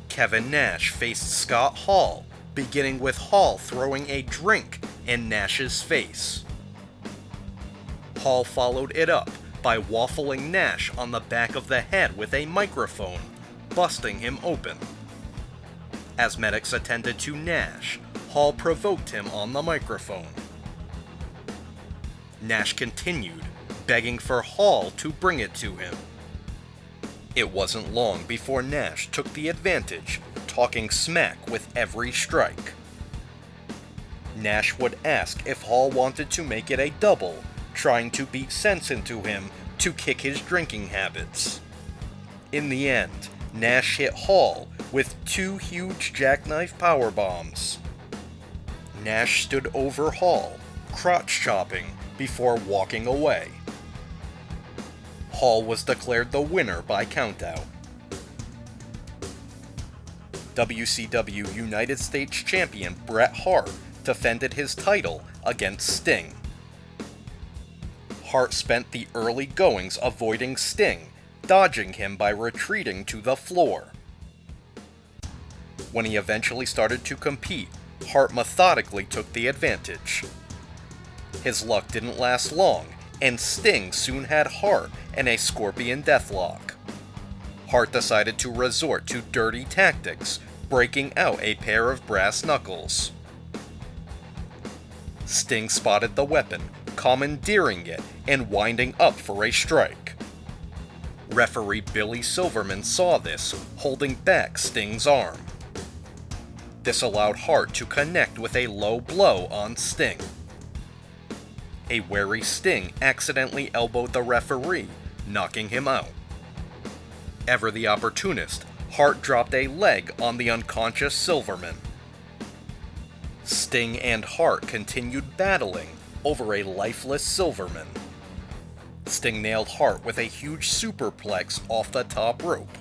A: Kevin Nash faced Scott Hall, beginning with Hall throwing a drink in Nash's face. Hall followed it up by waffling Nash on the back of the head with a microphone, busting him open. As medics attended to Nash, Hall provoked him on the microphone. Nash continued, begging for Hall to bring it to him. It wasn't long before Nash took the advantage, talking smack with every strike. Nash would ask if Hall wanted to make it a double, trying to beat sense into him to kick his drinking habits. In the end, Nash hit Hall with 2 huge jackknife powerbombs. Nash stood over Hall, crotch chopping, before walking away. Hall was declared the winner by countout. WCW United States Champion Bret Hart defended his title against Sting. Hart spent the early goings avoiding Sting, dodging him by retreating to the floor. When he eventually started to compete, Hart methodically took the advantage. His luck didn't last long, and Sting soon had Hart in a Scorpion Deathlock. Hart decided to resort to dirty tactics, breaking out a pair of brass knuckles. Sting spotted the weapon, commandeering it and winding up for a strike. Referee Billy Silverman saw this, holding back Sting's arm. This allowed Hart to connect with a low blow on Sting. A wary Sting accidentally elbowed the referee, knocking him out. Ever the opportunist, Hart dropped a leg on the unconscious Silverman. Sting and Hart continued battling over a lifeless Silverman. Sting nailed Hart with a huge superplex off the top rope.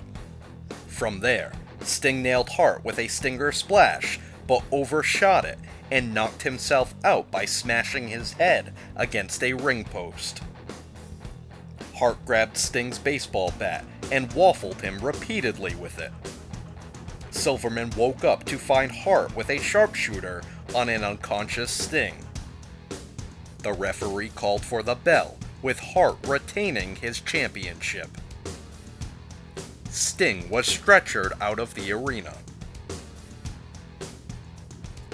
A: From there, Sting nailed Hart with a Stinger Splash, but overshot it and knocked himself out by smashing his head against a ring post. Hart grabbed Sting's baseball bat and waffled him repeatedly with it. Silverman woke up to find Hart with a sharpshooter on an unconscious Sting. The referee called for the bell, with Hart retaining his championship. Sting was stretchered out of the arena.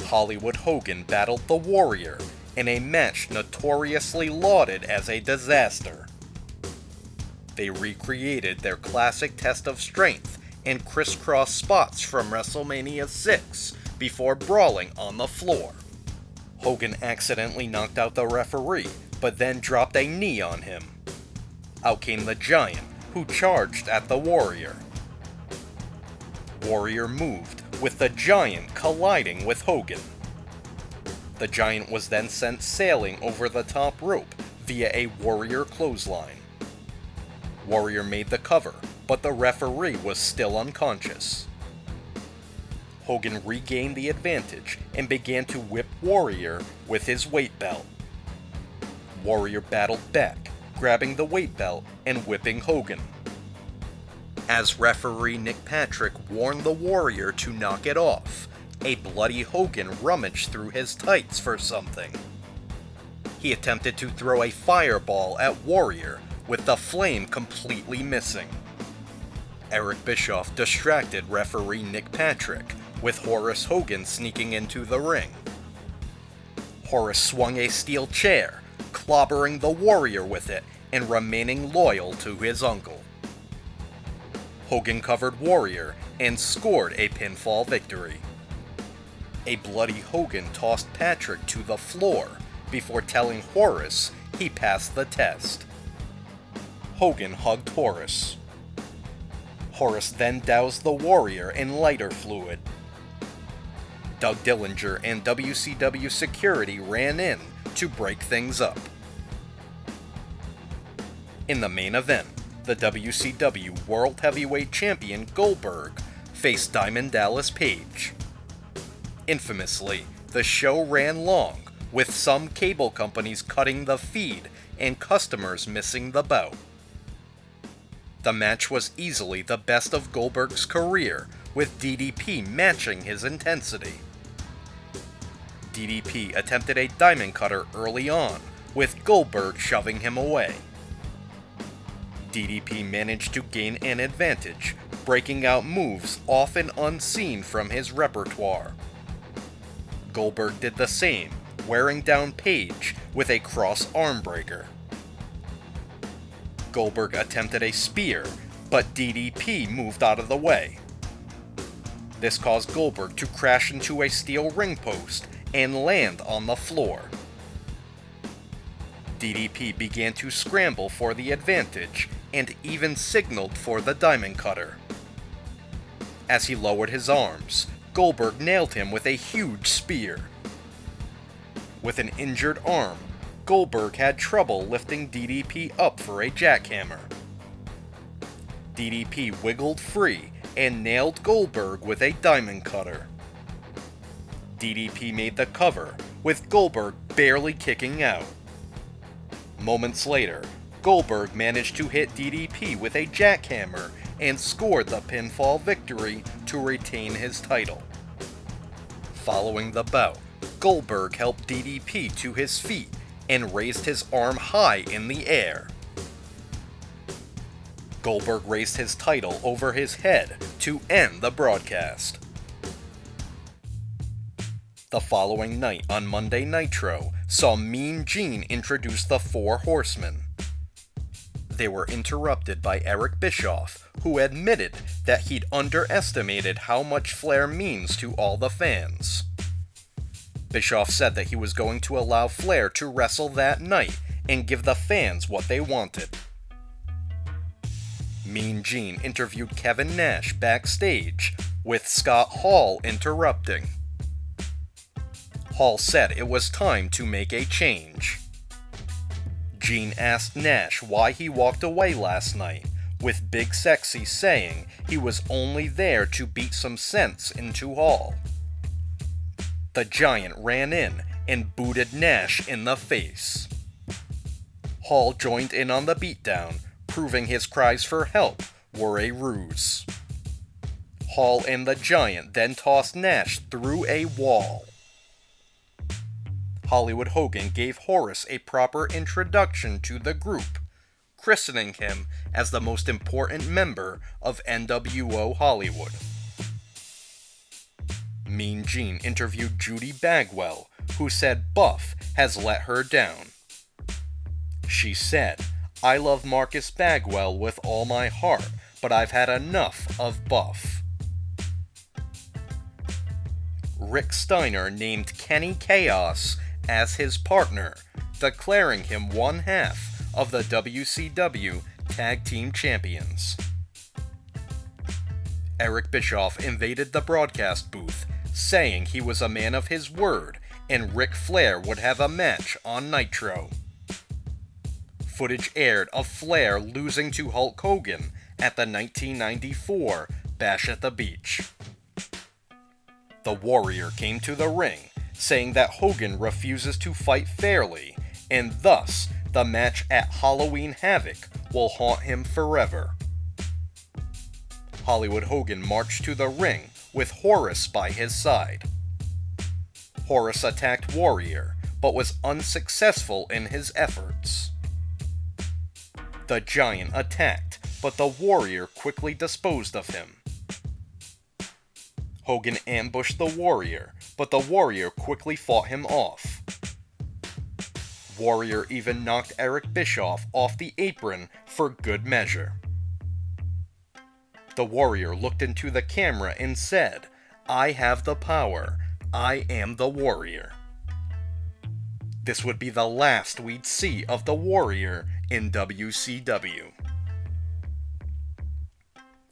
A: Hollywood Hogan battled the Warrior in a match notoriously lauded as a disaster. They recreated their classic test of strength and crisscross spots from WrestleMania 6 before brawling on the floor. Hogan accidentally knocked out the referee, but then dropped a knee on him. Out came the Giant, who charged at the Warrior. Warrior moved, with the Giant colliding with Hogan. The Giant was then sent sailing over the top rope via a Warrior clothesline. Warrior made the cover, but the referee was still unconscious. Hogan regained the advantage and began to whip Warrior with his weight belt. Warrior battled back, grabbing the weight belt and whipping Hogan. As referee Nick Patrick warned the Warrior to knock it off, a bloody Hogan rummaged through his tights for something. He attempted to throw a fireball at Warrior, with the flame completely missing. Eric Bischoff distracted referee Nick Patrick, with Horace Hogan sneaking into the ring. Horace swung a steel chair, clobbering the Warrior with it and remaining loyal to his uncle. Hogan covered Warrior and scored a pinfall victory. A bloody Hogan tossed Patrick to the floor before telling Horace he passed the test. Hogan hugged Horace. Horace then doused the Warrior in lighter fluid. Doug Dillinger and WCW security ran in to break things up. In the main event, the WCW World Heavyweight Champion Goldberg faced Diamond Dallas Page. Infamously, the show ran long, with some cable companies cutting the feed and customers missing the bout. The match was easily the best of Goldberg's career, with DDP matching his intensity. DDP attempted a diamond cutter early on, with Goldberg shoving him away. DDP managed to gain an advantage, breaking out moves often unseen from his repertoire. Goldberg did the same, wearing down Page with a cross arm breaker. Goldberg attempted a spear, but DDP moved out of the way. This caused Goldberg to crash into a steel ring post and land on the floor. DDP began to scramble for the advantage and even signaled for the diamond cutter. As he lowered his arms, Goldberg nailed him with a huge spear. With an injured arm, Goldberg had trouble lifting DDP up for a jackhammer. DDP wiggled free and nailed Goldberg with a diamond cutter. DDP made the cover, with Goldberg barely kicking out. Moments later, Goldberg managed to hit DDP with a jackhammer and scored the pinfall victory to retain his title. Following the bout, Goldberg helped DDP to his feet and raised his arm high in the air. Goldberg raised his title over his head to end the broadcast. The following night on Monday Nitro saw Mean Gene introduce the Four Horsemen. They were interrupted by Eric Bischoff, who admitted that he'd underestimated how much Flair means to all the fans. Bischoff said that he was going to allow Flair to wrestle that night and give the fans what they wanted. Mean Gene interviewed Kevin Nash backstage, with Scott Hall interrupting. Hall said it was time to make a change. Gene asked Nash why he walked away last night, with Big Sexy saying he was only there to beat some sense into Hall. The Giant ran in and booted Nash in the face. Hall joined in on the beatdown, proving his cries for help were a ruse. Hall and the Giant then tossed Nash through a wall. Hollywood Hogan gave Horace a proper introduction to the group, christening him as the most important member of NWO Hollywood. Mean Gene interviewed Judy Bagwell, who said Buff has let her down. She said, "I love Marcus Bagwell with all my heart, but I've had enough of Buff." Rick Steiner named Kenny Chaos as his partner, declaring him one half of the WCW Tag Team Champions. Eric Bischoff invaded the broadcast booth, saying he was a man of his word and Ric Flair would have a match on Nitro. Footage aired of Flair losing to Hulk Hogan at the 1994 Bash at the Beach. The Warrior came to the ring, saying that Hogan refuses to fight fairly, and thus the match at Halloween Havoc will haunt him forever. Hollywood Hogan marched to the ring with Horace by his side. Horace attacked Warrior, but was unsuccessful in his efforts. The Giant attacked, but the Warrior quickly disposed of him. Hogan ambushed the Warrior, but the Warrior quickly fought him off. Warrior even knocked Eric Bischoff off the apron for good measure. The Warrior looked into the camera and said, "I have the power. I am the Warrior." This would be the last we'd see of the Warrior in WCW.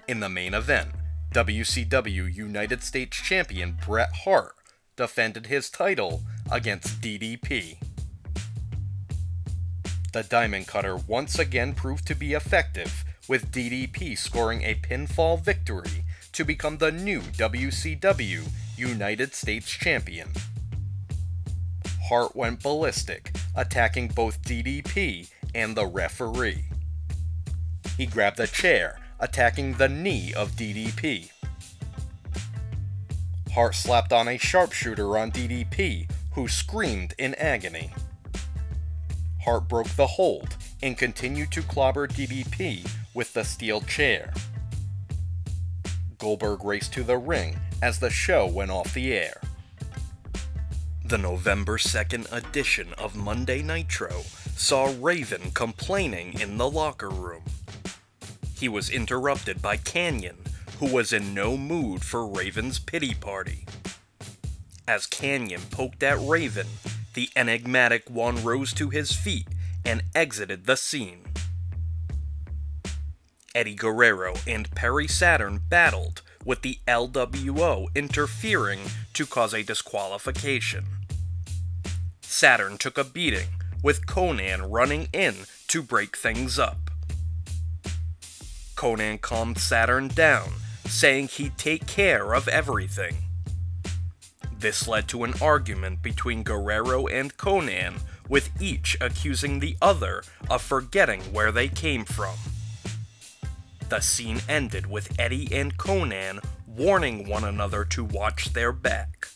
A: In the main event, WCW United States Champion Bret Hart defended his title against DDP. The Diamond Cutter once again proved to be effective, with DDP scoring a pinfall victory to become the new WCW United States Champion. Hart went ballistic, attacking both DDP and the referee. He grabbed a chair, attacking the knee of DDP. Hart slapped on a sharpshooter on DDP, who screamed in agony. Hart broke the hold and continued to clobber DDP with the steel chair. Goldberg raced to the ring as the show went off the air. The November 2nd edition of Monday Nitro saw Raven complaining in the locker room. He was interrupted by Kanyon, who was in no mood for Raven's pity party. As Kanyon poked at Raven, the enigmatic one rose to his feet and exited the scene. Eddie Guerrero and Perry Saturn battled, with the LWO interfering to cause a disqualification. Saturn took a beating, with Conan running in to break things up. Conan calmed Saturn down, saying he'd take care of everything. This led to an argument between Guerrero and Conan, with each accusing the other of forgetting where they came from. The scene ended with Eddie and Conan warning one another to watch their back.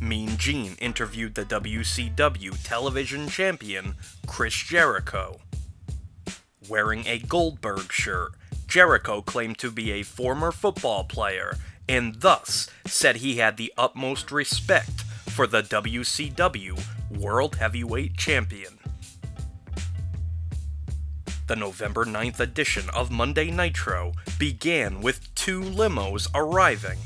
A: Mean Gene interviewed the WCW television champion Chris Jericho. Wearing a Goldberg shirt, Jericho claimed to be a former football player and thus said he had the utmost respect for the WCW World Heavyweight Champion. The November 9th edition of Monday Nitro began with 2 limos arriving.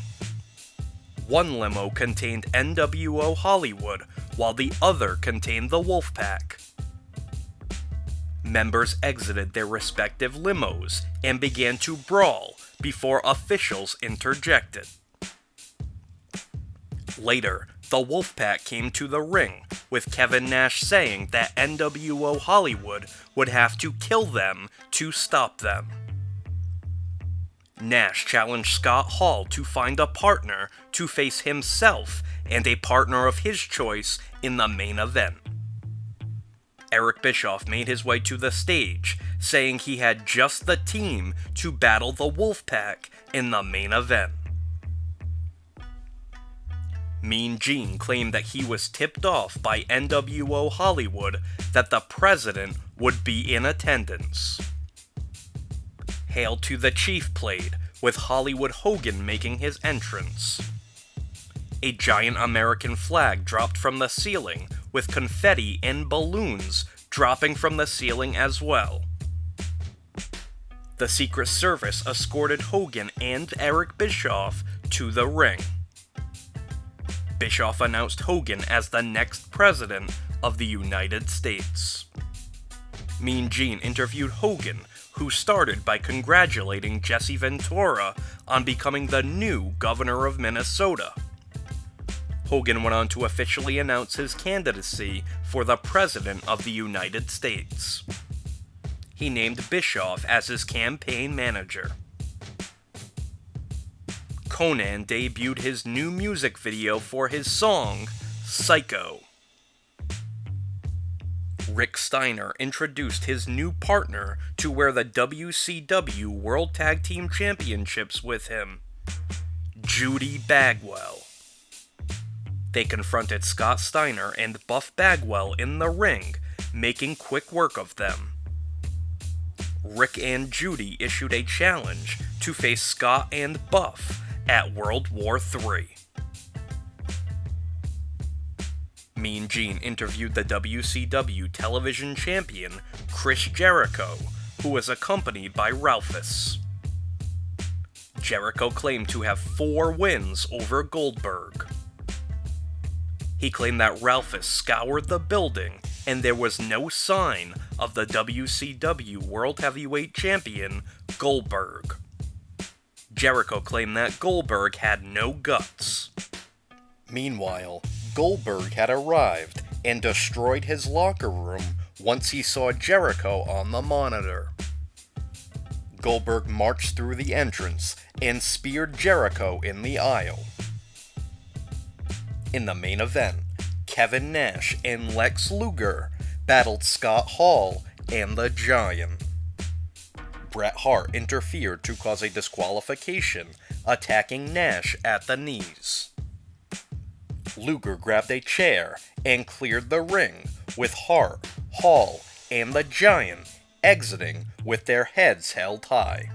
A: One limo contained NWO Hollywood, while the other contained the Wolfpack. Members exited their respective limos and began to brawl before officials interjected. Later, the Wolfpack came to the ring, with Kevin Nash saying that NWO Hollywood would have to kill them to stop them. Nash challenged Scott Hall to find a partner to face himself and a partner of his choice in the main event. Eric Bischoff made his way to the stage, saying he had just the team to battle the Wolfpack in the main event. Mean Gene claimed that he was tipped off by NWO Hollywood that the president would be in attendance. Hail to the Chief played, with Hollywood Hogan making his entrance. A giant American flag dropped from the ceiling, with confetti and balloons dropping from the ceiling as well. The Secret Service escorted Hogan and Eric Bischoff to the ring. Bischoff announced Hogan as the next president of the United States. Mean Gene interviewed Hogan, who started by congratulating Jesse Ventura on becoming the new governor of Minnesota. Hogan went on to officially announce his candidacy for the President of the United States. He named Bischoff as his campaign manager. Conan debuted his new music video for his song, Psycho. Rick Steiner introduced his new partner to wear the WCW World Tag Team Championships with him, Judy Bagwell. They confronted Scott Steiner and Buff Bagwell in the ring, making quick work of them. Rick and Judy issued a challenge to face Scott and Buff at World War III. Mean Gene interviewed the WCW television champion Chris Jericho, who was accompanied by Ralphus. Jericho claimed to have 4 wins over Goldberg. He claimed that Ralphus scoured the building and there was no sign of the WCW World Heavyweight Champion, Goldberg. Jericho claimed that Goldberg had no guts. Meanwhile, Goldberg had arrived and destroyed his locker room once he saw Jericho on the monitor. Goldberg marched through the entrance and speared Jericho in the aisle. In the main event, Kevin Nash and Lex Luger battled Scott Hall and the Giant. Bret Hart interfered to cause a disqualification, attacking Nash at the knees. Luger grabbed a chair and cleared the ring, with Hart, Hall, and the Giant exiting with their heads held high.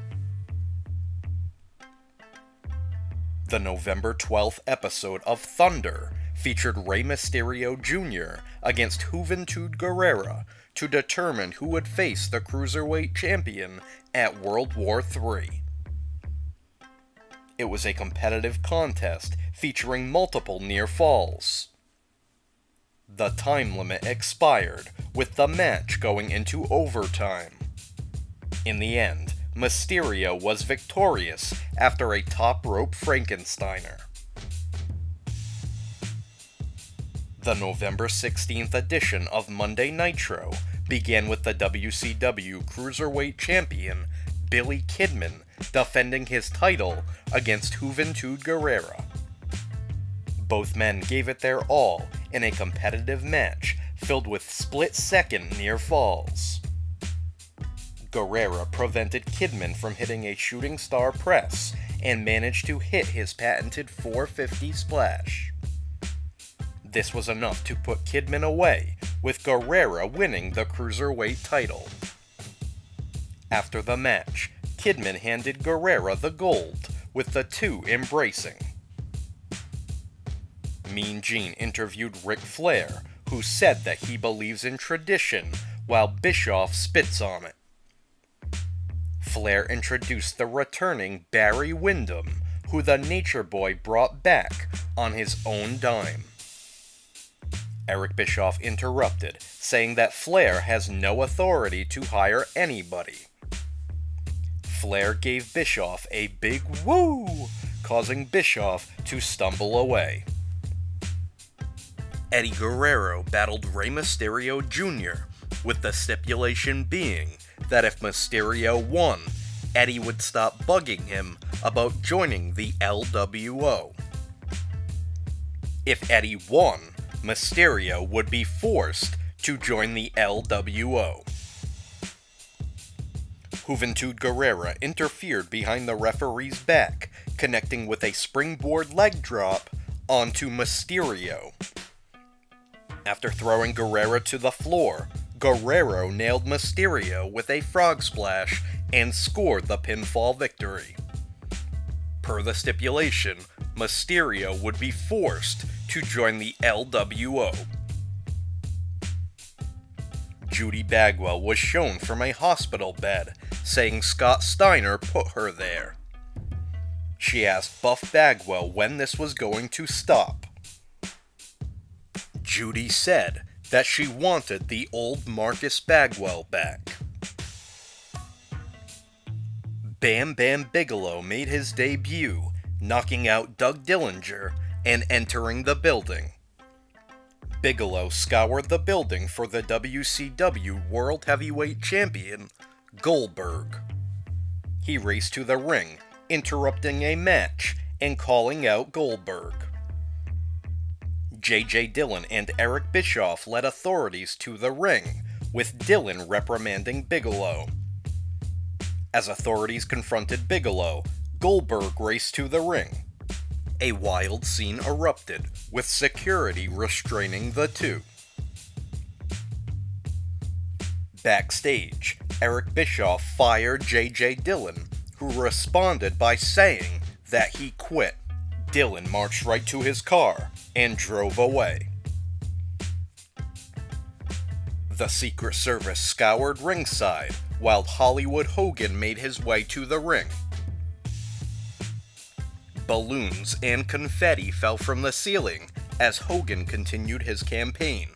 A: The November 12th episode of Thunder featured Rey Mysterio Jr. against Juventud Guerrera to determine who would face the Cruiserweight Champion at World War III. It was a competitive contest featuring multiple near falls. The time limit expired, with the match going into overtime. In the end, Mysterio was victorious after a top rope Frankensteiner. The November 16th edition of Monday Nitro began with the WCW Cruiserweight Champion, Billy Kidman, defending his title against Juventud Guerrera. Both men gave it their all in a competitive match filled with split-second near falls. Guerrera prevented Kidman from hitting a shooting star press and managed to hit his patented 450 splash. This was enough to put Kidman away, with Guerrera winning the Cruiserweight title. After the match, Kidman handed Guerrera the gold, with the two embracing. Mean Gene interviewed Ric Flair, who said that he believes in tradition while Bischoff spits on it. Flair introduced the returning Barry Windham, who the Nature Boy brought back on his own dime. Eric Bischoff interrupted, saying that Flair has no authority to hire anybody. Flair gave Bischoff a big woo, causing Bischoff to stumble away. Eddie Guerrero battled Rey Mysterio Jr., with the stipulation being that if Mysterio won, Eddie would stop bugging him about joining the LWO. If Eddie won, Mysterio would be forced to join the LWO. Juventud Guerrera interfered behind the referee's back, connecting with a springboard leg drop onto Mysterio. After throwing Guerrera to the floor, Guerrero nailed Mysterio with a frog splash and scored the pinfall victory. Per the stipulation, Mysterio would be forced to join the LWO. Judy Bagwell was shown from a hospital bed, saying Scott Steiner put her there. She asked Buff Bagwell when this was going to stop. Judy said that she wanted the old Marcus Bagwell back. Bam Bam Bigelow made his debut, knocking out Doug Dillinger and entering the building. Bigelow scoured the building for the WCW World Heavyweight Champion, Goldberg. He raced to the ring, interrupting a match and calling out Goldberg. J.J. Dillon and Eric Bischoff led authorities to the ring, with Dillon reprimanding Bigelow. As authorities confronted Bigelow, Goldberg raced to the ring. A wild scene erupted, with security restraining the two. Backstage, Eric Bischoff fired J.J. Dillon, who responded by saying that he quit. Dillon marched right to his car and drove away. The Secret Service scoured ringside, while Hollywood Hogan made his way to the ring. Balloons and confetti fell from the ceiling as Hogan continued his campaign.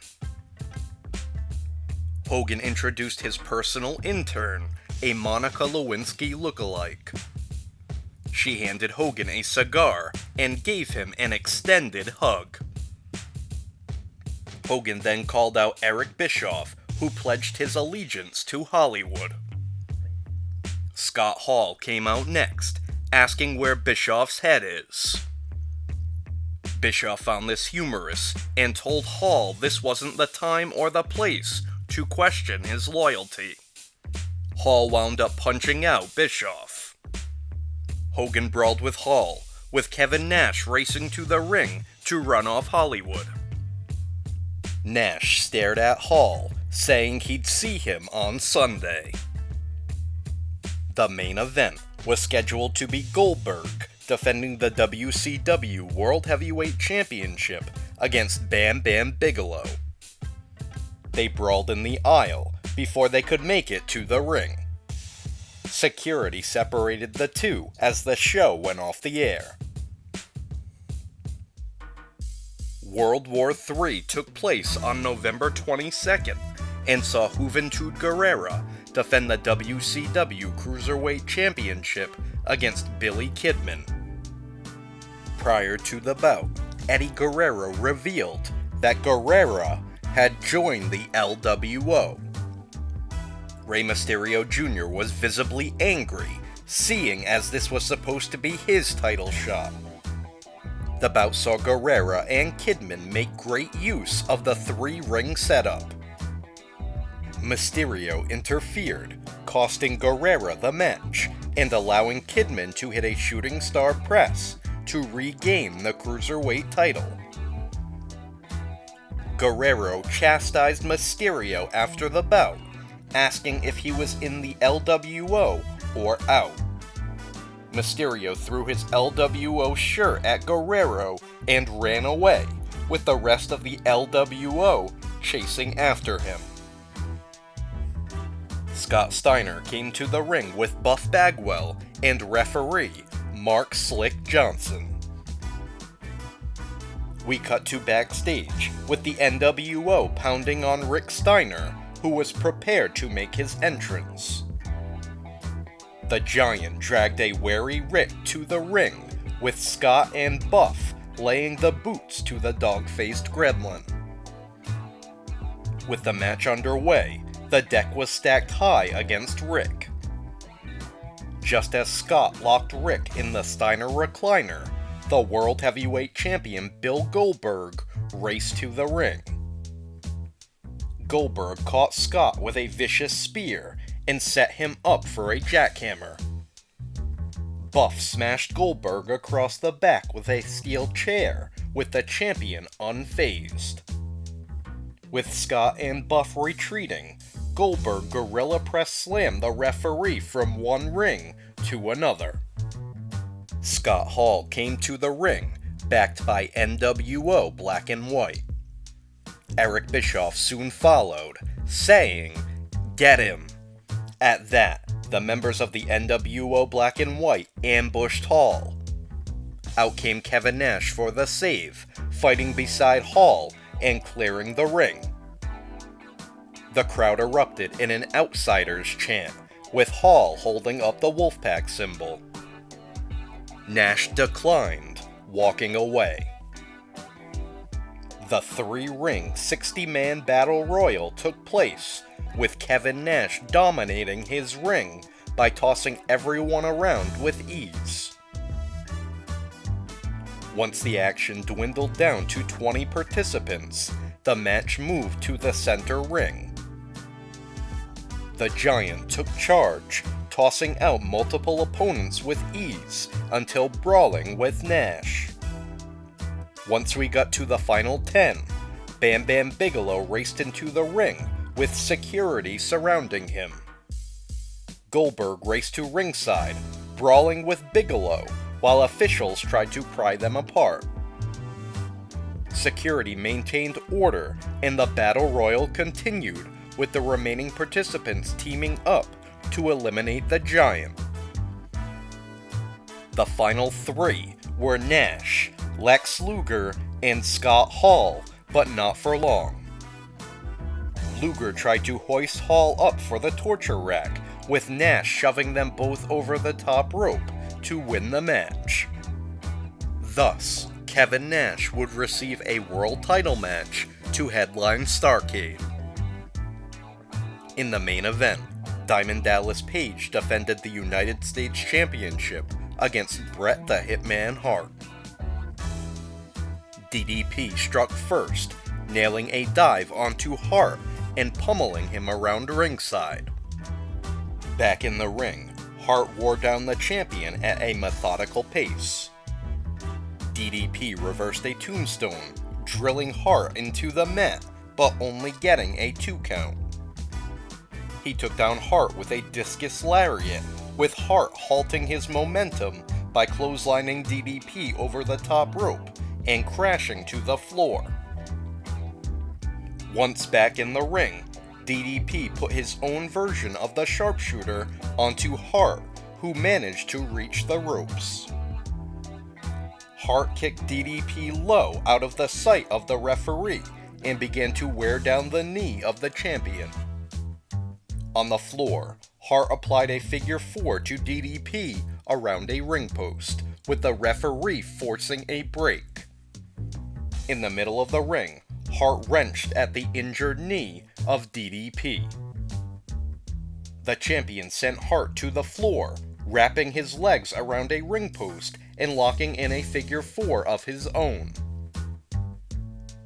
A: Hogan introduced his personal intern, a Monica Lewinsky lookalike. She handed Hogan a cigar and gave him an extended hug. Hogan then called out Eric Bischoff, who pledged his allegiance to Hollywood. Scott Hall came out next, asking where Bischoff's head is. Bischoff found this humorous and told Hall this wasn't the time or the place to question his loyalty. Hall wound up punching out Bischoff. Hogan brawled with Hall, with Kevin Nash racing to the ring to run off Hollywood. Nash stared at Hall, saying he'd see him on Sunday. The main event was scheduled to be Goldberg defending the WCW World Heavyweight Championship against Bam Bam Bigelow. They brawled in the aisle before they could make it to the ring. Security separated the two as the show went off the air. World War III took place on November 22nd and saw Juventud Guerrera defend the WCW Cruiserweight Championship against Billy Kidman. Prior to the bout, Eddie Guerrero revealed that Guerrera had joined the LWO. Rey Mysterio Jr. was visibly angry, seeing as this was supposed to be his title shot. The bout saw Guerrera and Kidman make great use of the three-ring setup. Mysterio interfered, costing Guerrera the match, and allowing Kidman to hit a shooting star press to regain the Cruiserweight title. Guerrero chastised Mysterio after the bout, asking if he was in the LWO or out. Mysterio threw his LWO shirt at Guerrero and ran away, with the rest of the LWO chasing after him. Scott Steiner came to the ring with Buff Bagwell and referee Mark Slick Johnson. We cut to backstage with the NWO pounding on Rick Steiner, who was prepared to make his entrance. The Giant dragged a wary Rick to the ring, with Scott and Buff laying the boots to the dog-faced gremlin. With the match underway, the deck was stacked high against Rick. Just as Scott locked Rick in the Steiner recliner, the World Heavyweight Champion Bill Goldberg raced to the ring. Goldberg caught Scott with a vicious spear and set him up for a jackhammer. Buff smashed Goldberg across the back with a steel chair, with the champion unfazed. With Scott and Buff retreating, Goldberg gorilla press slammed the referee from one ring to another. Scott Hall came to the ring, backed by NWO Black and White. Eric Bischoff soon followed, saying, "Get him." At that, the members of the NWO Black and White ambushed Hall. Out came Kevin Nash for the save, fighting beside Hall and clearing the ring. The crowd erupted in an Outsiders chant, with Hall holding up the Wolfpack symbol. Nash declined, walking away. The three-ring, 60-man battle royal took place, with Kevin Nash dominating his ring by tossing everyone around with ease. Once the action dwindled down to 20 participants, the match moved to the center ring. The Giant took charge, tossing out multiple opponents with ease until brawling with Nash. Once we got to the final 10, Bam Bam Bigelow raced into the ring with security surrounding him. Goldberg raced to ringside, brawling with Bigelow, while officials tried to pry them apart. Security maintained order, and the Battle Royal continued, with the remaining participants teaming up to eliminate the Giant. The final three were Nash, Lex Luger, and Scott Hall, but not for long. Luger tried to hoist Hall up for the torture rack, with Nash shoving them both over the top rope to win the match. Thus, Kevin Nash would receive a world title match to headline Starrcade. In the main event, Diamond Dallas Page defended the United States Championship against Bret the Hitman Hart. DDP struck first, nailing a dive onto Hart and pummeling him around ringside. Back in the ring, Hart wore down the champion at a methodical pace. DDP reversed a tombstone, drilling Hart into the mat, but only getting a 2 count. He took down Hart with a discus lariat, with Hart halting his momentum by clotheslining DDP over the top rope and crashing to the floor. Once back in the ring, DDP put his own version of the sharpshooter onto Hart, who managed to reach the ropes. Hart kicked DDP low out of the sight of the referee and began to wear down the knee of the champion. On the floor, Hart applied a figure 4 to DDP around a ring post, with the referee forcing a break. In the middle of the ring, Hart wrenched at the injured knee of DDP. The champion sent Hart to the floor, wrapping his legs around a ring post and locking in a figure 4 of his own.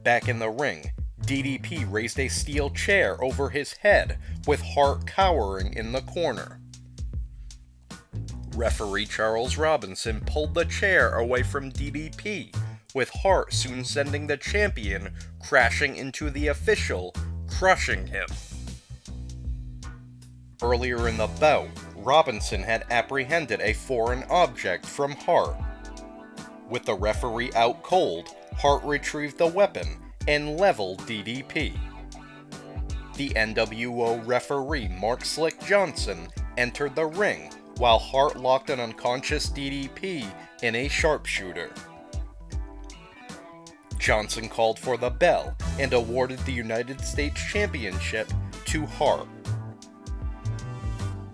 A: Back in the ring, DDP raised a steel chair over his head, with Hart cowering in the corner. Referee Charles Robinson pulled the chair away from DDP, with Hart soon sending the champion crashing into the official, crushing him. Earlier in the bout, Robinson had apprehended a foreign object from Hart. With the referee out cold, Hart retrieved the weapon and leveled DDP. The NWO referee Mark Slick Johnson entered the ring while Hart locked an unconscious DDP in a sharpshooter. Johnson called for the bell and awarded the United States Championship to Hart.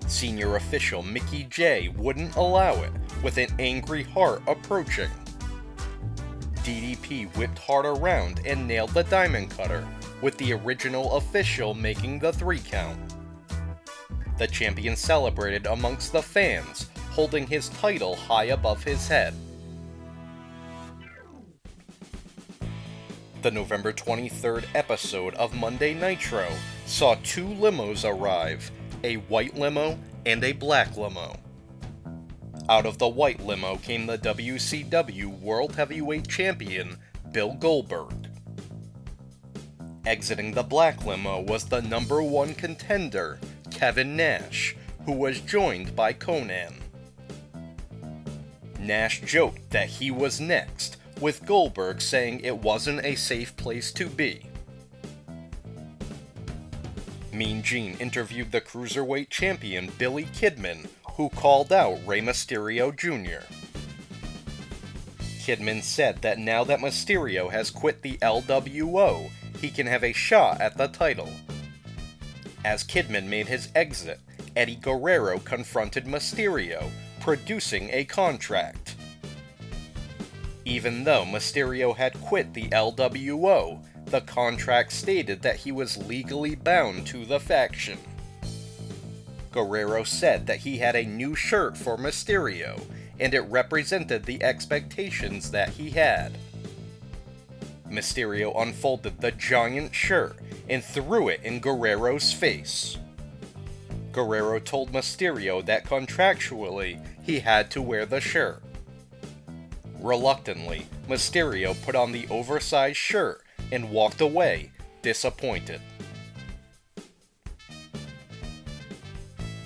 A: Senior official Mickey J wouldn't allow it, with an angry Hart approaching. DDP whipped Hart around and nailed the diamond cutter, with the original official making the 3 count. The champion celebrated amongst the fans, holding his title high above his head. The November 23rd episode of Monday Nitro saw 2 limos arrive, a white limo and a black limo. Out of the white limo came the WCW World Heavyweight Champion, Bill Goldberg. Exiting the black limo was the #1 contender, Kevin Nash, who was joined by Conan. Nash joked that he was next, with Goldberg saying it wasn't a safe place to be. Mean Gene interviewed the Cruiserweight Champion Billy Kidman, who called out Rey Mysterio Jr. Kidman said that now that Mysterio has quit the LWO, he can have a shot at the title. As Kidman made his exit, Eddie Guerrero confronted Mysterio, producing a contract. Even though Mysterio had quit the LWO, the contract stated that he was legally bound to the faction. Guerrero said that he had a new shirt for Mysterio, and it represented the expectations that he had. Mysterio unfolded the giant shirt and threw it in Guerrero's face. Guerrero told Mysterio that contractually he had to wear the shirt. Reluctantly, Mysterio put on the oversized shirt and walked away, disappointed.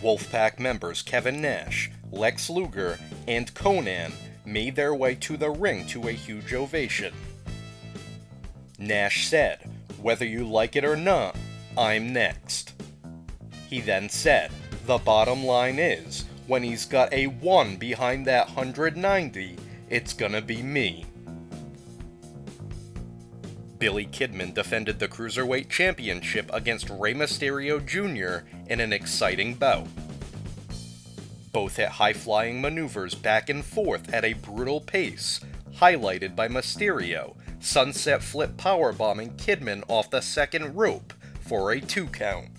A: Wolfpack members Kevin Nash, Lex Luger, and Conan made their way to the ring to a huge ovation. Nash said, "Whether you like it or not, I'm next." He then said, "The bottom line is, when he's got a 1 behind that 190, it's gonna be me." Billy Kidman defended the Cruiserweight Championship against Rey Mysterio Jr. in an exciting bout. Both hit high-flying maneuvers back and forth at a brutal pace, highlighted by Mysterio sunset flip powerbombing Kidman off the second rope for a 2 count.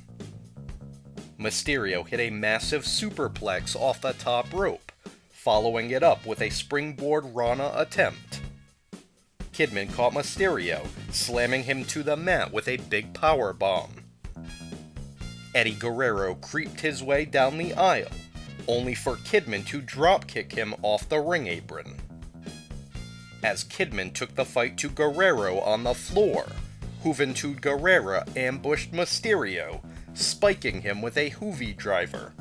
A: Mysterio hit a massive superplex off the top rope, following it up with a springboard Rana attempt. Kidman caught Mysterio, slamming him to the mat with a big powerbomb. Eddie Guerrero creeped his way down the aisle, only for Kidman to dropkick him off the ring apron. As Kidman took the fight to Guerrero on the floor, Juventud Guerrera ambushed Mysterio, spiking him with a Hoovy driver.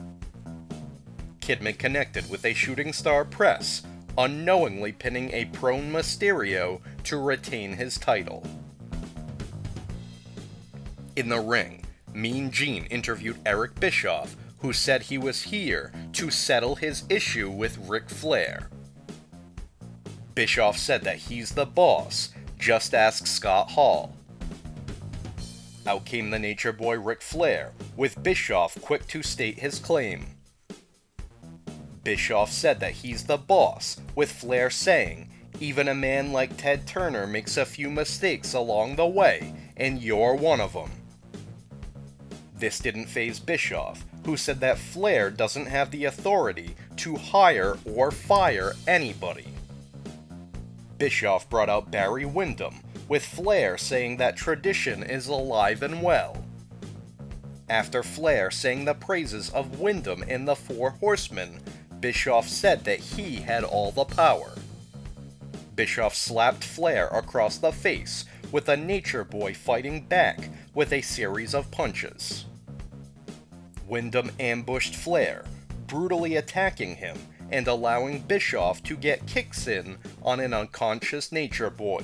A: Kidman connected with a shooting star press, unknowingly pinning a prone Mysterio to retain his title. In the ring, Mean Gene interviewed Eric Bischoff, who said he was here to settle his issue with Ric Flair. Bischoff said that he's the boss, just ask Scott Hall. Out came the Nature Boy Ric Flair, with Bischoff quick to state his claim. Bischoff said that he's the boss, with Flair saying, "Even a man like Ted Turner makes a few mistakes along the way, and you're one of them." This didn't faze Bischoff, who said that Flair doesn't have the authority to hire or fire anybody. Bischoff brought out Barry Windham, with Flair saying that tradition is alive and well. After Flair sang the praises of Windham and the Four Horsemen, Bischoff said that he had all the power. Bischoff slapped Flair across the face, with the Nature Boy fighting back with a series of punches. Windham ambushed Flair, brutally attacking him and allowing Bischoff to get kicks in on an unconscious Nature Boy.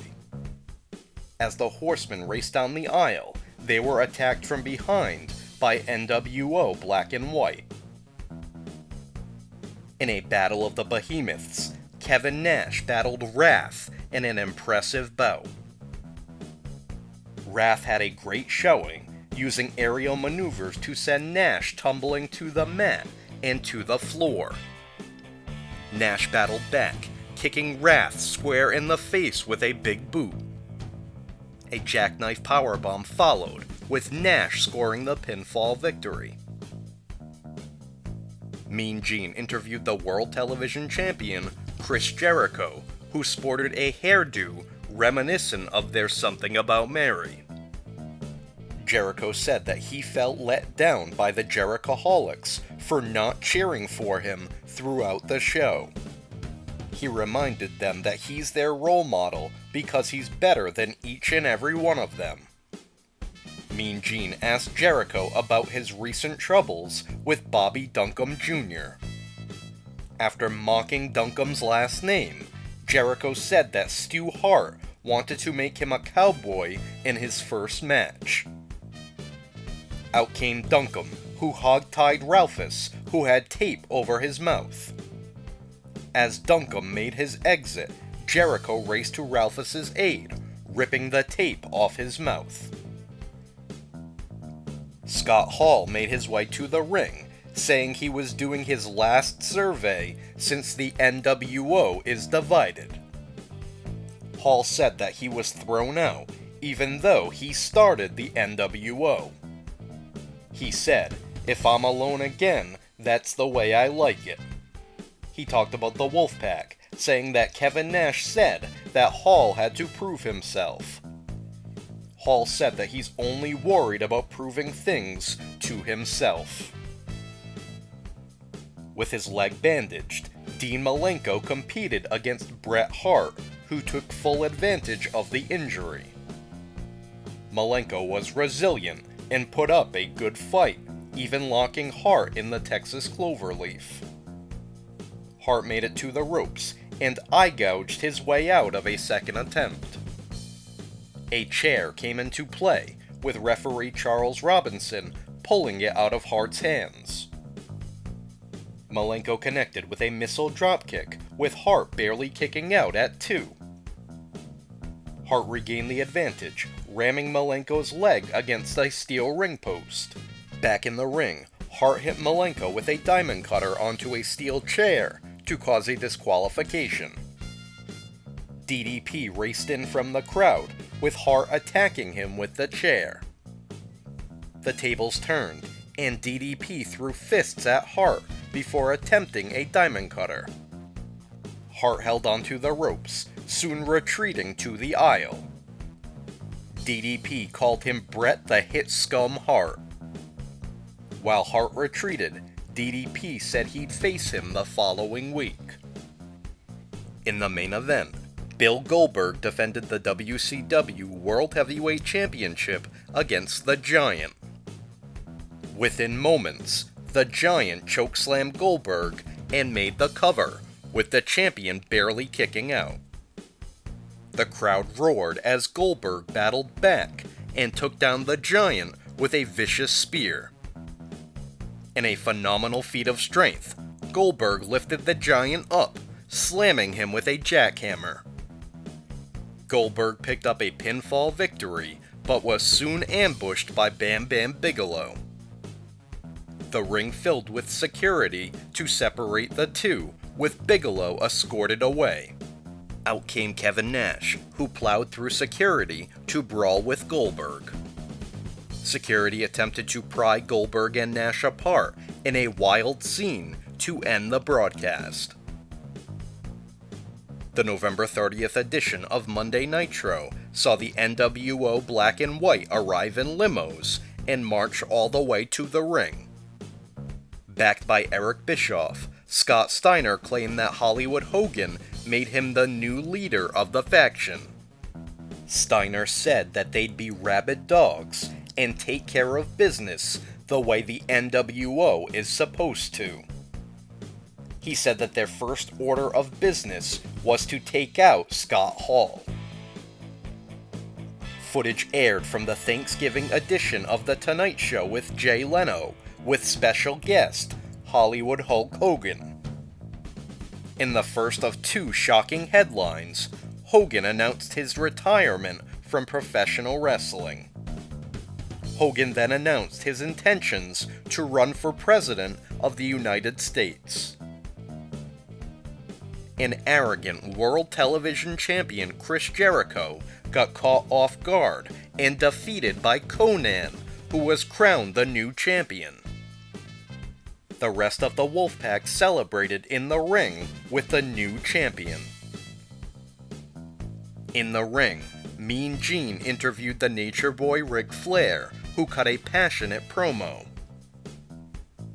A: As the Horsemen raced down the aisle, they were attacked from behind by NWO Black and White. In a battle of the behemoths, Kevin Nash battled Wrath in an impressive bout. Wrath had a great showing, using aerial maneuvers to send Nash tumbling to the mat and to the floor. Nash battled back, kicking Wrath square in the face with a big boot. A jackknife powerbomb followed, with Nash scoring the pinfall victory. Mean Gene interviewed the World Television Champion, Chris Jericho, who sported a hairdo reminiscent of There's Something About Mary. Jericho said that he felt let down by the Jerichoholics for not cheering for him throughout the show. He reminded them that he's their role model because he's better than each and every one of them. Mean Gene asked Jericho about his recent troubles with Bobby Duncum Jr. After mocking Duncum's last name, Jericho said that Stu Hart wanted to make him a cowboy in his first match. Out came Duncum, who hog-tied Ralphus, who had tape over his mouth. As Duncum made his exit, Jericho raced to Ralphus's aid, ripping the tape off his mouth. Scott Hall made his way to the ring, saying he was doing his last survey since the NWO is divided. Hall said that he was thrown out, even though he started the NWO. He said, "If I'm alone again, that's the way I like it." He talked about the Wolfpack, saying that Kevin Nash said that Hall had to prove himself. Hall said that he's only worried about proving things to himself. With his leg bandaged, Dean Malenko competed against Bret Hart, who took full advantage of the injury. Malenko was resilient and put up a good fight, even locking Hart in the Texas Cloverleaf. Hart made it to the ropes and eye-gouged his way out of a second attempt. A chair came into play, with referee Charles Robinson pulling it out of Hart's hands. Malenko connected with a missile dropkick, with Hart barely kicking out at 2. Hart regained the advantage, ramming Malenko's leg against a steel ring post. Back in the ring, Hart hit Malenko with a diamond cutter onto a steel chair to cause a disqualification. DDP raced in from the crowd, with Hart attacking him with the chair. The tables turned, and DDP threw fists at Hart before attempting a diamond cutter. Hart held onto the ropes, soon retreating to the aisle. DDP called him Bret the Hit Scum Hart. While Hart retreated, DDP said he'd face him the following week. In the main event, Bill Goldberg defended the WCW World Heavyweight Championship against the Giant. Within moments, the Giant chokeslammed Goldberg and made the cover, with the champion barely kicking out. The crowd roared as Goldberg battled back and took down the Giant with a vicious spear. In a phenomenal feat of strength, Goldberg lifted the Giant up, slamming him with a jackhammer. Goldberg picked up a pinfall victory, but was soon ambushed by Bam Bam Bigelow. The ring filled with security to separate the two, with Bigelow escorted away. Out came Kevin Nash, who plowed through security to brawl with Goldberg. Security attempted to pry Goldberg and Nash apart in a wild scene to end the broadcast. The November 30th edition of Monday Nitro saw the NWO Black and White arrive in limos and march all the way to the ring. Backed by Eric Bischoff, Scott Steiner claimed that Hollywood Hogan made him the new leader of the faction. Steiner said that they'd be rabid dogs and take care of business the way the NWO is supposed to. he said that their first order of business was to take out Scott Hall. Footage aired from the Thanksgiving edition of The Tonight Show with Jay Leno, with special guest Hollywood Hulk Hogan. In the first of two shocking headlines, Hogan announced his retirement from professional wrestling. Hogan then announced his intentions to run for President of the United States. An arrogant World Television Champion Chris Jericho got caught off guard and defeated by Conan, who was crowned the new champion. The rest of the Wolfpack celebrated in the ring with the new champion. In the ring, Mean Gene interviewed the Nature Boy Ric Flair, who cut a passionate promo.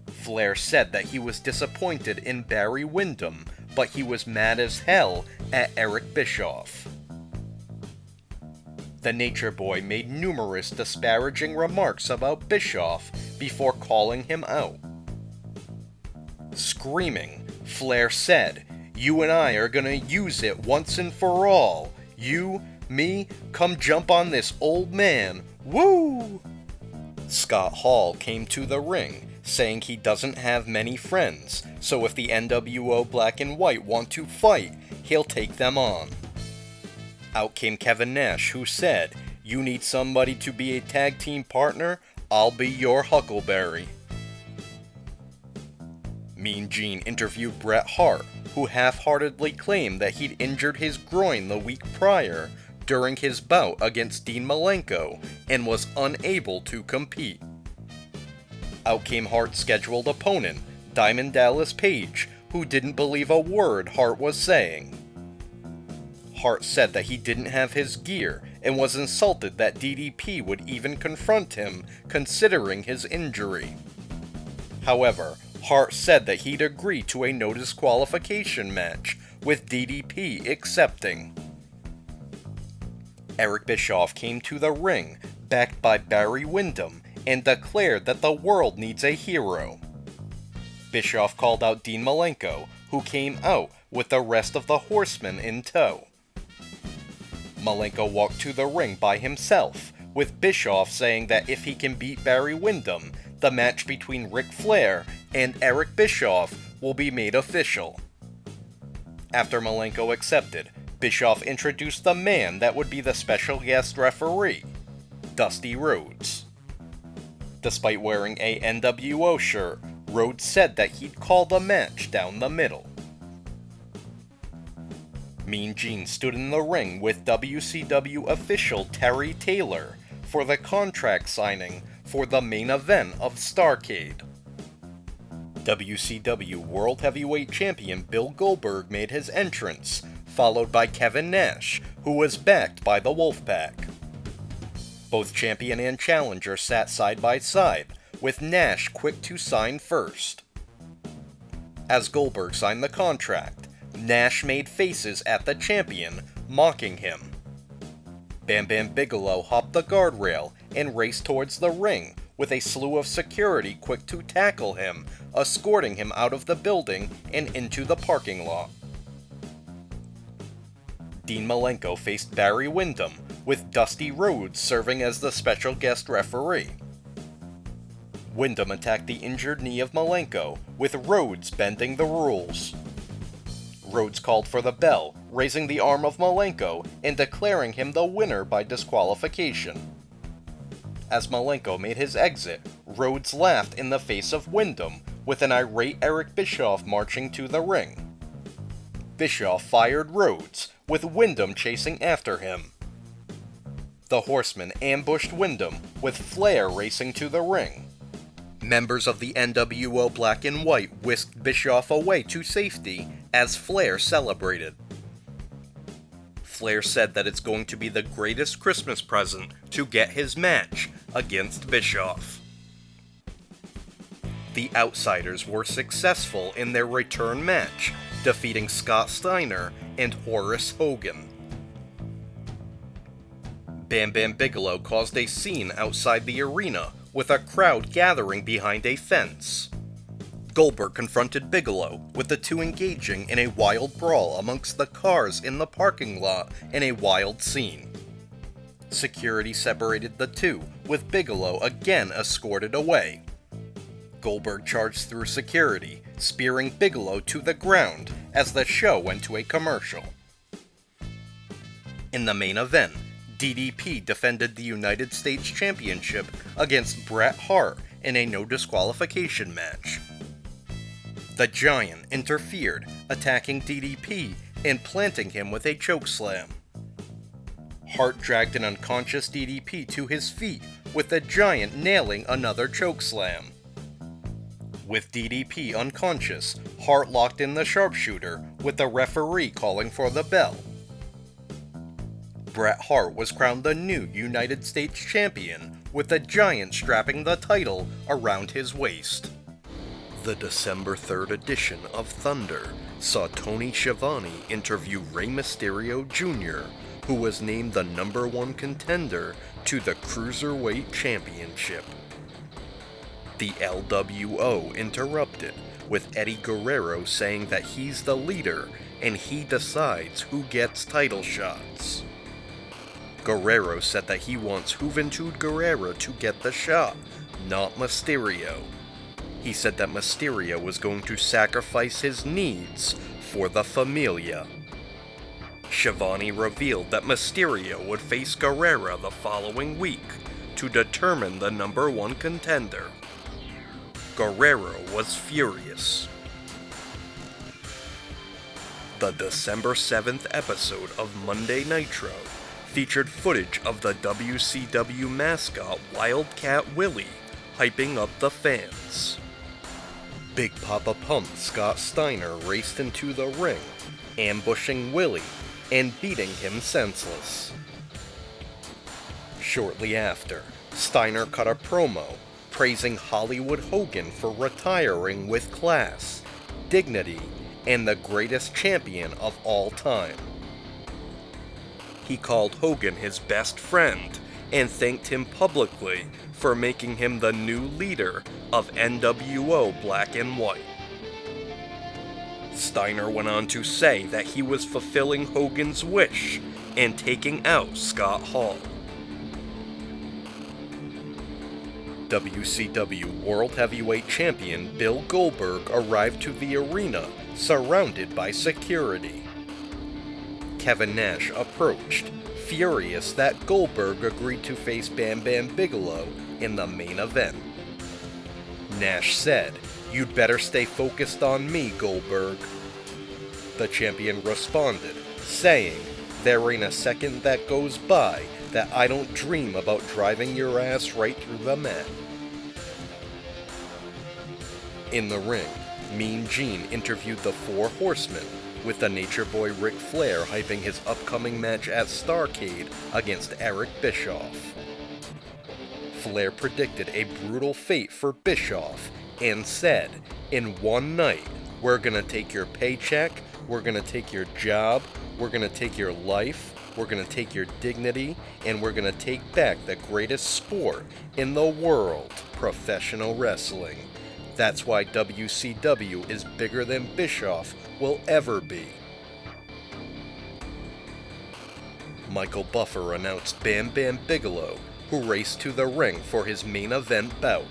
A: Flair said that he was disappointed in Barry Windham, but he was mad as hell at Eric Bischoff. The Nature Boy made numerous disparaging remarks about Bischoff before calling him out. Screaming, Flair said, "You and I are gonna use it once and for all. You, me, come jump on this old man. Woo!" Scott Hall came to the ring, saying he doesn't have many friends, so if the NWO Black and White want to fight, he'll take them on. Out came Kevin Nash, who said, "You need somebody to be a tag team partner? I'll be your Huckleberry." Mean Gene interviewed Bret Hart, who half-heartedly claimed that he'd injured his groin the week prior during his bout against Dean Malenko and was unable to compete. Out came Hart's scheduled opponent, Diamond Dallas Page, who didn't believe a word Hart was saying. Hart said that he didn't have his gear and was insulted that DDP would even confront him considering his injury. However, Hart said that he'd agree to a no disqualification match, with DDP accepting. Eric Bischoff came to the ring, backed by Barry Windham, and declared that the world needs a hero. Bischoff called out Dean Malenko, who came out with the rest of the Horsemen in tow. Malenko walked to the ring by himself, with Bischoff saying that if he can beat Barry Windham, the match between Ric Flair and Eric Bischoff will be made official. After Malenko accepted, Bischoff introduced the man that would be the special guest referee, Dusty Rhodes. Despite wearing a NWO shirt, Rhodes said that he'd call the match down the middle. Mean Gene stood in the ring with WCW official Terry Taylor for the contract signing for the main event of Starrcade. WCW World Heavyweight Champion Bill Goldberg made his entrance, followed by Kevin Nash, who was backed by the Wolfpack. Both champion and challenger sat side by side, with Nash quick to sign first. As Goldberg signed the contract, Nash made faces at the champion, mocking him. Bam Bam Bigelow hopped the guardrail and raced towards the ring, with a slew of security quick to tackle him, escorting him out of the building and into the parking lot. Dean Malenko faced Barry Windham, with Dusty Rhodes serving as the special guest referee. Windham attacked the injured knee of Malenko, with Rhodes bending the rules. Rhodes called for the bell, raising the arm of Malenko and declaring him the winner by disqualification. As Malenko made his exit, Rhodes laughed in the face of Windham, with an irate Eric Bischoff marching to the ring. Bischoff fired Rhodes, with Windham chasing after him. The Horsemen ambushed Windham, with Flair racing to the ring. Members of the NWO Black and White whisked Bischoff away to safety as Flair celebrated. Flair said that it's going to be the greatest Christmas present to get his match against Bischoff. The Outsiders were successful in their return match, defeating Scott Steiner and Horace Hogan. Bam Bam Bigelow caused a scene outside the arena, with a crowd gathering behind a fence. Goldberg confronted Bigelow, with the two engaging in a wild brawl amongst the cars in the parking lot in a wild scene. Security separated the two, with Bigelow again escorted away. Goldberg charged through security, spearing Bigelow to the ground as the show went to a commercial. In the main event, DDP defended the United States Championship against Bret Hart in a no disqualification match. The Giant interfered, attacking DDP and planting him with a chokeslam. Hart dragged an unconscious DDP to his feet, with the Giant nailing another chokeslam. With DDP unconscious, Hart locked in the sharpshooter, with the referee calling for the bell. Bret Hart was crowned the new United States Champion, with the Giant strapping the title around his waist. The December 3rd edition of Thunder saw Tony Schiavone interview Rey Mysterio Jr., who was named the #1 contender to the Cruiserweight Championship. The LWO interrupted, with Eddie Guerrero saying that he's the leader and he decides who gets title shots. Guerrero said that he wants Juventud Guerrera to get the shot, not Mysterio. He said that Mysterio was going to sacrifice his needs for the Familia. Schiavone revealed that Mysterio would face Guerrera the following week to determine the #1 contender. Guerrero was furious. The December 7th episode of Monday Nitro featured footage of the WCW mascot Wildcat Willie hyping up the fans. Big Papa Pump Scott Steiner raced into the ring, ambushing Willie and beating him senseless. Shortly after, Steiner cut a promo praising Hollywood Hogan for retiring with class, dignity, and the greatest champion of all time. He called Hogan his best friend and thanked him publicly for making him the new leader of NWO Black and White. Steiner went on to say that he was fulfilling Hogan's wish and taking out Scott Hall. WCW World Heavyweight Champion Bill Goldberg arrived to the arena surrounded by security. Kevin Nash approached, furious that Goldberg agreed to face Bam Bam Bigelow in the main event. Nash said, "You'd better stay focused on me, Goldberg." The champion responded, saying, "There ain't a second that goes by that I don't dream about driving your ass right through the mat." In the ring, Mean Gene interviewed the Four Horsemen, with the Nature Boy Ric Flair hyping his upcoming match at Starrcade against Eric Bischoff. Flair predicted a brutal fate for Bischoff and said, "In one night, we're gonna take your paycheck, we're gonna take your job, we're gonna take your life, we're gonna take your dignity, and we're gonna take back the greatest sport in the world, professional wrestling. That's why WCW is bigger than Bischoff will ever be." Michael Buffer announced Bam Bam Bigelow, who raced to the ring for his main event bout.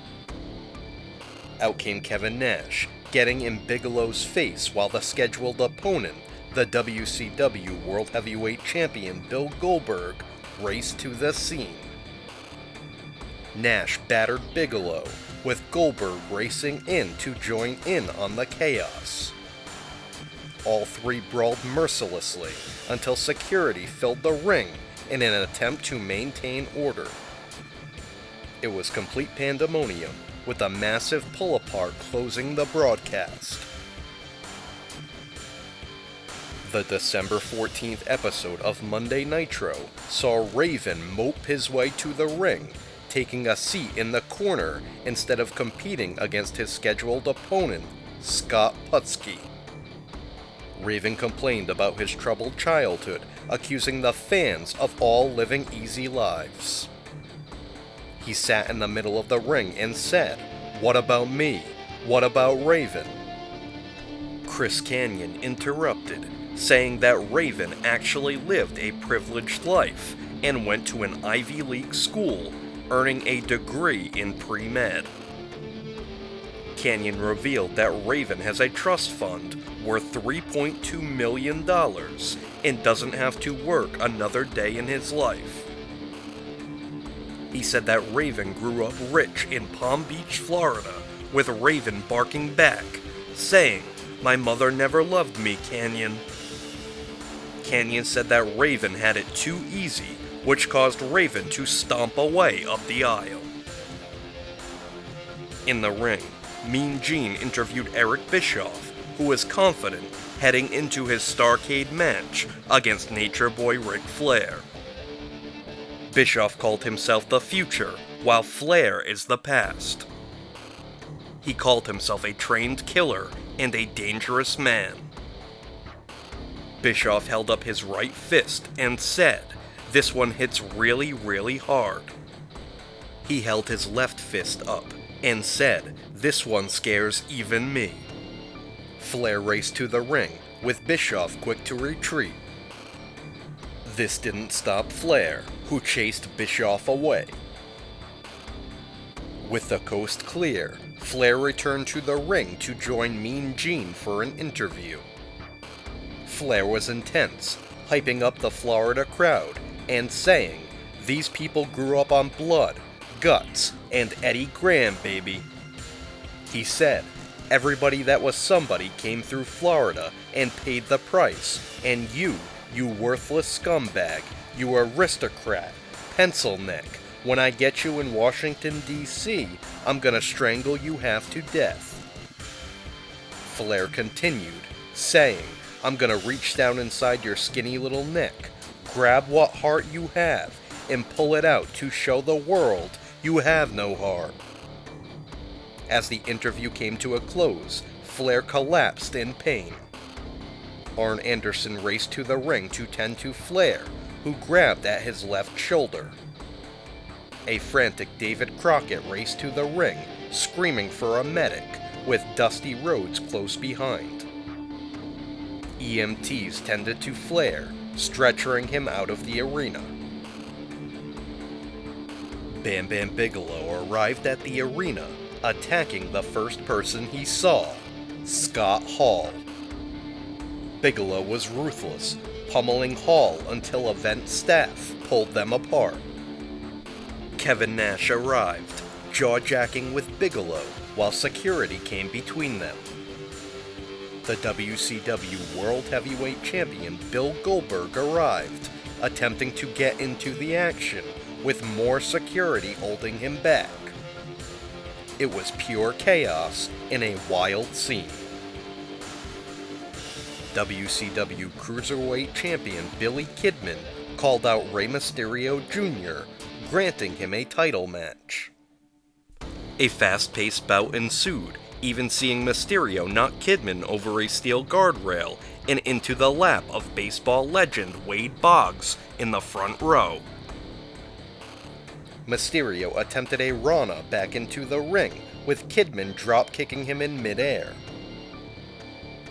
A: Out came Kevin Nash, getting in Bigelow's face while the scheduled opponent, the WCW World Heavyweight Champion Bill Goldberg, raced to the scene. Nash battered Bigelow, with Goldberg racing in to join in on the chaos. All three brawled mercilessly until security filled the ring in an attempt to maintain order. It was complete pandemonium, with a massive pull-apart closing the broadcast. The December 14th episode of Monday Nitro saw Raven mope his way to the ring, taking a seat in the corner instead of competing against his scheduled opponent, Scott Putski. Raven complained about his troubled childhood, accusing the fans of all living easy lives. He sat in the middle of the ring and said, "What about me? What about Raven? Chris Kanyon interrupted, saying that Raven actually lived a privileged life and went to an Ivy League school, earning a degree in pre-med. Kanyon revealed that Raven has a trust fund worth $3.2 million and doesn't have to work another day in his life. He said that Raven grew up rich in Palm Beach, Florida, with Raven barking back, saying, "My mother never loved me, Kanyon." Kanyon said that Raven had it too easy, which caused Raven to stomp away up the aisle. In the ring, Mean Gene interviewed Eric Bischoff, who was confident heading into his Starrcade match against Nature Boy Ric Flair. Bischoff called himself the future, while Flair is the past. He called himself a trained killer and a dangerous man. Bischoff held up his right fist and said, "This one hits really, really hard." He held his left fist up and said, "This one scares even me." Flair raced to the ring, with Bischoff quick to retreat. This didn't stop Flair, who chased Bischoff away. With the coast clear, Flair returned to the ring to join Mean Gene for an interview. Flair was intense, hyping up the Florida crowd and saying, "These people grew up on blood, guts, and Eddie Graham, baby." He said, "Everybody that was somebody came through Florida and paid the price, and you worthless scumbag, you aristocrat, pencil neck, when I get you in Washington, D.C., I'm gonna strangle you half to death." Flair continued, saying, "I'm gonna reach down inside your skinny little neck, grab what heart you have, and pull it out to show the world you have no heart." As the interview came to a close, Flair collapsed in pain. Arn Anderson raced to the ring to tend to Flair, who grabbed at his left shoulder. A frantic David Crockett raced to the ring, screaming for a medic, with Dusty Rhodes close behind. EMTs tended to Flair, stretchering him out of the arena. Bam Bam Bigelow arrived at the arena, attacking the first person he saw, Scott Hall. Bigelow was ruthless, pummeling Hall until event staff pulled them apart. Kevin Nash arrived, jaw-jacking with Bigelow while security came between them. The WCW World Heavyweight Champion Bill Goldberg arrived, attempting to get into the action, with more security holding him back. It was pure chaos in a wild scene. WCW Cruiserweight Champion Billy Kidman called out Rey Mysterio Jr., granting him a title match. A fast-paced bout ensued, even seeing Mysterio knock Kidman over a steel guardrail and into the lap of baseball legend Wade Boggs in the front row. Mysterio attempted a Rana back into the ring, with Kidman drop-kicking him in midair.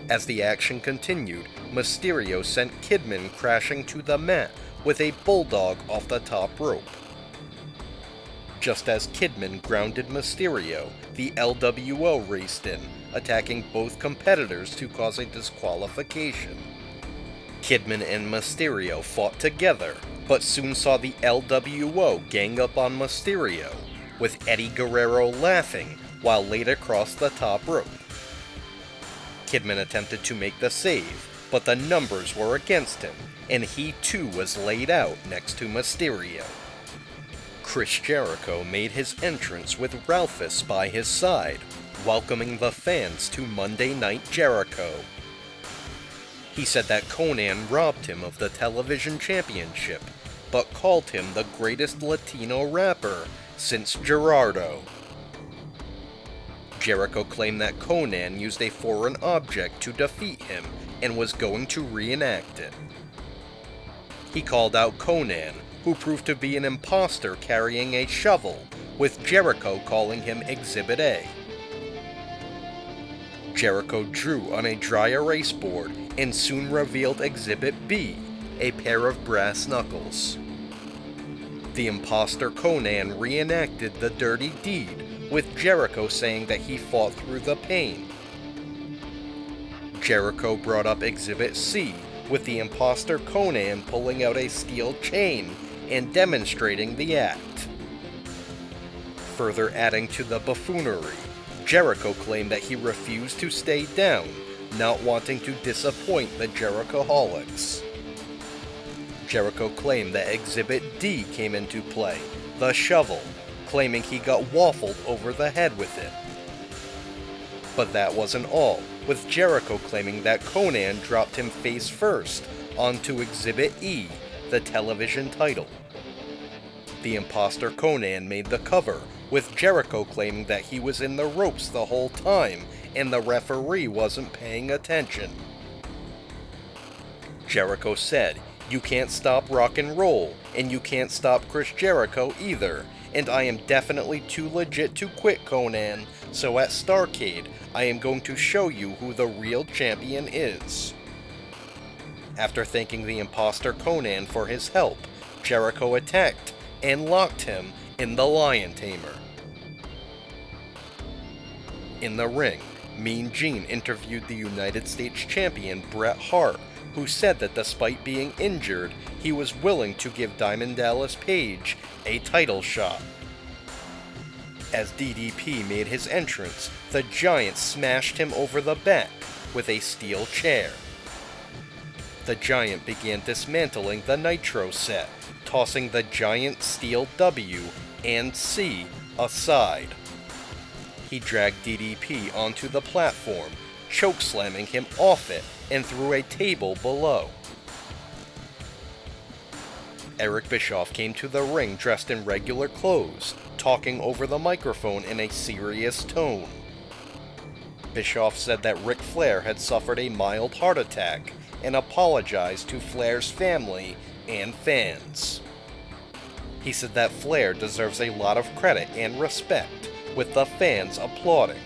A: As the action continued, Mysterio sent Kidman crashing to the mat with a bulldog off the top rope. Just as Kidman grounded Mysterio, the LWO raced in, attacking both competitors to cause a disqualification. Kidman and Mysterio fought together, but soon saw the LWO gang up on Mysterio, with Eddie Guerrero laughing while laid across the top rope. Kidman attempted to make the save, but the numbers were against him, and he too was laid out next to Mysterio. Chris Jericho made his entrance with Ralphus by his side, welcoming the fans to Monday Night Jericho. He said that Conan robbed him of the television championship, but called him the greatest Latino rapper since Gerardo. Jericho claimed that Conan used a foreign object to defeat him and was going to reenact it. He called out Conan, who proved to be an imposter carrying a shovel, with Jericho calling him Exhibit A. Jericho drew on a dry erase board and soon revealed Exhibit B, a pair of brass knuckles. The imposter Conan reenacted the dirty deed, with Jericho saying that he fought through the pain. Jericho brought up Exhibit C, with the imposter Conan pulling out a steel chain and demonstrating the act. Further adding to the buffoonery, Jericho claimed that he refused to stay down, not wanting to disappoint the Jerichoholics. Jericho claimed that Exhibit D came into play, the shovel, claiming he got waffled over the head with it. But that wasn't all, with Jericho claiming that Conan dropped him face first onto Exhibit E, the television title. The imposter Conan made the cover, with Jericho claiming that he was in the ropes the whole time and the referee wasn't paying attention. Jericho said, "You can't stop rock and roll, and you can't stop Chris Jericho either, and I am definitely too legit to quit, Conan, so at Starrcade, I am going to show you who the real champion is." After thanking the imposter Conan for his help, Jericho attacked and locked him in the Lion Tamer. In the ring, Mean Gene interviewed the United States champion Bret Hart, who said that despite being injured, he was willing to give Diamond Dallas Page a title shot. As DDP made his entrance, the Giant smashed him over the back with a steel chair. The Giant began dismantling the Nitro set, tossing the Giant steel W and C aside. He dragged DDP onto the platform, chokeslamming him off it and through a table below. Eric Bischoff came to the ring dressed in regular clothes, talking over the microphone in a serious tone. Bischoff said that Ric Flair had suffered a mild heart attack and apologized to Flair's family and fans. He said that Flair deserves a lot of credit and respect, with the fans applauding.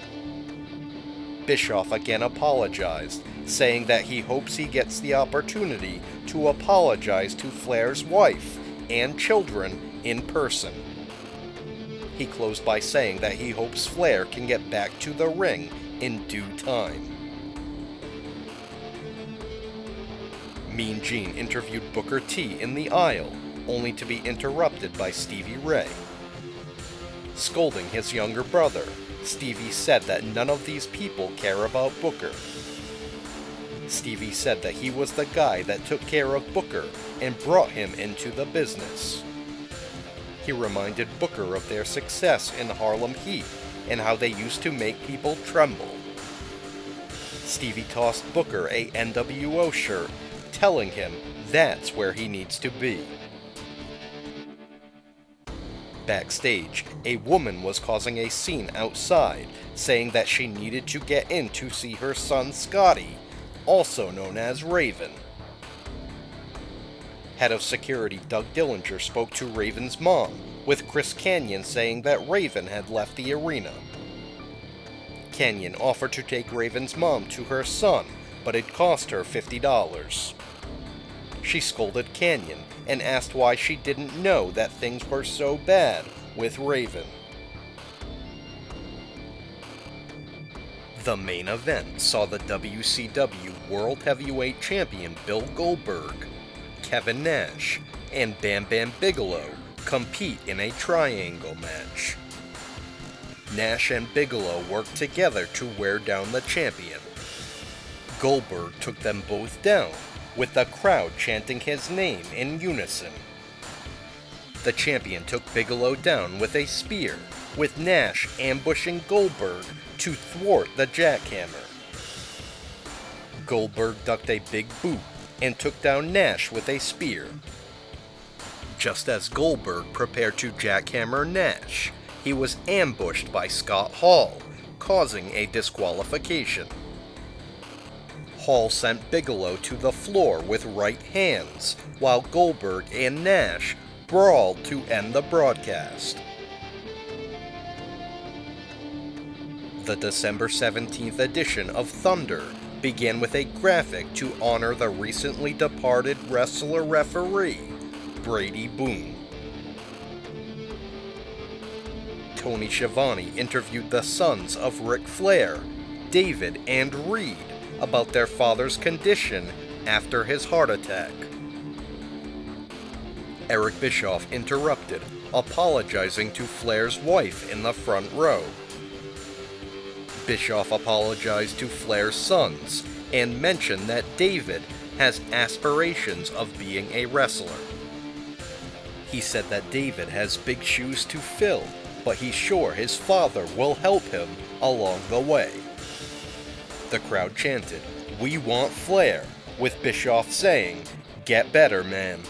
A: Bischoff again apologized, saying that he hopes he gets the opportunity to apologize to Flair's wife and children in person. He closed by saying that he hopes Flair can get back to the ring in due time. Mean Gene interviewed Booker T in the aisle, only to be interrupted by Stevie Ray. Scolding his younger brother, Stevie said that none of these people care about Booker. Stevie said that he was the guy that took care of Booker and brought him into the business. He reminded Booker of their success in Harlem Heat and how they used to make people tremble. Stevie tossed Booker a NWO shirt, telling him that's where he needs to be. Backstage, a woman was causing a scene outside, saying that she needed to get in to see her son Scotty, also known as Raven. Head of security Doug Dillinger spoke to Raven's mom, with Chris Kanyon saying that Raven had left the arena. Kanyon offered to take Raven's mom to her son, but it cost her $50. She scolded Kanyon and asked why she didn't know that things were so bad with Raven. The main event saw the WCW World Heavyweight Champion Bill Goldberg, Kevin Nash, and Bam Bam Bigelow compete in a triangle match. Nash and Bigelow worked together to wear down the champion. Goldberg took them both down, with the crowd chanting his name in unison. The champion took Bigelow down with a spear, with Nash ambushing Goldberg to thwart the jackhammer. Goldberg ducked a big boot and took down Nash with a spear. Just as Goldberg prepared to jackhammer Nash, he was ambushed by Scott Hall, causing a disqualification. Hall sent Bigelow to the floor with right hands, while Goldberg and Nash brawled to end the broadcast. The December 17th edition of Thunder began with a graphic to honor the recently departed wrestler-referee, Brady Boone. Tony Schiavone interviewed the sons of Ric Flair, David, and Reed about their father's condition after his heart attack. Eric Bischoff interrupted, apologizing to Flair's wife in the front row. Bischoff apologized to Flair's sons and mentioned that David has aspirations of being a wrestler. He said that David has big shoes to fill, but he's sure his father will help him along the way. The crowd chanted, "We want Flair," with Bischoff saying, "Get better, man."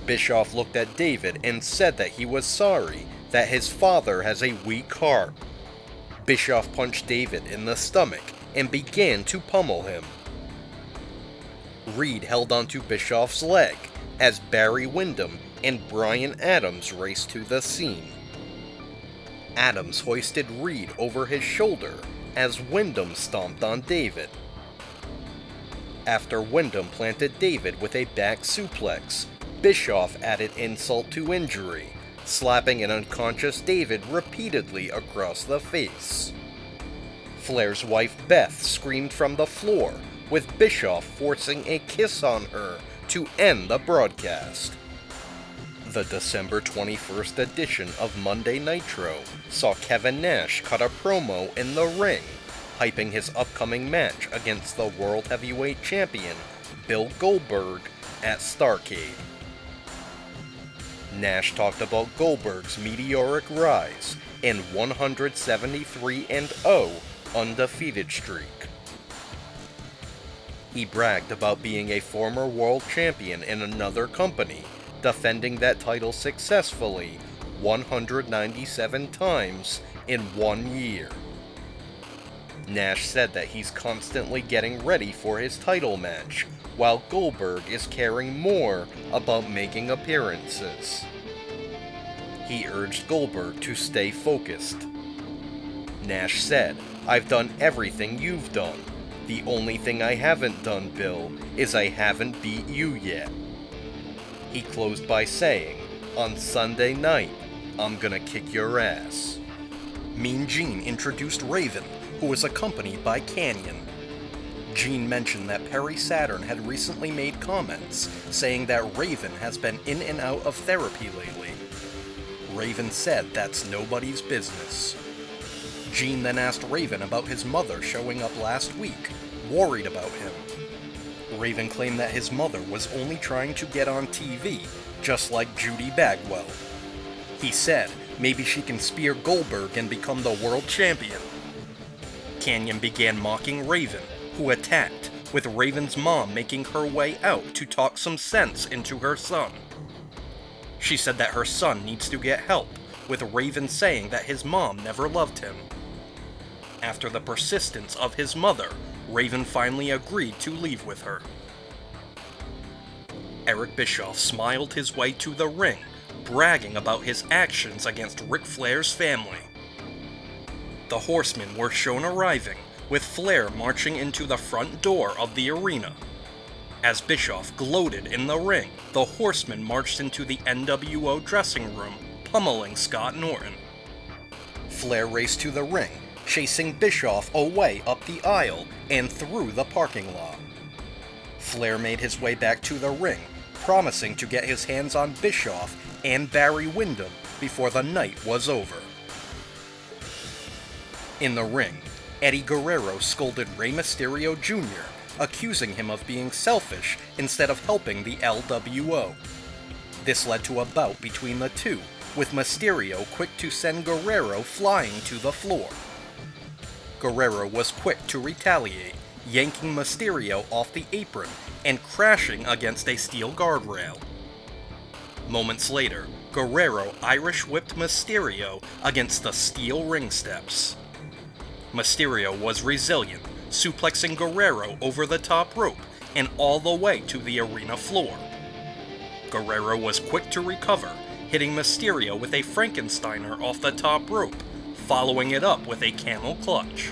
A: Bischoff looked at David and said that he was sorry that his father has a weak heart. Bischoff punched David in the stomach and began to pummel him. Reed held onto Bischoff's leg as Barry Windham and Bryan Adams raced to the scene. Adams hoisted Reed over his shoulder as Windham stomped on David. After Windham planted David with a back suplex, Bischoff added insult to injury, slapping an unconscious David repeatedly across the face. Flair's wife Beth screamed from the floor, with Bischoff forcing a kiss on her to end the broadcast. The December 21st edition of Monday Nitro saw Kevin Nash cut a promo in the ring, hyping his upcoming match against the World Heavyweight Champion, Bill Goldberg, at Starrcade. Nash talked about Goldberg's meteoric rise and 173-0 undefeated streak. He bragged about being a former world champion in another company, defending that title successfully 197 times in 1 year. Nash said that he's constantly getting ready for his title match, while Goldberg is caring more about making appearances. He urged Goldberg to stay focused. Nash said, "I've done everything you've done. The only thing I haven't done, Bill, is I haven't beat you yet." He closed by saying, "On Sunday night, I'm gonna kick your ass." Mean Gene introduced Raven, who was accompanied by Kanyon. Gene mentioned that Perry Saturn had recently made comments saying that Raven has been in and out of therapy lately. Raven said that's nobody's business. Gene then asked Raven about his mother showing up last week, worried about him. Raven claimed that his mother was only trying to get on TV, just like Judy Bagwell. He said maybe she can spear Goldberg and become the world champion. Kanyon began mocking Raven, who attacked, with Raven's mom making her way out to talk some sense into her son. She said that her son needs to get help, with Raven saying that his mom never loved him. After the persistence of his mother, Raven finally agreed to leave with her. Eric Bischoff smiled his way to the ring, bragging about his actions against Ric Flair's family. The Horsemen were shown arriving, with Flair marching into the front door of the arena. As Bischoff gloated in the ring, the Horsemen marched into the NWO dressing room, pummeling Scott Norton. Flair raced to the ring, chasing Bischoff away up the aisle and through the parking lot. Flair made his way back to the ring, promising to get his hands on Bischoff and Barry Windham before the night was over. In the ring, Eddie Guerrero scolded Rey Mysterio Jr., accusing him of being selfish instead of helping the LWO. This led to a bout between the two, with Mysterio quick to send Guerrero flying to the floor. Guerrero was quick to retaliate, yanking Mysterio off the apron and crashing against a steel guardrail. Moments later, Guerrero Irish whipped Mysterio against the steel ring steps. Mysterio was resilient, suplexing Guerrero over the top rope and all the way to the arena floor. Guerrero was quick to recover, hitting Mysterio with a Frankensteiner off the top rope, following it up with a camel clutch.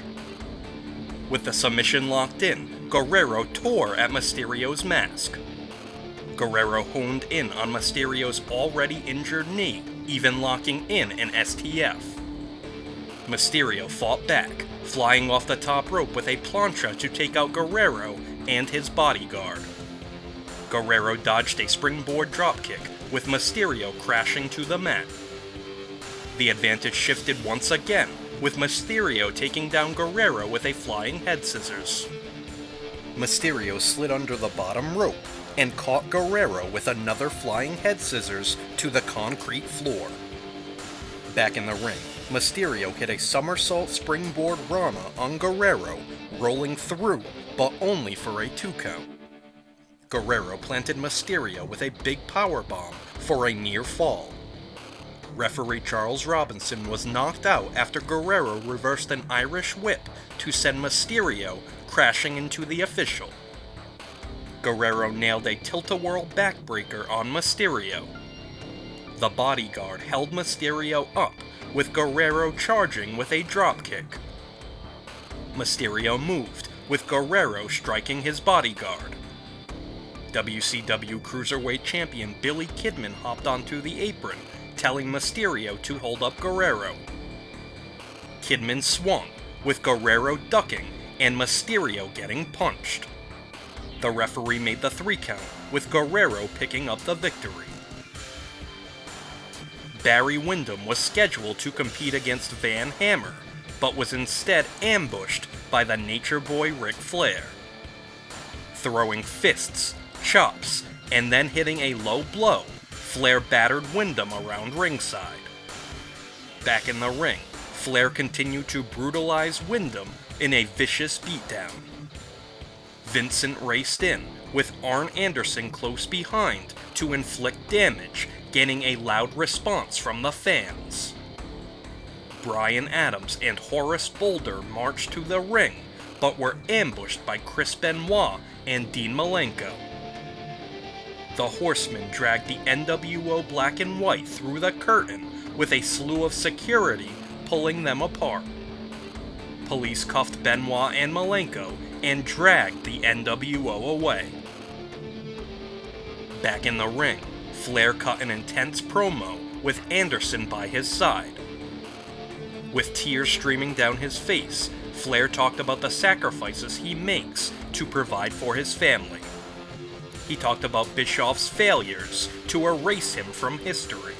A: With the submission locked in, Guerrero tore at Mysterio's mask. Guerrero honed in on Mysterio's already injured knee, even locking in an STF. Mysterio fought back, flying off the top rope with a plancha to take out Guerrero and his bodyguard. Guerrero dodged a springboard dropkick, with Mysterio crashing to the mat. The advantage shifted once again, with Mysterio taking down Guerrero with a flying head scissors. Mysterio slid under the bottom rope and caught Guerrero with another flying head scissors to the concrete floor. Back in the ring, Mysterio hit a somersault springboard Rana on Guerrero, rolling through, but only for a 2 count. Guerrero planted Mysterio with a big powerbomb for a near fall. Referee Charles Robinson was knocked out after Guerrero reversed an Irish whip to send Mysterio crashing into the official. Guerrero nailed a tilt-a-whirl backbreaker on Mysterio. The bodyguard held Mysterio up, with Guerrero charging with a dropkick. Mysterio moved, with Guerrero striking his bodyguard. WCW Cruiserweight Champion Billy Kidman hopped onto the apron, telling Mysterio to hold up Guerrero. Kidman swung, with Guerrero ducking and Mysterio getting punched. The referee made the 3 count, with Guerrero picking up the victory. Barry Windham was scheduled to compete against Van Hammer, but was instead ambushed by the Nature Boy Ric Flair. Throwing fists, chops, and then hitting a low blow, Flair battered Windham around ringside. Back in the ring, Flair continued to brutalize Windham in a vicious beatdown. Vincent raced in, with Arn Anderson close behind to inflict damage, gaining a loud response from the fans. Bryan Adams and Horace Boulder marched to the ring, but were ambushed by Chris Benoit and Dean Malenko. The Horsemen dragged the NWO Black and White through the curtain, with a slew of security pulling them apart. Police cuffed Benoit and Malenko and dragged the NWO away. Back in the ring, Flair cut an intense promo with Anderson by his side. With tears streaming down his face, Flair talked about the sacrifices he makes to provide for his family. He talked about Bischoff's failures to erase him from history.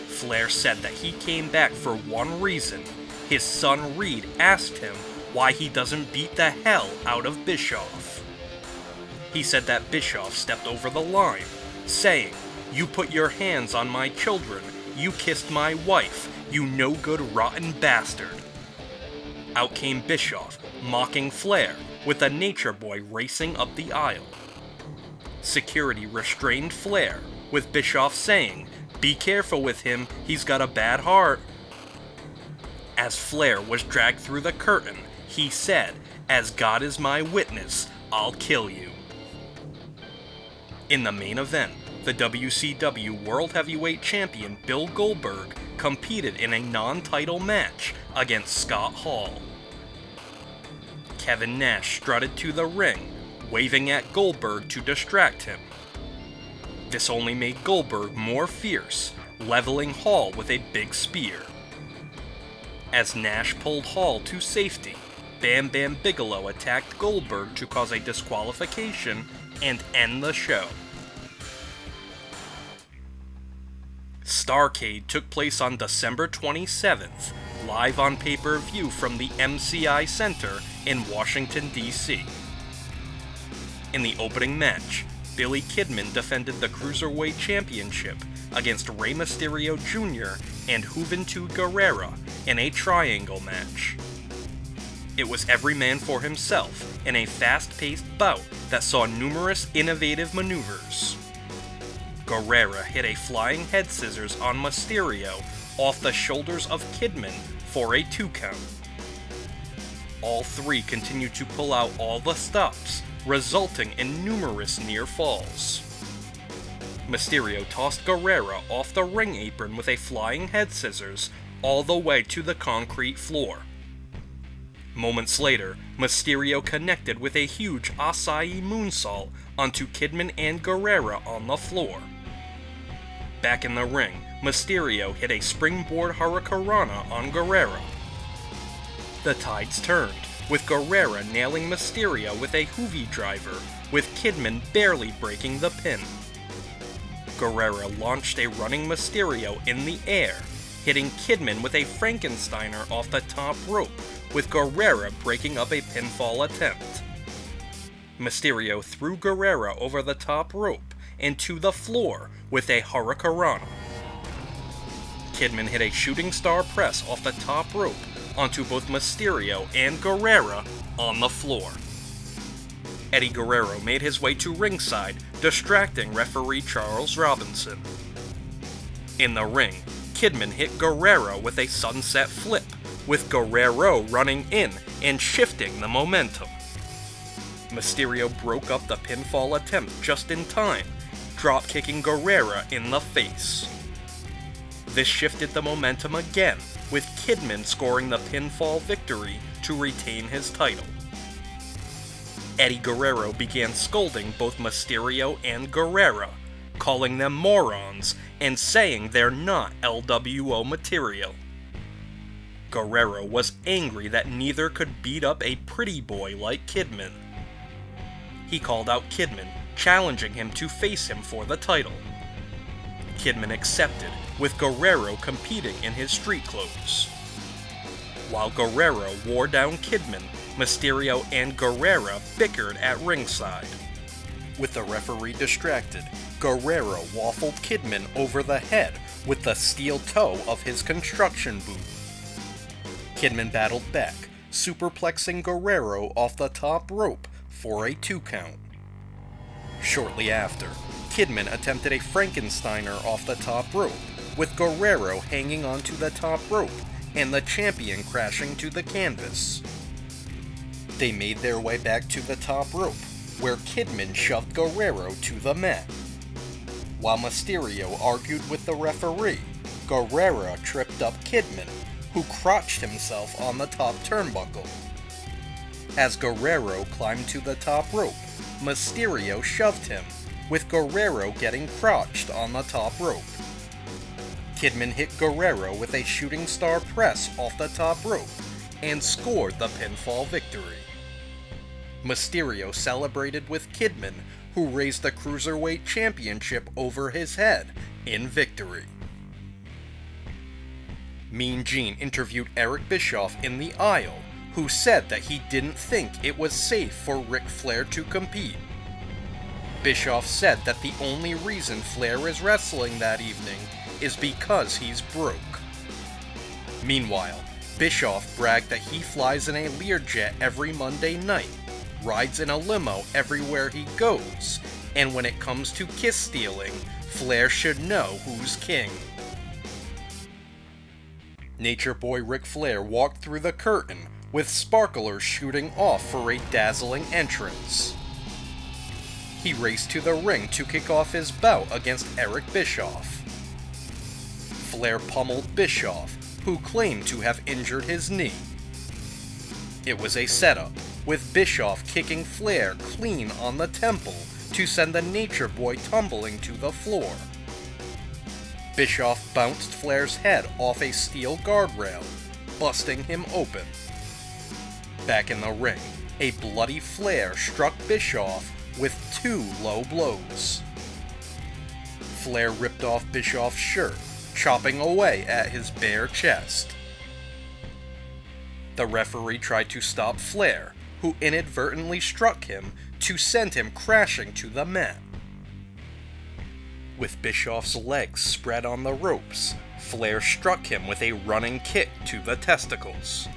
A: Flair said that he came back for one reason. His son Reed asked him why he doesn't beat the hell out of Bischoff. He said that Bischoff stepped over the line, saying, "You put your hands on my children, you kissed my wife, you no-good rotten bastard." Out came Bischoff, mocking Flair, with the Nature Boy racing up the aisle. Security restrained Flair, with Bischoff saying, "Be careful with him, he's got a bad heart." As Flair was dragged through the curtain, he said, "As God is my witness, I'll kill you." In the main event, the WCW World Heavyweight Champion Bill Goldberg competed in a non-title match against Scott Hall. Kevin Nash strutted to the ring, waving at Goldberg to distract him. This only made Goldberg more fierce, leveling Hall with a big spear. As Nash pulled Hall to safety, Bam Bam Bigelow attacked Goldberg to cause a disqualification and end the show. Starrcade took place on December 27th, live on pay-per-view from the MCI Center in Washington, D.C. In the opening match, Billy Kidman defended the Cruiserweight Championship against Rey Mysterio Jr. and Juventud Guerrera in a triangle match. It was every man for himself in a fast-paced bout that saw numerous innovative maneuvers. Guerrera hit a flying head scissors on Mysterio off the shoulders of Kidman for a 2 count. All three continued to pull out all the stops, resulting in numerous near falls. Mysterio tossed Guerrera off the ring apron with a flying head scissors, all the way to the concrete floor. Moments later, Mysterio connected with a huge Acai moonsault onto Kidman and Guerrero on the floor. Back in the ring, Mysterio hit a springboard Hurricanrana on Guerrero. The tides turned, with Guerrero nailing Mysterio with a Hoovy driver, with Kidman barely breaking the pin. Guerrero launched a running Mysterio in the air, hitting Kidman with a Frankensteiner off the top rope, with Guerrero breaking up a pinfall attempt. Mysterio threw Guerrero over the top rope and to the floor with a Hurricanrana. Kidman hit a shooting star press off the top rope onto both Mysterio and Guerrero on the floor. Eddie Guerrero made his way to ringside, distracting referee Charles Robinson. In the ring, Kidman hit Guerrero with a sunset flip, with Guerrero running in and shifting the momentum. Mysterio broke up the pinfall attempt just in time, drop-kicking Guerrero in the face. This shifted the momentum again, with Kidman scoring the pinfall victory to retain his title. Eddie Guerrero began scolding both Mysterio and Guerrero, calling them morons and saying they're not LWO material. Guerrero was angry that neither could beat up a pretty boy like Kidman. He called out Kidman, challenging him to face him for the title. Kidman accepted, with Guerrero competing in his street clothes. While Guerrero wore down Kidman, Mysterio and Guerrero bickered at ringside. With the referee distracted, Guerrero waffled Kidman over the head with the steel toe of his construction boot. Kidman battled back, superplexing Guerrero off the top rope for a 2 count. Shortly after, Kidman attempted a Frankensteiner off the top rope, with Guerrero hanging onto the top rope and the champion crashing to the canvas. They made their way back to the top rope, where Kidman shoved Guerrero to the mat. While Mysterio argued with the referee, Guerrero tripped up Kidman, who crotched himself on the top turnbuckle. As Guerrero climbed to the top rope, Mysterio shoved him, with Guerrero getting crotched on the top rope. Kidman hit Guerrero with a shooting star press off the top rope and scored the pinfall victory. Mysterio celebrated with Kidman, who raised the Cruiserweight Championship over his head in victory. Mean Gene interviewed Eric Bischoff in the aisle, who said that he didn't think it was safe for Ric Flair to compete. Bischoff said that the only reason Flair is wrestling that evening is because he's broke. Meanwhile, Bischoff bragged that he flies in a Learjet every Monday night, rides in a limo everywhere he goes, and when it comes to kiss stealing, Flair should know who's king. Nature Boy Ric Flair walked through the curtain, with sparklers shooting off for a dazzling entrance. He raced to the ring to kick off his bout against Eric Bischoff. Flair pummeled Bischoff, who claimed to have injured his knee. It was a setup, with Bischoff kicking Flair clean on the temple to send the Nature Boy tumbling to the floor. Bischoff bounced Flair's head off a steel guardrail, busting him open. Back in the ring, a bloody Flair struck Bischoff with 2 low blows. Flair ripped off Bischoff's shirt, chopping away at his bare chest. The referee tried to stop Flair, who inadvertently struck him to send him crashing to the mat. With Bischoff's legs spread on the ropes, Flair struck him with a running kick to the testicles.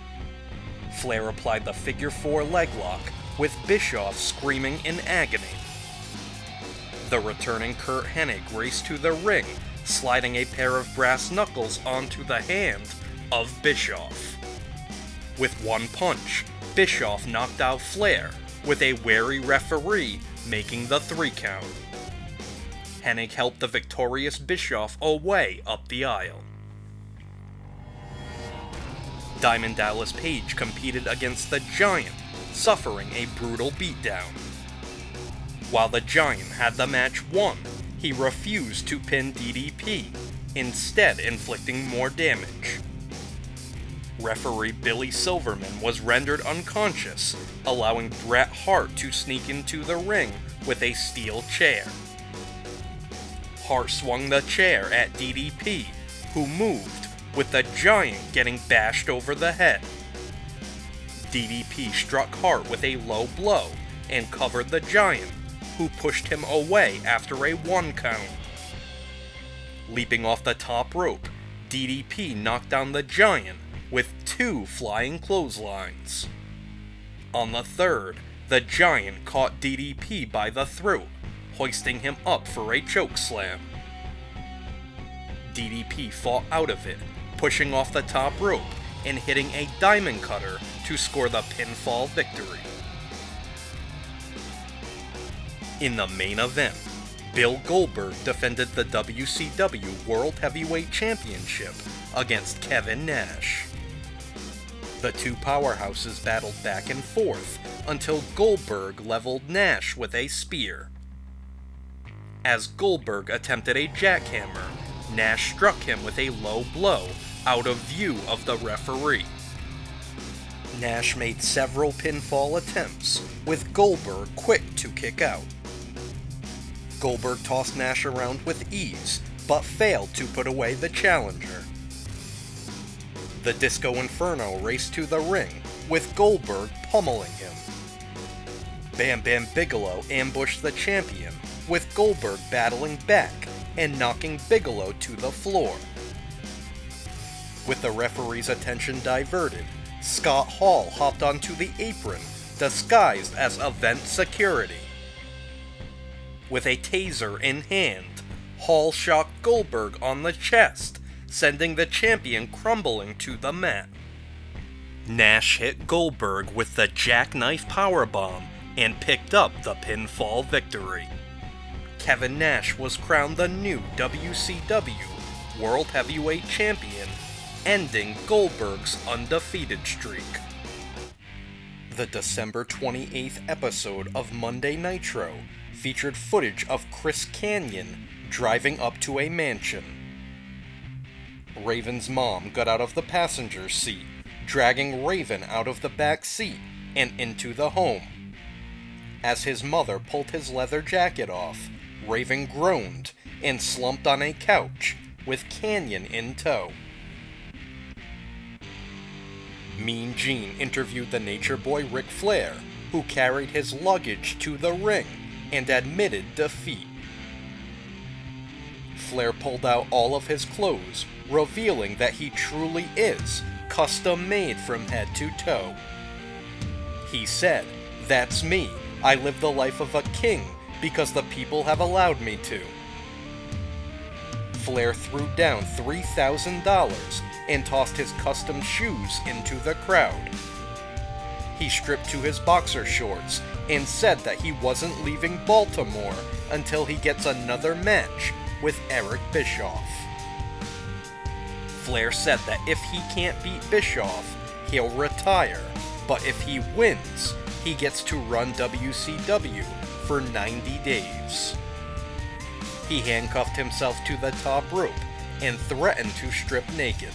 A: Flair applied the figure 4 leg lock, with Bischoff screaming in agony. The returning Curt Hennig raced to the ring, sliding a pair of brass knuckles onto the hand of Bischoff. With one punch, Bischoff knocked out Flair, with a wary referee making the 3 count. Hennig helped the victorious Bischoff away up the aisle. Diamond Dallas Page competed against the Giant, suffering a brutal beatdown. While the Giant had the match won, he refused to pin DDP, instead inflicting more damage. Referee Billy Silverman was rendered unconscious, allowing Bret Hart to sneak into the ring with a steel chair. Hart swung the chair at DDP, who moved, with the Giant getting bashed over the head. DDP struck Hart with a low blow and covered the Giant, who pushed him away after a 1 count. Leaping off the top rope, DDP knocked down the Giant with 2 flying clotheslines. On the third, the Giant caught DDP by the throat, hoisting him up for a chokeslam. DDP fought out of it, pushing off the top rope and hitting a diamond cutter to score the pinfall victory. In the main event, Bill Goldberg defended the WCW World Heavyweight Championship against Kevin Nash. The two powerhouses battled back and forth until Goldberg leveled Nash with a spear. As Goldberg attempted a jackhammer, Nash struck him with a low blow out of view of the referee. Nash made several pinfall attempts, with Goldberg quick to kick out. Goldberg tossed Nash around with ease, but failed to put away the challenger. The Disco Inferno raced to the ring, with Goldberg pummeling him. Bam Bam Bigelow ambushed the champion, with Goldberg battling back and knocking Bigelow to the floor. With the referee's attention diverted, Scott Hall hopped onto the apron, disguised as event security. With a taser in hand, Hall shocked Goldberg on the chest, sending the champion crumbling to the mat. Nash hit Goldberg with the jackknife powerbomb and picked up the pinfall victory. Kevin Nash was crowned the new WCW World Heavyweight Champion, ending Goldberg's undefeated streak. The December 28th episode of Monday Nitro featured footage of Chris Kanyon driving up to a mansion. Raven's mom got out of the passenger seat, dragging Raven out of the back seat and into the home. As his mother pulled his leather jacket off, Raven groaned and slumped on a couch, with Kanyon in tow. Mean Gene interviewed the Nature Boy Ric Flair, who carried his luggage to the ring and admitted defeat. Flair pulled out all of his clothes, revealing that he truly is custom-made from head to toe. He said, "That's me. I live the life of a king because the people have allowed me to." Flair threw down $3,000 and tossed his custom shoes into the crowd. He stripped to his boxer shorts and said that he wasn't leaving Baltimore until he gets another match with Eric Bischoff. Flair said that if he can't beat Bischoff, he'll retire, but if he wins, he gets to run WCW for 90 days. He handcuffed himself to the top rope and threatened to strip naked.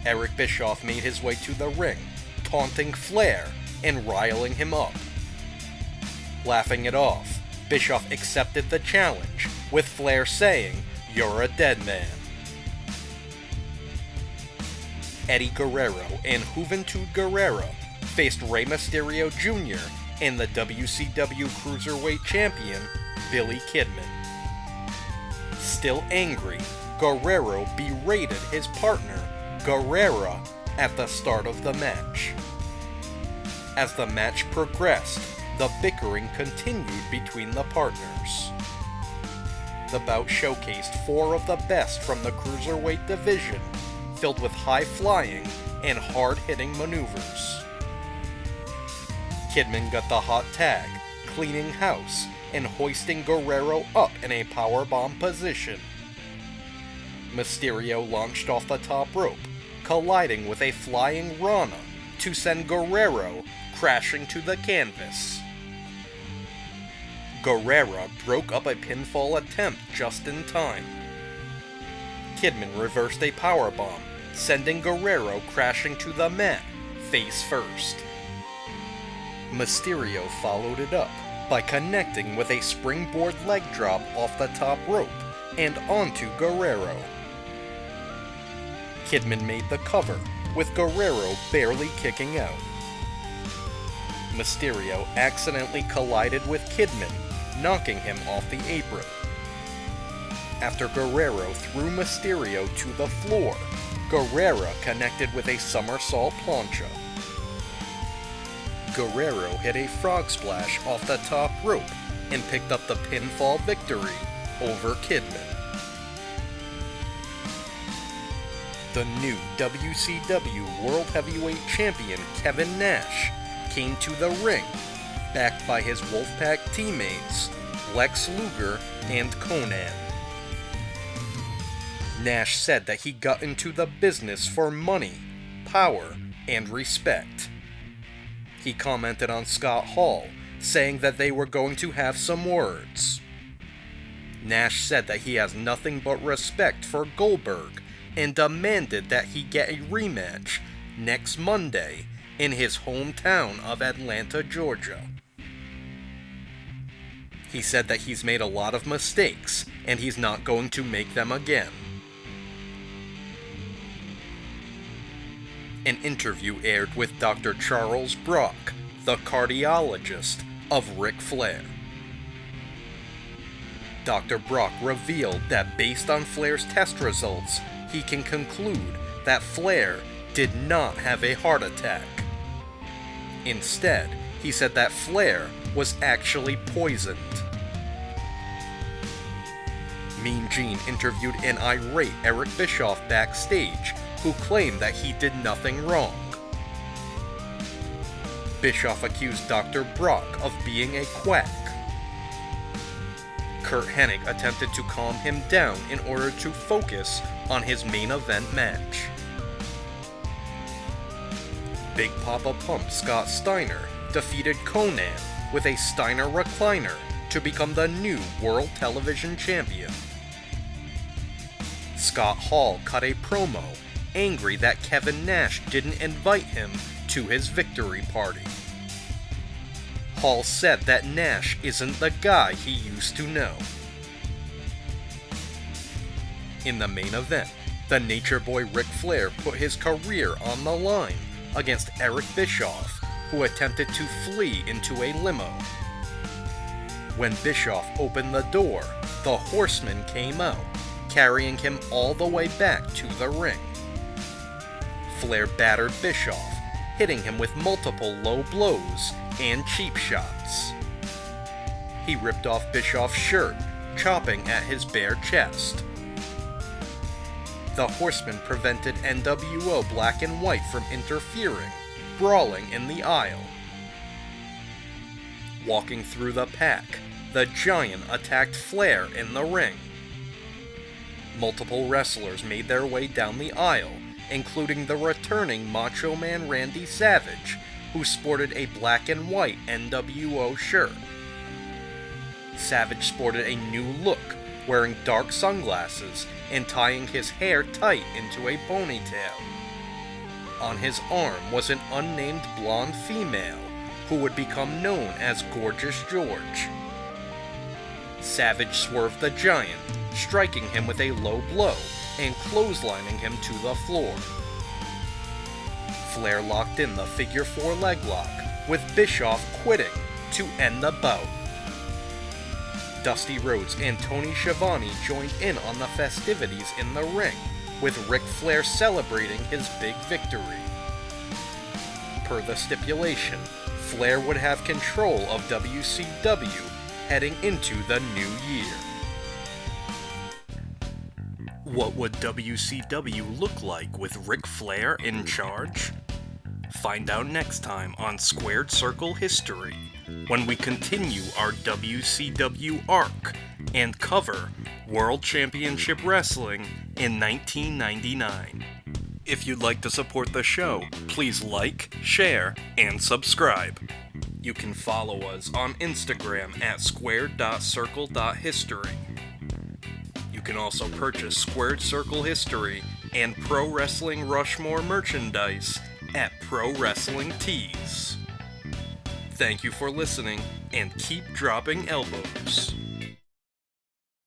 A: Eric Bischoff made his way to the ring, taunting Flair and riling him up. Laughing it off, Bischoff accepted the challenge, with Flair saying, "You're a dead man." Eddie Guerrero and Juventud Guerrera faced Rey Mysterio Jr. and the WCW Cruiserweight Champion, Billy Kidman. Still angry, Guerrero berated his partner, Guerrera, at the start of the match. As the match progressed, the bickering continued between the partners. The bout showcased 4 of the best from the Cruiserweight division, filled with high-flying and hard-hitting maneuvers. Kidman got the hot tag, cleaning house and hoisting Guerrero up in a powerbomb position. Mysterio launched off the top rope, colliding with a flying Rana to send Guerrero crashing to the canvas. Guerrero broke up a pinfall attempt just in time. Kidman reversed a powerbomb, sending Guerrero crashing to the mat, face first. Mysterio followed it up by connecting with a springboard leg drop off the top rope and onto Guerrero. Kidman made the cover, with Guerrero barely kicking out. Mysterio accidentally collided with Kidman, knocking him off the apron. After Guerrero threw Mysterio to the floor, Guerrero connected with a somersault plancha. Guerrero hit a frog splash off the top rope and picked up the pinfall victory over Kidman. The new WCW World Heavyweight Champion Kevin Nash came to the ring, backed by his Wolfpack teammates Lex Luger and Conan. Nash said that he got into the business for money, power, and respect. He commented on Scott Hall, saying that they were going to have some words. Nash said that he has nothing but respect for Goldberg and demanded that he get a rematch next Monday in his hometown of Atlanta, Georgia. He said that he's made a lot of mistakes and he's not going to make them again. An interview aired with Dr. Charles Brock, the cardiologist of Ric Flair. Dr. Brock revealed that based on Flair's test results, he can conclude that Flair did not have a heart attack. Instead, he said that Flair was actually poisoned. Mean Gene interviewed an irate Eric Bischoff backstage, who claimed that he did nothing wrong. Bischoff accused Dr. Brock of being a quack. Curt Hennig attempted to calm him down in order to focus on his main event match. Big Papa Pump Scott Steiner defeated Conan with a Steiner recliner to become the new World Television Champion. Scott Hall cut a promo, angry that Kevin Nash didn't invite him to his victory party. Hall said that Nash isn't the guy he used to know. In the main event, the Nature Boy Ric Flair put his career on the line against Eric Bischoff, who attempted to flee into a limo. When Bischoff opened the door, the Horseman came out, carrying him all the way back to the ring. Flair battered Bischoff, hitting him with multiple low blows and cheap shots. He ripped off Bischoff's shirt, chopping at his bare chest. The Horseman prevented NWO Black and White from interfering, brawling in the aisle. Walking through the pack, the Giant attacked Flair in the ring. Multiple wrestlers made their way down the aisle, including the returning Macho Man Randy Savage, who sported a black and white NWO shirt. Savage sported a new look, wearing dark sunglasses and tying his hair tight into a ponytail. On his arm was an unnamed blonde female, who would become known as Gorgeous George. Savage swerved the Giant, striking him with a low blow and clotheslining him to the floor. Flair locked in the figure 4 leg lock, with Bischoff quitting to end the bout. Dusty Rhodes and Tony Schiavone joined in on the festivities in the ring, with Ric Flair celebrating his big victory. Per the stipulation, Flair would have control of WCW heading into the new year. What would WCW look like with Ric Flair in charge? Find out next time on Squared Circle History, when we continue our WCW arc and cover World Championship Wrestling in 1999. If you'd like to support the show, please like, share, and subscribe. You can follow us on Instagram at squared.circle.history. You can also purchase Squared Circle History and Pro Wrestling Rushmore merchandise at Pro Wrestling Tees. Thank you for listening, and keep dropping elbows.